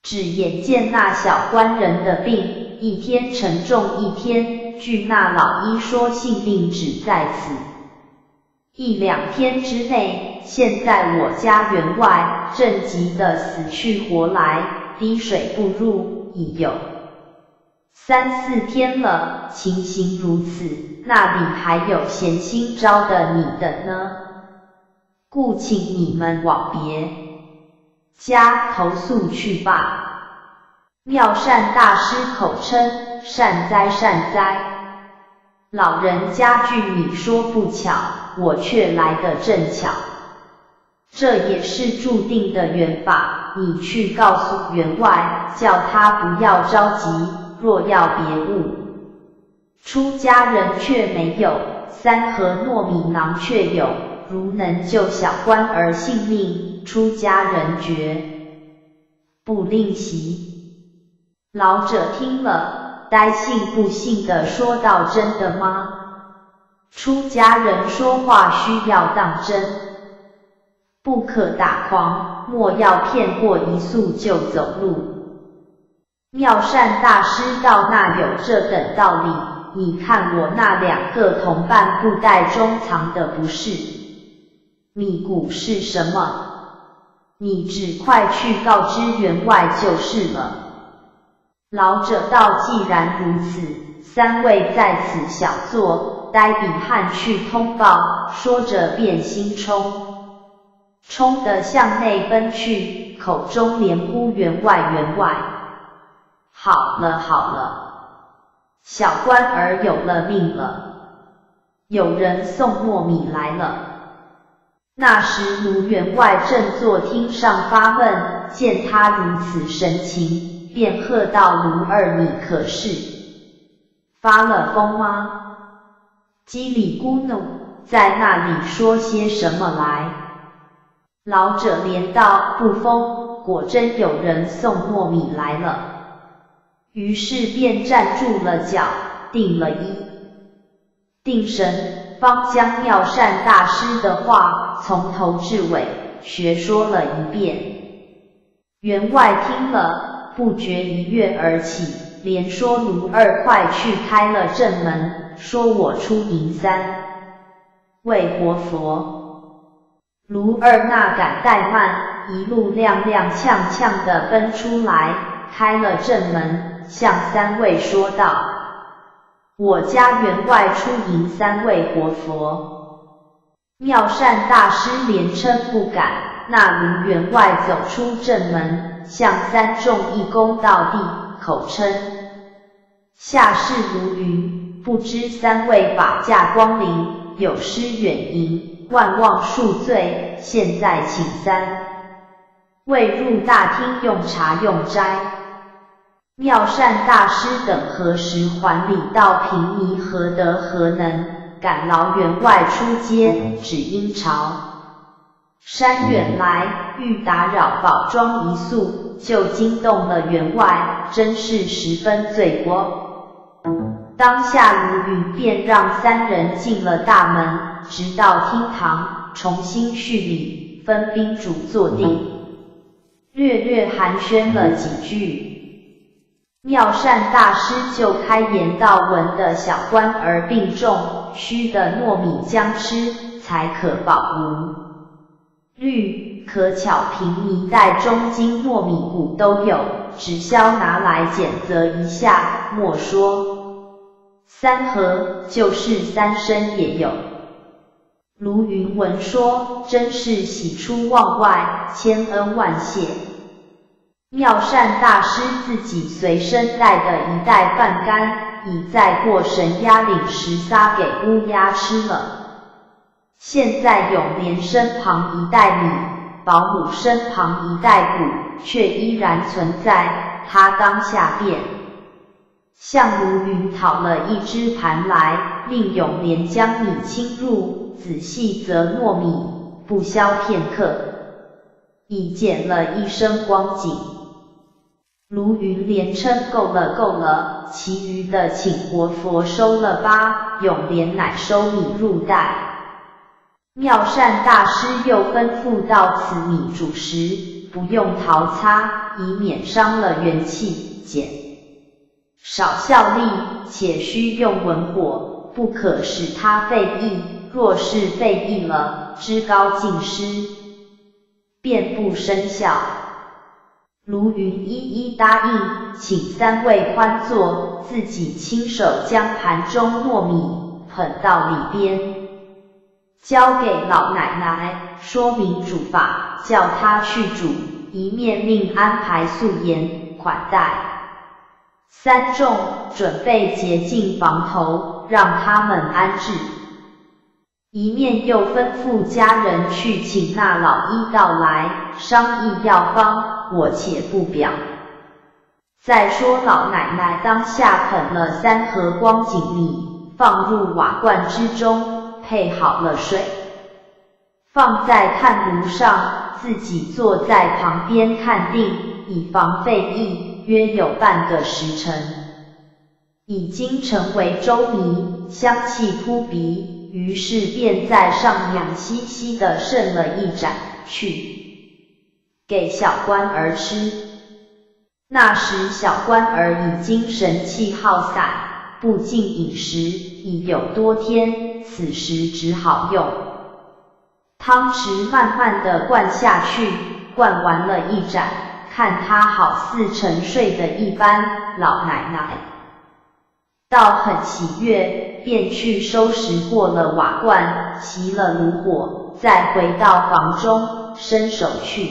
只眼见那小官人的病，一天沉重一天，据那老医说，性命只在此1、2天之内。现在我家园外正急得死去活来，滴水不入，已有3、4天了，情形如此，那里还有闲心招的你等呢？故请你们往别家投诉去吧。妙善大师口称，善哉善哉，老人家句你说不巧，我却来得正巧。这也是注定的缘法，你去告诉员外，叫他不要着急，若要别物，出家人却没有，3盒糯米囊却有，如能救小官儿性命，出家人绝不吝惜。老者听了，呆信不信地说道：真的吗？出家人说话需要当真，不可打诳，莫要骗过一宿就走路。妙善大师道：那有这等道理，你看我那2个同伴布袋中藏的不是米谷是什么？你只快去告知员外就是了。老者道：既然如此，3位在此小坐，待比汉去通报。说着便心冲地向内奔去，口中连呼员外员外。好了好了，小官儿有了命了，有人送糯米来了。那时卢员外正坐厅上发问，见他如此神情，便喝道：卢二，你可是发了疯吗？叽里咕哝，在那里说些什么来？老者连道：不疯，果真有人送糯米来了。于是便站住了脚，定了定神，方将妙善大师的话从头至尾学说了一遍。员外听了，不觉一跃而起，连说：卢二快去开了正门，说我出迎3位活佛。卢二那敢怠慢，一路踉踉跄跄地奔出来，开了正门，向3位说道：我家员外出迎3位活佛。妙善大师连称不敢。那卢员外走出正门，向3众一躬到地，口称：下士如云，不知3位法驾光临，有失远迎，万望恕罪。现在请3位入大厅用茶用斋。妙善大师等何时还礼到平尼，何德何能，赶劳员外出街，只因朝山远来，欲打扰宝庄一宿，就惊动了员外，真是十分罪过。当下卢云便让三人进了大门，直到厅堂，重新叙礼，分宾主坐定，略略寒暄了几句。妙善大师就开言道：闻的小官儿病重，须的糯米浆吃，才可保无虑，可巧平尼袋中金糯米谷都有，只消拿来检择一下，莫说三盒，就是三升也有。卢云闻说，真是喜出望外，千恩万谢。妙善大师自己随身带的一袋饭干，已在过神鸭岭时撒给乌鸦吃了。现在永莲身旁一袋米，保姆身旁一袋谷，却依然存在。他当下便向卢云讨了一只盘来，令永莲将米倾入，仔细择糯米，不消片刻，已见了一身光景。卢云连称够了够了，其余的请活佛收了吧。永莲乃收米入袋。妙善大师又吩咐道：此米煮时，不用淘擦，以免伤了元气，减少效力，且须用文火，不可使它废逸。若是废逸了，枝高尽失，便不生效。卢云一一答应，请三位宽坐，自己亲手将盘中糯米捧到里边，交给老奶奶，说明煮法，叫她去煮，一面另安排素颜款待三众，准备洁净房头，让他们安置。一面又吩咐家人去请那老医道来，商议药方，我且不表。再说老奶奶当下捧了3盒光景米，放入瓦罐之中，配好了水，放在炭炉上，自己坐在旁边看定，以防废逸，约有半个时辰，已经成为粥糜，香气扑鼻。于是便在上面细细地盛了一盏去，给小官儿吃。那时小官儿已经神气耗散，不进饮食，已有多天，此时只好用汤匙慢慢地灌下去，灌完了一盏，看他好似沉睡的一般，老奶奶倒很喜悦，便去收拾过了瓦罐，熄了炉火，再回到房中，伸手去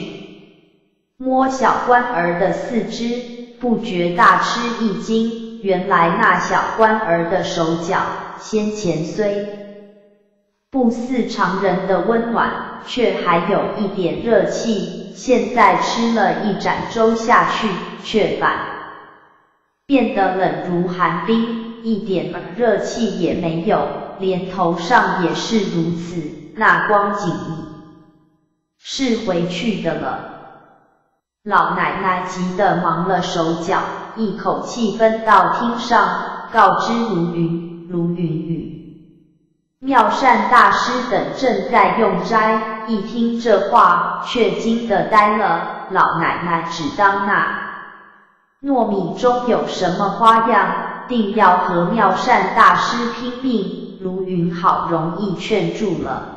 摸小官儿的四肢，不觉大吃一惊，原来那小官儿的手脚，先前虽不似常人的温暖，却还有一点热气，现在吃了一盏粥下去，却反变得冷如寒冰，一点热气也没有，连头上也是如此，那光景已是回去的了。老奶奶急得忙了手脚，一口气奔到厅上，告知卢云。卢云与妙善大师等正在用斋，一听这话，却惊得呆了。老奶奶只当那糯米中有什么花样，定要和妙善大师拼命。卢云好容易劝住了，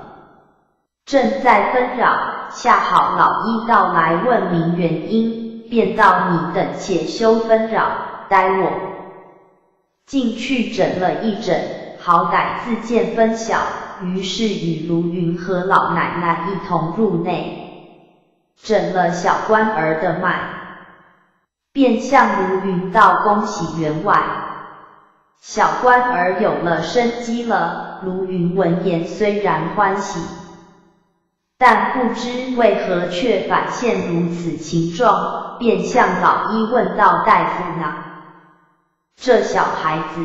正在纷扰，恰好老医道来问明原因，便道：你等且休纷扰，待我进去诊了一诊，好歹自见分晓。于是与卢云和老奶奶一同入内，诊了小官儿的脉，便向卢云道：恭喜员外，小官儿有了生机了。卢云闻言虽然欢喜，但不知为何却反现如此情状，便向老医问道：大夫呢？这小孩子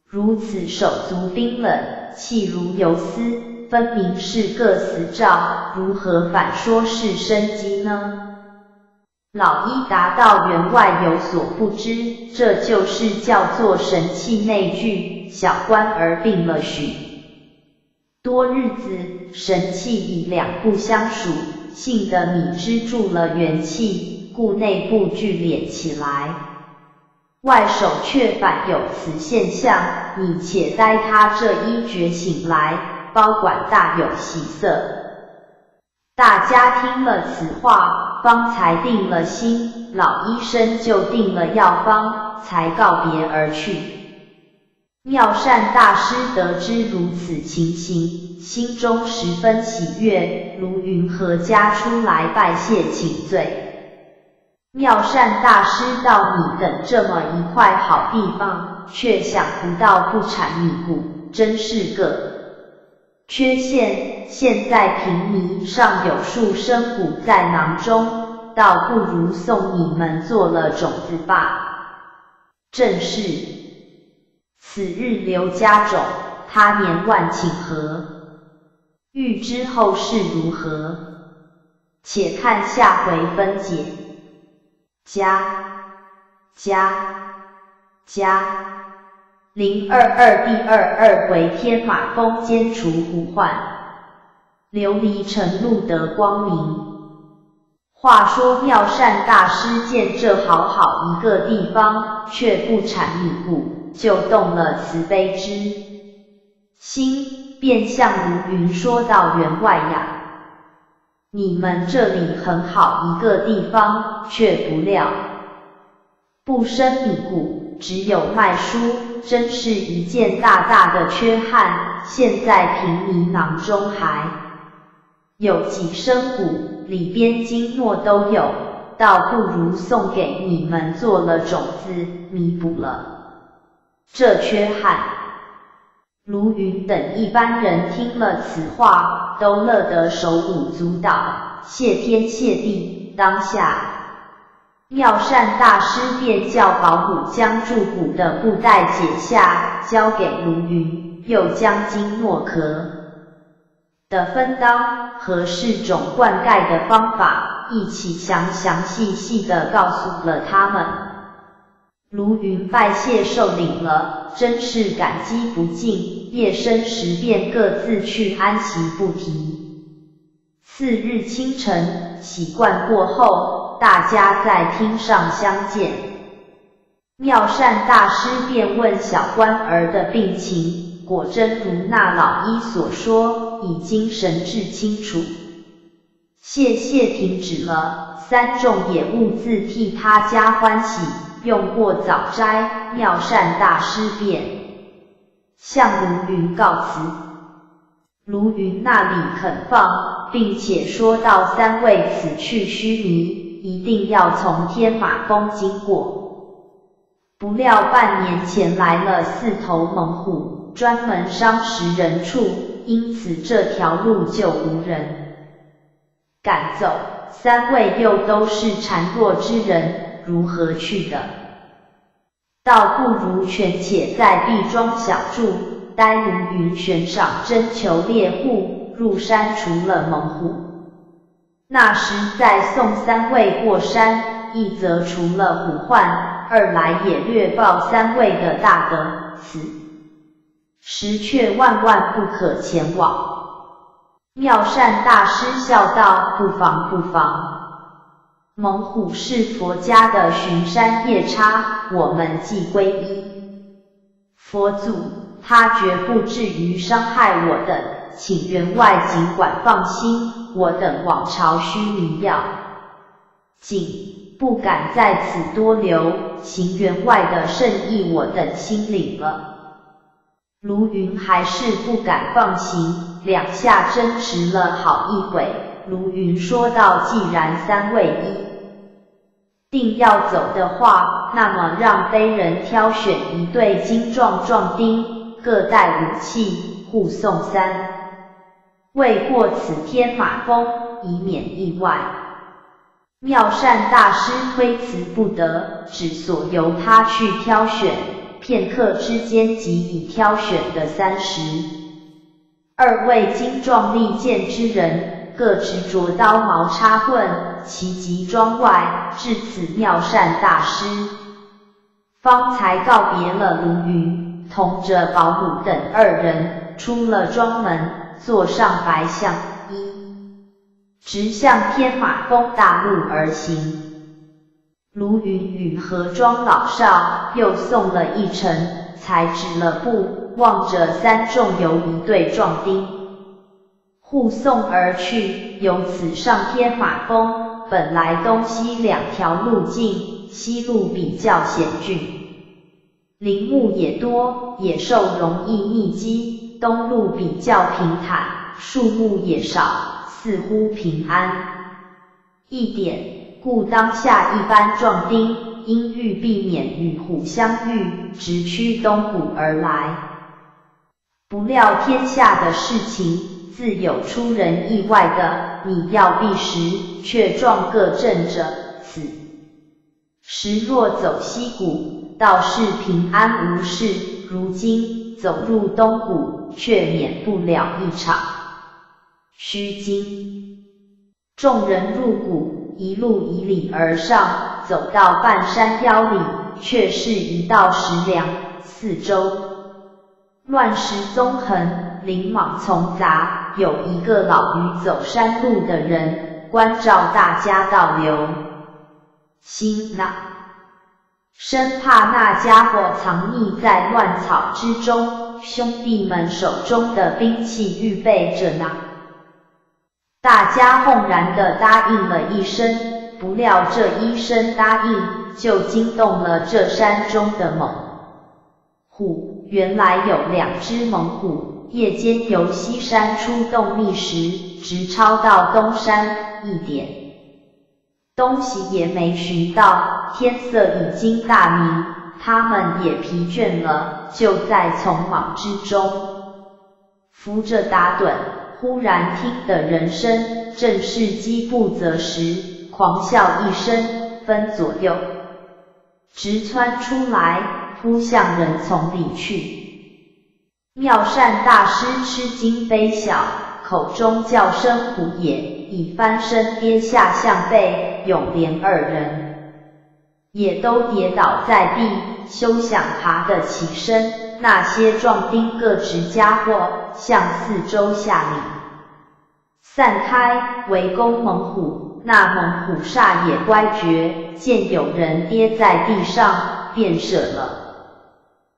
如此手足冰冷，气如游丝，分明是个死兆，如何反说是生机呢？老医答道：员外有所不知，这就是叫做神气内聚，小官儿病了许多日子，神气已两不相属，幸得你支住了元气，故内部聚敛起来，外手却反有此现象，你且待他这一觉醒来，包管大有喜色。大家听了此话，方才定了心，老医生就定了药方，才告别而去。妙善大师得知如此情形，心中十分喜悦，如云何家出来拜谢请罪。妙善大师道：你等这么一块好地方，却想不到不产米谷，真是个缺陷。现在平尼尚有数升谷在囊中，倒不如送你们做了种子吧。正是此日留家种，他年万顷禾。欲知后事如何，且看下回分解。022第22回天马风间除狐患，琉璃晨露得光明。话说妙善大师见这好好一个地方，却不产米谷，就动了慈悲之心，便向卢云说道：员外呀，你们这里很好一个地方，却不料不生米谷，只有卖书，真是一件大大的缺憾。现在平尼囊中还有几升谷，里边经络都有，倒不如送给你们做了种子，弥补了这缺憾。卢云等一般人听了此话，都乐得手舞足蹈，谢天谢地。当下妙善大师便叫保卜将注骨的布带解下，交给卢云，又将经络壳的分当、和是种灌溉的方法一起详细地告诉了他们。卢云拜谢受领了，真是感激不尽，夜深时便各自去安息不提。次日清晨，洗灌过后，大家在厅上相见。妙善大师便问小官儿的病情，果真如那老医所说，已经神志清楚。谢停止了，三众也兀自替他家欢喜。用过早斋，妙善大师便向卢云告辞。卢云那里肯放，并且说道：三位此去须弥，一定要从天马峰经过。不料半年前来了4头猛虎，专门伤食人畜，因此这条路就无人赶走。三位又都是孱弱之人，如何去的？倒不如权且在壁庄小住，待卢云悬赏征求猎户，入山除了猛虎。那时再送三位过山，一则除了虎患，二来也略报三位的大德，此时却万万不可前往。妙善大师笑道：不妨。猛虎是佛家的巡山夜叉，我们既皈依佛祖，他绝不至于伤害我等，请员外尽管放心，我等往朝须弥要紧，不敢在此多留，请员外的圣意我等心领了。卢云还是不敢放行，两下争执了好一会。卢云说道：既然三位定要走的话，那么让非人挑选一队精壮壮丁，各带武器，护送三为过此天马峰，以免意外。妙善大师推辞不得，只所由他去挑选，片刻之间即已挑选的32位精壮利剑之人，各执着刀矛插棍，齐集庄外，至此妙善大师方才告别了卢云，同着保姆等2人，出了庄门，坐上白象直向天马峰大路而行。卢云与何庄老少又送了一程，才止了步，望着3众由一队壮丁护送而去。由此上天马峰，本来东西2条路径，西路比较险峻，林木也多，野兽容易匿迹；东路比较平坦，树木也少，似乎平安一点，故当下一般壮丁因欲避免与虎相遇，直趋东谷而来。不料天下的事情自有出人意外的，你要避时，却撞个正着。此时若走西谷，倒是平安无事；如今走入东谷，却免不了一场虚惊。众人入谷，一路以里而上，走到半山腰里，却是一道石梁，四周乱石纵横，林莽丛杂，有一个老于走山路的人，关照大家倒流心生怕那家伙藏匿在乱草之中，兄弟们手中的兵器预备着呢。大家轰然地答应了一声，不料这一声答应，就惊动了这山中的猛虎。原来有2只猛虎，夜间由西山出洞觅食，直抄到东山，一点东西也没寻到，天色已经大明，他们也疲倦了，就在丛莽之中扶着打盹。忽然听得人声，正是饥不择食，狂笑一声，分左右直窜出来，扑向人丛里去。妙善大师吃惊悲笑，口中叫声虎也，已翻身跌下向背，永连2人也都跌倒在地，休想爬得起身。那些壮丁各执家伙，向四周下里散开，围攻猛虎。那猛虎煞也乖觉，见有人跌在地上，便舍了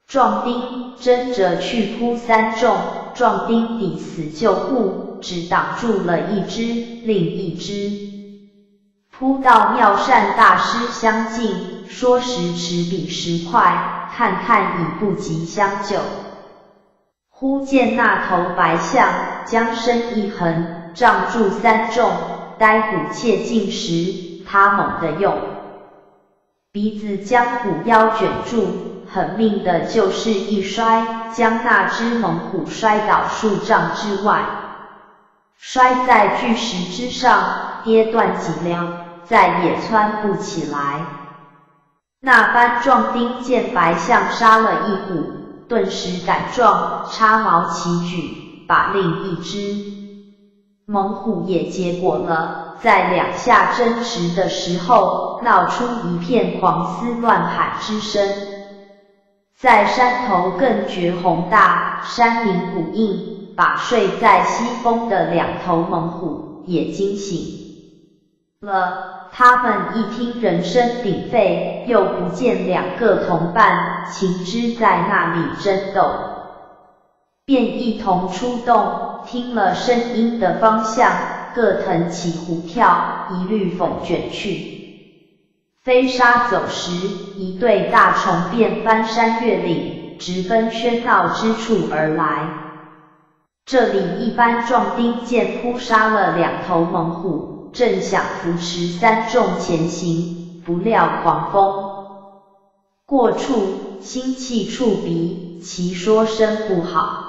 壮丁，争着去扑3众。壮丁抵死救护，只挡住了一只，另一只扑到妙善大师相近，说时迟彼时快，看看已不及相救。忽见那头白象将身一横，障住3众，待虎切近时，他猛地用鼻子将虎腰卷住，狠命的就是一摔，将那只猛虎摔倒数丈之外，摔在巨石之上，跌断脊梁，再也窜不起来。那班壮丁见白象杀了一虎，顿时赶撞，插矛齐举，把另一只猛虎也结果了。在2下争执的时候，闹出一片狂嘶乱喊之声。在山头更觉宏大，山林虎印，把睡在西峰的2头猛虎也惊醒了。他们一听人声鼎沸，又不见2个同伴情之在那里争斗，便一同出动，听了声音的方向，各腾起虎跳，一律否卷去。飞沙走石，一对大虫便翻山越岭，直奔喧闹之处而来。这里一般壮丁见扑杀了2头猛虎，正想扶持3众前行，不料狂风过处，腥气触鼻，其说声不好，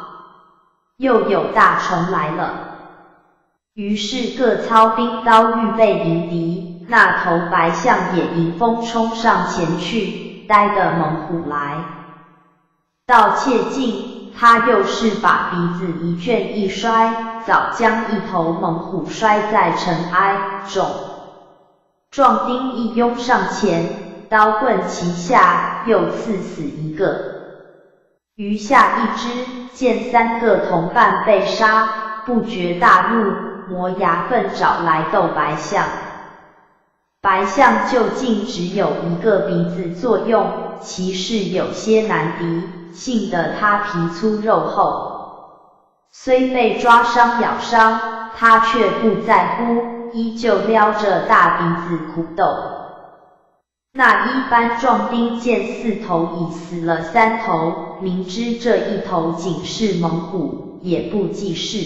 又有大虫来了。于是各操兵刀预备迎敌，那头白象也迎风冲上前去，呆得猛虎来到切近，他又是把鼻子一卷一摔，早将一头猛虎摔在尘埃中。壮丁一拥上前，刀棍齐下，又刺死一个。余下一只，见3个同伴被杀，不觉大怒，磨牙奋爪来斗白象。白象究竟只有一个鼻子作用，其势有些难敌，幸得他皮粗肉厚，虽被抓伤咬伤，他却不在乎，依旧撩着大鼻子苦斗。那一般壮丁见4头已死了3头，明知这一头仅是猛虎，也不济事，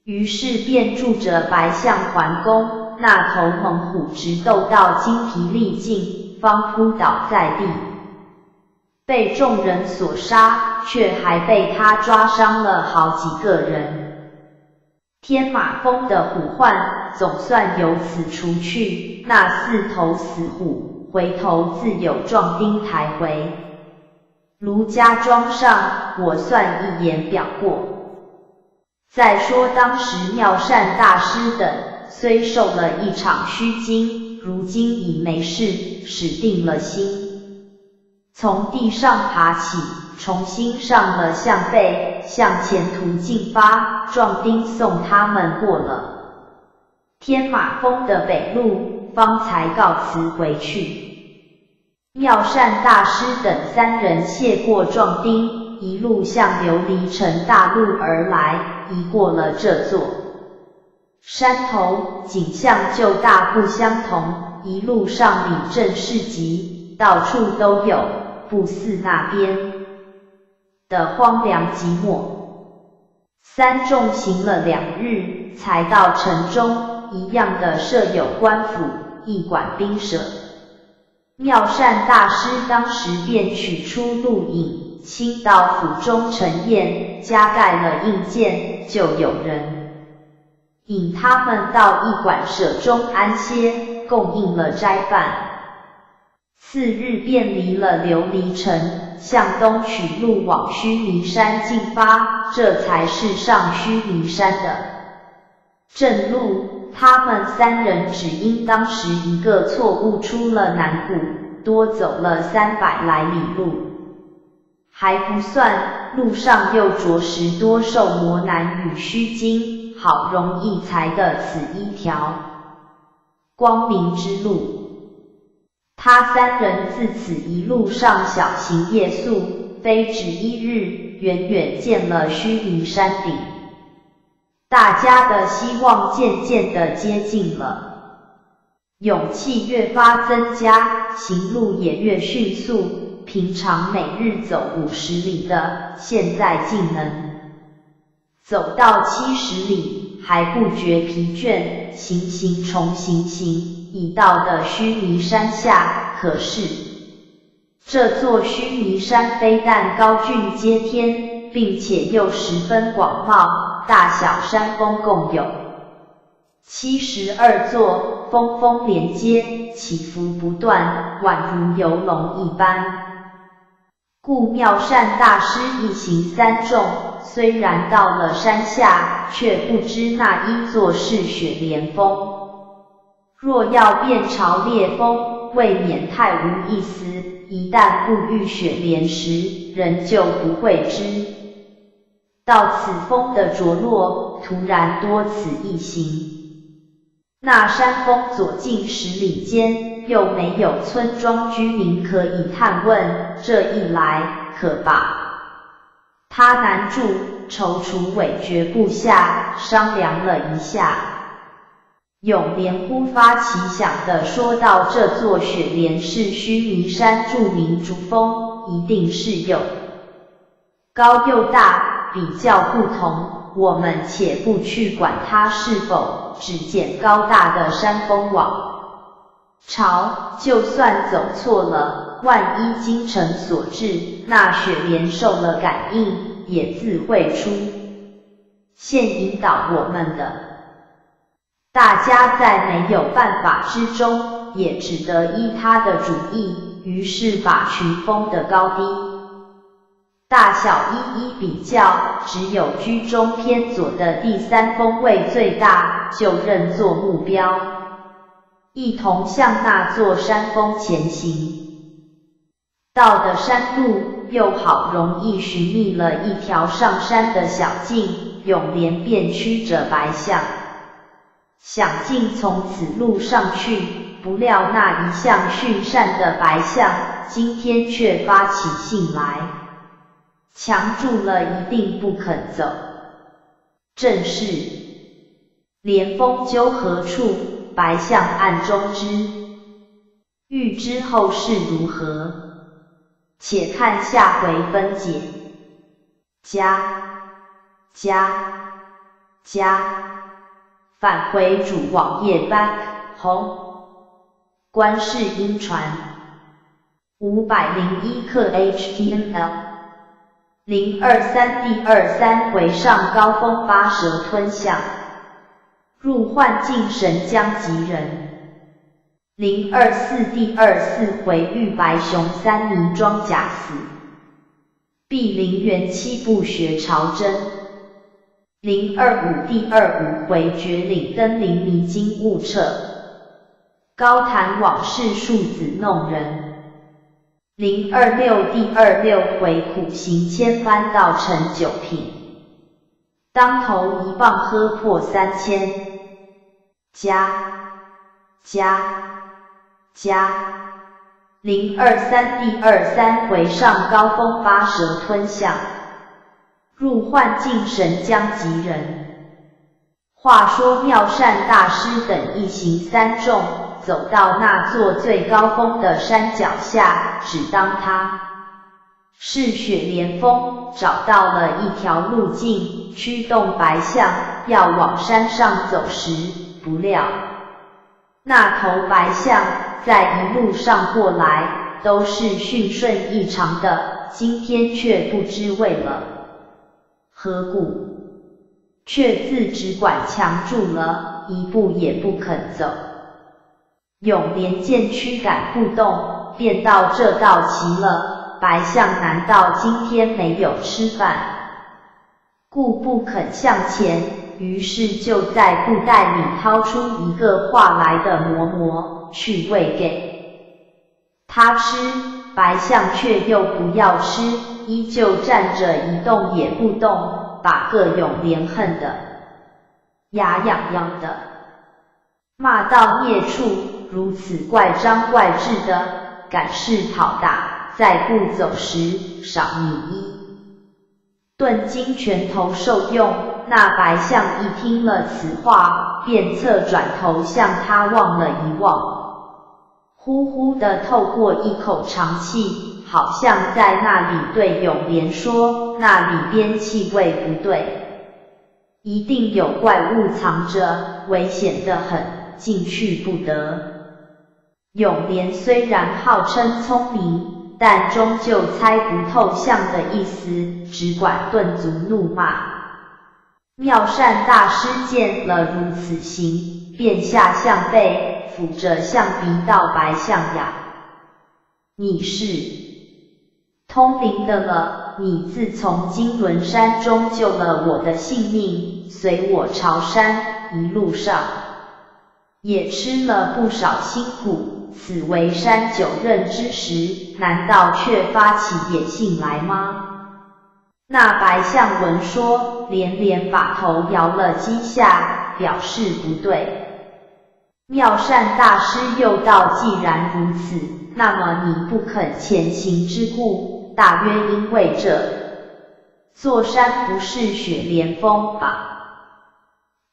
于是便助着白象还攻，那头猛虎直斗到精疲力尽，方扑倒在地，被众人所杀，却还被他抓伤了好几个人。天马峰的虎患总算由此除去，那4头死虎回头自有壮丁抬回。卢家庄上，我算一言表过。再说当时妙善大师等虽受了一场虚惊，如今已没事，使定了心，从地上爬起，重新上了象背，向前途进发。壮丁送他们过了天马峰的北路，方才告辞回去。妙善大师等3人谢过壮丁，一路向琉璃城大路而来，一过了这座山头，景象就大不相同，一路上里镇市集，到处都有，不似那边的荒凉寂寞。3众行了2日，才到城中，一样的设有官府，一管兵舍。妙善大师当时便取出录影，亲到府中陈验，加盖了印鉴，就有人引他们到一馆舍中安歇，供应了斋饭。次日便离了琉璃城，向东取路往须弥山进发，这才是上须弥山的正路。他们3人只因当时一个错误出了南谷，多走了300来里路，还不算，路上又着实多受磨难与虚惊，好容易才得此一条光明之路。他3人自此一路上小行夜宿，非止1日，远远见了须弥山顶。大家的希望渐渐地接近了，勇气越发增加，行路也越迅速，平常每日走50里的，现在竟能走到70里，还不觉疲倦，行重行，已到的须弥山下。可是这座须弥山非但高峻接天，并且又十分广袤，大小山峰共有72座，峰峰连接，起伏不断，宛如游龙一般。故妙善大师一行3众，虽然到了山下，却不知那一座是雪莲峰。若要遍朝烈风，未免太无意思，一旦不遇雪莲时，人就不会知到此峰的着落，突然多此一行。那山峰左近10里间，又没有村庄居民可以探问，这一来，可把他难住，踌躇委决不下，商量了一下，永莲忽发奇想地说道：这座雪莲是须弥山著名主峰，一定是又高又大，比较不同，我们且不去管它是否，只见高大的山峰往朝，就算走错了，万一精诚所至，那雪莲受了感应，也自会出现引导我们的。大家在没有办法之中，也只得依他的主意，于是把群峰的高低、大小一一比较，只有居中偏左的第3峰位最大，就认作目标，一同向那座山峰前行。到的山路，又好容易寻觅了一条上山的小径，永连便驱着白象，想尽从此路上去，不料那一向驯善的白象，今天却发起性来，强住了一定不肯走。正是连峰究何处，白象暗中知。欲知后事如何，且看下回分解。返回主网页 back home。观世音传501克 HTML 023第23回上高峰八蛇吞象，入幻境神将及人。024第24回遇白熊三泥装甲死，碧灵元七不学朝真。025第25回绝岭登临迷津悟彻，高谈往事数子弄人。026第26回苦行千番道成九品，当头一棒喝破3000。023第23回上高峰八蛇吞象，入幻境神将及人。话说妙善大师等一行3众，走到那座最高峰的山脚下，只当他是雪莲峰，找到了一条路径，驱动白象要往山上走时，不料那头白象在一路上过来，都是驯顺异常的，今天却不知为了何故，却自只管强住了，一步也不肯走。永连见驱赶不动，便道这道奇了，白象难道今天没有吃饭，故不肯向前，于是就在布袋里掏出一个化来的馍去喂给他吃，白象却又不要吃，依旧站着一动也不动，把个永连恨得牙痒痒的，骂道孽畜，如此怪张怪智的，敢是讨打，再不走时，赏你1顿金拳头受用。那白象一听了此话，便侧转头向他望了一望，呼呼地透过一口长气，好像在那里对永连说，那里边气味不对，一定有怪物藏着，危险得很，进去不得。永连虽然号称聪明，但终究猜不透象的意思，只管顿足怒骂。妙善大师见了如此行，便下象背，抚着象鼻道白象呀，你是通灵的了，你自从金轮山中救了我的性命，随我朝山，一路上也吃了不少辛苦，此为山9仞之时，难道却发起野性来吗？那白象闻说，连连把头摇了几下，表示不对。妙善大师又道，既然如此，那么你不肯前行之故，大约因为这座山不是雪莲峰吧？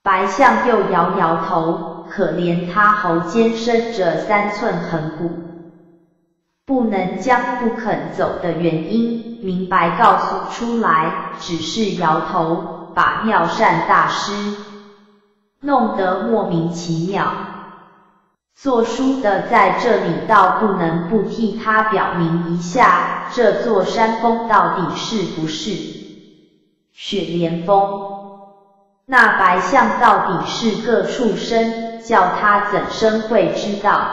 白象又摇摇头，可怜他喉间生着3寸横骨，不能将不肯走的原因明白告诉出来，只是摇头，把妙善大师弄得莫名其妙。做书的在这里倒不能不替他表明一下，这座山峰到底是不是雪莲峰？那白象到底是个畜生，叫他怎生会知道？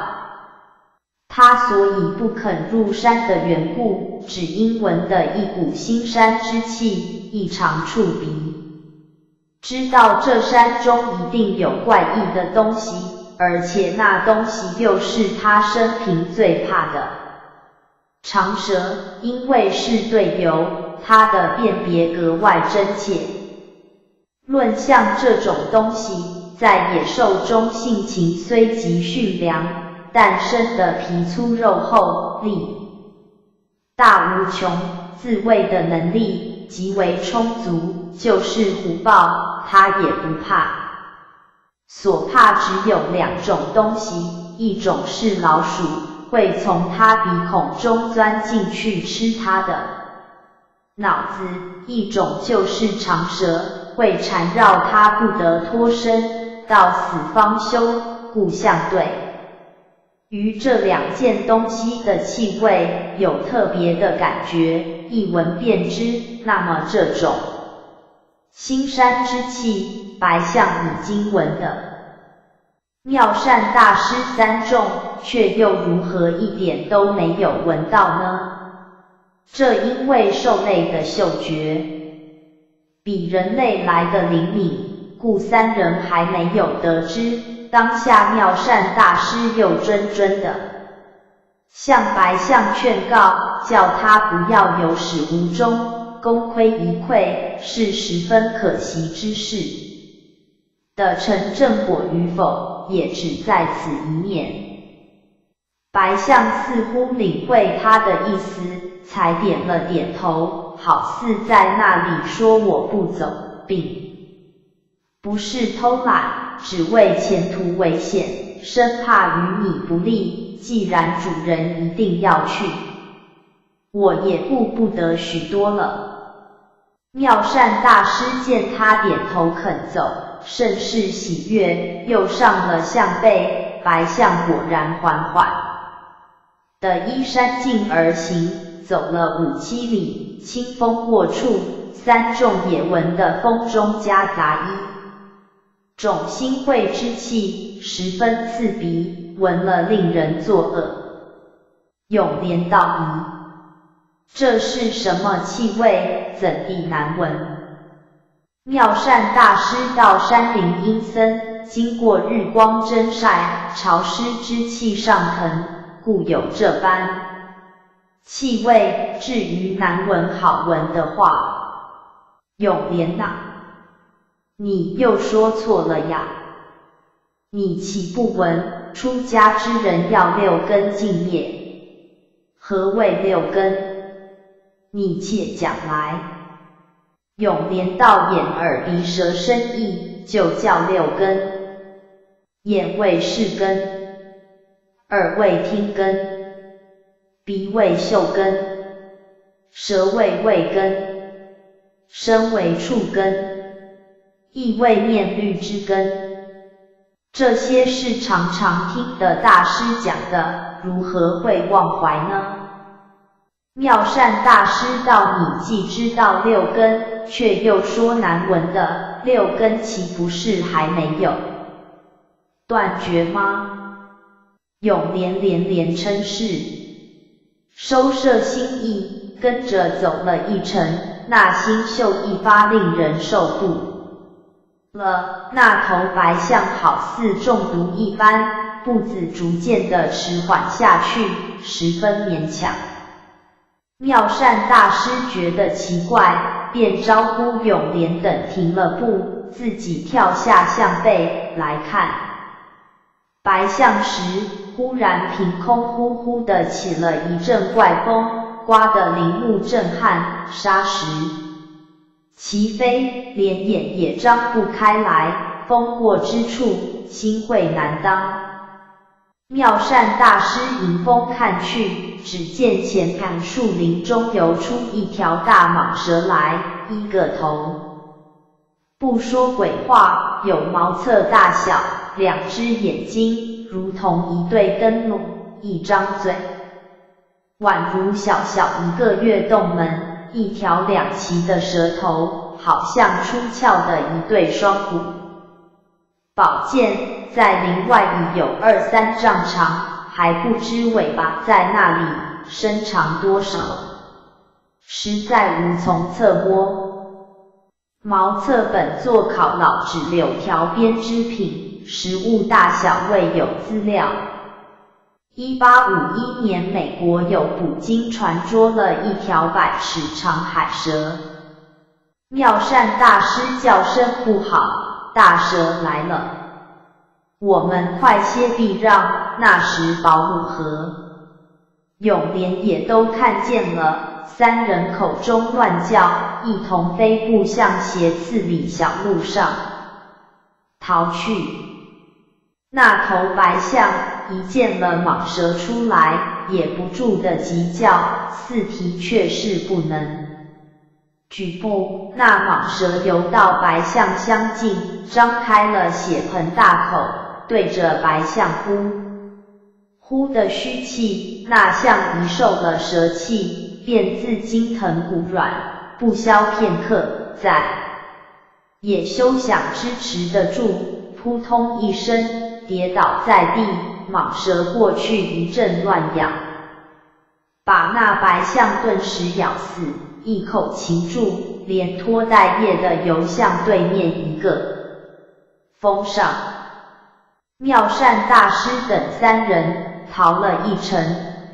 他所以不肯入山的缘故，只因闻的一股腥膻之气，异常触鼻，知道这山中一定有怪异的东西，而且那东西又是他生平最怕的长蛇，因为是对游，他的辨别格外真切。论像这种东西，在野兽中性情虽极驯良，但生的皮粗肉厚，力大无穷，自卫的能力极为充足，就是虎豹，他也不怕。所怕只有两种东西，一种是老鼠，会从他鼻孔中钻进去吃他的脑子；一种就是长蛇，会缠绕他不得脱身，到死方休，故相对于这两件东西的气味有特别的感觉，一闻便知。那么这种腥膻之气，白象已经闻的妙善大师三众，却又如何一点都没有闻到呢？这因为兽类的嗅觉比人类来的灵敏，故三人还没有得知。当下妙善大师又谆谆的向白象劝告，叫他不要有始无终，功亏一篑，是十分可惜之事。的成正果与否，也只在此一面。白象似乎领会他的意思，才点了点头，好似在那里说我不走，并不是偷懒，只为前途危险，生怕与你不利。既然主人一定要去，我也顾不得许多了。妙善大师见他点头肯走，甚是喜悦，又上了象背。白象果然缓缓的依山径而行，走了5、7里，清风过处，三众也闻得风中夹杂一种腥秽之气，十分刺鼻，闻了令人作呕。永莲道疑：这是什么气味，怎地难闻？妙善大师到山林阴森，经过日光蒸晒，潮湿之气上腾，故有这般气味。至于难闻好闻的话，永莲呐，你又说错了呀！你岂不闻出家之人要6根净业？何谓6根？你且讲来。永莲道眼耳鼻舌身意，就叫6根。眼为视根，耳为听根，鼻为嗅根，舌为味根，身为触根，意为面律之根。这些是常常听的大师讲的，如何会忘怀呢？妙善大师道：你既知道6根，却又说难闻的6根，岂不是还没有断绝吗？永莲连连称是，收摄心意，跟着走了一程，那腥嗅一发令人受不了。那头白象好似中毒一般，步子逐渐地迟缓下去，十分勉强。妙善大师觉得奇怪，便招呼永莲等停了步，自己跳下象背来看白象时，忽然凭空呼呼地起了一阵怪风，刮得林木震撼，沙石齐飞，连眼也张不开来，风过之处，心晦难当。妙善大师迎风看去，只见前看树林中游出一条大蟒蛇来，一个头不说鬼话，有茅厕大小，2只眼睛如同一对灯笼，一张嘴宛如小小一个跃动门，一条2鳍的舌头，好像出鞘的一对双股宝剑，在林外已有2-3丈长，还不知尾巴在那里伸长多少，实在无从测摸。毛册本作考老纸柳条编织品，实物大小未有资料。1851年，美国有捕鲸船捉了一条100尺长海蛇，妙善大师叫声不好，大蛇来了，我们快些避让。那时保姆和永莲也都看见了，3人口中乱叫，一同飞步向斜刺里小路上逃去。那头白象一见了蟒蛇出来，也不住的急叫，四蹄却是不能举步。那蟒蛇游到白象相近，张开了血盆大口，对着白象呼的虚气，那象一受了蛇气，便自筋疼骨软，不消片刻，再也休想支持得住，扑通一声跌倒在地。蟒蛇过去一阵乱咬，把那白象顿时咬死，一口擒住，连拖带曳的游向对面一个峰上。妙善大师等3人逃了一程，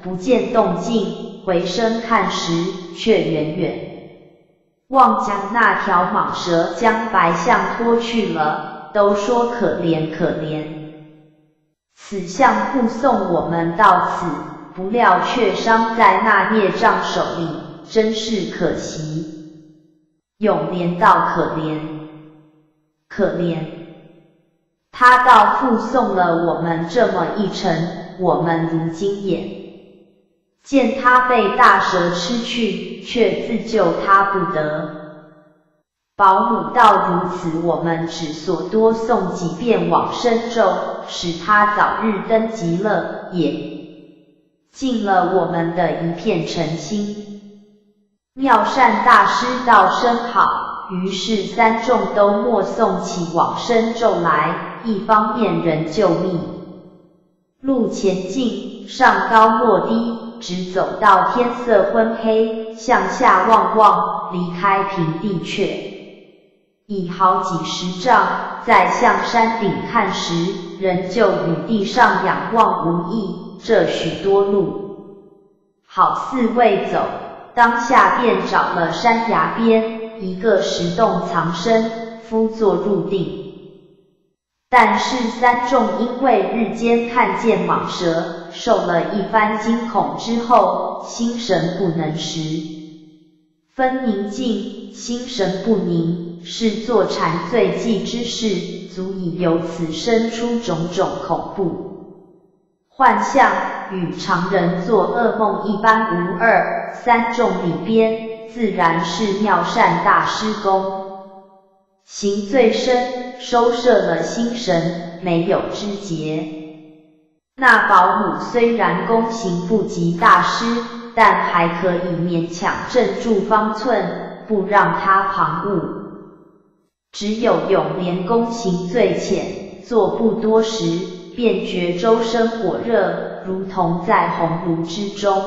不见动静，回身看时，却远远望将那条蟒蛇将白象拖去了，都说可怜可怜。此象护送我们到此，不料却伤在那孽障手里，真是可惜。永莲道可怜，可怜。他倒护送了我们这么一程，我们如今眼见他被大蛇吃去，却自救他不得。保姆道如此，我们只所多诵几遍往生咒，使他早日登极乐，也尽了我们的一片诚心。妙善大师道声好，于是3众都默诵起往生咒来，一方面人就密路前进，上高落低，直走到天色昏黑，向下望，离开平地却已好几10丈，再向山顶看时，仍旧与地上仰望无异，这许多路好似未走，当下便找了山崖边一个石洞藏身，敷坐入定。但是3众因为日间看见蟒蛇，受了一番惊恐之后，心神不能时分宁静，心神不宁，是作禅醉寂之事，足以由此生出种种恐怖幻象，与常人做噩梦一般无二。3众里边，自然是妙善大师功行最深，收摄了心神，没有枝节。那保姆虽然功行不及大师，但还可以勉强镇住方寸，不让他旁骛。只有永莲功行最浅，做不多时，便觉周身火热，如同在红炉之中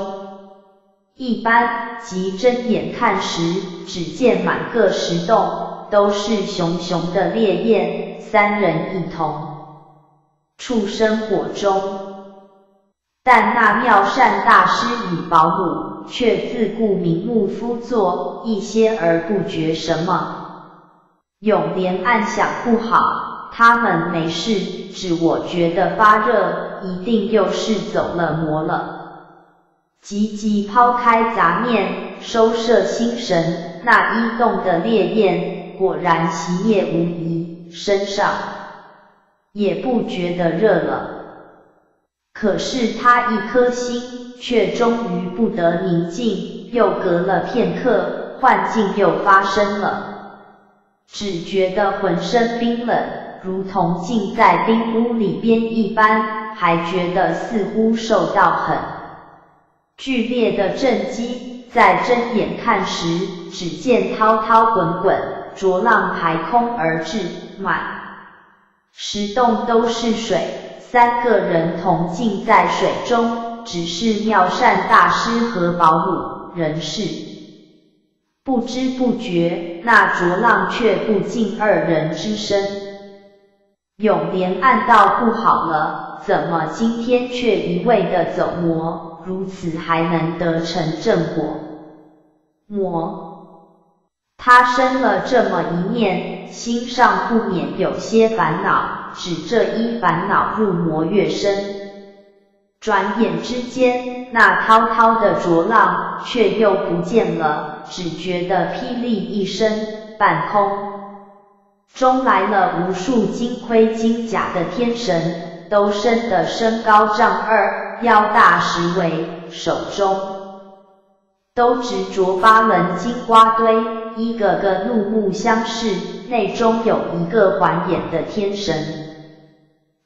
一般，即睁眼看时，只见满个石洞，都是熊熊的烈焰，3人一同触生火中。但那妙善大师与保姆却自顾名目敷坐，一些而不觉什么。永莲暗想不好，他们没事，只我觉得发热，一定又是走了魔了。急急抛开杂念，收摄心神，那一洞的烈焰果然熄灭无疑，身上也不觉得热了。可是他一颗心却终于不得宁静，又隔了片刻，幻境又发生了，只觉得浑身冰冷，如同浸在冰屋里边一般，还觉得似乎受到很剧烈的震击。再睁眼看时，只见滔滔滚滚，浊浪排空而至，满石洞都是水，3个人同浸在水中，只是妙善大师和保姆人事。不知不觉，那浊浪却不近2人之身。永莲暗道不好了，怎么今天却一味的走魔，如此还能得成正果？魔，他生了这么一念，心上不免有些烦恼，只这一烦恼入魔越深。转眼之间，那滔滔的浊浪却又不见了，只觉得霹雳一声，半空中来了无数金盔金甲的天神，都生得身高丈2，腰大10围，手中都执着8棱金瓜堆，一个个怒目相视，内中有一个环眼的天神。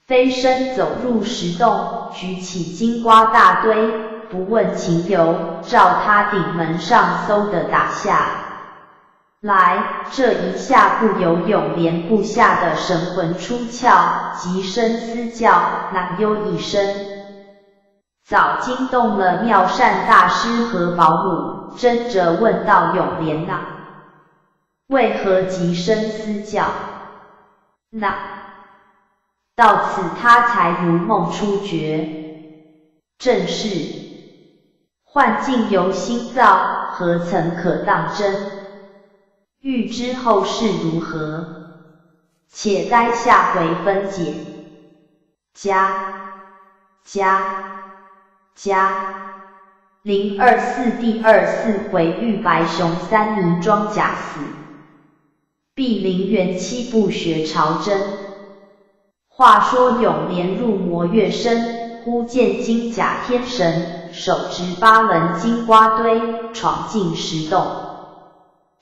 飞身走入石洞，举起金瓜大堆，不问情由，照他顶门上嗖的打下来。这一下不由永莲部下的神魂出窍，急声嘶叫，难忧一声，早惊动了妙善大师和保姆，争着问道：永莲呐，为何急声嘶叫？那到此他才如梦初觉，正是幻境由心造，何曾可当真？欲知后事如何，且待下回分解。024第24回玉白熊3泥装甲死，碧灵元7步学朝真。话说永莲入魔越深，忽见金甲天神手执8棱金瓜堆，闯进石洞，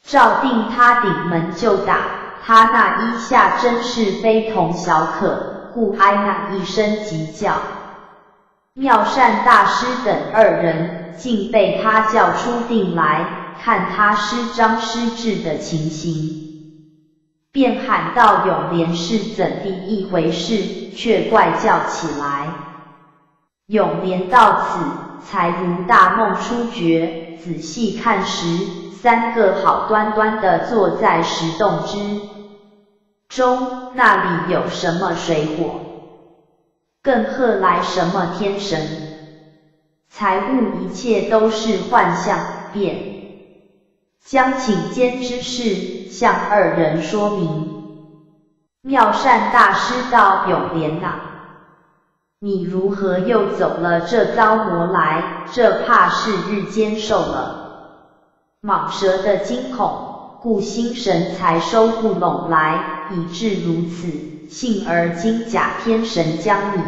照定他顶门就打。他那一下真是非同小可，故哀那一声急叫。妙善大师等2人竟被他叫出定来，看他失张失智的情形，便喊道：永莲是怎地一回事，却怪叫起来。永莲到此才如大梦初觉，仔细看时，3个好端端地坐在石洞之中，那里有什么水火，更何来什么天神？才悟一切都是幻象，便将请间之事向2人说明。妙善大师道：永莲呐，你如何又走了这遭魔来？这怕是日间受了蟒蛇的惊恐，故心神才收不拢来，以致如此。幸而金甲天神将你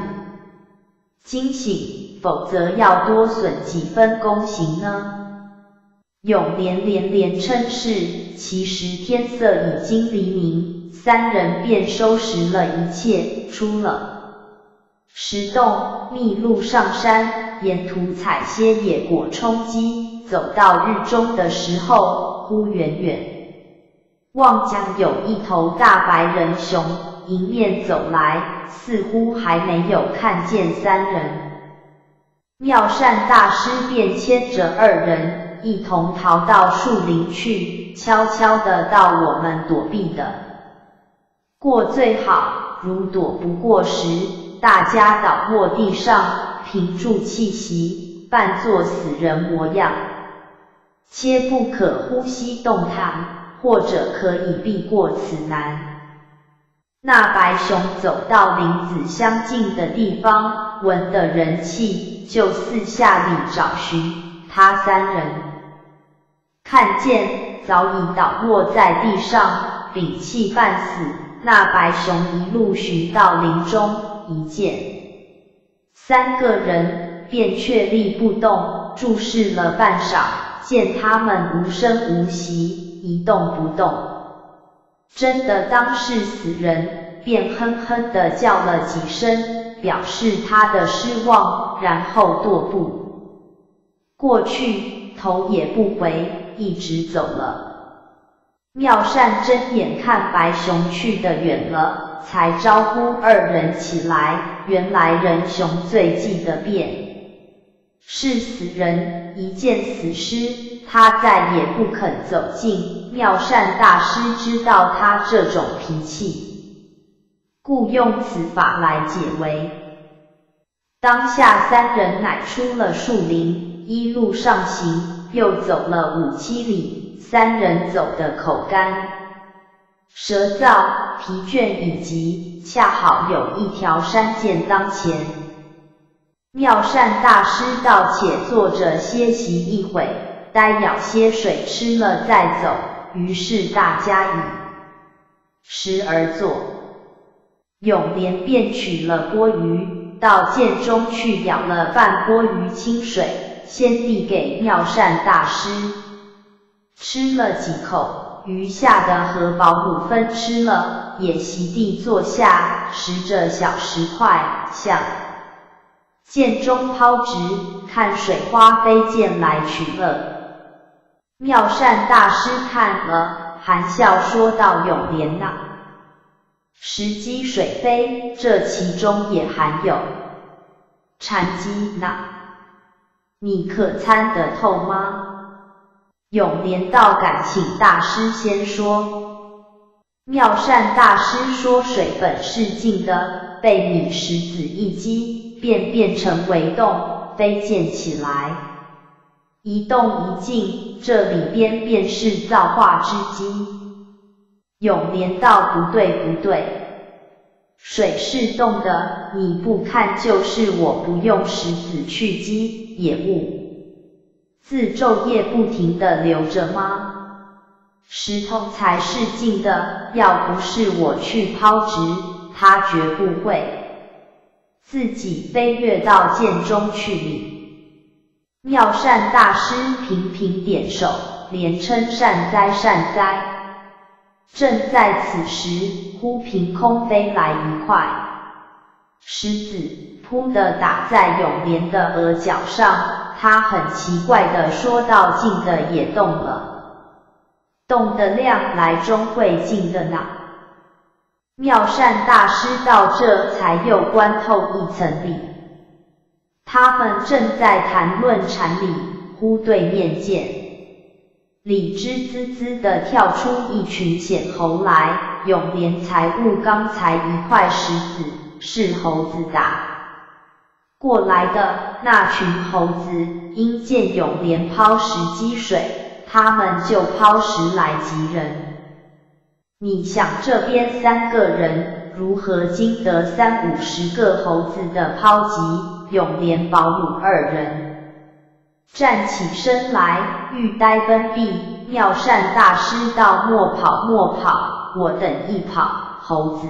惊醒，否则要多损几分功行呢？永莲连连称是。其实天色已经黎明，3人便收拾了一切，出了石洞，密路上山，沿途采些野果充饥。走到日中的时候，忽远远望将有一头大白人熊迎面走来，似乎还没有看见3人。妙善大师便牵着2人一同逃到树林去，悄悄地到我们躲避的过最好，如躲不过时，大家倒卧地上，屏住气息，扮作死人模样，切不可呼吸动弹，或者可以避过此难。那白熊走到林子相近的地方，闻得人气，就四下里找寻。他3人看见，早已倒卧在地上，屏气半死。那白熊一路寻到林中，一见3个人，便确立不动，注视了半晌，见他们无声无息，一动不动，真的当是死人，便哼哼地叫了几声，表示他的失望，然后踱步过去，头也不回，一直走了。妙善睁眼看白熊去得远了，才招呼二人起来。原来仁雄最记得便是死人，一见死尸，他再也不肯走近。妙善大师知道他这种脾气，故用此法来解围。当下三人乃出了树林，一路上行，又走了5-7里，三人走得口干舌燥，疲倦已极，恰好有一条山涧当前。妙善大师道：且坐着歇息一会，待舀些水吃了再走。于是大家以食而坐。永莲便取了钵盂，到涧中去舀了半钵盂清水，先递给妙善大师。吃了几口，余下的和保姆分吃了，也席地坐下，拾着小石块，向涧中抛掷，看水花飞溅来取乐。妙善大师看了，含笑说道：永莲呐，石击水飞，这其中也含有禅机呢，你可参得透吗？永莲道：敢请大师先说。妙善大师说：水本是静的，被你石子一击，便变成为动，飞溅起来。一动一静，这里边便是造化之机。永莲道：不对不对，水是动的，你不看就是我不用石子去击，也勿自昼夜不停地流着吗？石头才是静的，要不是我去抛掷，它绝不会自己飞跃到涧中去里。妙善大师频频点手，连称善哉善哉。正在此时，忽凭空飞来一块石子，扑地打在永莲的额角上。他很奇怪地说道：静的也动了，动的量来终会静的呢。妙善大师道：这才又观透一层理。他们正在谈论禅理，忽对面见里吱滋滋地跳出一群显猴来。永莲才悟刚才一块石子是猴子打过来的，那群猴子因见永莲抛石击水，他们就抛石来击人。你想这边3个人如何经得30-50个猴子的抛击？永莲保姆2人站起身来，欲呆奔避。妙善大师道：莫跑莫跑，我等一跑，猴子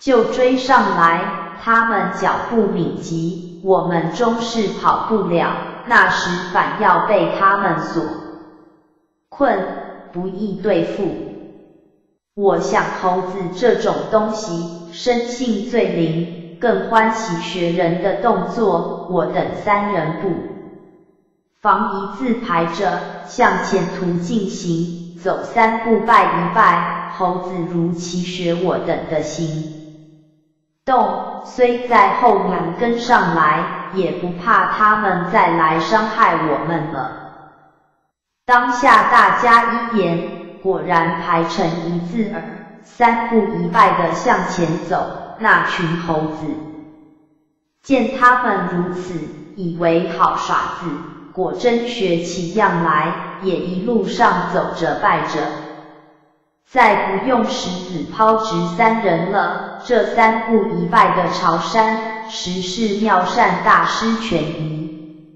就追上来。他们脚步敏捷，我们终是跑不了，那时反要被他们所困，不易对付。我想猴子这种东西生性最灵，更欢喜学人的动作，我等3人不妨一字排着向前途进行，走3步拜1拜，猴子如期学我等的行动，虽在后面跟上来，也不怕他们再来伤害我们了。当下大家一言，果然排成一字儿，3步1拜地向前走。那群猴子见他们如此，以为好耍子，果真学起样来，也一路上走着拜着。再不用石子抛掷3人了，这3步1拜的朝山，实是妙善大师权宜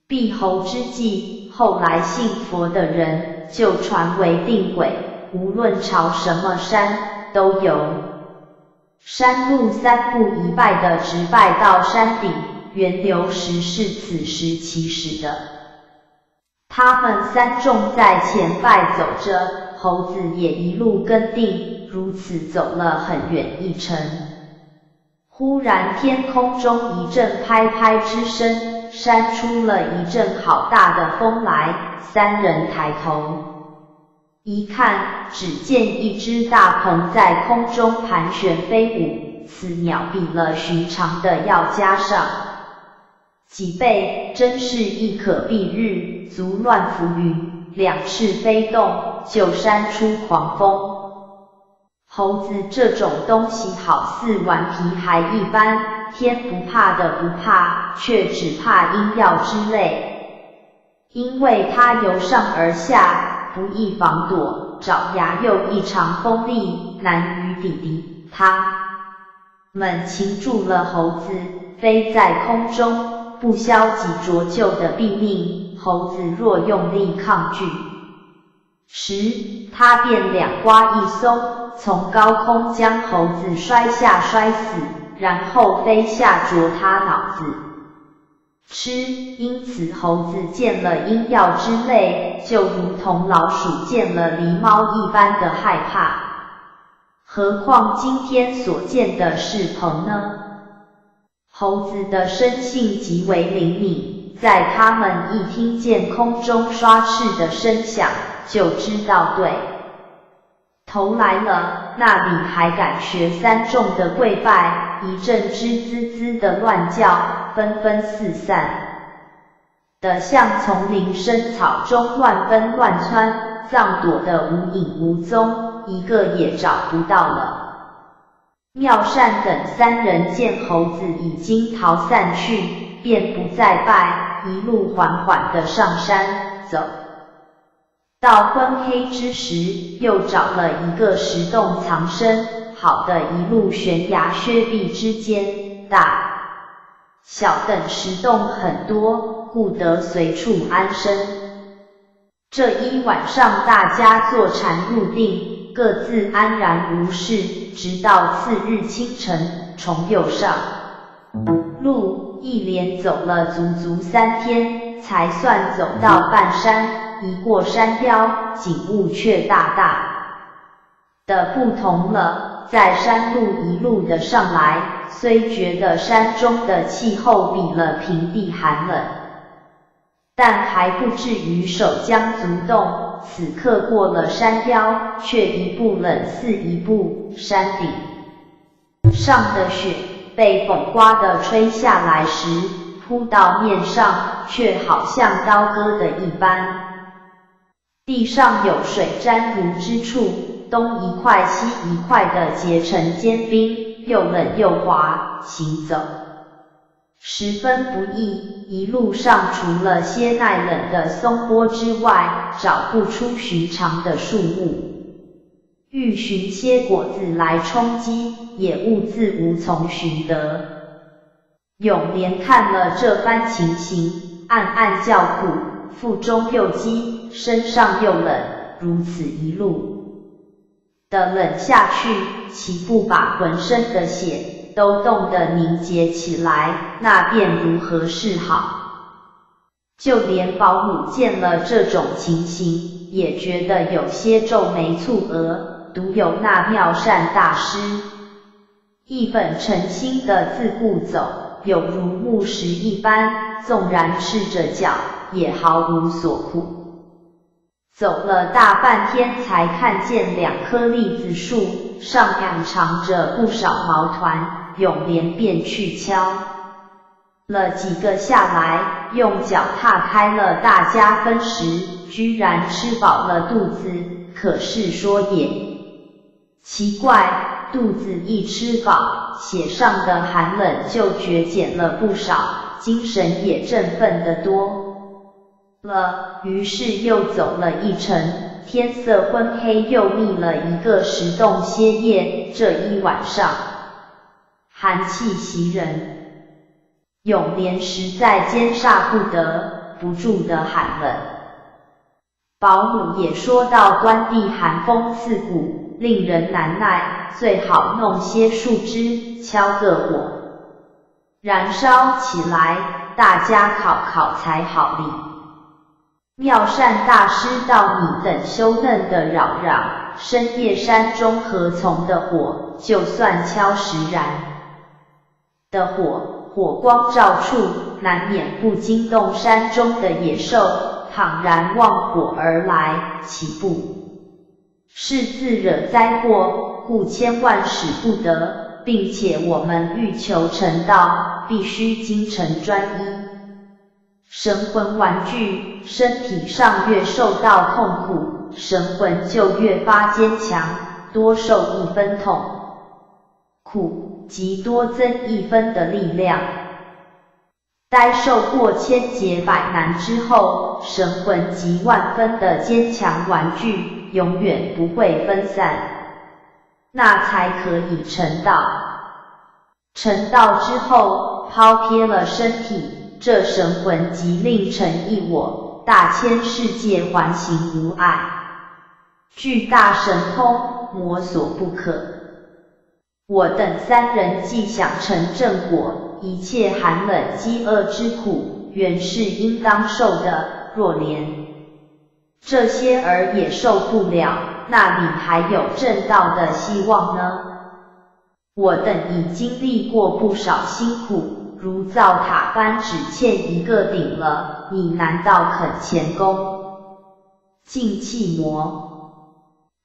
避猴之计。后来信佛的人就传为定轨，无论朝什么山，都由山路3步1拜的直拜到山顶。源流时是此时起始的。他们3众在前拜走着，猴子也一路跟定，如此走了很远一程。忽然天空中一阵拍拍之声，扇出了一阵好大的风来。3人抬头一看，只见一只大鹏在空中盘旋飞舞，此鸟比了寻常的要加上几倍，真是亦可蔽日，足乱浮云，两翅飞动，就扇出狂风。猴子这种东西好似顽皮孩一般，天不怕的不怕，却只怕阴药之类。因为它由上而下，不易防躲，爪牙又异常锋利，难于抵敌。它们擒住了猴子，飞在空中，不消极着救的毙命。猴子若用力抗拒时，它便两瓜一松，从高空将猴子摔下摔死，然后飞下啄它脑子吃。因此猴子见了阴药之类，就如同老鼠见了狸猫一般的害怕。何况今天所见的是鹏呢？猴子的生性极为灵敏，在它们一听见空中刷翅的声响，就知道对头来了，那里还敢学三众的跪拜，一阵吱滋滋的乱叫，纷纷四散的向丛林深草中乱奔乱窜，葬躲得无影无踪，一个也找不到了。妙善等三人见猴子已经逃散去，便不再拜，一路缓缓地上山走。到昏黑之时，又找了一个石洞藏身，好的一路悬崖削壁之间，大小等石洞很多，故得随处安身。这一晚上大家坐禅入定，各自安然无事，直到次日清晨，重又上路，一连走了足足3天，才算走到半山。一过山腰，景物却大大的不同了。在山路一路的上来，虽觉得山中的气候比了平地寒冷，但还不至于手将足冻。此刻过了山腰，却一步冷似一步，山顶上的雪被风刮得吹下来时，扑到面上，却好像刀割的一般。地上有水沾濡之处，东一块西一块的结成坚冰，又冷又滑，行走十分不易。一路上除了些耐冷的松柏之外，找不出寻常的树木，欲寻些果子来充饥，也兀自无从寻得。永莲看了这番情形，暗暗叫苦，腹中又饥，身上又冷，如此一路的冷下去，岂不把浑身的血都冻得凝结起来，那便如何是好？就连保姆见了这种情形，也觉得有些皱眉蹙额，独有那妙善大师一本诚心的自顾走，有如木石一般，纵然赤着脚，也毫无所苦。走了大半天，才看见2棵栗子树，上面长着不少毛团，永莲便去敲了几个下来，用脚踏开了大家分食，居然吃饱了肚子。可是说也奇怪，肚子一吃饱，血上的寒冷就觉减了不少，精神也振奋得多了。于是又走了一程，天色昏黑，又觅了一个石洞歇业。这一晚上寒气袭人，永莲实在兼煞不住的喊冷。保姆也说到端地寒风刺骨，令人难耐，最好弄些树枝，敲个火，燃烧起来，大家烤烤才好哩。妙善大师道你等羞嫩的扰攘，深夜山中何从的火，就算敲石燃的火，火光照处，难免不惊动山中的野兽，倘然望火而来，岂不是自惹灾祸，故千万使不得，并且我们欲求成道，必须精诚专一。神魂玩具，身体上越受到痛苦，神魂就越发坚强，多受1分痛苦，即多增1分的力量。待受过千劫百难之后，神魂即万分的坚强玩具，永远不会分散，那才可以成道。成道之后，抛撇了身体，这神魂即令成一我，大千世界环形无碍，巨大神通，魔所不可。我等3人既想成正果，一切寒冷饥饿之苦，原是应当受的，若连这些儿也受不了，那里还有正道的希望呢？我等已经历过不少辛苦，如造塔般只欠一个顶了，你难道肯前功尽弃魔？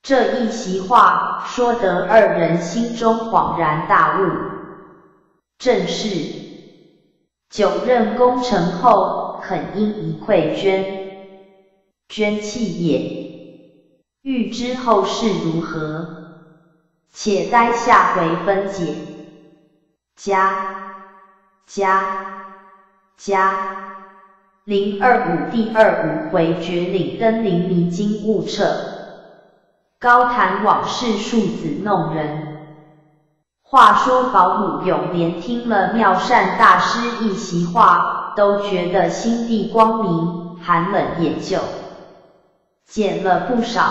这一席话说得2人心中恍然大悟，正是9任功成后，肯因一馈捐弃也。欲知后事如何，且待下回分解。025第25回绝岭登临迷津悟彻，高谈往事庶子弄人。话说保姆永连听了妙善大师一席话，都觉得心地光明，寒冷也就减了不少，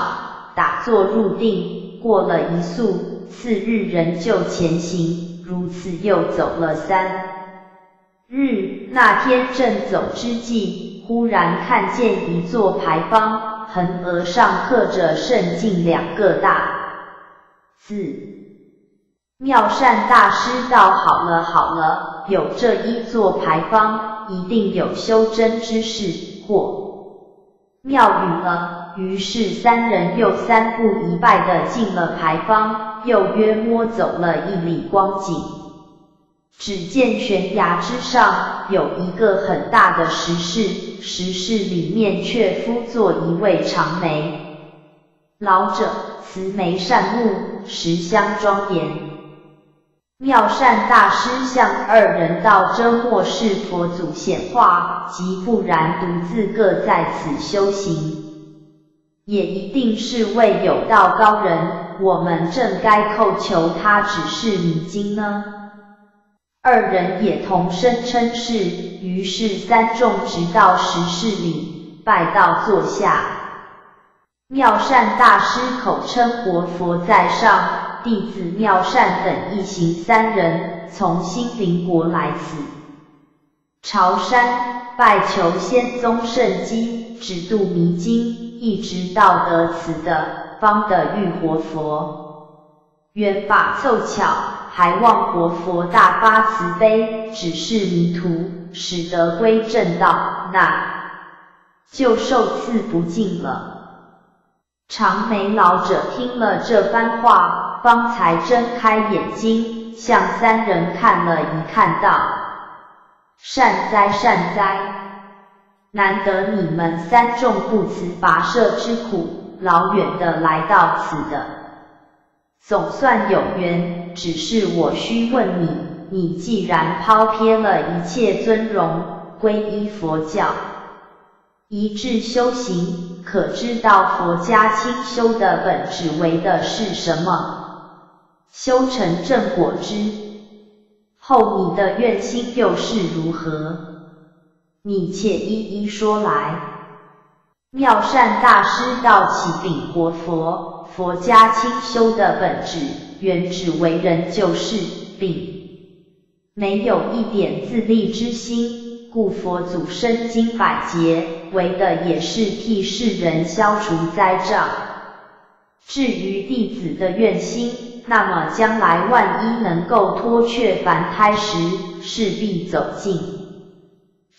打坐入定，过了1宿，4日仍旧前行，如此又走了3日。那天正走之际，忽然看见一座牌坊，横额上刻着圣境2个大字。妙善大师道：好了，有这一座牌坊，一定有修真之事或庙宇了。于是3人又3步1拜地进了牌坊，又约摸走了1里光景。只见悬崖之上有一个很大的石室，石室里面却敷坐一位长眉老者，慈眉善目，石相庄严。妙善大师向2人道：这莫是佛祖显化，即不然独自各在此修行，也一定是位有道高人，我们正该叩求他指示迷津呢。2人也同声称是，于是3众直到石室里，拜道坐下。妙善大师口称活佛在上，弟子妙善等一行3人从新林国来此朝山，拜求仙宗圣机，指度迷津，一直到得此的方得遇活佛。缘法凑巧，还望活佛大发慈悲，指示迷途，使得归正道，那就受赐不尽了。长眉老者听了这番话，方才睁开眼睛，向3人看了一看，道：善哉，难得你们3众不辞跋涉之苦，老远的来到此的，总算有缘。只是我须问你，你既然抛撇了一切尊荣，皈依佛教，一致修行，可知道佛家清修的本质为的是什么？修成正果之后，你的愿心又是如何？你且一一说来。妙善大师道：启禀活佛，佛家清修的本质，原只为人救世，并没有一点自利之心，故佛祖身经百劫，为的也是替世人消除灾障。至于弟子的愿心，那么将来万一能够脱却凡胎时，势必走进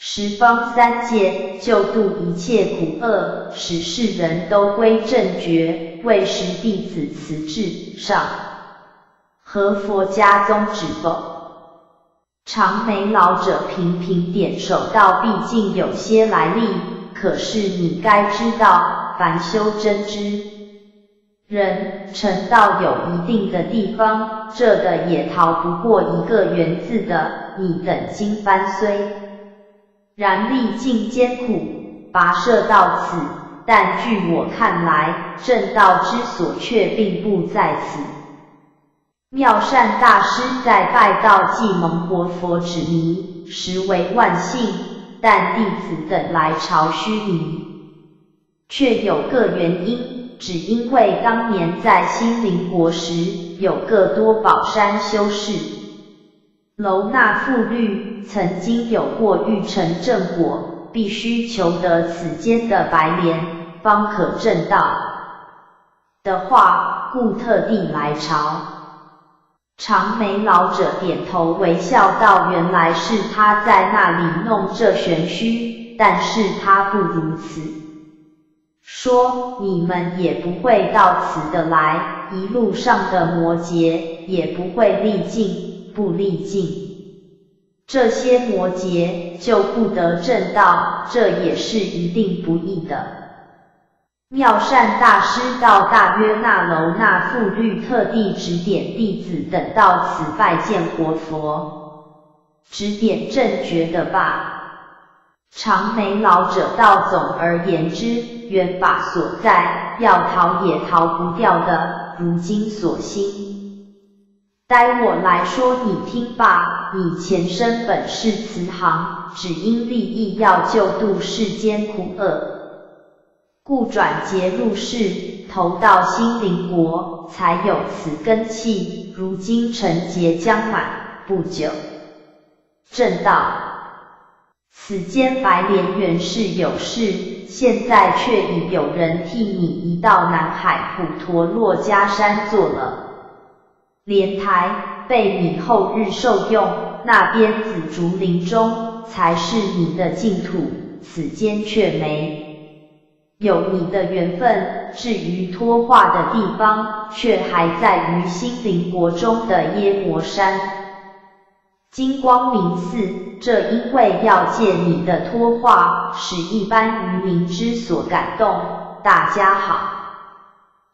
十方3界，救度一切苦厄，使世人都归正觉，未识弟子辞至上，合佛家宗旨否？长眉老者频频点手道：毕竟有些来历，可是你该知道，凡修真之人，成道有一定的地方，这的也逃不过一个缘字的。你等经幡虽然历尽艰苦，跋涉到此，但据我看来，正道之所却并不在此。妙善大师在拜到继蒙活佛指迷，实为万幸，但弟子等来朝须弥，却有个原因，只因为当年在心灵国时，有个多宝山修士楼那富律，曾经有过欲成正果，必须求得此间的白莲，方可证道的话，故特地来朝。长眉老者点头微笑道：原来是他在那里弄这玄虚，但是他不如此说，你们也不会到此的来，一路上的魔劫也不会历尽，不历尽，这些魔劫就不得正道，这也是一定不易的。妙善大师到大约那楼那富律特地指点弟子等到此拜见活佛，指点正觉的吧。长眉老者道：总而言之，缘法所在，要逃也逃不掉的，如今所幸。待我来说你听吧，你前身本是慈航，只因利益要救度世间苦厄，故转劫入世，投到心灵国，才有此根器。如今成劫将满，不久正道。此间白莲原是有事，现在却已有人替你移到南海普陀洛迦山做了莲台，备你后日受用。那边紫竹林中才是你的净土，此间却没有你的缘分。至于托化的地方，却还在于心灵国中的耶摩山金光明寺，这因为要借你的托化，使一般愚民之所感动，大家好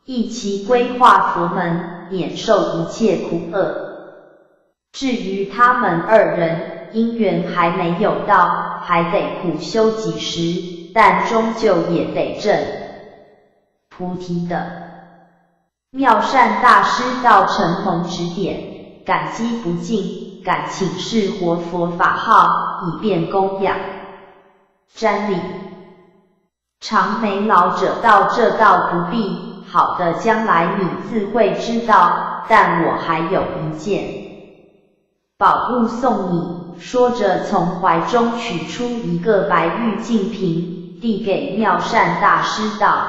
一起归化佛门，免受一切苦厄。至于他们二人，因缘还没有到，还得苦修几时，但终究也得证菩提的。妙善大师道：承蒙指点，感激不尽，敢请示活佛法号，以便供养瞻礼。长眉老者道：这倒不必，好的将来你自会知道，但我还有一件宝物送你。说着从怀中取出一个白玉净瓶，递给妙善大师道：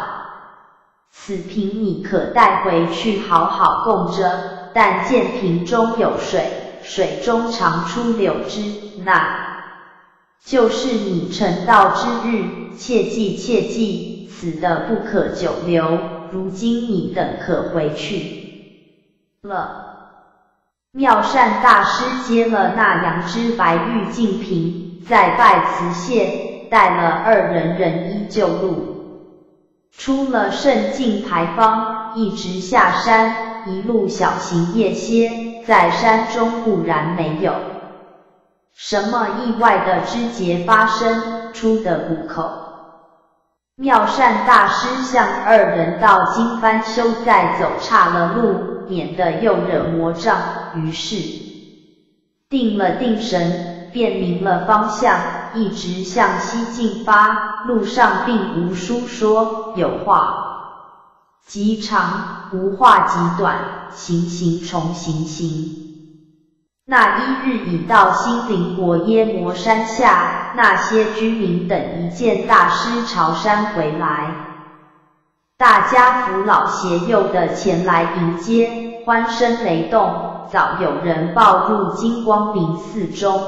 此瓶你可带回去好好供着，但见瓶中有水，水中常出柳枝，那就是你成道之日，切记切记，此的不可久留。如今你等可回去了。妙善大师接了那2只白玉净瓶，再拜辞谢，带了二人人依旧路，出了圣境牌坊，一直下山，一路小行夜歇，在山中固然没有什么意外的枝节发生，出得谷口。妙善大师向二人道：经幡修在，走岔了路，免得又惹魔障。于是定了定神，辨明了方向，一直向西进发。路上并无书说，有话极长，无话极短，行行重行行。那一日已到心灵国耶摩山下，那些居民等一见大师朝山回来，大家扶老携幼的前来迎接，欢声雷动。早有人报入金光明寺中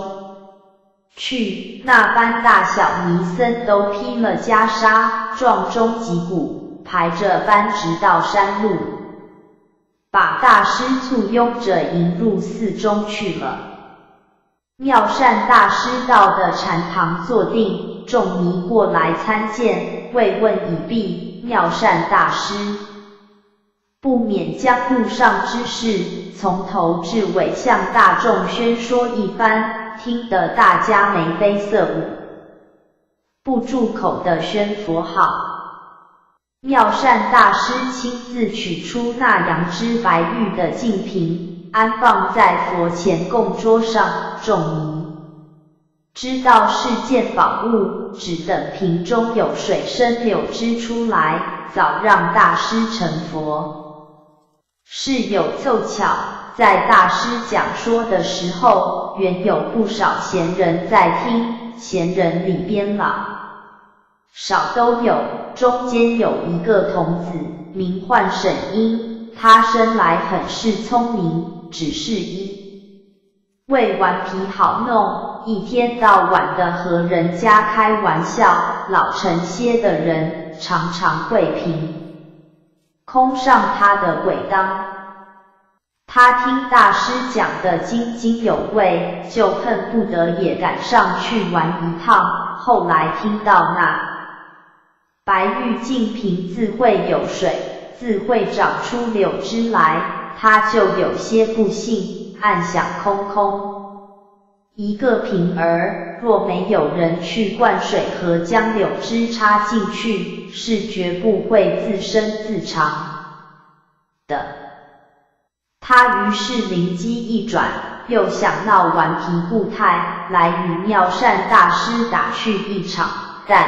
去，那般大小尼僧都披了袈裟，撞钟击鼓，排着班直到山路，把大师簇拥着迎入寺中去了。妙善大师到的禅堂坐定，众尼过来参见，慰问已毕，妙善大师不免将路上之事从头至尾向大众宣说一番，听得大家眉飞色舞，不住口的宣佛号。妙善大师亲自取出那羊脂白玉的净瓶，安放在佛前供桌上，众尼知道是件宝物，只等瓶中有水生柳枝出来，早让大师成佛。事有凑巧，在大师讲说的时候，原有不少闲人在听，闲人里边老少都有，中间有一个童子，名唤沈英，他生来很是聪明，只是一为顽皮好弄，一天到晚的和人家开玩笑，老成些的人常常会凭空上他的鬼当。他听大师讲得津津有味，就恨不得也赶上去玩一趟。后来听到那白玉净瓶自会有水，自会长出柳枝来，他就有些不信，暗想空空一个瓶儿，若没有人去灌水和将柳枝插进去，是绝不会自生自长的。他于是灵机一转，又想闹顽皮故态，来与妙善大师打去一场，但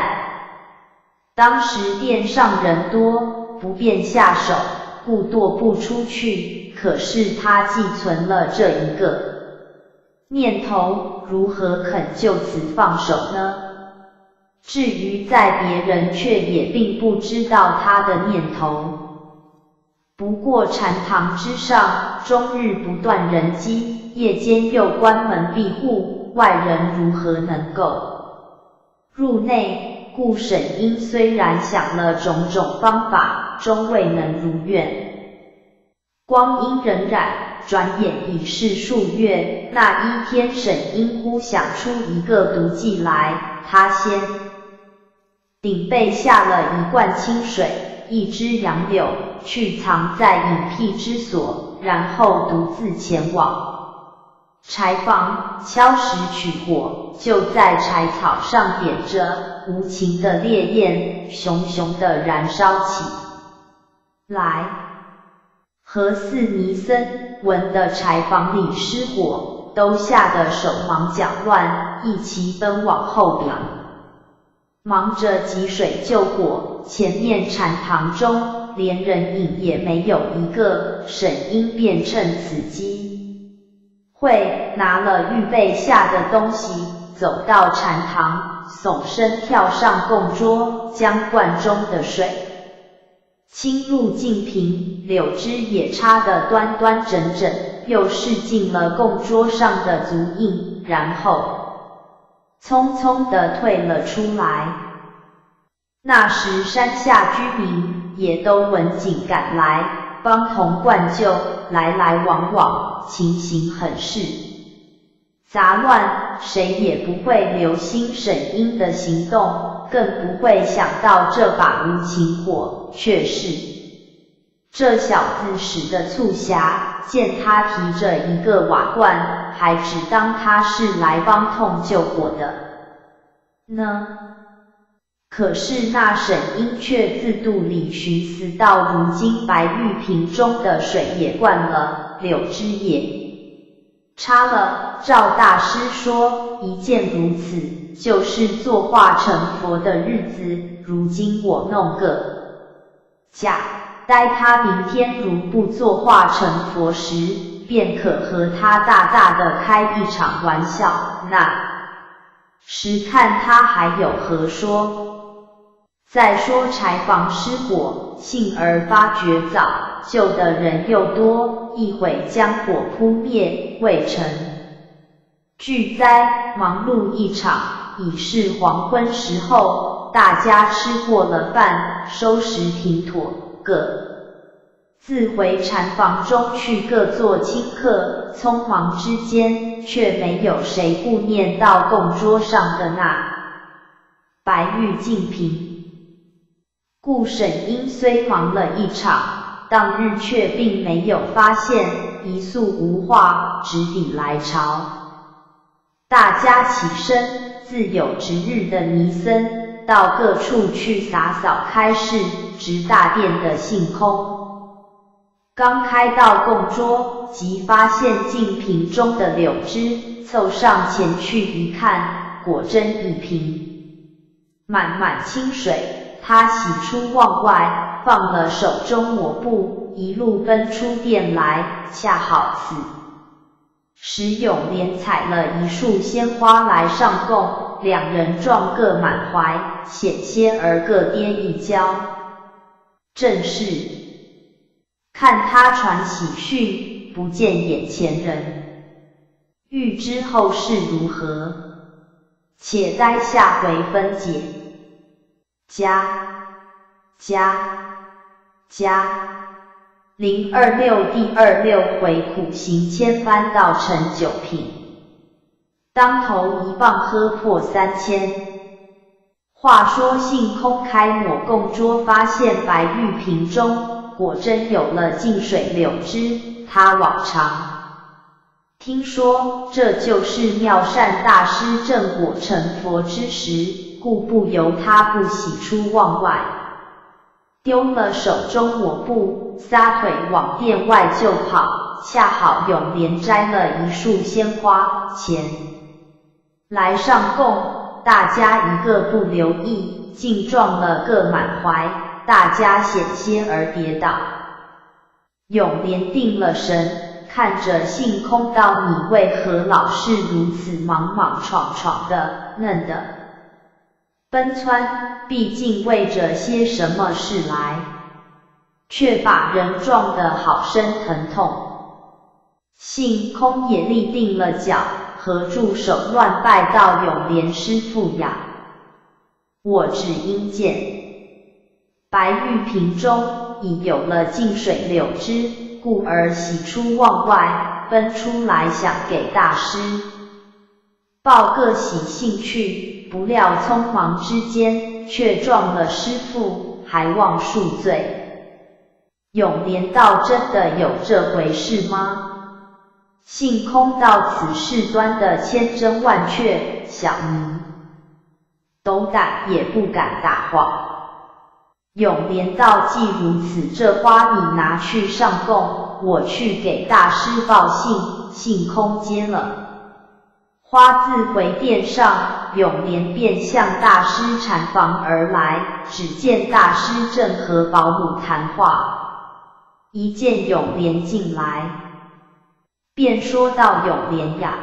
当时殿上人多，不便下手，故踱步出去。可是他既存了这一个念头，如何肯就此放手呢？至于在别人，却也并不知道他的念头。不过禅堂之上，终日不断人机，夜间又关门闭户，外人如何能够入内？故沈英虽然想了种种方法，终未能如愿。光阴荏苒，转眼已是数月。那一天，沈英忽想出一个毒计来，他先顶背下了一罐清水，一支杨柳，去藏在隐僻之所，然后独自前往柴房，敲石取火，就在柴草上点着，无情的烈焰熊熊地燃烧起来。和四尼僧闻得柴房里失火，都吓得手忙脚乱，一齐奔往后边，忙着汲水救火。前面禅堂中连人影也没有一个，沈英便趁此机会拿了预备下的东西，走到禅堂，耸身跳上供桌，将罐中的水倾入净瓶，柳枝也插得端端整整，又试尽了供桌上的足印，然后匆匆地退了出来。那时山下居民也都闻警赶来，帮同灌救，来来往往，情形很是杂乱，谁也不会留心沈英的行动，更不会想到这把无情火却是这小子使的促狭，见他提着一个瓦罐，还只当他是来帮痛救火的呢。可是那沈英却自肚里寻思到，如今白玉瓶中的水也灌了，柳枝也插了，照大师说，一见如此，就是作化成佛的日子。如今我弄个假，待他明天如不作化成佛时，便可和他大大的开一场玩笑，那时看他还有何说。再说柴房失火，幸而发觉早，救的人又多，一会将火扑灭，未成巨灾。忙碌一场，已是黄昏时候，大家吃过了饭，收拾停妥，各自回禅房中去各做清客，匆忙之间，却没有谁顾念到供桌上的那白玉净瓶。顾沈英虽忙了一场，当日却并没有发现，一宿无话，直抵来朝。大家起身，自有值日的尼僧，到各处去洒扫开市，直大殿的性空。刚开到供桌，即发现净瓶中的柳枝，凑上前去一看，果真一瓶满满清水。他喜出望外，放了手中抹布，一路奔出殿来，恰好此时永莲采了一束鲜花来上供，两人状各满怀，险些儿各跌一跤。正是看他传喜讯，不见眼前人。欲知后事如何，且待下回分解。026第26回苦行千番到成九品，当头一棒喝破3000。话说性空开抹供桌，发现白玉瓶中果真有了净水柳枝。他往常听说这就是妙善大师正果成佛之时，故不由他不喜出望外，丢了手中抹布，撒腿往殿外就跑。恰好永莲摘了一束鲜花前来上供，大家一个不留意，竟撞了个满怀，大家险些儿跌倒。永莲定了神，看着性空道：你为何老是如此莽莽闯闯的，嫩的奔窜，毕竟为着些什么事来，却把人撞得好生疼痛。性空也立定了脚，合住手乱拜道：永莲师父呀，我只因见白玉瓶中已有了净水柳枝，故而喜出望外，奔出来想给大师报个喜兴趣，不料匆忙之间，却撞了师父，还望恕罪。永莲道：真的有这回事吗？性空道：此事端得千真万确，小尼斗胆也不敢打谎。永莲道：既如此，这花你拿去上供，我去给大师报信。性空接了花自回殿上，永莲便向大师禅房而来。只见大师正和保姆谈话，一见永莲进来，便说道：永莲呀，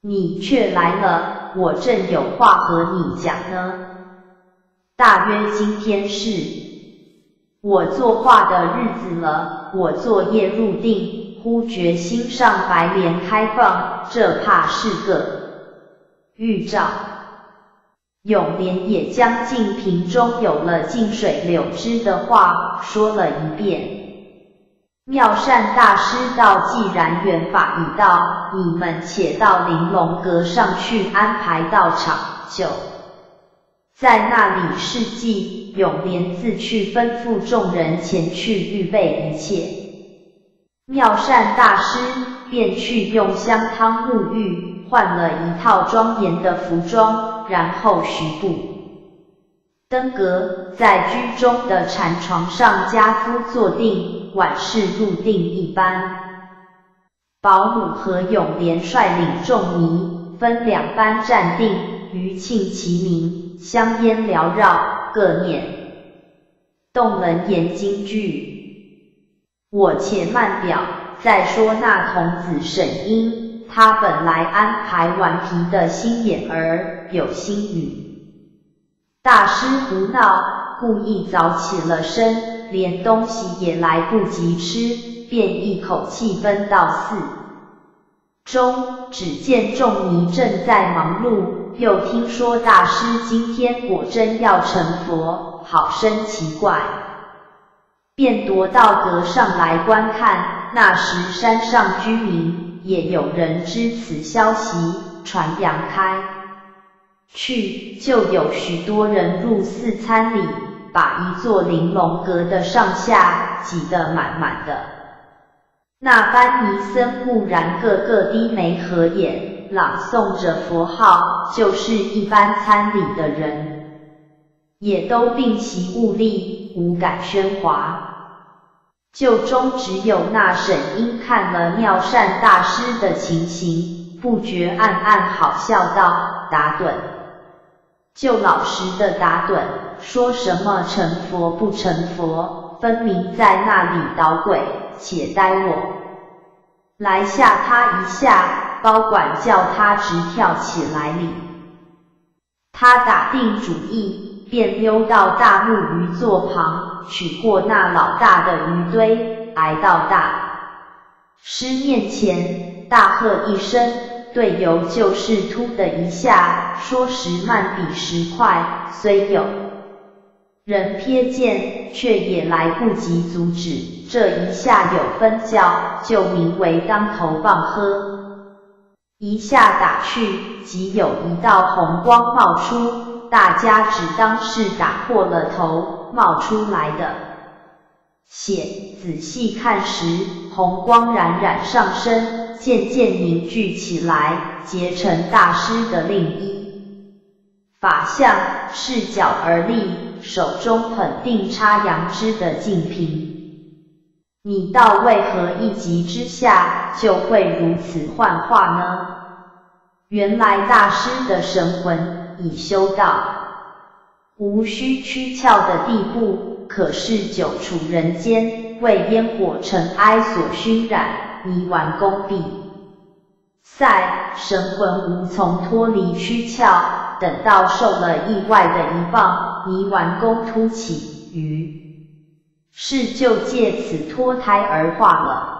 你却来了，我正有话和你讲呢。大约今天是我作画的日子了，我作业入定，忽觉心上白莲开放，这怕是个预兆。永莲也将净瓶中有了净水柳枝的话说了一遍。妙善大师道：既然缘法已到，你们且到玲珑阁上去安排道场，就在那里示祭。永莲自去吩咐众人前去预备一切。妙善大师便去用香汤沐浴，换了一套庄严的服装，然后徐步登阁，在居中的禅床上跏趺坐定，宛是入定一般。保姆和永莲率领众尼分两班站定，余磬齐鸣，香烟缭绕，各念动人言金句。我且慢表，再说那童子沈英，他本来安排顽皮的心眼儿，有心与大师胡闹，故意早起了身，连东西也来不及吃，便一口气奔到寺中。只见众尼正在忙碌，又听说大师今天果真要成佛，好生奇怪，便踱到阁上来观看。那时山上居民也有人知此消息，传扬开去，就有许多人入寺参礼，把一座玲珑阁的上下挤得满满的。那班尼僧固然个个低眉合眼，朗诵着佛号，就是一般参礼的人，也都屏息兀立，无感喧哗。就中只有那沈因看了妙善大师的情形，不觉暗暗好笑道：打盹。就老实的打盹，说什么成佛不成佛，分明在那里捣鬼，且待我来吓他一下，保管叫他直跳起来哩。他打定主意，便溜到大木鱼座旁，取过那老大的鱼堆，来到大师面前，大喝一声，对游就是突的一下，说10慢比10快，虽有人瞥见，却也来不及阻止。这一下有分教，就名为当头棒喝。一下打去，即有一道红光冒出，大家只当是打破了头冒出来的血，仔细看时，红光冉冉上升，渐渐凝聚起来，结成大师的另一法相，视角而立，手中捧定插杨枝的净瓶。你道为何一急之下就会如此幻化呢？原来大师的神魂已修到无需躯壳的地步，可是久处人间，为烟火尘埃所熏染，泥丸功毕赛，神魂无从脱离躯壳，等到受了意外的一棒，泥丸功突起，于是就借此脱胎而化了。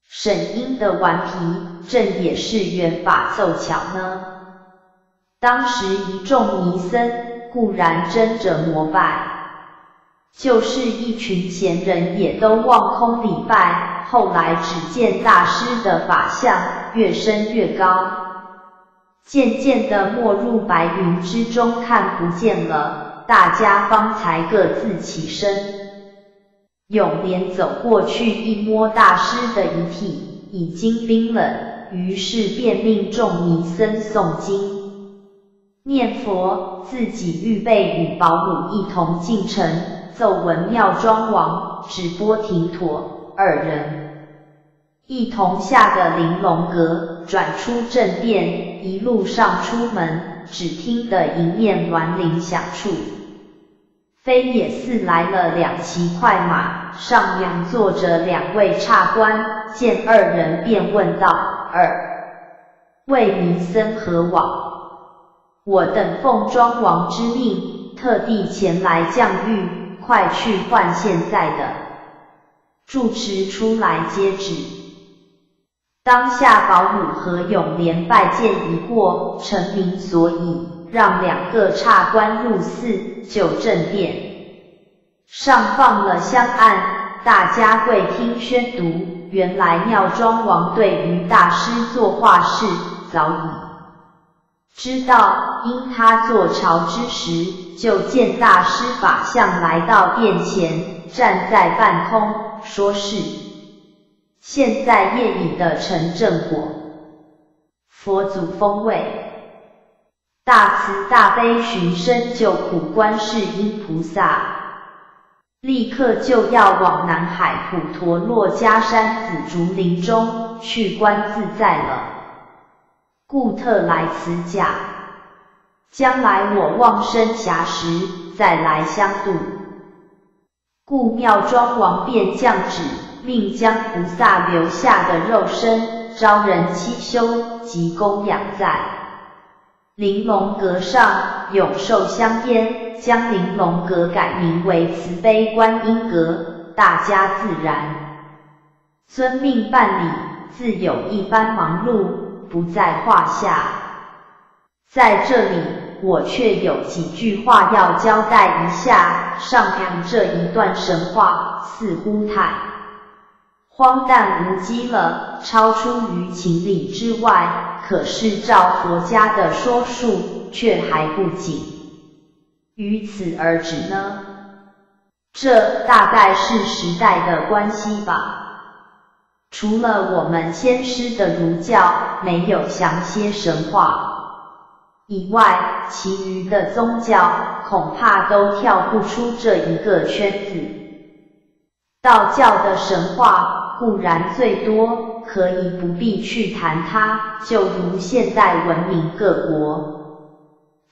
沈因的顽皮，正也是缘法凑巧呢。当时一众尼僧固然争着膜拜，就是一群闲人也都望空礼拜。后来只见大师的法相越升越高，渐渐地没入白云之中，看不见了，大家方才各自起身。永莲走过去一摸大师的遗体，已经冰冷，于是便命众尼僧诵经念佛，自己预备与保姆一同进城，奏闻妙庄王、智波廷妥二人一同下的玲珑阁，转出正殿，一路上出门，只听得迎面銮铃响处，飞也似来了2骑快马，上面坐着2位差官，见二人便问道：二位尼僧何往？我等奉庄王之命，特地前来降谕，快去唤现在的住持出来接旨。当下保姆和永莲拜见一过，陈明所以，让2个差官入寺，就正殿上放了香案，大家跪听宣读。原来妙庄王对于大师作画事早已知道，因他坐朝之时，就见大师法相来到殿前，站在半空，说是现在业已的成正果，佛祖风味，大慈大悲寻声救苦观世音菩萨，立刻就要往南海普陀洛迦山紫竹林中去观自在了，故特来此假，将来我往生暇时再来相度。故妙庄王便降旨，命将菩萨留下的肉身招人七修及供养在玲珑阁上，永受香烟，将玲珑阁改名为慈悲观音阁，大家自然遵命办理，自有一番忙碌，不在话下。在这里，我却有几句话要交代一下。上面这一段神话似乎太荒诞无稽了，超出于情理之外，可是照佛家的说述，却还不仅于此而止呢。这大概是时代的关系吧。除了我们先师的儒教没有详些神话以外，其余的宗教恐怕都跳不出这一个圈子。道教的神话固然最多，可以不必去谈它，就如现代文明各国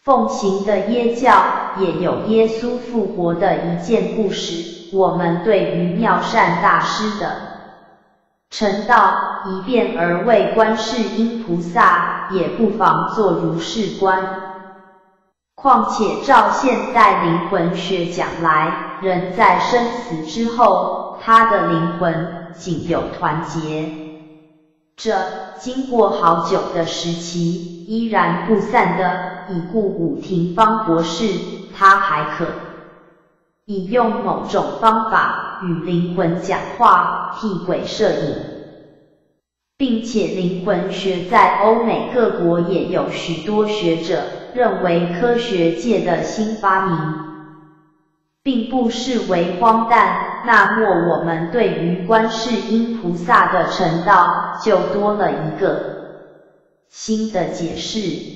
奉行的耶教，也有耶稣复活的一件故事。我们对于妙善大师的成道一变而为观世音菩萨，也不妨做如是观。况且照现代灵魂学讲来，人在生死之后，他的灵魂仅有团结这经过好久的时期依然不散的已故武廷芳博士，他还可以用某种方法与灵魂讲话，替鬼摄影，并且灵魂学在欧美各国也有许多学者认为科学界的新发明，并不视为荒诞。那么我们对于观世音菩萨的成道就多了一个新的解释。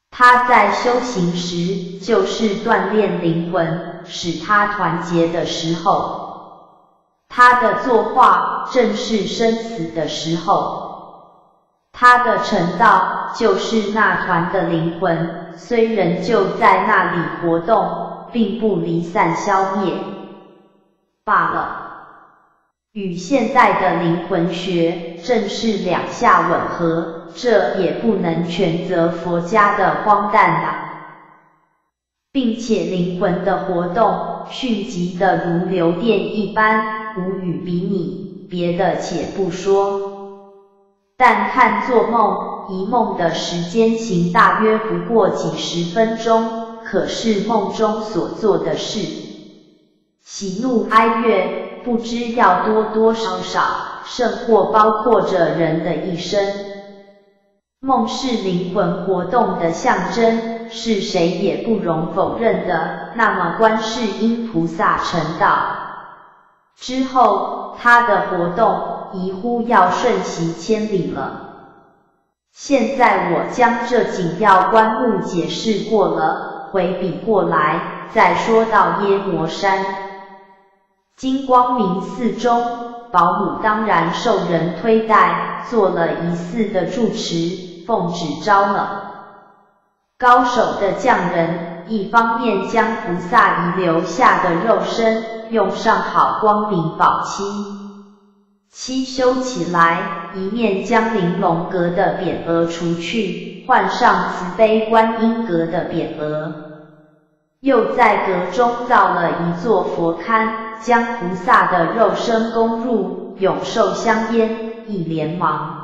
他在修行时，就是锻炼灵魂，使他团结的时候，他的作化正是生死的时候，他的成道就是那团的灵魂，虽仍旧在那里活动，并不离散消灭罢了。与现代的灵魂学正是两下吻合，这也不能全责佛家的荒诞啊。并且灵魂的活动迅疾的如流电一般，无与比拟，别的且不说。但看做梦，一梦的时间行大约不过几十分钟，可是梦中所做的事，喜怒哀乐，不知要多多少少，甚或包括着人的一生。梦是灵魂活动的象征，是谁也不容否认的。那么观世音菩萨成道之后，他的活动疑乎要瞬息千里了。现在我将这紧要观目解释过了，回笔过来，再说到耶摩山金光明寺中，保姆当然受人推戴，做了疑似的住持，奉旨招了高手的匠人，一方面将菩萨遗留下的肉身用上好光明宝漆修起来，一面将玲珑阁的匾额除去，换上慈悲观音阁的匾额，又在阁中造了一座佛龛，将菩萨的肉身供入，永受香烟，一连忙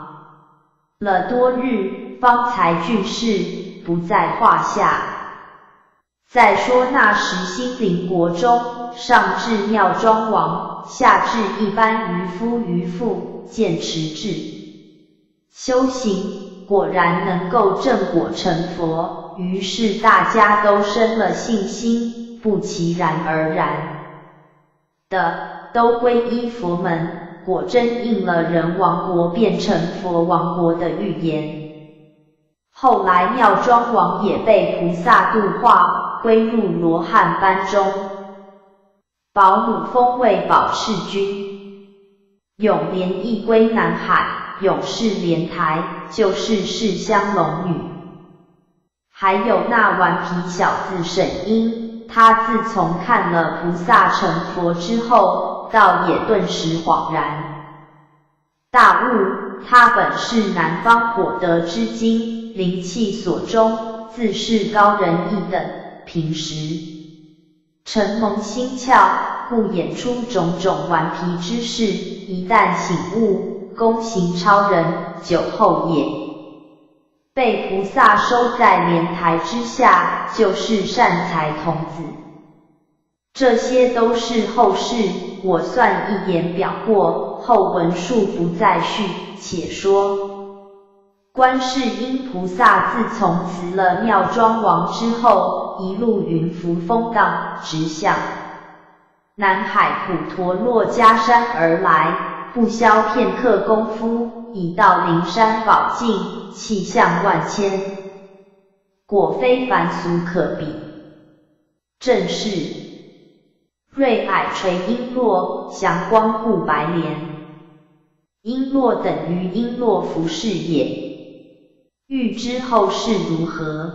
了多日，方才具事，不在话下。再说那时兴灵国中，上至妙庄王，下至一般渔夫渔妇，见持志修行，果然能够正果成佛，于是大家都生了信心，不其然而然的都皈依佛门，果真应了人王国变成佛王国的预言。后来妙庄王也被菩萨度化，归入罗汉班中，保姆封为宝赤君，永莲亦归南海，永世莲台，就是释香龙女。还有那顽皮小子沈英，他自从看了菩萨成佛之后，倒也顿时恍然大悟，他本是南方火德之精，灵气所中，自是高人一等，平时承蒙心窍，故演出种种顽皮之事，一旦醒悟，功行超人，久后也被菩萨收在莲台之下，就是善财童子。这些都是后事，我算一言表过，后文述不再续。且说观世音菩萨自从辞了妙庄王之后，一路云浮风荡，直向南海普陀洛迦山而来，不消片刻功夫，已到灵山宝境，气象万千，果非凡俗可比。正是瑞霭垂璎珞，祥光护白莲。璎珞等于璎珞服饰也。欲知后事如何，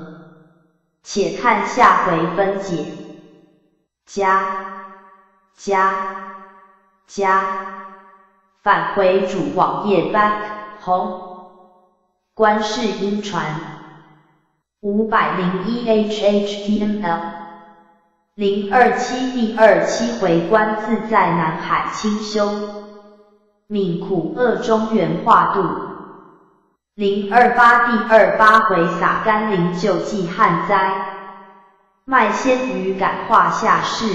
且看下回分解。返回主网页 back home。观世音传501 HHTML 027第27回观自在南海清修，悯苦厄中原化度。028第28回洒甘霖救济旱灾，卖鲜鱼感化下士。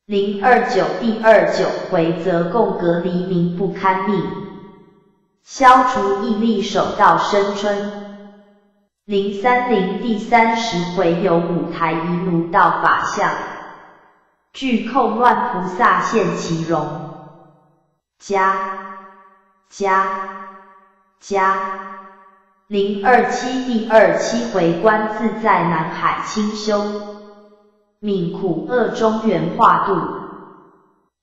029第29回则供隔离民不堪命，消除疫力守到生春。030第30回有五台遗奴道法相，具寇乱菩萨现其容。027第27回观自在南海清修，悯苦厄中原化度。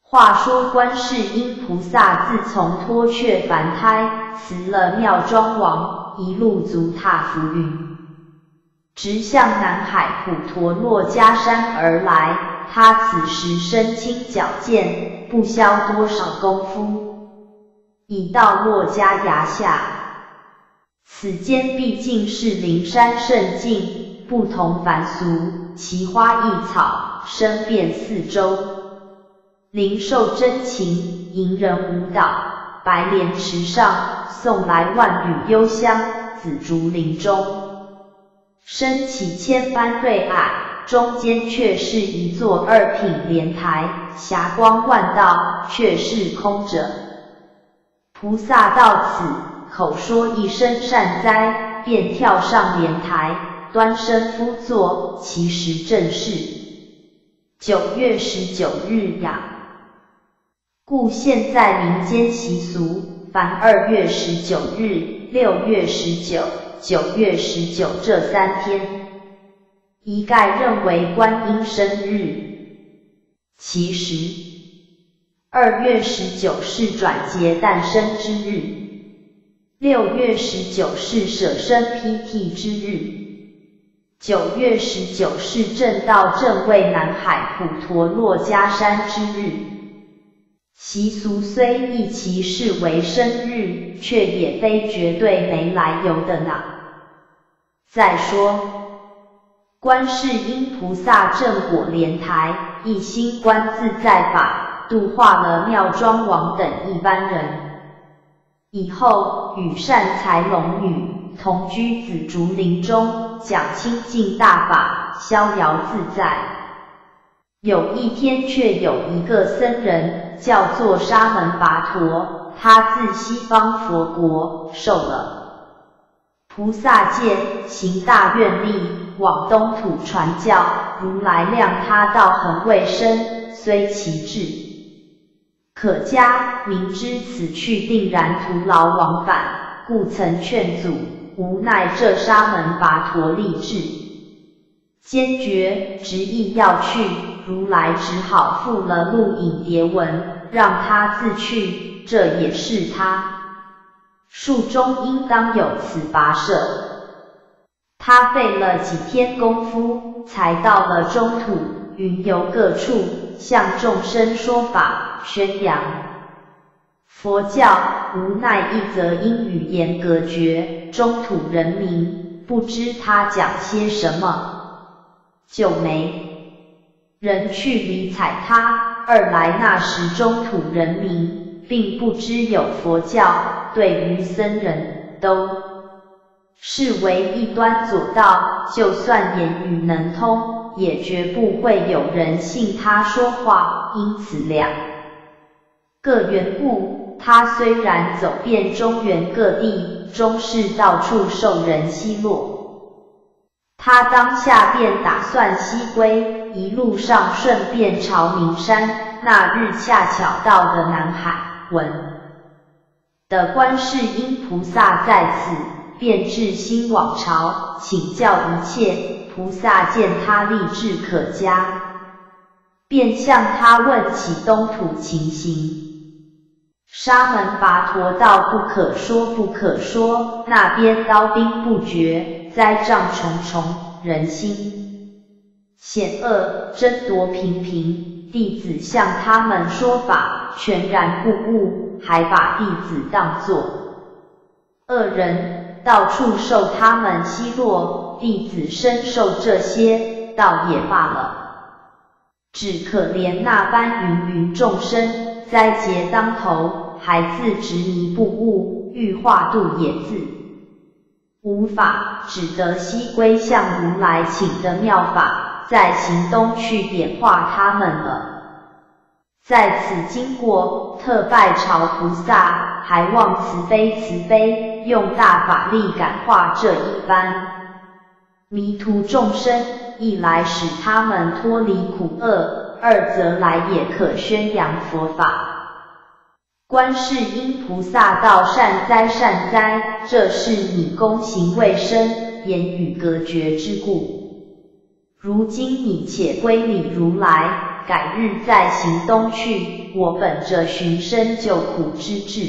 话说观世音菩萨自从脱却凡胎，辞了妙庄王，一路足踏浮云，直向南海普陀洛迦山而来。他此时身轻矫健，不消多少功夫，已到洛迦崖下。此间毕竟是灵山圣境，不同凡俗，奇花异草，声遍四周。灵兽真情，迎人舞蹈，白莲池上，送来万缕幽香，紫竹林中，升起千般瑞霭，中间却是一座二品莲台，霞光万道，却是空着。菩萨到此，口说一声善哉，便跳上莲台，端身敷坐，其时正是9月19日呀。故现在民间习俗，凡2月19日、6月19、9月19这3天，一概认为观音生日。其实2月19是转节诞生之日，6月19是舍身披剃之日，9月19是正道正位南海普陀洛迦山之日。习俗虽亦其视为生日，却也非绝对没来由的呢。再说观世音菩萨正果莲台，一心观自在法，度化了妙庄王等一般人，以后与善财龙女同居紫竹林中，讲清净大法，逍遥自在。有一天却有一个僧人，叫做沙门拔陀，他自西方佛国受了菩萨戒，行大愿力，往东土传教。如来谅他道恒未生，虽其志可嘉，明知此去定然徒劳往返，故曾劝阻。无奈这沙门拔陀立志坚决，执意要去，如来只好附了录影牒文，让他自去，这也是他术中应当有此跋涉。他费了几天功夫，才到了中土，云游各处，向众生说法，宣扬佛教。无奈一则因语言隔绝，中土人民不知他讲些什么，就没人去理睬他。二来那时中土人民并不知有佛教，对于僧人都是为一端左道，就算言语能通，也绝不会有人信他说话。因此两个缘故，他虽然走遍中原各地，终是到处受人奚落。他当下便打算西归，一路上顺便朝名山，那日恰巧到的南海文的观世音菩萨在此，便至心往朝，请教一切。菩萨见他立志可嘉，便向他问起东土情形。沙门拔陀道不可说不可说，那边刀兵不绝，灾障重重，人心险恶，争夺频频。弟子向他们说法，全然不悟，还把弟子当作恶人，到处受他们奚落。弟子深受这些，倒也罢了，只可怜那般芸芸众生，灾劫当头，还自执迷不悟，欲化度也自无法，只得西归向如来请的妙法，在行东去点化他们了。在此经过，特拜朝菩萨，还望慈悲慈悲，用大法力感化这一般迷途众生，一来使他们脱离苦厄，二则来也可宣扬佛法。观世音菩萨道：善哉善哉，这是你功行未深，言语隔绝之故。如今你且归礼如来，改日再行东去，我本着寻生救苦之志。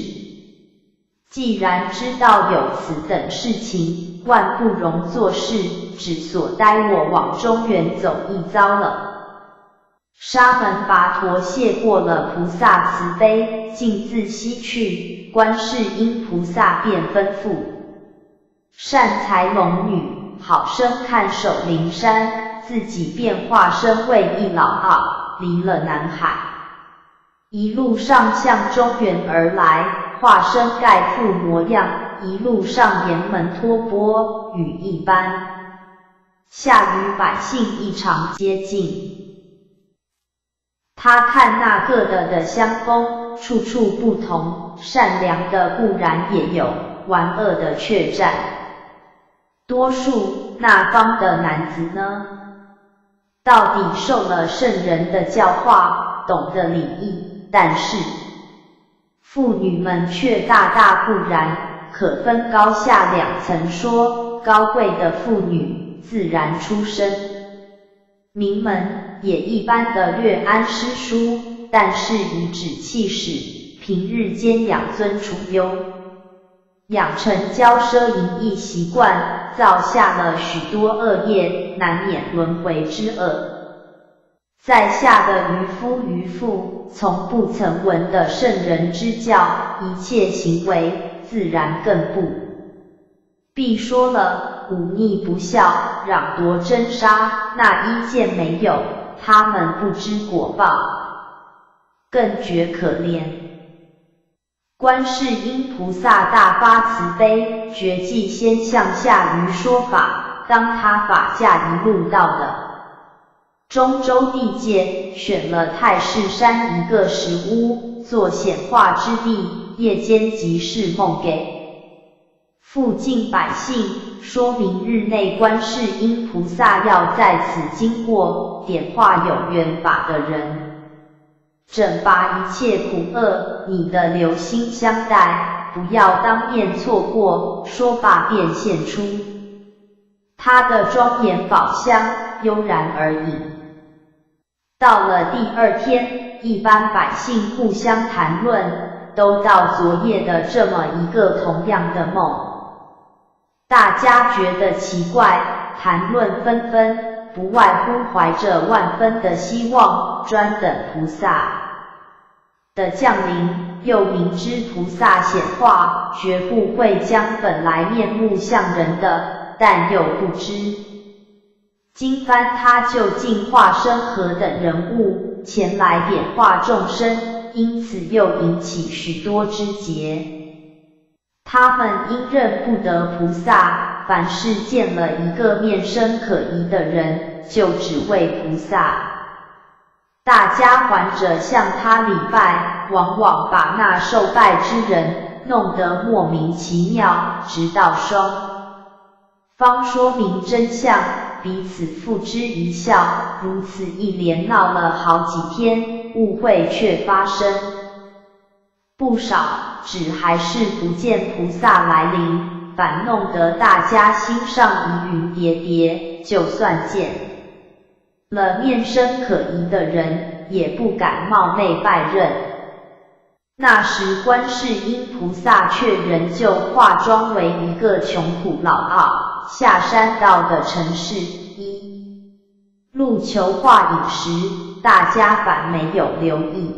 既然知道有此等事情，万不容做事，只所待我往中原走一遭了。沙门拔陀谢过了菩萨慈悲，径自西去。观世音菩萨便吩咐善财龙女好生看守灵山，自己便化身为一老媪，离了南海，一路上向中原而来。化身盖父模样，一路上沿门托钵，雨一般下与百姓异常接近。他看那各的相风，处处不同，善良的固然也有，顽恶的却占多数。那方的男子呢，到底受了圣人的教化，懂得礼义，但是妇女们却大大不然，可分高下两层说。高贵的妇女自然出身名门，也一般的略谙诗书，但是以指气使，平日间养尊处优，养成骄奢淫逸习惯，造下了许多恶业，难免轮回之恶。在下的渔夫渔妇，从不曾闻的圣人之教，一切行为自然更不必说了。忤逆不孝，攘夺真杀，那一件没有，他们不知果报，更觉可怜。观世音菩萨大发慈悲，决计先向下愚说法。当他法驾一路到的中州地界，选了太室山一个石屋，做显化之地，夜间即是梦给附近百姓，说明日内观世音菩萨要在此经过，点化有缘法的人，整拔一切苦厄。你的留心相待，不要当面错过。说罢便现出他的庄严宝箱，悠然而隐。到了第二天，一般百姓互相谈论，都道昨夜的这么一个同样的梦。大家觉得奇怪，谈论纷纷，不外乎怀着万分的希望，专等菩萨的降临，又明知菩萨显化，绝不会将本来面目像人的，但又不知今番他究竟化身何等人物，前来点化众生，因此又引起许多枝节。他们因认不得菩萨，凡是见了一个面生可疑的人，就只为菩萨。大家还着向他礼拜，往往把那受拜之人弄得莫名其妙，直到双方说明真相，彼此付之一笑，如此一连闹了好几天，误会却发生不少，只还是不见菩萨来临，反弄得大家心上疑云叠叠，就算见了面生可疑的人，也不敢冒昧拜认。那时观世音菩萨却仍旧化妆为一个穷苦老媪，下山到的城市，一路求化饮食，大家反没有留意。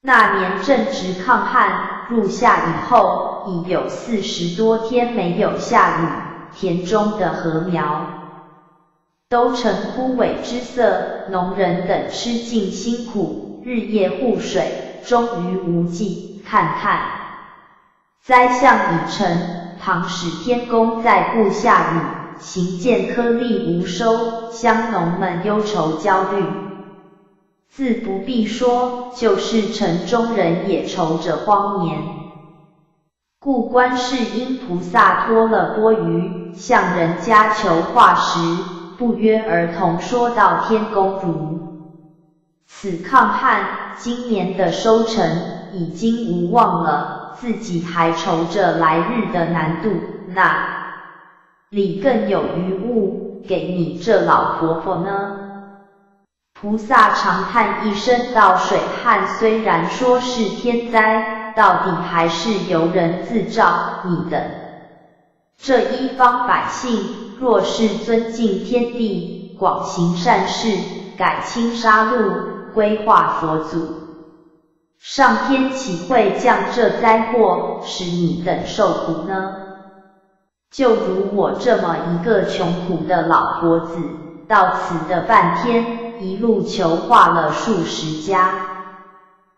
那年正值抗旱，入夏以后，已有40多天没有下雨，田中的禾苗都呈枯萎之色，农人等吃尽辛苦，日夜护水，终于无计看看。灾象已成，倘使天公再不下雨，行见颗粒无收，乡农们忧愁焦虑。自不必说，就是城中人也愁着荒年。故观世音菩萨托了钵盂，向人家求化时，不约而同说到天公如此抗旱，今年的收成已经无望了，自己还愁着来日的难度，那里更有余物给你这老婆婆呢？菩萨长叹一声道，水旱虽然说是天灾，到底还是由人自造，你等这一方百姓，若是尊敬天地，广行善事，改轻杀戮，归化佛祖，上天岂会降这灾祸，使你等受苦呢？就如我这么一个穷苦的老婆子，到此的半天，一路求化了数十家，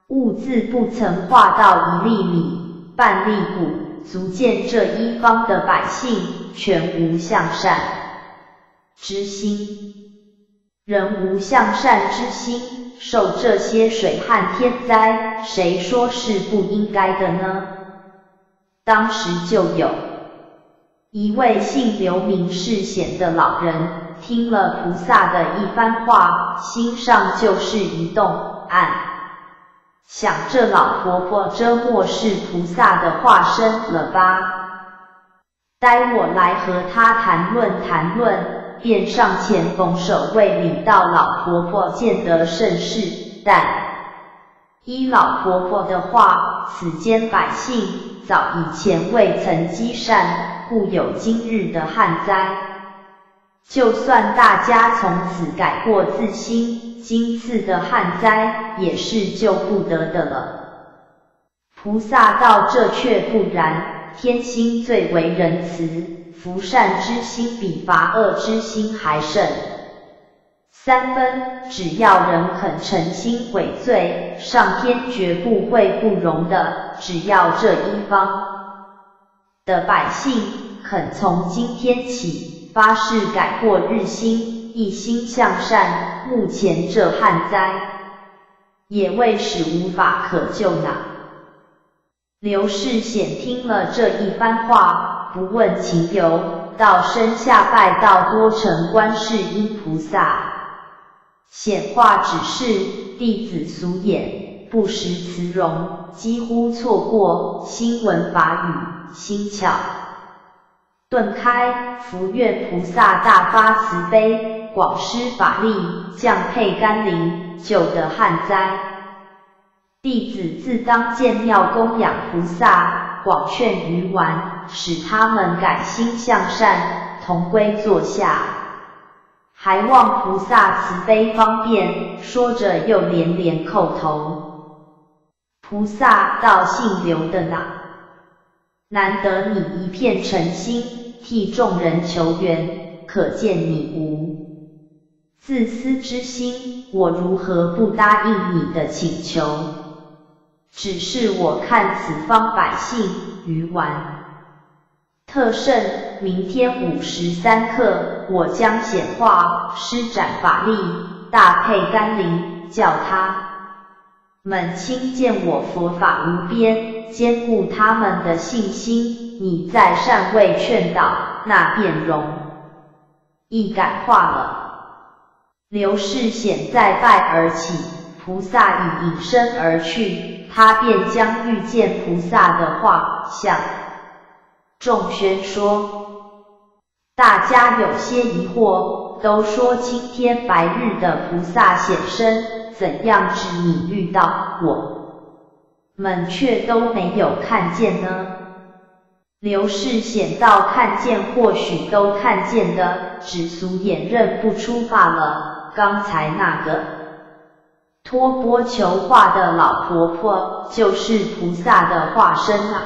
兀自不曾化到一粒米半粒谷，足见这一方的百姓全无向善之心。人无向善之心，受这些水旱天灾，谁说是不应该的呢？当时就有一位姓刘名世显的老人，听了菩萨的一番话，心上就是一动，暗想这老婆婆这莫是菩萨的化身了吧？待我来和她谈论谈论，便上前拱手为礼道老婆婆见得甚是，但依老婆婆的话，此间百姓早以前未曾积善，故有今日的旱灾。就算大家从此改过自新，今次的旱灾也是救不得的了。菩萨道这却不然，天心最为仁慈，福善之心比罚恶之心还甚3分，只要人肯诚心悔罪，上天绝不会不容的。只要这一方的百姓肯从今天起发誓改过日新，一心向善，目前这旱灾也未使无法可救呢。刘世显听了这一番话，不问情由，到身下拜道多承观世音菩萨。显化指示，弟子俗眼，不识慈容，几乎错过，新闻法语，心窍顿开，福愿菩萨大发慈悲，广施法力，降配甘霖，救得旱灾。弟子自当建庙供养菩萨，广劝余顽，使他们改心向善，同归坐下。还望菩萨慈悲方便，说着又连连叩头。菩萨道姓刘的哪，难得你一片诚心，替众人求援，可见你无自私之心，我如何不答应你的请求？只是我看此方百姓愚顽，特甚明天午时3刻，我将显化，施展法力，大配甘霖，叫他们亲见我佛法无边，坚固他们的信心。你再善为劝导，那便容易感化了。刘氏显再拜而起，菩萨已隐身而去，他便将遇见菩萨的画像众宣说。大家有些疑惑，都说青天白日的菩萨显身，怎样知你遇到我们却都没有看见呢？刘氏显道看见或许都看见的，只俗眼认不出罢了。刚才那个托钵求化的老婆婆就是菩萨的化身啊！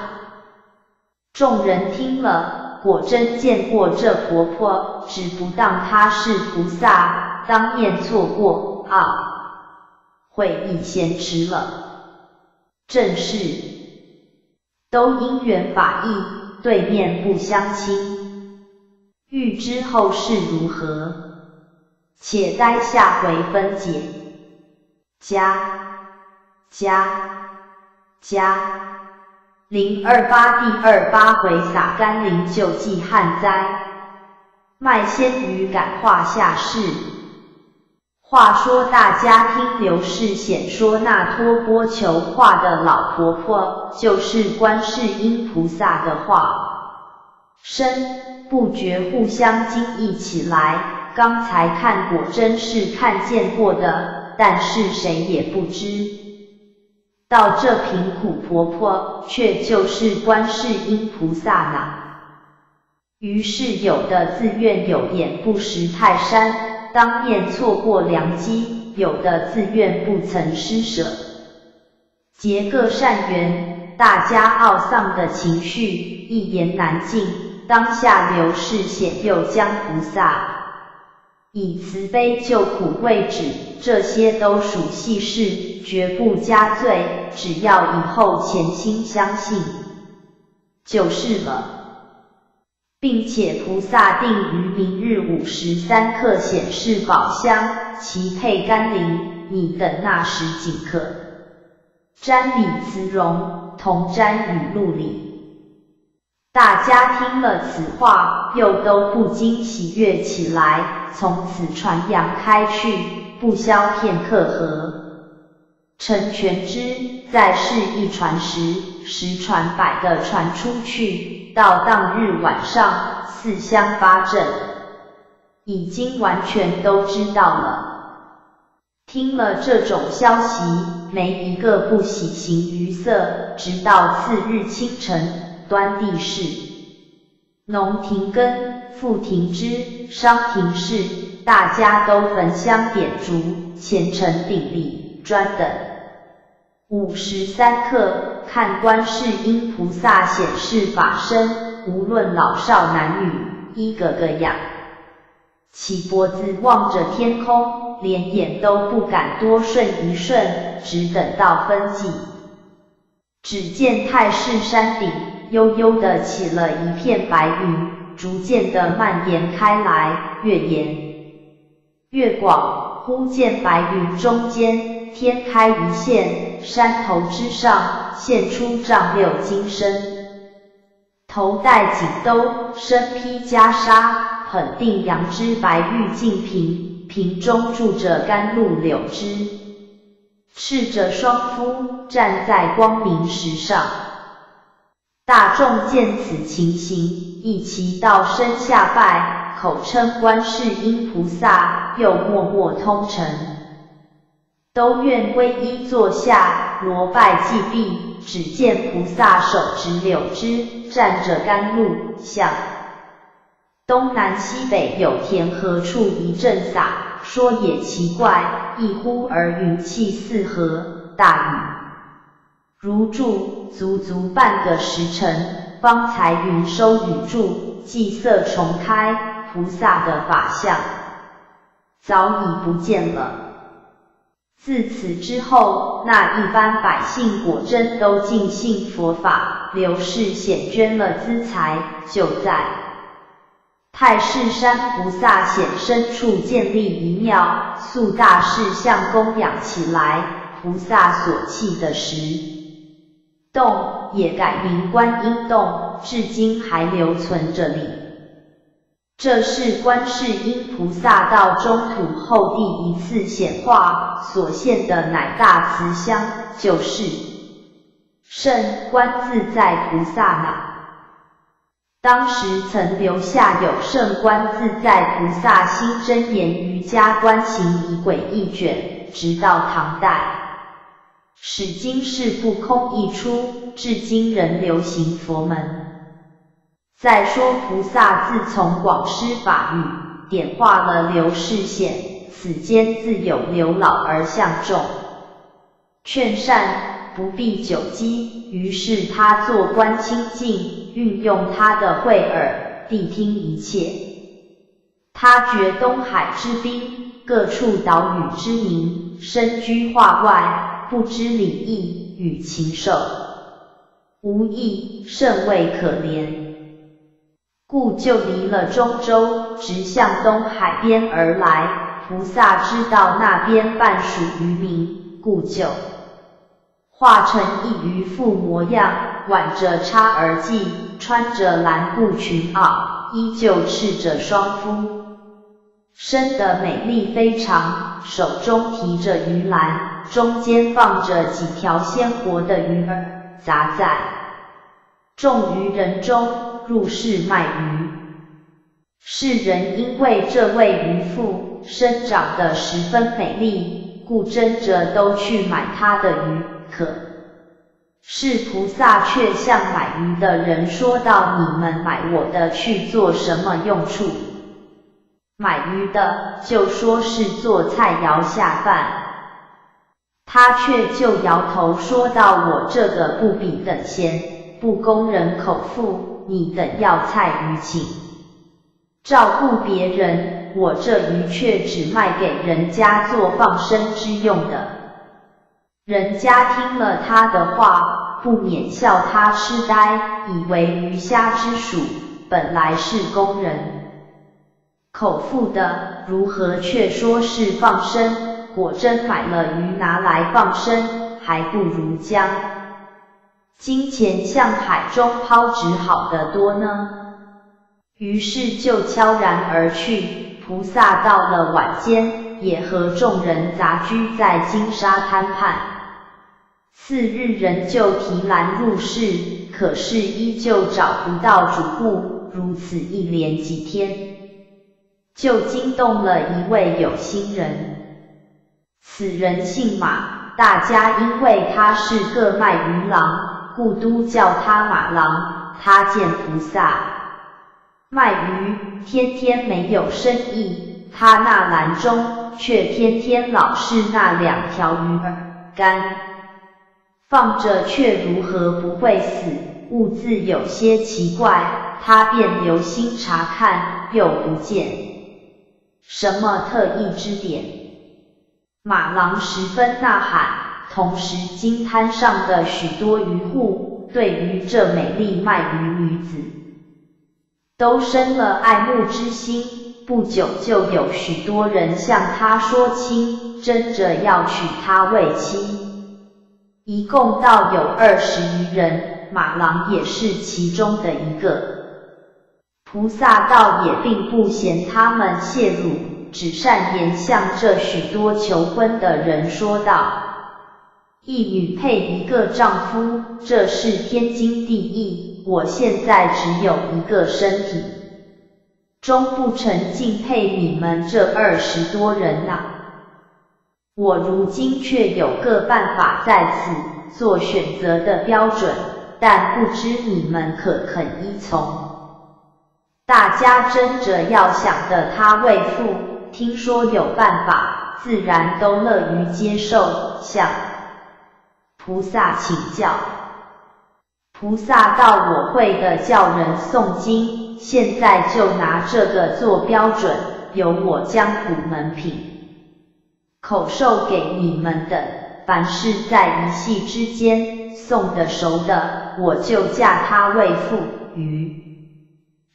众人听了，果真见过这婆婆，只不当她是菩萨，当面错过会议先迟了。正是都因缘法义，对面不相亲。欲知后事如何，且待下回分解。028第28回洒甘霖救济旱灾，卖鲜鱼感化下士。话说大家听刘氏显说那托钵求化的老婆婆，就是观世音菩萨的化身，不觉互相惊异起来。刚才看果真是看见过的，但是谁也不知道这贫苦婆婆却就是观世音菩萨呢。于是有的自愿有眼不识泰山，当面错过良机；有的自愿不曾施舍，结个善缘。大家懊丧的情绪一言难尽。当下刘氏显又将菩萨以慈悲救苦为旨，这些都属细事，绝不加罪，只要以后潜心相信就是了。并且菩萨定于明日午时3刻显示宝箱，其配甘霖，你等那时仅可瞻礼慈容，同瞻语录里。大家听了此话，又都不禁喜悦起来，从此传扬开去，不消片刻合成全之，再是一传10传100的传出去，到当日晚上4乡8镇已经完全都知道了。听了这种消息，没一个不喜形于色，直到次日清晨，端地市农停耕，妇停织，商停市，大家都焚香点烛，虔诚顶礼，专等午时3刻，看观世音菩萨显示法身，无论老少男女，一个个仰起脖子望着天空，连眼都不敢多顺一顺，只等到分际。只见太室山顶悠悠地起了一片白云，逐渐地蔓延开来，越延越广。忽见白云中间天开一线，山头之上现出丈6金身，头戴锦兜，身披袈裟，捧定羊脂白玉净瓶，瓶中住着甘露柳枝，赤着双肤，站在光明石上。大众见此情形，一齐到身下拜，口称观世音菩萨，又默默通陈，都愿皈依坐下，罗拜祭毕。只见菩萨手执柳枝，站着甘露，向东南西北有田何处一阵洒。说也奇怪，一呼而云气四合，大雨如注，足半个时辰，方才云收雨住，霁色重开，菩萨的法相早已不见了。自此之后，那一般百姓果真都尽信佛法，刘氏显捐了资财，就在太室山菩萨显身处建立一庙，塑大士像供养起来。菩萨所砌的石洞也改名观音洞，至今还留存着里。这是观世音菩萨到中土后第一次显化，所现的乃大慈香，就是圣观自在菩萨那。当时曾留下有圣观自在菩萨心真言瑜伽观行仪轨一卷，直到唐代，使经世不空一出，至今仍流行佛门。再说菩萨自从广施法语，点化了刘氏县，此间自有刘老而相众劝善，不必久积，于是他做观清净，运用他的慧耳，谛听一切。他觉东海之滨，各处岛屿之民，身居化外，不知礼义与禽兽，无异，甚为可怜。故就离了中州，直向东海边而来。菩萨知道那边半属渔民，故就化成一渔妇模样，挽着叉儿髻，穿着蓝布裙袄，依旧赤着双肤，生得美丽非常，手中提着鱼篮，中间放着几条鲜活的鱼儿，杂在众渔人中，入市卖鱼。世人因为这位渔妇生长得十分美丽，故争着都去买她的鱼，可是菩萨却向买鱼的人说道：你们买我的去做什么用处？买鱼的就说是做菜肴下饭，他却就摇头说道：我这个不比等闲，不供人口腹，你等要菜鱼请照顾别人，我这鱼却只卖给人家做放生之用的。人家听了他的话，不免笑他痴呆，以为鱼虾之属本来是供人口腹的，如何却说是放生？果真买了鱼拿来放生，还不如将金钱向海中抛掷好得多呢。于是就悄然而去。菩萨到了晚间，也和众人杂居在金沙滩畔。次日仍旧提篮入市，可是依旧找不到主顾，如此一连几天，就惊动了一位有心人。此人姓马，大家因为他是个卖鱼郎，故都叫他马郎。他见菩萨卖鱼，天天没有生意，他那篮中却天天老是那2条鱼儿干放着，却如何不会死？兀自有些奇怪，他便留心查看，又不见什么特异之点。马郎十分呐喊，同时金滩上的许多渔户对于这美丽卖鱼女子都生了爱慕之心，不久就有许多人向他说亲，争着要娶她为妻，一共到有20余人，马郎也是其中的一个。菩萨倒也并不嫌他们亵辱，只善言向这许多求婚的人说道：一女配一个丈夫，这是天经地义，我现在只有一个身体，终不成敬佩你们这20多人啊。我如今却有个办法在此做选择的标准，但不知你们可肯依从。大家争着要想得他为父，听说有办法，自然都乐于接受，向菩萨请教。菩萨道：我会的叫人诵经，现在就拿这个做标准，由我将古门品口授给你们等，凡是在一夕之间诵得熟的，我就嫁他为妇，于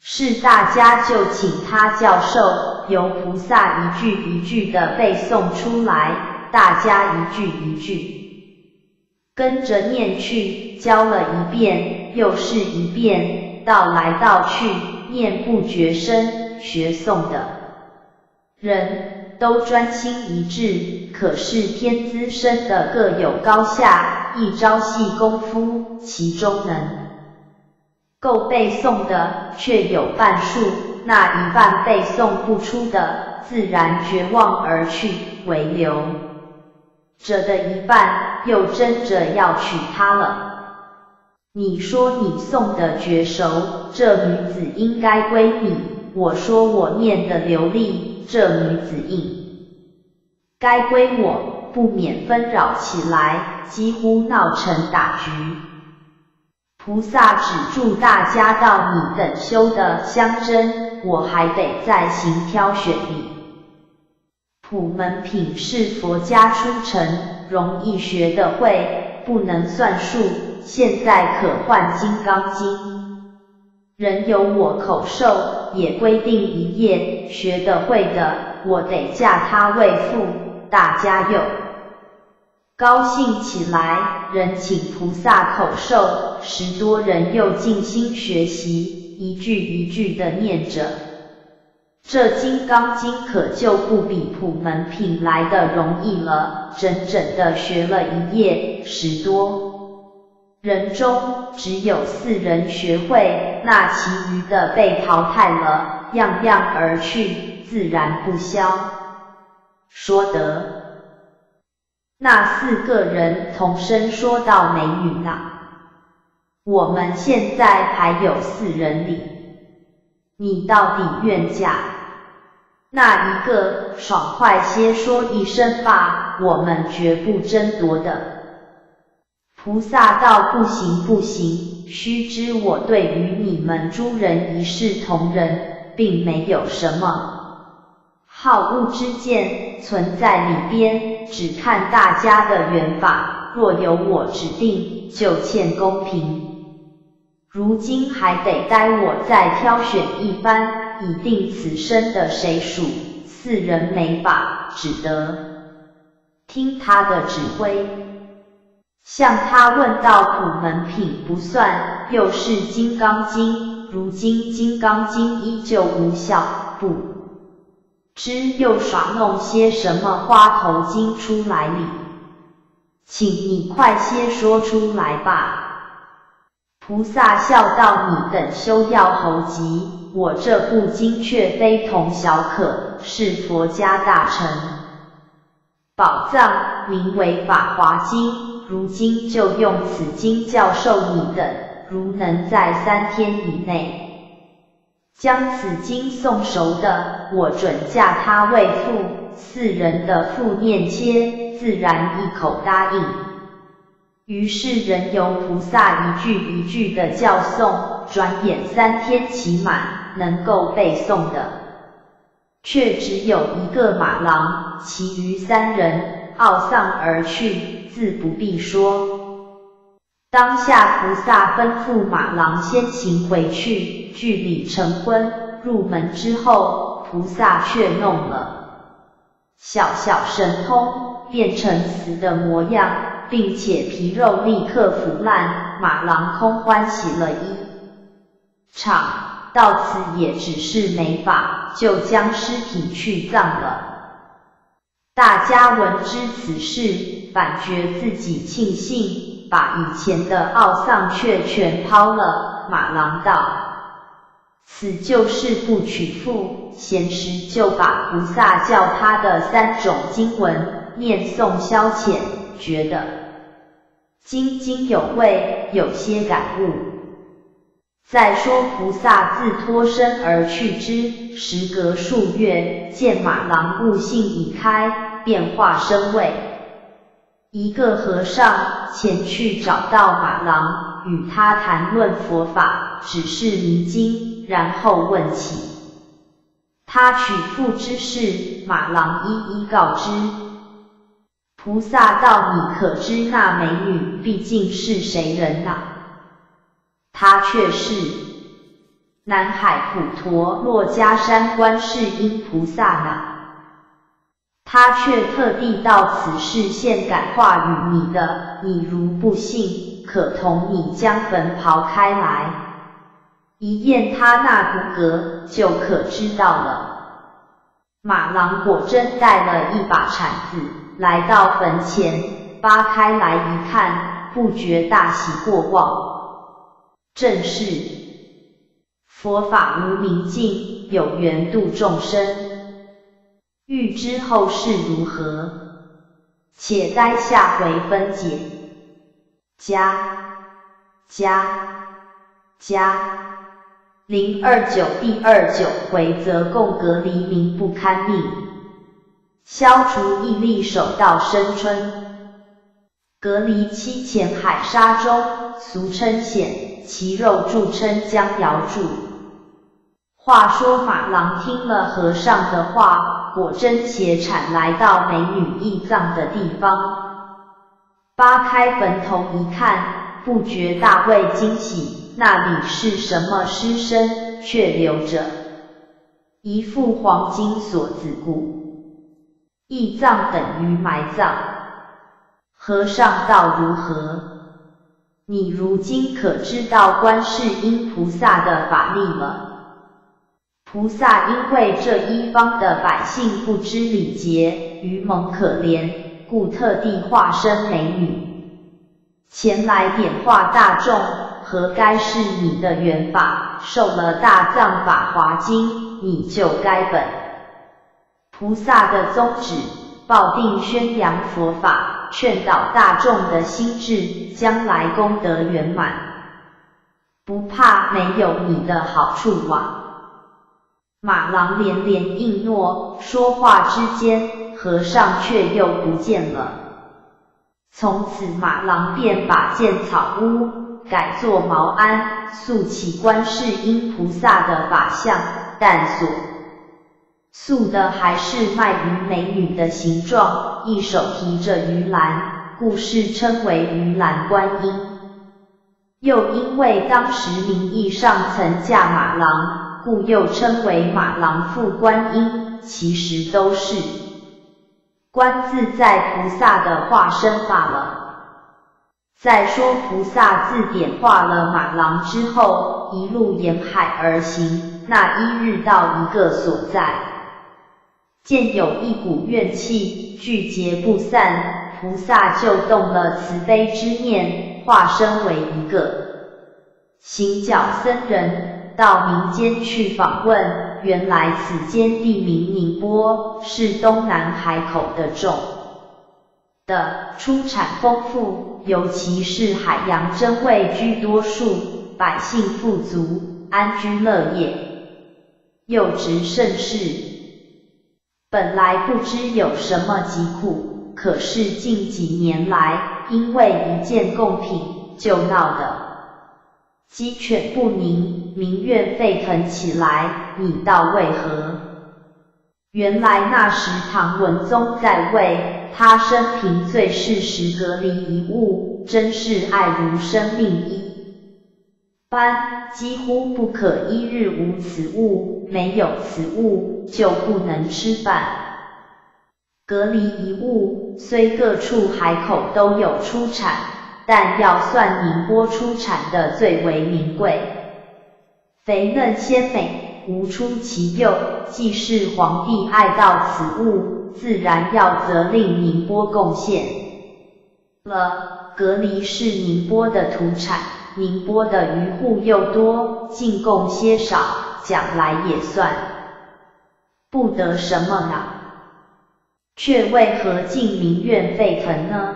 是大家就请他教授，由菩萨一句一句的背诵出来，大家一句一句跟着念去，教了一遍又是一遍，道来道去，念不绝声，学诵的人都专心一致，可是偏资深的各有高下，一朝细功夫，其中能够背诵的却有半数，那一半背诵不出的，自然绝望而去，唯留着的一半，又争着要取他了。你说你诵的绝熟，这女子应该归你，我说我念的流利，这女子应该归我，不免纷扰起来，几乎闹成打局。菩萨只助大家到你等修的相真，我还得再行挑选你。普门品是佛家出尘，容易学的会，不能算数，现在可换金刚经。仍有我口授，也规定一页，学的会的，我得嫁他为妇，大家又高兴起来，人请菩萨口授，10多人又静心学习，一句一句的念着。这金刚经可就不比普门品来的容易了，整整的学了一页，10多人中只有4人学会，那其余的被淘汰了，样样而去，自然不消。说得那4个人同声说道：“美女呐，我们现在还有4人里，你到底愿嫁？”那一个爽快些说一声吧，我们绝不争夺的。菩萨道：“不行不行，须知我对于你们诸人一视同仁，并没有什么好恶之见存在里边，只看大家的缘法，若由我指定，就欠公平。如今还得待我再挑选一番，以定此生的谁属。4人没法，只得听他的指挥。”向他问道：“普门品不算，又是金刚经，如今金刚经依旧无效，不知又耍弄些什么花头精出来哩？请你快些说出来吧。”菩萨笑道：“你等修要猴急，我这部经却非同小可，是佛家大成宝藏，名为法华经。如今就用此经教授你等，如能在3天以内将此经诵熟的，我准嫁他为妇。”4人的妇念切，自然一口答应。于是人由菩萨一句一句的教诵，转眼3天期满，能够背诵的却只有1个马郎，其余3人懊丧而去，自不必说。当下菩萨吩咐马郎先行回去，据理成婚。入门之后，菩萨却弄了小小神通，变成死的模样，并且皮肉立刻腐烂，马郎空欢喜了一场，到此也只是没法，就将尸体去葬了。大家闻知此事，反觉自己庆幸，把以前的懊丧却全抛了。马郎道：“此就是不娶妇。”闲时就把菩萨教他的3种经文念诵消遣，觉得津津有味，有些感悟。再说菩萨自脱身而去之，时隔数月，见马郎悟性已开，便化身为一个和尚，前去找到马郎，与他谈论佛法，只是迷经，然后问起他娶妇之事，马郎一一告知。菩萨道：“你可知那美女毕竟是谁人啊？”他却是南海普陀珞珈山观世音菩萨呢？他却特地到此世现感化于你的，你如不信，可同你将坟刨开来，一验他那骨骼，就可知道了。马郎果真带了一把铲子，来到坟前，扒开来一看，不觉大喜过望。正是佛法无明尽，有缘度众生。欲知后事如何，且待下回分解。029第29回则供隔离民不堪命，消除毅力守到生春。隔离期前海沙中，俗称显，其肉著称江瑶柱。话说马郎听了和尚的话，果真携铲来到美女义葬的地方，扒开坟头一看，不觉大为惊喜，那里是什么尸身，却留着一副黄金锁子骨，义葬等于埋葬。和尚道如何？你如今可知道观世音菩萨的法力了。菩萨因为这一方的百姓不知礼节，愚蒙可怜，故特地化身美女，前来点化大众，何该是你的缘法，受了大藏法华经，你就该本菩萨的宗旨，抱定宣扬佛法，劝导大众的心智，将来功德圆满，不怕没有你的好处啊。马郎连连应诺，说话之间，和尚却又不见了。从此马郎便把建草屋改作茅庵，塑起观世音菩萨的法像，但所塑的还是卖鱼美女的形状，一手提着鱼篮，故事称为鱼篮观音。又因为当时名义上曾嫁马郎，故又称为马郎妇观音，其实都是观自在菩萨的化身罢了。再说菩萨自点化了马郎之后，一路沿海而行，那一日到一个所在，见有一股怨气聚结不散，菩萨就动了慈悲之念，化身为一个行脚僧人，到民间去访问，原来此间地名宁波，是东南海口的重的出产丰富，尤其是海洋珍味居多数，百姓富足，安居乐业，又值盛世。本来不知有什么疾苦，可是近几年来，因为一件贡品，就闹得鸡犬不宁，民怨沸腾起来，你道为何？原来那时唐文宗在位，他生平最适时隔离一物，真是爱如生命一般，几乎不可一日无此物，没有此物就不能吃饭。隔离一物虽各处海口都有出产，但要算宁波出产的最为名贵，肥嫩鲜美，无出其右，既是皇帝爱到此物，自然要责令宁波贡献了。隔离是宁波的土产，宁波的渔户又多，进贡些少，讲来也算不得什么呢，却为何竟民怨沸腾呢？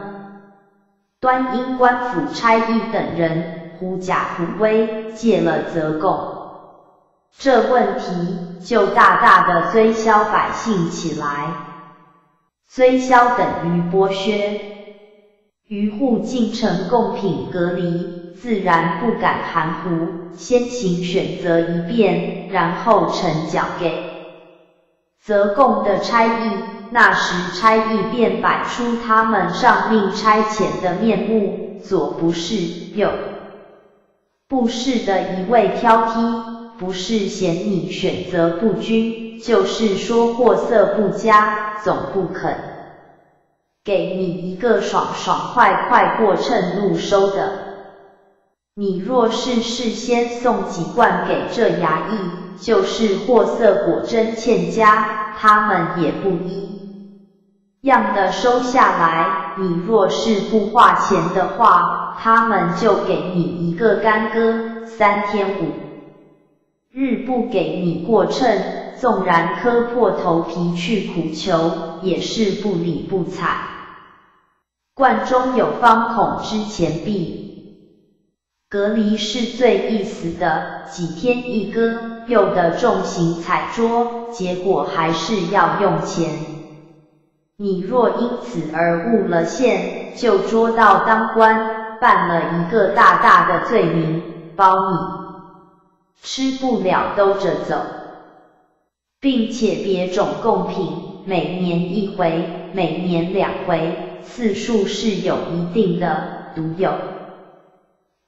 端因官府差役等人狐假虎威，借了则供，这问题就大大的追销百姓起来。追销等于剥削，渔户进城贡品隔离，自然不敢含糊，先行选择一遍，然后呈缴给则供的差役。那时差役便摆出他们上命差遣的面目，左不是右不是的一味挑剔，不是嫌你选择不均，就是说货色不佳，总不肯给你一个爽爽快快过秤路收的。你若是事先送几罐给这衙役，就是货色果真欠佳，他们也不一样的收下来。你若是不花钱的话，他们就给你一个干戈，3天5日不给你过秤，纵然磕破头皮去苦求，也是不理不睬。罐中有方，孔之前必隔离是最意思的，几天一割，又的重刑踩捉，结果还是要用钱。你若因此而误了线，就捉到当官，办了一个大大的罪名，包你吃不了兜着走，并且别种贡品，每年1回，每年2回，次数是有一定的，独有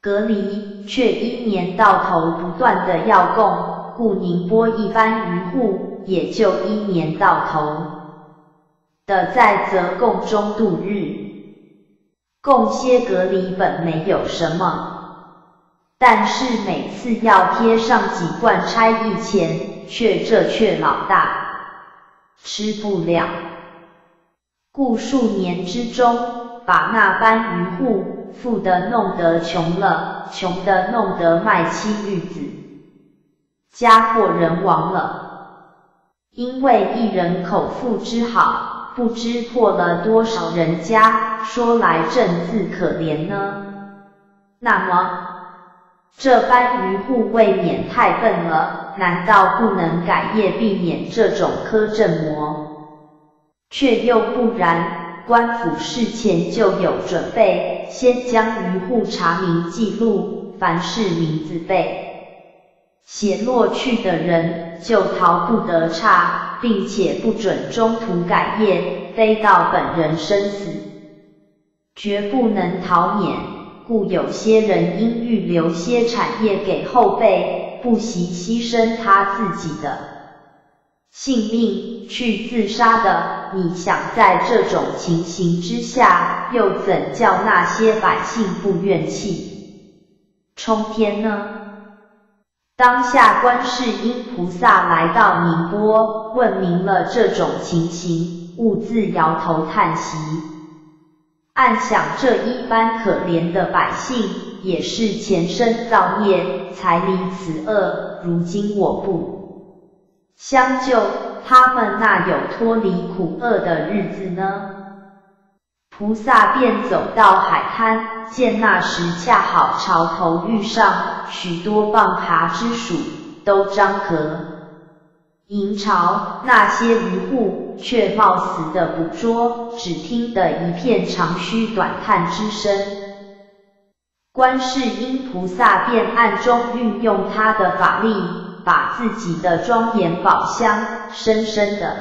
隔离，却1年到头不断的要供，故宁波一般渔户也就1年到头的在择供中度日。供些隔离本没有什么，但是每次要贴上几罐差役钱，却老大吃不了，故数年之中，把那班渔户富的弄得穷了，穷的弄得卖妻育子，家破人亡了。因为一人口腹之好，不知破了多少人家，说来正自可怜呢。那么这班渔户未免太笨了，难道不能改业避免这种苛政魔？却又不然，官府事前就有准备，先将渔户查明记录，凡是名字被写落去的人，就逃不得差，并且不准中途改业，非到本人生死，绝不能逃免。故有些人因欲留些产业给后辈，不惜牺牲他自己的性命去自杀的。你想在这种情形之下，又怎叫那些百姓不怨气冲天呢？当下观世音菩萨来到宁波，问明了这种情形，兀自摇头叹息，暗想这一般可怜的百姓，也是前生造孽，才离此恶，如今我不相救，他们哪有脱离苦厄的日子呢？菩萨便走到海滩，见那时恰好潮头遇上，许多蚌蛤之属都张壳迎潮，那些渔户却冒死的捕捉，只听得一片长吁短叹之声。观世音菩萨便暗中运用他的法力，把自己的庄严宝箱深深地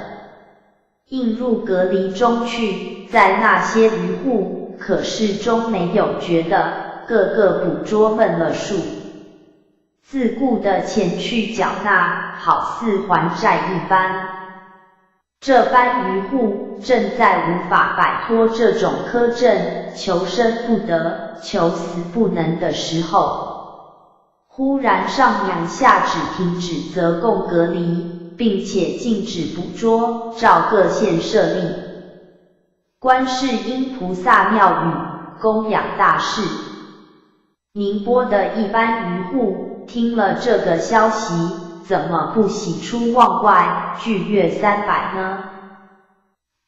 映入隔离中去，在那些渔户可是终没有觉得，个个捕捉闷了数，自顾地前去缴纳，好似还债一般。这班渔户正在无法摆脱这种苛政，求生不得，求死不能的时候，忽然上娘下旨停止择供隔离，并且禁止捕捉，照各县设立观世音菩萨庙宇，供养大事。宁波的一般渔户听了这个消息，怎么不喜出望外，巨悦300呢？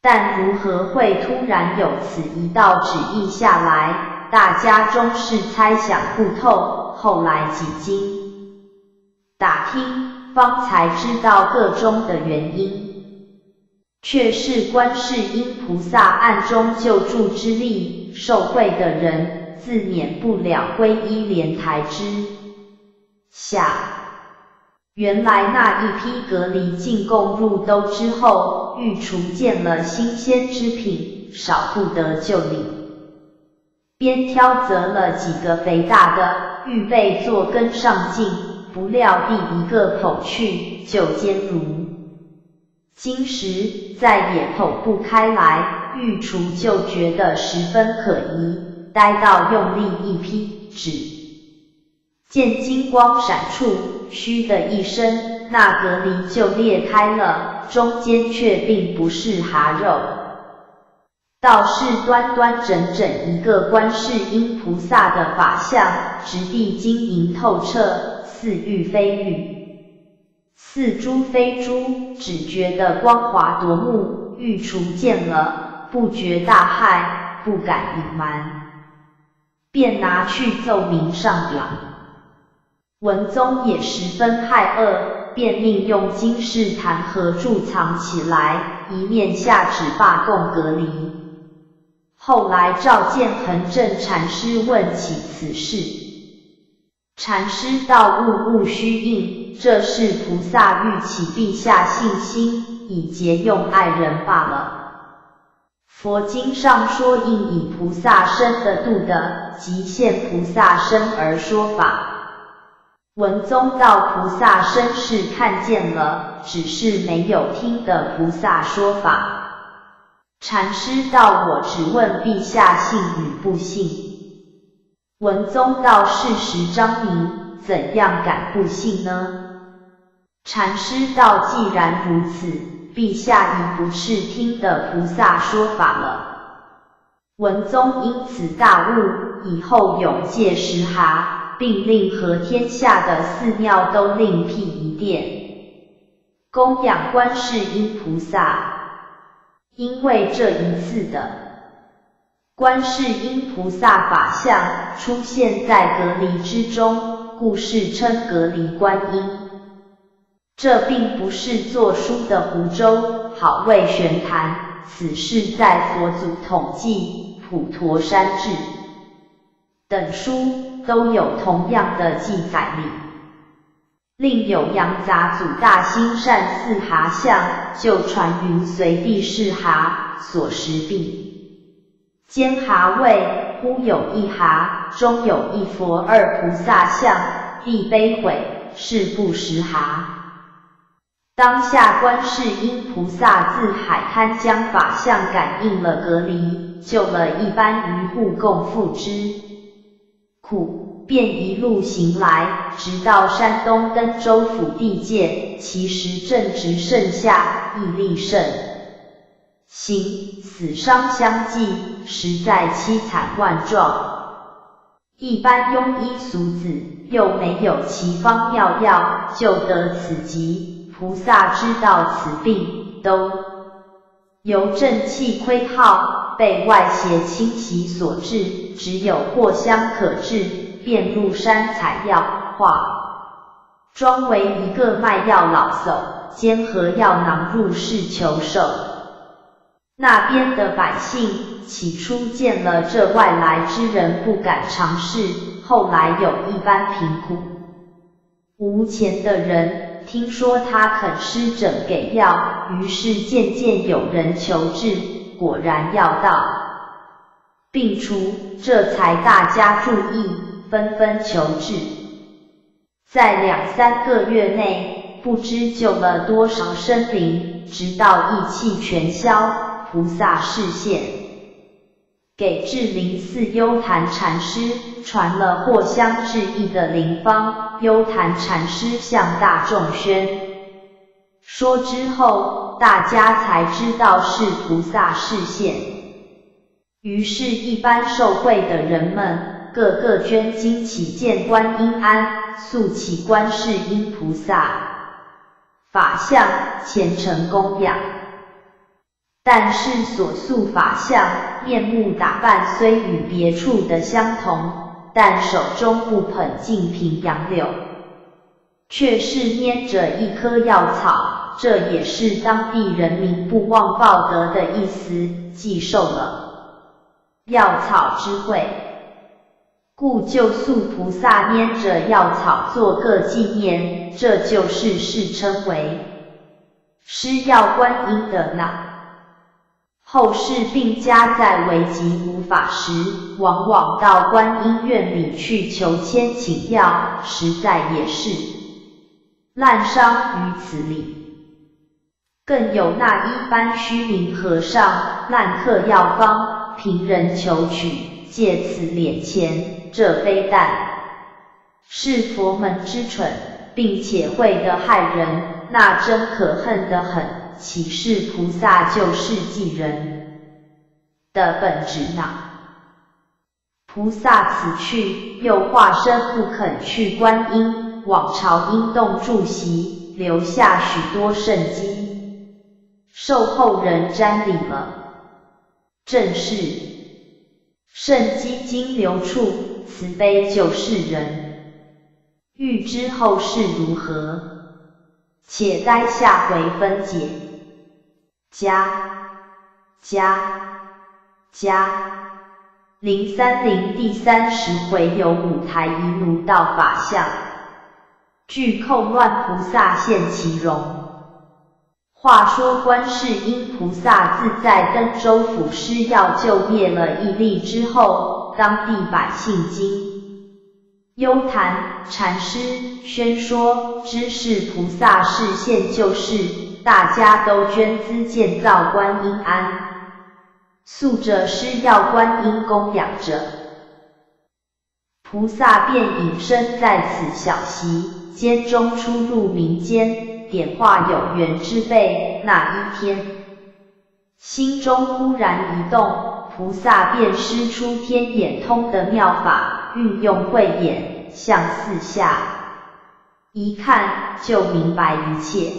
但如何会突然有此一道旨意下来？大家终是猜想不透，后来几经打听，方才知道个中的原因，却是观世音菩萨暗中救助之力，受贿的人自免不了皈依莲台之下。原来那一批隔离进贡入兜之后，御厨见了新鲜之品，少不得就领，边挑择了几个肥大的，预备做羹上进，不料第一个跑去就坚如金石，再也剖不开来，御厨就觉得十分可疑，呆到用力一劈，只见金光闪出，嘘的一声，那隔离就裂开了，中间却并不是蛤肉，倒是端端整整一个观世音菩萨的法相，质地晶莹透彻，似玉非玉，似珠非珠，只觉得光华夺目。御厨见了，不觉大骇，不敢隐瞒，便拿去奏明上表。文宗也十分骇愕，便命用金饰弹劾贮藏起来，一面下旨罢供隔离。后来召见恒正禅师问起此事，禅师道：勿虚应，这是菩萨欲起陛下信心，以节用爱人罢了。佛经上说，应以菩萨身的度的，即现菩萨身而说法。文宗道：菩萨身是看见了，只是没有听的菩萨说法。禅师道：我只问陛下信与不信。文宗道：事实彰明，怎样敢不信呢？禅师道：既然如此，陛下已不是听的菩萨说法了。文宗因此大悟，以后永戒食蛤，并令合天下的寺庙都另辟一殿，供养观世音菩萨。因为这一次的观世音菩萨法相出现在隔离之中，故世称隔离观音。这并不是作书的湖州好味玄谈，此事在佛祖统计、普陀山志等书都有同样的记载里。另有阳杂祖大兴善寺蛤像，就传云随地是蛤，所食毕煎蛤味，忽有一蛤，中有一佛二菩萨像，地悲悔，是不食蛤。当下观世音菩萨自海滩将法相感应了隔离，救了一般渔户共赴之苦，便一路行来，直到山东登州府地界，其时正值盛夏，疫力盛行，死伤相继，实在凄惨万状。一般庸医俗子又没有奇方妙药救得此疾，菩萨知道此病都由正气亏耗，被外邪侵袭所致，只有藿香可治，便入山采药，化装为一个卖药老叟，兼合药囊入室求寿。那边的百姓起初见了这外来之人不敢尝试，后来有一般贫苦无钱的人听说他肯施诊给药，于是渐渐有人求治，果然药到病除，这才大家注意，纷纷求治。在2-3个月内，不知救了多少生灵，直到疫气全消，菩萨示现，给智灵寺幽昙禅师传了藿香治疫的灵方，幽昙禅师向大众宣说之后，大家才知道是菩萨示现。于是一般受惠的人们个个捐金起建观音庵，塑起观世音菩萨法像，虔诚供养。但是所塑法像面目打扮虽与别处的相同，但手中不捧净瓶杨柳，却是拈着一棵药草，这也是当地人民不忘报德的意思，既受了药草之惠，故就塑菩萨拈着药草做个纪念，这就是世称为施药观音的那。后世并加在危急无法时，往往到观音院里去求签请药，实在也是滥觞于此理。更有那一般虚名和尚，滥刻药方，凭人求取，借此敛钱，这非但是佛门之蠢，并且会得害人，那真可恨得很，岂是菩萨救世济人的本质呢？菩萨此去，又化身不肯去观音，往朝阴洞住席，留下许多圣迹，受后人瞻礼了。正是圣迹经流处，慈悲救世人。欲知后事如何，且待下回分解。030第30回有五台遗奴道法相，具寇乱菩萨现其容。话说观世音菩萨自在登州府施药救灭了义利之后，当地百姓经幽谈禅师宣说，知是菩萨示现救世，大家都捐资建造观音庵，素着施药观音供养着。菩萨便隐身在此小席间中，出入民间，点化有缘之辈。那一天，心中忽然一动，菩萨便施出天眼通的妙法，运用慧眼向四下一看，就明白一切。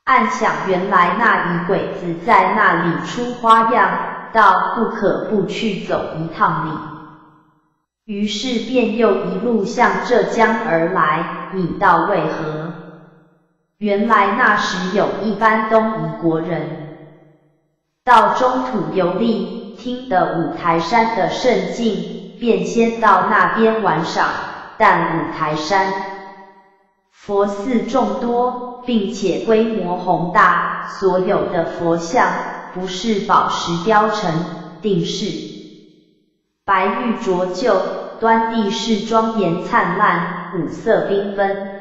暗想原来那疑鬼子在那里出花样，到不可不去走一趟里。于是便又一路向浙江而来，你道为何？原来那时有一班东夷国人到中土游历，听得五台山的胜境，便先到那边玩赏。但五台山佛寺众多，并且规模宏大，所有的佛像不是宝石雕成，定是白玉琢就，端地势庄严灿烂，五色缤纷。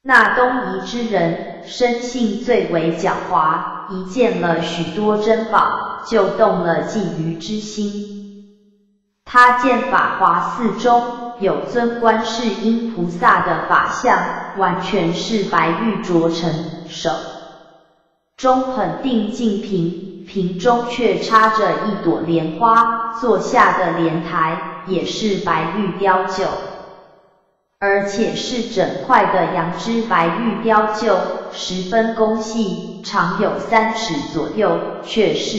那东夷之人生性最为狡猾，一见了许多珍宝，就动了觊觎之心。他见法华寺中有尊观世音菩萨的法像，完全是白玉琢成，手中捧定净瓶，瓶中却插着一朵莲花，坐下的莲台也是白玉雕就，而且是整块的羊脂白玉雕就，十分工细，长有3尺左右，却是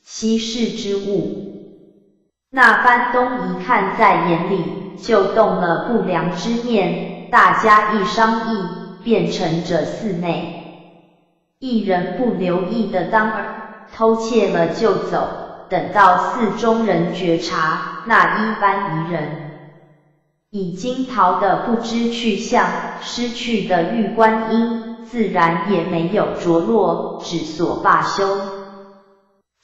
稀世之物。那班东夷看在眼里，就动了不良之念，大家一商议，便乘着寺内一人不留意的当儿偷窃了就走。等到寺中人觉察，那一班夷人已经逃得不知去向，失去的玉观音自然也没有着落，只所罢休。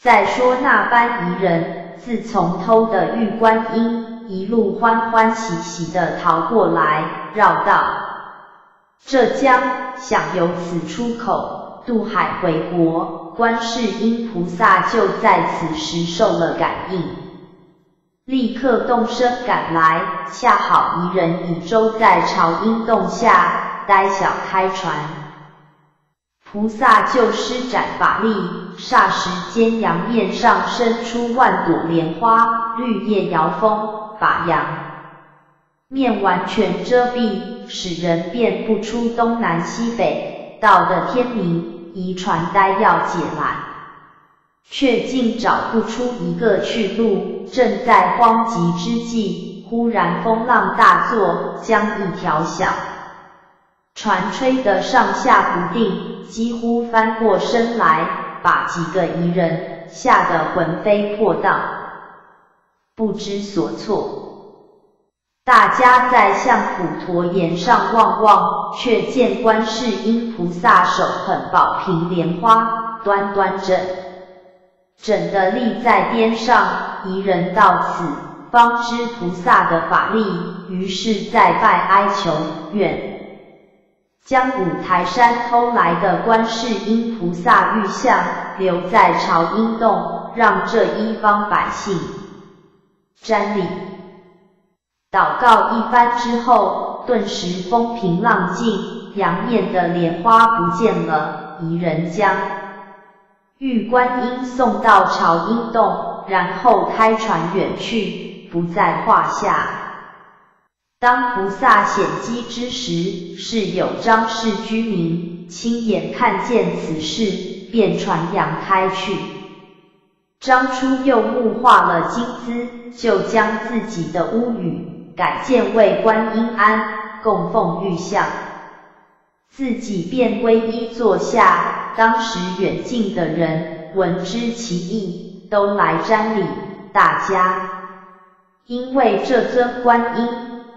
再说那班夷人自从偷的玉观音，一路欢欢喜喜地逃过来，绕道浙江，想由此出口渡海回国。观世音菩萨就在此时受了感应，立刻动身赶来，恰好夷人已舟在朝阴洞下，待小开船。菩萨就施展法力，霎时间阳面上生出万朵莲花，绿叶摇风，把阳面完全遮蔽，使人辨不出东南西北。到的天明，移船呆要解缆，却竟找不出一个去路。正在慌急之际，忽然风浪大作，将一条小船吹得上下不定，几乎翻过身来，把几个夷人吓得魂飞魄荡，不知所措。大家在向普陀岩上望望，却见观世音菩萨手捧宝瓶莲花，端端正地立在巅上。夷人到此，方知菩萨的法力，于是再拜哀求，愿将五台山偷来的观世音菩萨玉像留在朝音洞，让这一方百姓瞻礼。祷告一番之后，顿时风平浪静，阳面的莲花不见了，一人将玉观音送到朝音洞，然后开船远去，不在话下。当菩萨显机之时，是有张氏居民亲眼看见此事，便传扬开去。张初又木化了金姿，就将自己的屋宇改建为观音庵，供奉玉像，自己便皈依坐下。当时远近的人闻知其意，都来瞻礼。大家因为这尊观音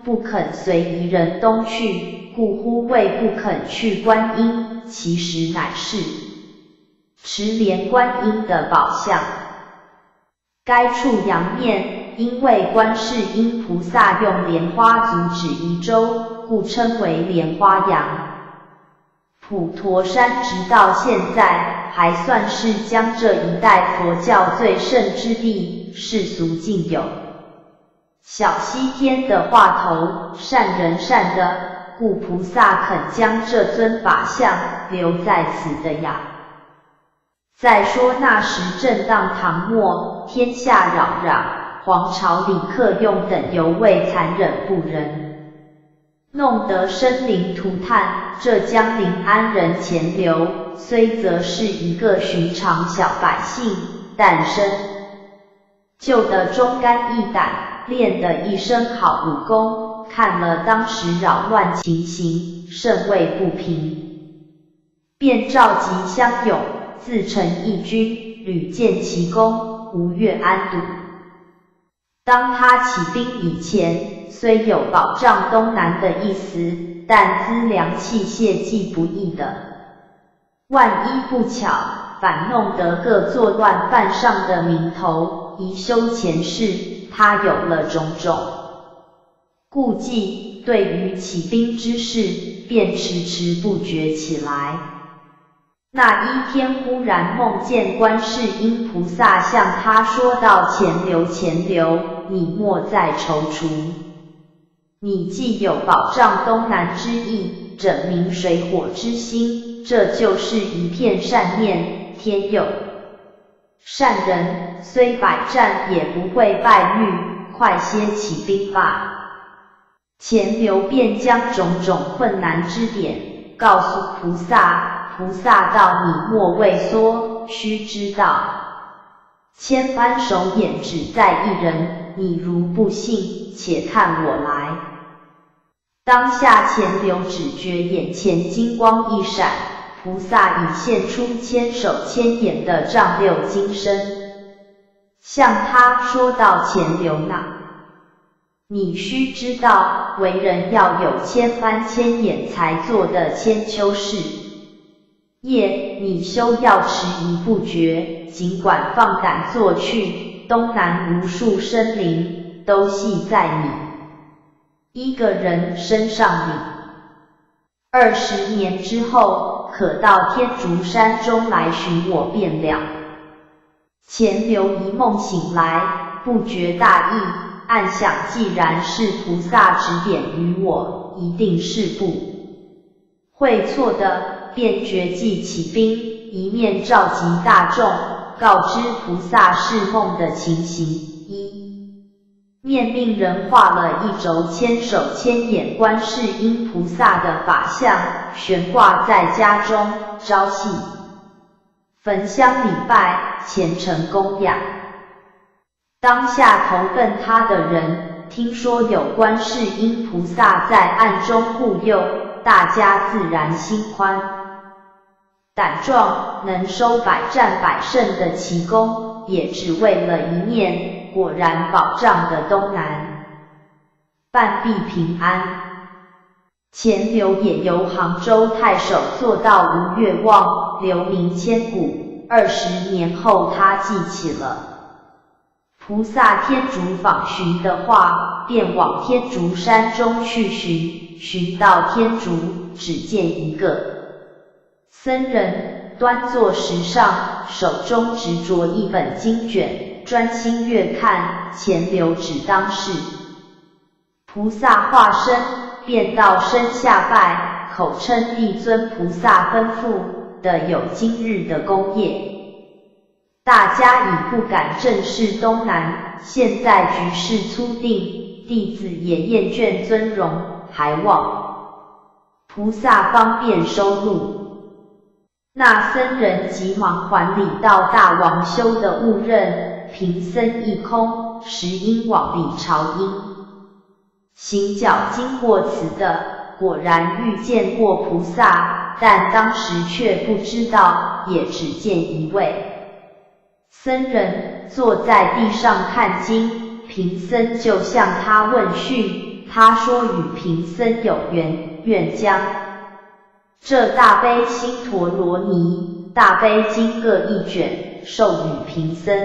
不肯随一人东去，故呼谓不肯去观音，其实乃是持莲观音的宝像。该处阳面，因为观世音菩萨用莲花阻止夷州，故称为莲花阳。普陀山直到现在还算是江浙一带佛教最盛之地，世俗尽有小西天的话头，善人善的，故菩萨肯将这尊法像留在此的呀。再说那时正当唐末，天下扰攘，皇朝李克用等犹未残忍不仁，弄得生灵涂炭。这江临安人钱镠，虽则是一个寻常小百姓，但生就得忠肝义胆，练得一身好武功，看了当时扰乱情形，甚为不平，便召集乡勇，自成一军，屡建奇功，吴越安堵。当他起兵以前，虽有保障东南的意思，但资粮器械既不易的，万一不巧，反弄得各作乱犯上的名头，宜修前事，他有了种种顾忌，对于起兵之事，便迟迟不决起来。那一天忽然梦见观世音菩萨向他说道：钱镠钱镠，你莫再踌躇，你既有保障东南之意，整明水火之心，这就是一片善念，天佑善人，虽百战也不会败率，快些起兵吧。钱镠便将种种困难之点告诉菩萨，菩萨道：你莫畏缩，须知道千般手眼只在一人，你如不信，且看我来。当下钱镠只觉眼前金光一闪，菩萨已现出千手千眼的丈六金身，向他说道：钱镠呐，你须知道，为人要有千般千眼才做的千秋事业，你休要迟疑不决，尽管放胆做去，东南无数生灵都系在你一个人身上里。20年之后，可到天竺山中来寻我便了。钱镠一梦醒来，不觉大意，暗想既然是菩萨指点于我，一定是不会错的，便决计起兵，一面召集大众，告知菩萨是梦的情形，一面命人画了一轴千手千眼观世音菩萨的法像，悬挂在家中，朝夕焚香礼拜，虔诚供养。当下投奔他的人，听说有观世音菩萨在暗中护佑，大家自然心宽胆壮，能收百战百胜的奇功，也只为了一面，果然保障的东南半壁平安。钱镠也由杭州太守做到吴越望，留名千古。20年后，他记起了菩萨天竺访寻的话，便往天竺山中去寻，寻到天竺，只见一个僧人端坐石上，手中执着一本经卷，专心阅看。钱流只当是菩萨化身，便到身下拜，口称帝尊菩萨吩咐的有今日的功业。大家已不敢正视东南，现在局势初定，弟子也厌倦尊荣，还望菩萨方便收录。那僧人急忙还礼道大王修的误认，贫僧一空，实因往理朝因行脚经过此的，果然遇见过菩萨，但当时却不知道，也只见一位僧人坐在地上看经，贫僧就向他问讯，他说与贫僧有缘，愿将这大悲心陀罗尼、大悲经各一卷授予贫僧，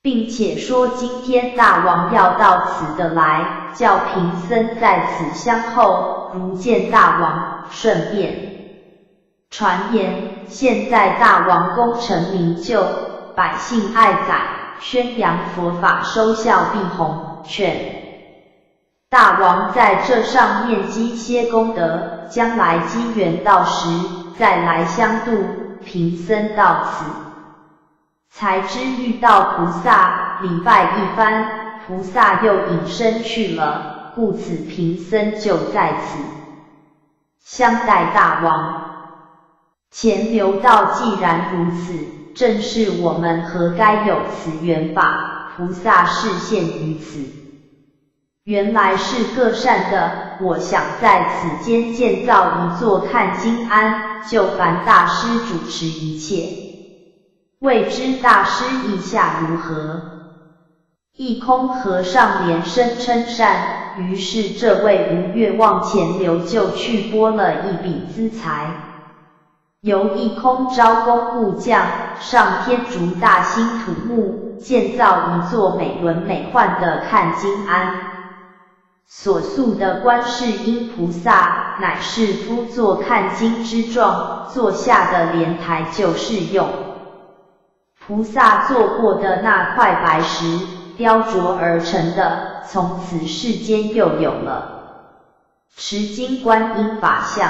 并且说今天大王要到此的来，叫贫僧在此相候，如见大王，顺便传言现在大王功成名就，百姓爱载，宣扬佛法收效必弘，劝大王在这上面积些功德，将来机缘到时再来相度。贫僧到此才知遇到菩萨，礼拜一番，菩萨又隐身去了，故此贫僧就在此相待大王。钱流道既然如此，正是我们何该有此缘法，菩萨示现于此。原来是各善的，我想在此间建造一座看经庵，就烦大师主持一切，未知大师意下如何？一空和尚连声称善，于是这位吴越望钱流就去拨了一笔资财，由一空招工部匠上天竺大兴土木，建造一座美轮美奂的看经庵。所塑的观世音菩萨乃是夫座看经之状，坐下的莲台就是用菩萨坐过的那块白石雕琢而成的，从此世间又有了持经观音法相。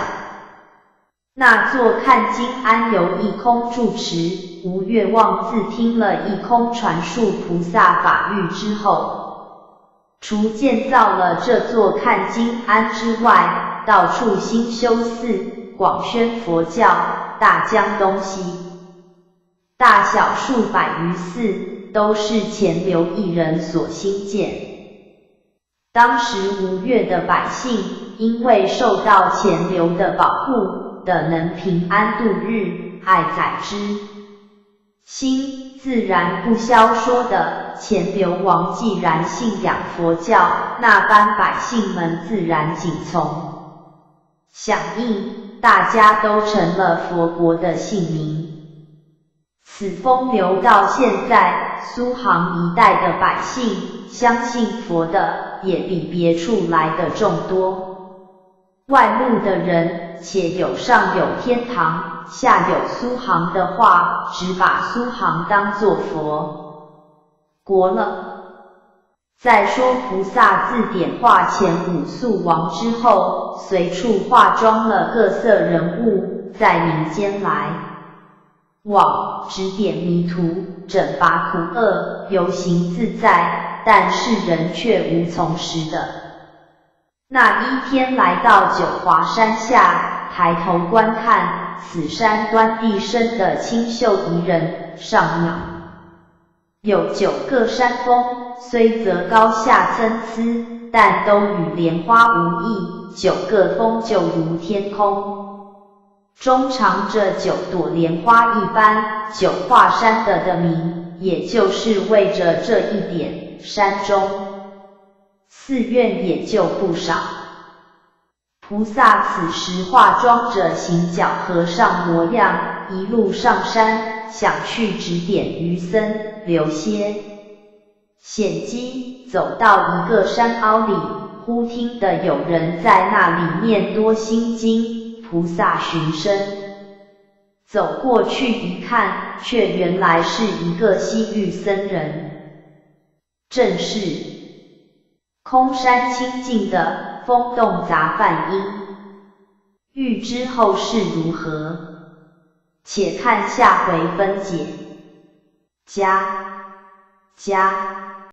那座看经庵由一空住持，吴越望自听了一空传述菩萨法律之后，除建造了这座看经庵之外，到处兴修寺，广宣佛教，大江东西大小数百余寺，都是钱流一人所兴建。当时吴越的百姓因为受到钱流的保护的能平安度日，爱载之心自然不消说的。钱流王既然信仰佛教，那般百姓们自然谨从响应，大家都成了佛国的信民。此风流到现在，苏杭一带的百姓相信佛的也比别处来的众多。外路的人且有上有天堂，下有苏杭的话，只把苏杭当作佛国了。再说菩萨自点化前五宿王之后，随处化妆了各色人物，在民间来往，指点迷途，整拔苦厄，游行自在，但世人却无从识的。那一天来到九华山下，抬头观看，此山端地生的清秀宜人，上面有9个山峰，虽则高下参差，但都与莲花无异，9个峰就如天空中藏着9朵莲花一般。九华山的名，也就是为着这一点，山中寺院也就不少。菩萨此时化妆着行脚和尚模样，一路上山，想去指点愚僧，留些险机。走到一个山凹里，忽听得有人在那里面多心经，菩萨寻声。走过去一看，却原来是一个西域僧人，正是空山清净的风动杂梵音。欲知后事如何，且看下回分解。加。